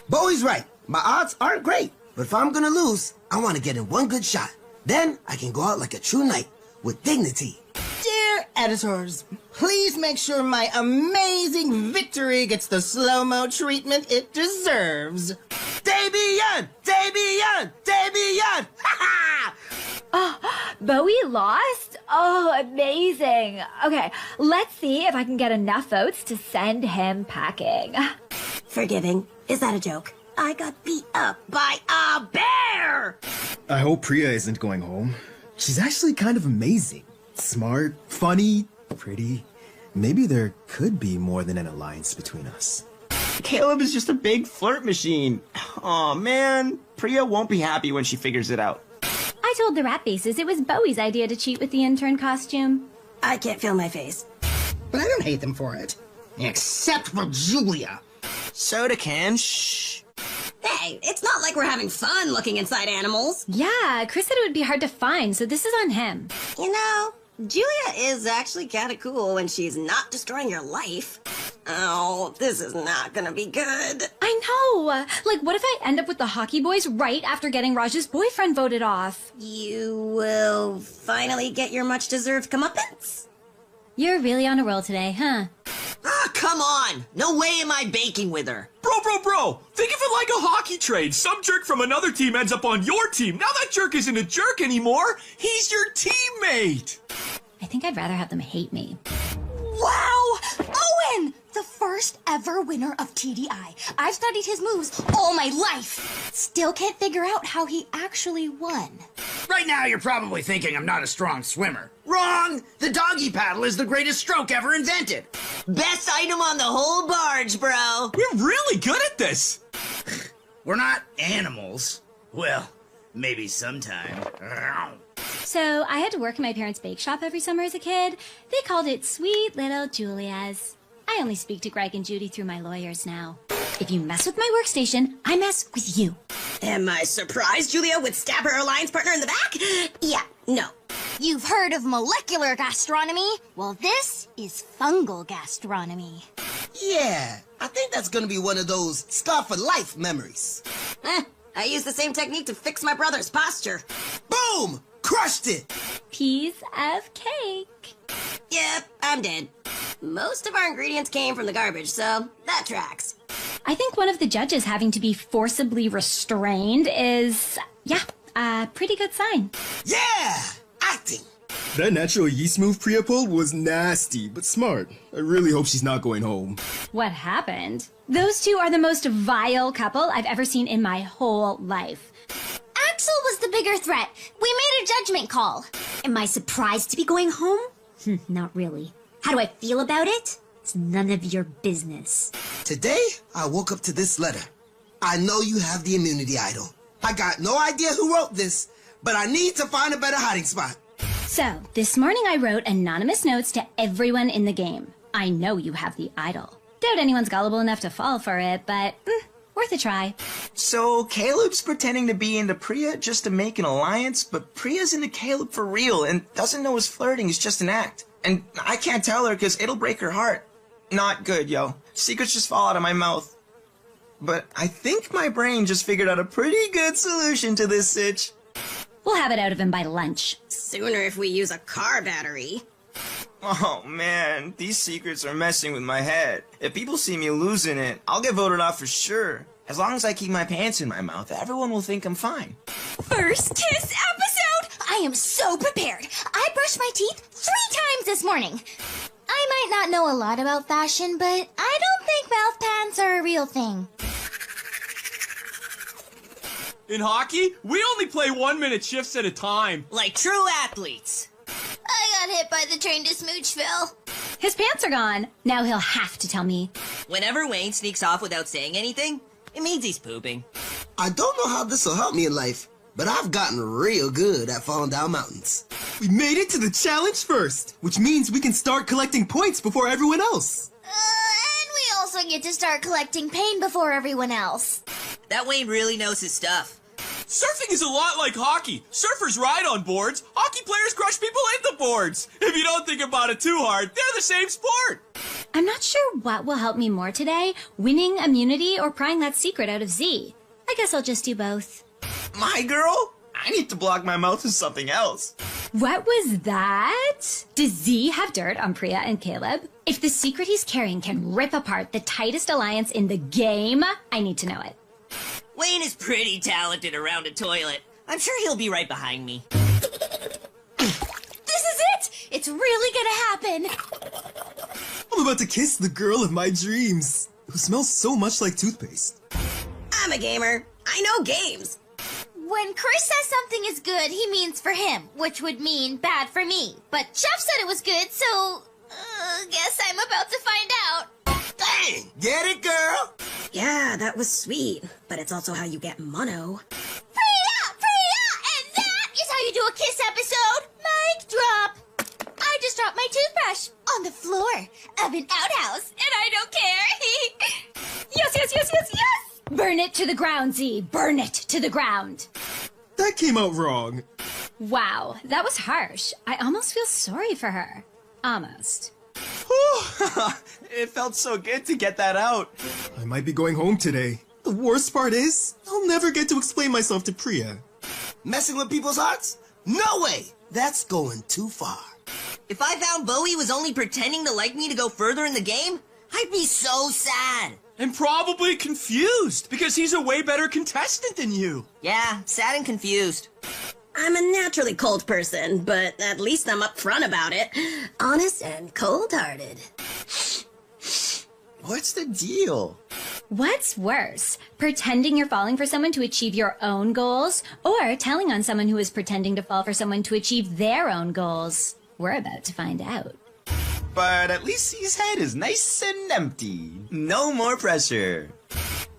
Bowie's right. My odds aren't great, but if I'm gonna lose, I want to get in one good shot. Then I can go out like a true knight with dignity. Dear editors, please make sure my amazing victory gets the slow-mo treatment it deserves. Damien! Damien! Damien! Ha ha! Oh, Bowie lost? Oh, amazing. Okay, let's see if I can get enough votes to send him packing. Forgiving. Is that a joke? I got beat up by a bear! I hope Priya isn't going home. She's actually kind of amazing. Smart, funny, pretty. Maybe there could be more than an alliance between us. Caleb is just a big flirt machine. Aw, man. Priya won't be happy when she figures it out. I told the rat faces it was Bowie's idea to cheat with the intern costume. I can't feel my face. But I don't hate them for it. Except for Julia. Soda can, shh. Hey, it's not like we're having fun looking inside animals. Yeah, Chris said it would be hard to find, so this is on him. You know, Julia is actually kind of cool when she's not destroying your life. Oh, this is not gonna be good. I know! Like, what if I end up with the hockey boys right after getting Raj's boyfriend voted off? You will finally get your much-deserved comeuppance. You're really on a roll today, huh? Ah, come Come on! No way am I baking with her. Bro! Think of it like a hockey trade. Some jerk from another team ends up on your team. Now that jerk isn't a jerk anymore. He's your teammate. I think I'd rather have them hate me. Wow! Owen! The first ever winner of TDI. I've studied his moves all my life. Still can't figure out how he actually won. Right now, you're probably thinking I'm not a strong swimmer. Wrong! The doggy paddle is the greatest stroke ever invented. Best item on the whole barge, bro. We're really good at this. We're not animals. Well, maybe sometime. So I had to work in my parents' bake shop every summer as a kid. They called it Sweet Little Julia's. I only speak to Greg and Judy through my lawyers now. If you mess with my workstation, I mess with you. Am I surprised Julia would stab her alliance partner in the back? Yeah, no. You've heard of molecular gastronomy? Well, this is fungal gastronomy. Yeah, I think that's gonna be one of those scar for life memories. I used the same technique to fix my brother's posture. Boom! Crushed it! Piece of cake. Yep, I'm dead. Most of our ingredients came from the garbage, so that tracks. I think one of the judges having to be forcibly restrained is, a pretty good sign. Yeah! Acting! That natural yeast move Priya pulled was nasty, but smart. I really hope she's not going home. What happened? Those two are the most vile couple I've ever seen in my whole life. Axel was the bigger threat. We made a judgment call. Am I surprised to be going home? Not really. How do I feel about it? It's none of your business. Today, I woke up to this letter. I know you have the immunity idol. I got no idea who wrote this, but I need to find a better hiding spot. So, this morning I wrote anonymous notes to everyone in the game. I know you have the idol. Doubt anyone's gullible enough to fall for it, but worth a try. So Caleb's pretending to be into Priya just to make an alliance, but Priya's into Caleb for real and doesn't know his flirting is just an act. And I can't tell her because it'll break her heart. Not good, yo. Secrets just fall out of my mouth. But I think my brain just figured out a pretty good solution to this sitch. We'll have it out of him by lunch. Sooner if we use a car battery. Oh man, these secrets are messing with my head. If people see me losing it, I'll get voted off for sure. As long as I keep my pants in my mouth, everyone will think I'm fine. First kiss episode! I am so prepared. I brushed my teeth 3 times this morning. I might not know a lot about fashion, but I don't think mouth pants are a real thing. In hockey, we only play 1-minute shifts at a time. Like true athletes. I got hit by the train to Smoochville. His pants are gone. Now he'll have to tell me. Whenever Wayne sneaks off without saying anything, it means he's pooping. I don't know how this will help me in life, but I've gotten real good at falling down mountains. We made it to the challenge first, which means we can start collecting points before everyone else. And we also get to start collecting pain before everyone else. That Wayne really knows his stuff. Surfing is a lot like hockey. Surfers ride on boards. Hockey players crush people into boards. If you don't think about it too hard, they're the same sport. I'm not sure what will help me more today, winning immunity or prying that secret out of Z. I guess I'll just do both. My girl? I need to block my mouth with something else. What was that? Does Z have dirt on Priya and Caleb? If the secret he's carrying can rip apart the tightest alliance in the game, I need to know it. Wayne is pretty talented around a toilet. I'm sure he'll be right behind me. This is it! It's really gonna happen! I'm about to kiss the girl of my dreams, who smells so much like toothpaste. I'm a gamer. I know games. When Chris says something is good, he means for him, which would mean bad for me. But Chef said it was good, so... guess I'm about to find out. Dang! Get it, girl? Yeah, that was sweet, but it's also how you get mono. Priya! And that is how you do a kiss episode! Mic drop! I just dropped my toothbrush on the floor of an outhouse, and I don't care! Yes! Burn it to the ground, Z. Burn it to the ground. That came out wrong. Wow, that was harsh. I almost feel sorry for her. Almost. It felt so good to get that out. I might be going home today. The worst part is, I'll never get to explain myself to Priya. Messing with people's hearts? No way! That's going too far. If I found Bowie was only pretending to like me to go further in the game, I'd be so sad. And probably confused, because he's a way better contestant than you. Yeah, sad and confused. I'm a naturally cold person, but at least I'm upfront about it. Honest and cold-hearted. What's the deal? What's worse, pretending you're falling for someone to achieve your own goals, or telling on someone who is pretending to fall for someone to achieve their own goals? We're about to find out. But at least his head is nice and empty. No more pressure.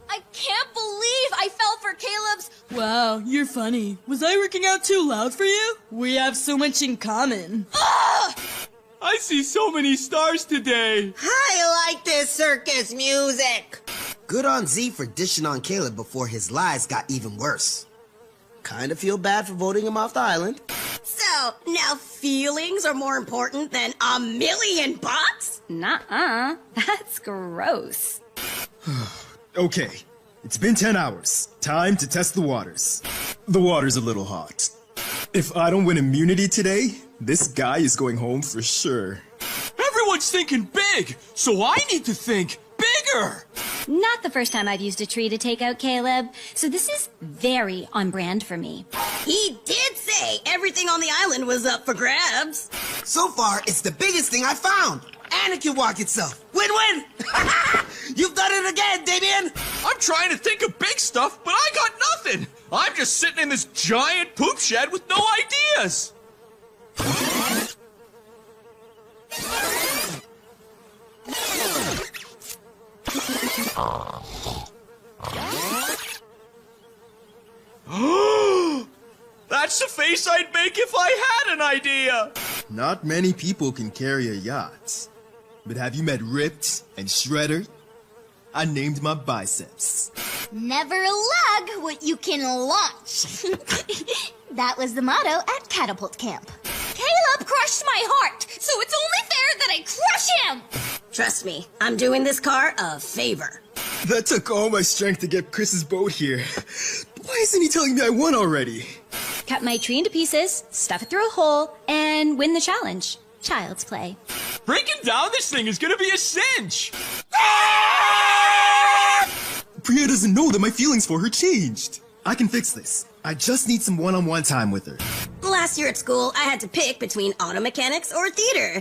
I can't believe I fell for Caleb's. Wow, you're funny. Was I working out too loud for you? We have so much in common. I see so many stars today. I like this circus music. Good on Z for dishing on Caleb before his lies got even worse. Kinda feel bad for voting him off the island. So, now feelings are more important than $1,000,000 bucks? Nuh-uh. That's gross. Okay, it's been 10 hours. Time to test the waters. The water's a little hot. If I don't win immunity today, this guy is going home for sure. Everyone's thinking big, so I need to think bigger. Not the first time I've used a tree to take out Caleb, so this is very on brand for me. He did say everything on the island was up for grabs. So far, it's the biggest thing I found. And it can walk itself. Win-win! You've done it again, Damien! I'm trying to think of big stuff, but I got nothing. I'm just sitting in this giant poop shed with no ideas. That's the face I'd make if I had an idea. Not many people can carry a yacht. But have you met Ripped and Shredder? I named my biceps. Never lug what you can launch. That was the motto at Catapult Camp. Caleb crushed my heart, so it's only fair that I crush him. Trust me, I'm doing this car a favor. That took all my strength to get Chris's boat here. Why isn't he telling me I won already? Cut my tree into pieces, stuff it through a hole, and win the challenge. Child's play. Breaking down this thing is gonna be a cinch. Priya doesn't know that my feelings for her changed. I can fix this. I just need some one-on-one time with her. Last year at school, I had to pick between auto mechanics or theater.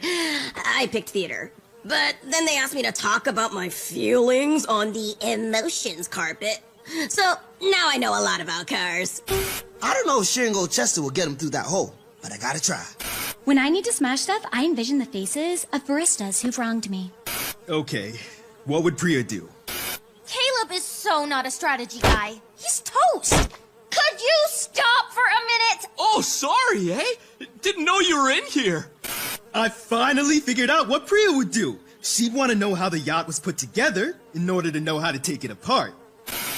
I picked theater. But then they asked me to talk about my feelings on the emotions carpet. So now I know a lot about cars. I don't know if sharing old Chester will get him through that hole, but I gotta try. When I need to smash stuff, I envision the faces of baristas who've wronged me. Okay, what would Priya do? Caleb is so not a strategy guy. He's toast. Could you stop for a minute? Oh, sorry, eh? Didn't know you were in here. I finally figured out what Priya would do. She'd want to know how the yacht was put together in order to know how to take it apart.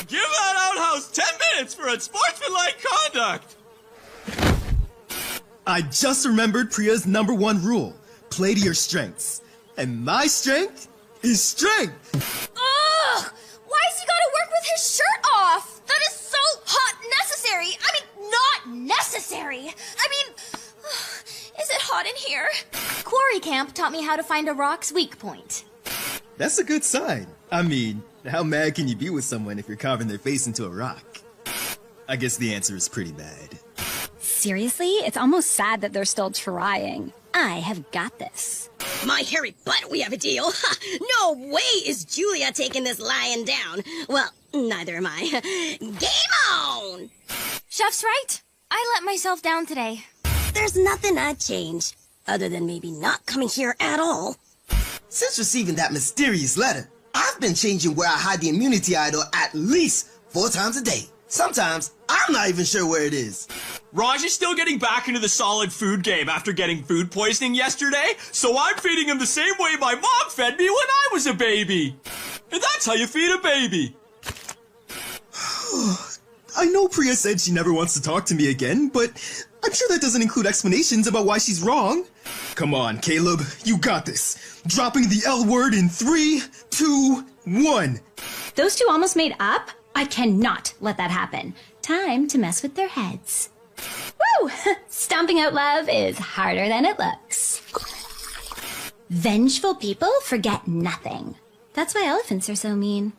Give that outhouse 10 minutes for unsportsmanlike conduct. I just remembered Priya's #1 rule. Play to your strengths. And my strength is strength. Ugh! Why has he got to work with his shirt off? That is so hot necessary. I mean, not necessary. I mean, is it hot in here? Quarry Camp taught me how to find a rock's weak point. That's a good sign. I mean, how mad can you be with someone if you're carving their face into a rock? I guess the answer is pretty bad. Seriously? It's almost sad that they're still trying. I have got this. My hairy butt, we have a deal. No way is Julia taking this lying down. Well, neither am I. Game on! Chef's right. I let myself down today. There's nothing I'd change, other than maybe not coming here at all. Since receiving that mysterious letter, I've been changing where I hide the immunity idol at least 4 times a day. Sometimes, I'm not even sure where it is. Raj is still getting back into the solid food game after getting food poisoning yesterday, so I'm feeding him the same way my mom fed me when I was a baby. And that's how you feed a baby. I know Priya said she never wants to talk to me again, but I'm sure that doesn't include explanations about why she's wrong. Come on, Caleb, you got this. Dropping the L word in 3, 2, 1. Those two almost made up? I cannot let that happen. Time to mess with their heads. Woo! Stomping out love is harder than it looks. Vengeful people forget nothing. That's why elephants are so mean.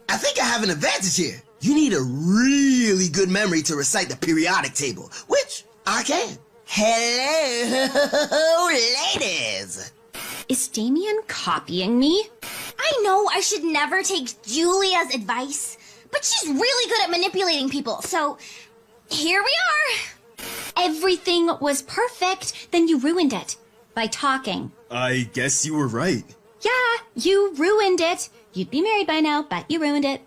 I think I have an advantage here. You need a really good memory to recite the periodic table, which I can. Hello, ladies. Is Damien copying me? I know I should never take Julia's advice, but she's really good at manipulating people, so here we are. Everything was perfect, then you ruined it by talking. I guess you were right. Yeah, you ruined it. You'd be married by now, but you ruined it.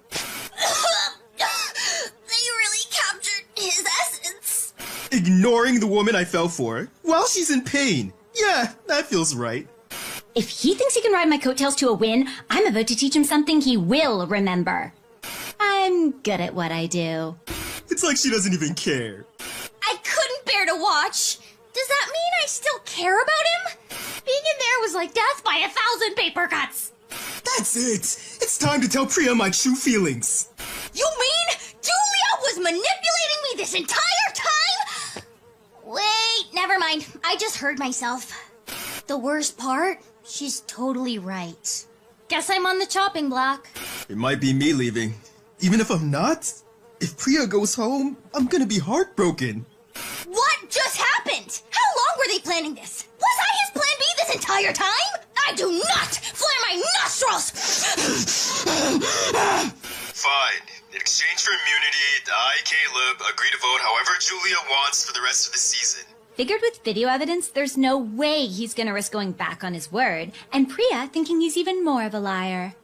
They really captured his essence. Ignoring the woman I fell for while she's in pain. Yeah, that feels right. If he thinks he can ride my coattails to a win, I'm about to teach him something he will remember. I'm good at what I do. It's like she doesn't even care. I couldn't bear to watch. Does that mean I still care about him? Being in there was like death by 1,000 paper cuts. That's it. It's time to tell Priya my true feelings. You mean Julia was manipulating me this entire time? Wait, never mind. I just heard myself. The worst part? She's totally right. Guess I'm on the chopping block. It might be me leaving. Even if I'm not, if Priya goes home, I'm gonna be heartbroken. What just happened? How long were they planning this? Was I his plan B this entire time? I do not flare my nostrils! Fine. In exchange for immunity, I, Caleb, agree to vote however Julia wants for the rest of the season. Figured with video evidence, there's no way he's gonna risk going back on his word, and Priya thinking he's even more of a liar.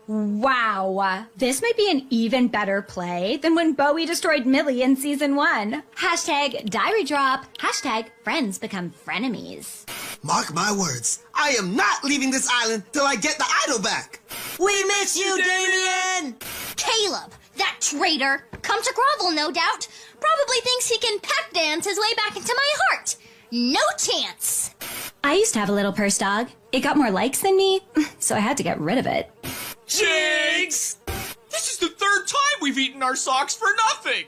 Wow, this might be an even better play than when Bowie destroyed Millie in season 1. Hashtag diary drop, hashtag friends become frenemies. Mark my words, I am not leaving this island till I get the idol back. We miss you, Damien! Caleb, that traitor, come to grovel, no doubt. Probably thinks he can pack dance his way back into my heart. No chance. I used to have a little purse dog. It got more likes than me, so I had to get rid of it. Jinx! This is the third time we've eaten our socks for nothing!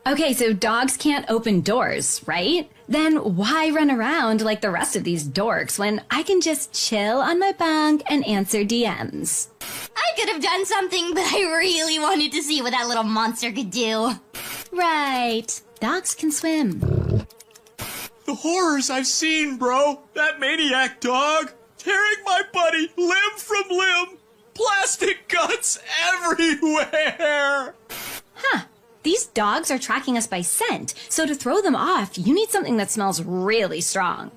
Okay, so dogs can't open doors, right? Then why run around like the rest of these dorks when I can just chill on my bunk and answer DMs? I could have done something, but I really wanted to see what that little monster could do. Right. Dogs can swim. The horrors I've seen, bro! That maniac dog! Tearing my buddy limb from limb! Plastic guts everywhere! Huh. These dogs are tracking us by scent, so to throw them off, you need something that smells really strong.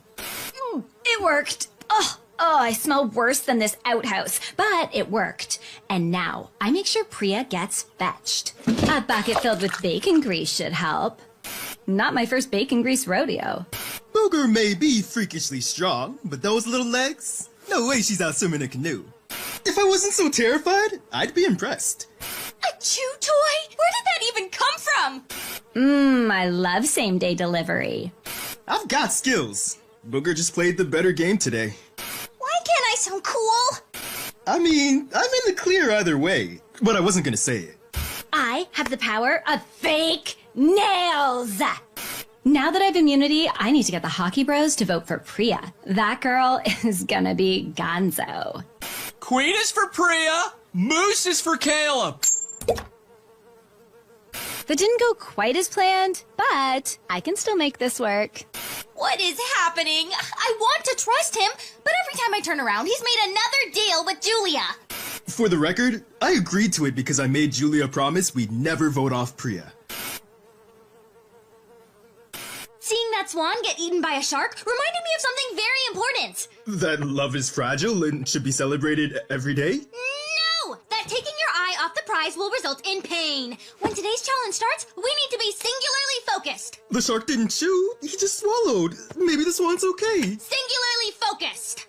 It worked. Oh, I smell worse than this outhouse, but it worked. And now, I make sure Priya gets fetched. A bucket filled with bacon grease should help. Not my first bacon grease rodeo. Booger may be freakishly strong, but those little legs? No way she's out swimming a canoe. If I wasn't so terrified, I'd be impressed. A chew toy? Where did that even come from? I love same-day delivery. I've got skills. Booger just played the better game today. Why can't I sound cool? I mean, I'm in the clear either way, but I wasn't gonna say it. I have the power of fake nails! Now that I have immunity, I need to get the hockey bros to vote for Priya. That girl is gonna be gonzo. Queen is for Priya, Moose is for Caleb. That didn't go quite as planned, but I can still make this work. What is happening? I want to trust him, but every time I turn around, he's made another deal with Julia. For the record, I agreed to it because I made Julia promise we'd never vote off Priya. Seeing that swan get eaten by a shark reminded me of something very important. That love is fragile and should be celebrated every day? No! That taking your eye off the prize will result in pain. When today's challenge starts, we need to be singularly focused. The shark didn't chew, he just swallowed. Maybe the swan's okay. Singularly focused.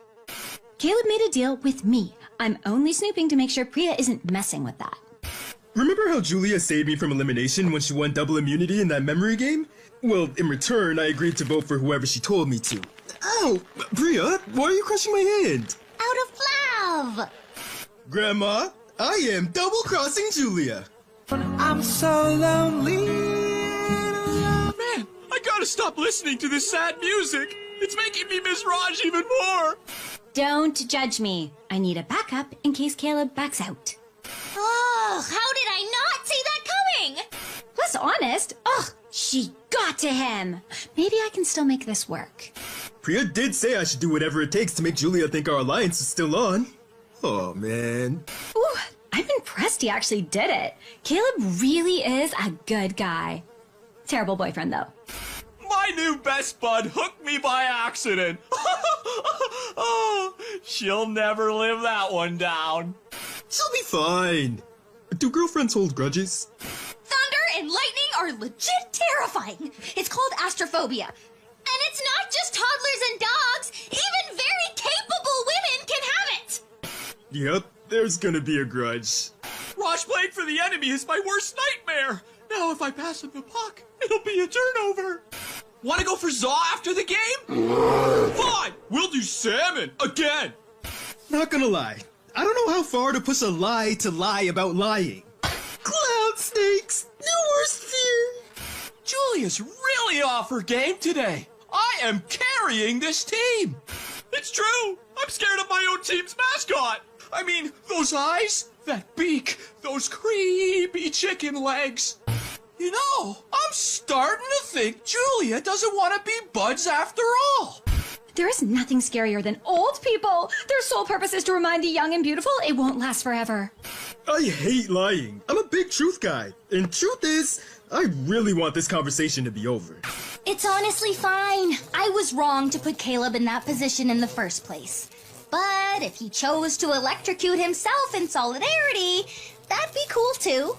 Caleb made a deal with me. I'm only snooping to make sure Priya isn't messing with that. Remember how Julia saved me from elimination when she won double immunity in that memory game? Well, in return, I agreed to vote for whoever she told me to. Ow! Priya, why are you crushing my hand? Out of love. Grandma, I am double-crossing Julia. I'm so lonely. Man, I gotta stop listening to this sad music. It's making me miss Raj even more. Don't judge me. I need a backup in case Caleb backs out. Oh, how did I not see that coming? Let's honest. Ugh, she got to him. Maybe I can still make this work. Priya did say I should do whatever it takes to make Julia think our alliance is still on. Oh, man. Ooh, I'm impressed he actually did it. Caleb really is a good guy. Terrible boyfriend, though. My new best bud hooked me by accident. Oh, she'll never live that one down. She'll be fine. Do girlfriends hold grudges? Thunder and lightning are legit terrifying. It's called astrophobia. And it's not just toddlers and dogs. Even very capable women can have it. Yep, there's gonna be a grudge. Raj playing for the enemy is my worst nightmare. Now if I pass him the puck, it'll be a turnover. Want to go for Zaw after the game? Fine, we'll do salmon again. Not gonna lie, I don't know how far to push a lie to lie about lying. Cloud snakes, new worst fear. Julia's really off her game today. I am carrying this team. It's true. I'm scared of my own team's mascot. I mean, those eyes, that beak, those creepy chicken legs. You know, I'm starting to think Julia doesn't want to be buds after all. There is nothing scarier than old people. Their sole purpose is to remind the young and beautiful it won't last forever. I hate lying. I'm a big truth guy. And truth is, I really want this conversation to be over. It's honestly fine. I was wrong to put Caleb in that position in the first place. But if he chose to electrocute himself in solidarity, that'd be cool too.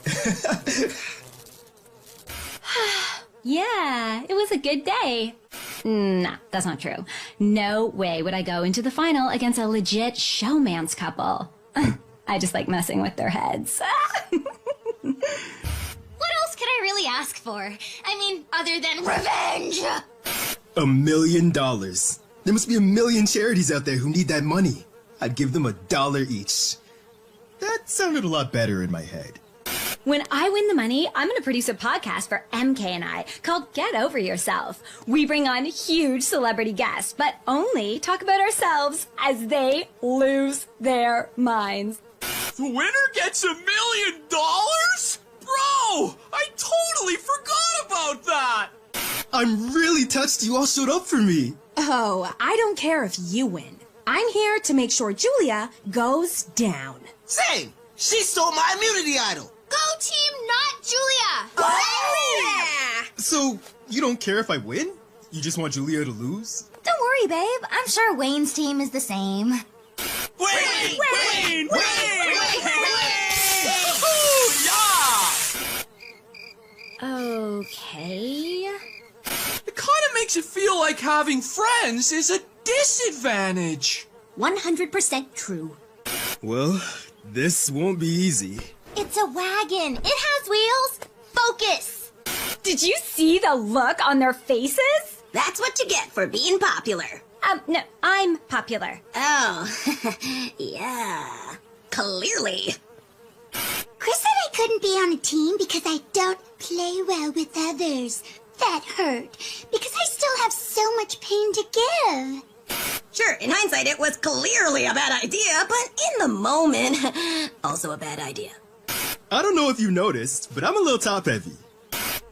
Yeah, it was a good day. Nah, that's not true. No way would I go into the final against a legit showman's couple. I just like messing with their heads. What else could I really ask for? I mean, other than revenge! $1 million. There must be 1 million charities out there who need that money. I'd give them $1 each. That sounded a lot better in my head. When I win the money, I'm going to produce a podcast for MK and I called Get Over Yourself. We bring on huge celebrity guests, but only talk about ourselves as they lose their minds. The winner gets $1 million? Bro, I totally forgot about that. I'm really touched you all showed up for me. Oh, I don't care if you win. I'm here to make sure Julia goes down. Same! She stole my immunity idol! Go team, not Julia! Oh, yeah! So, you don't care if I win? You just want Julia to lose? Don't worry, babe. I'm sure Wayne's team is the same. Wayne! Okay. It kind of makes it feel like having friends is a disadvantage. 100% true. Well, this won't be easy. It's a wagon. It has wheels. Focus. Did you see the look on their faces? That's what you get for being popular. No, I'm popular. Oh, yeah. Clearly. Chris said I couldn't be on a team because I don't play well with others. That hurt, because I still have so much pain to give. Sure, in hindsight, it was clearly a bad idea, but in the moment, also a bad idea. I don't know if you noticed, but I'm a little top-heavy.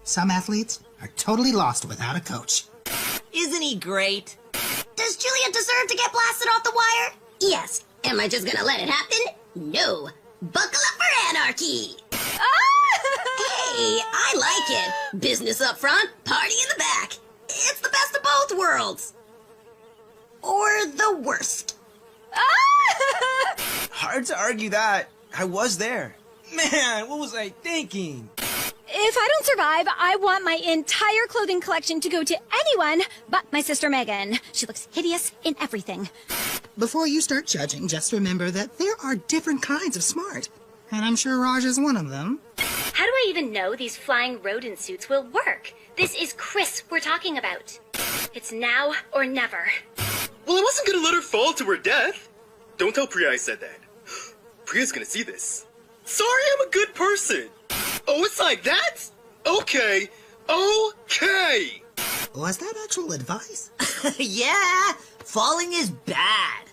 Some athletes are totally lost without a coach. Isn't he great? Does Julia deserve to get blasted off the wire? Yes. Am I just gonna let it happen? No. Buckle up for anarchy! Hey, I like it. Business up front, party in the back. It's the best of both worlds. Or the worst. Hard to argue that. I was there. Man, what was I thinking? If I don't survive, I want my entire clothing collection to go to anyone but my sister Megan. She looks hideous in everything. Before you start judging, just remember that there are different kinds of smart. And I'm sure Raj is one of them. How do I even know these flying rodent suits will work? This is Chris we're talking about. It's now or never. Well, I wasn't gonna let her fall to her death. Don't tell Priya I said that. Priya's gonna see this. Sorry, I'm a good person. Oh, it's like that? Okay. Was that actual advice? Yeah, falling is bad.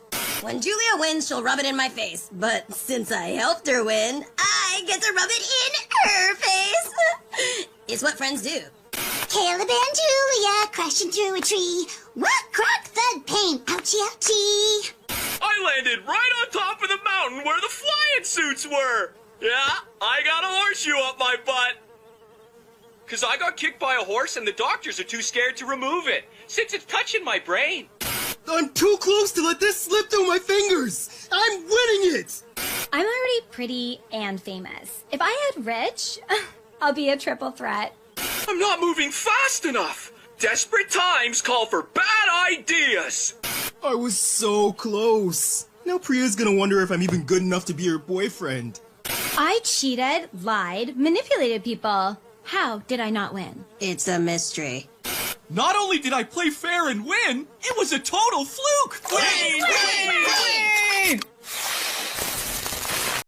When Julia wins, she'll rub it in my face. But since I helped her win, I get to rub it in her face. It's what friends do. Caleb and Julia crashing through a tree. Rock, rock, thud, pain, ouchie, ouchie. I landed right on top of the mountain where the flying suits were. Yeah, I got a horseshoe up my butt. Because I got kicked by a horse and the doctors are too scared to remove it, since it's touching my brain. I'm too close to let this slip through my fingers! I'm winning it! I'm already pretty and famous. If I had Rich, I'll be a triple threat. I'm not moving fast enough. Desperate times call for bad ideas. I was so close. Now Priya's gonna wonder if I'm even good enough to be her boyfriend. I cheated, lied, manipulated people. How did I not win? It's a mystery. Not only did I play fair and win, it was a total fluke! Win!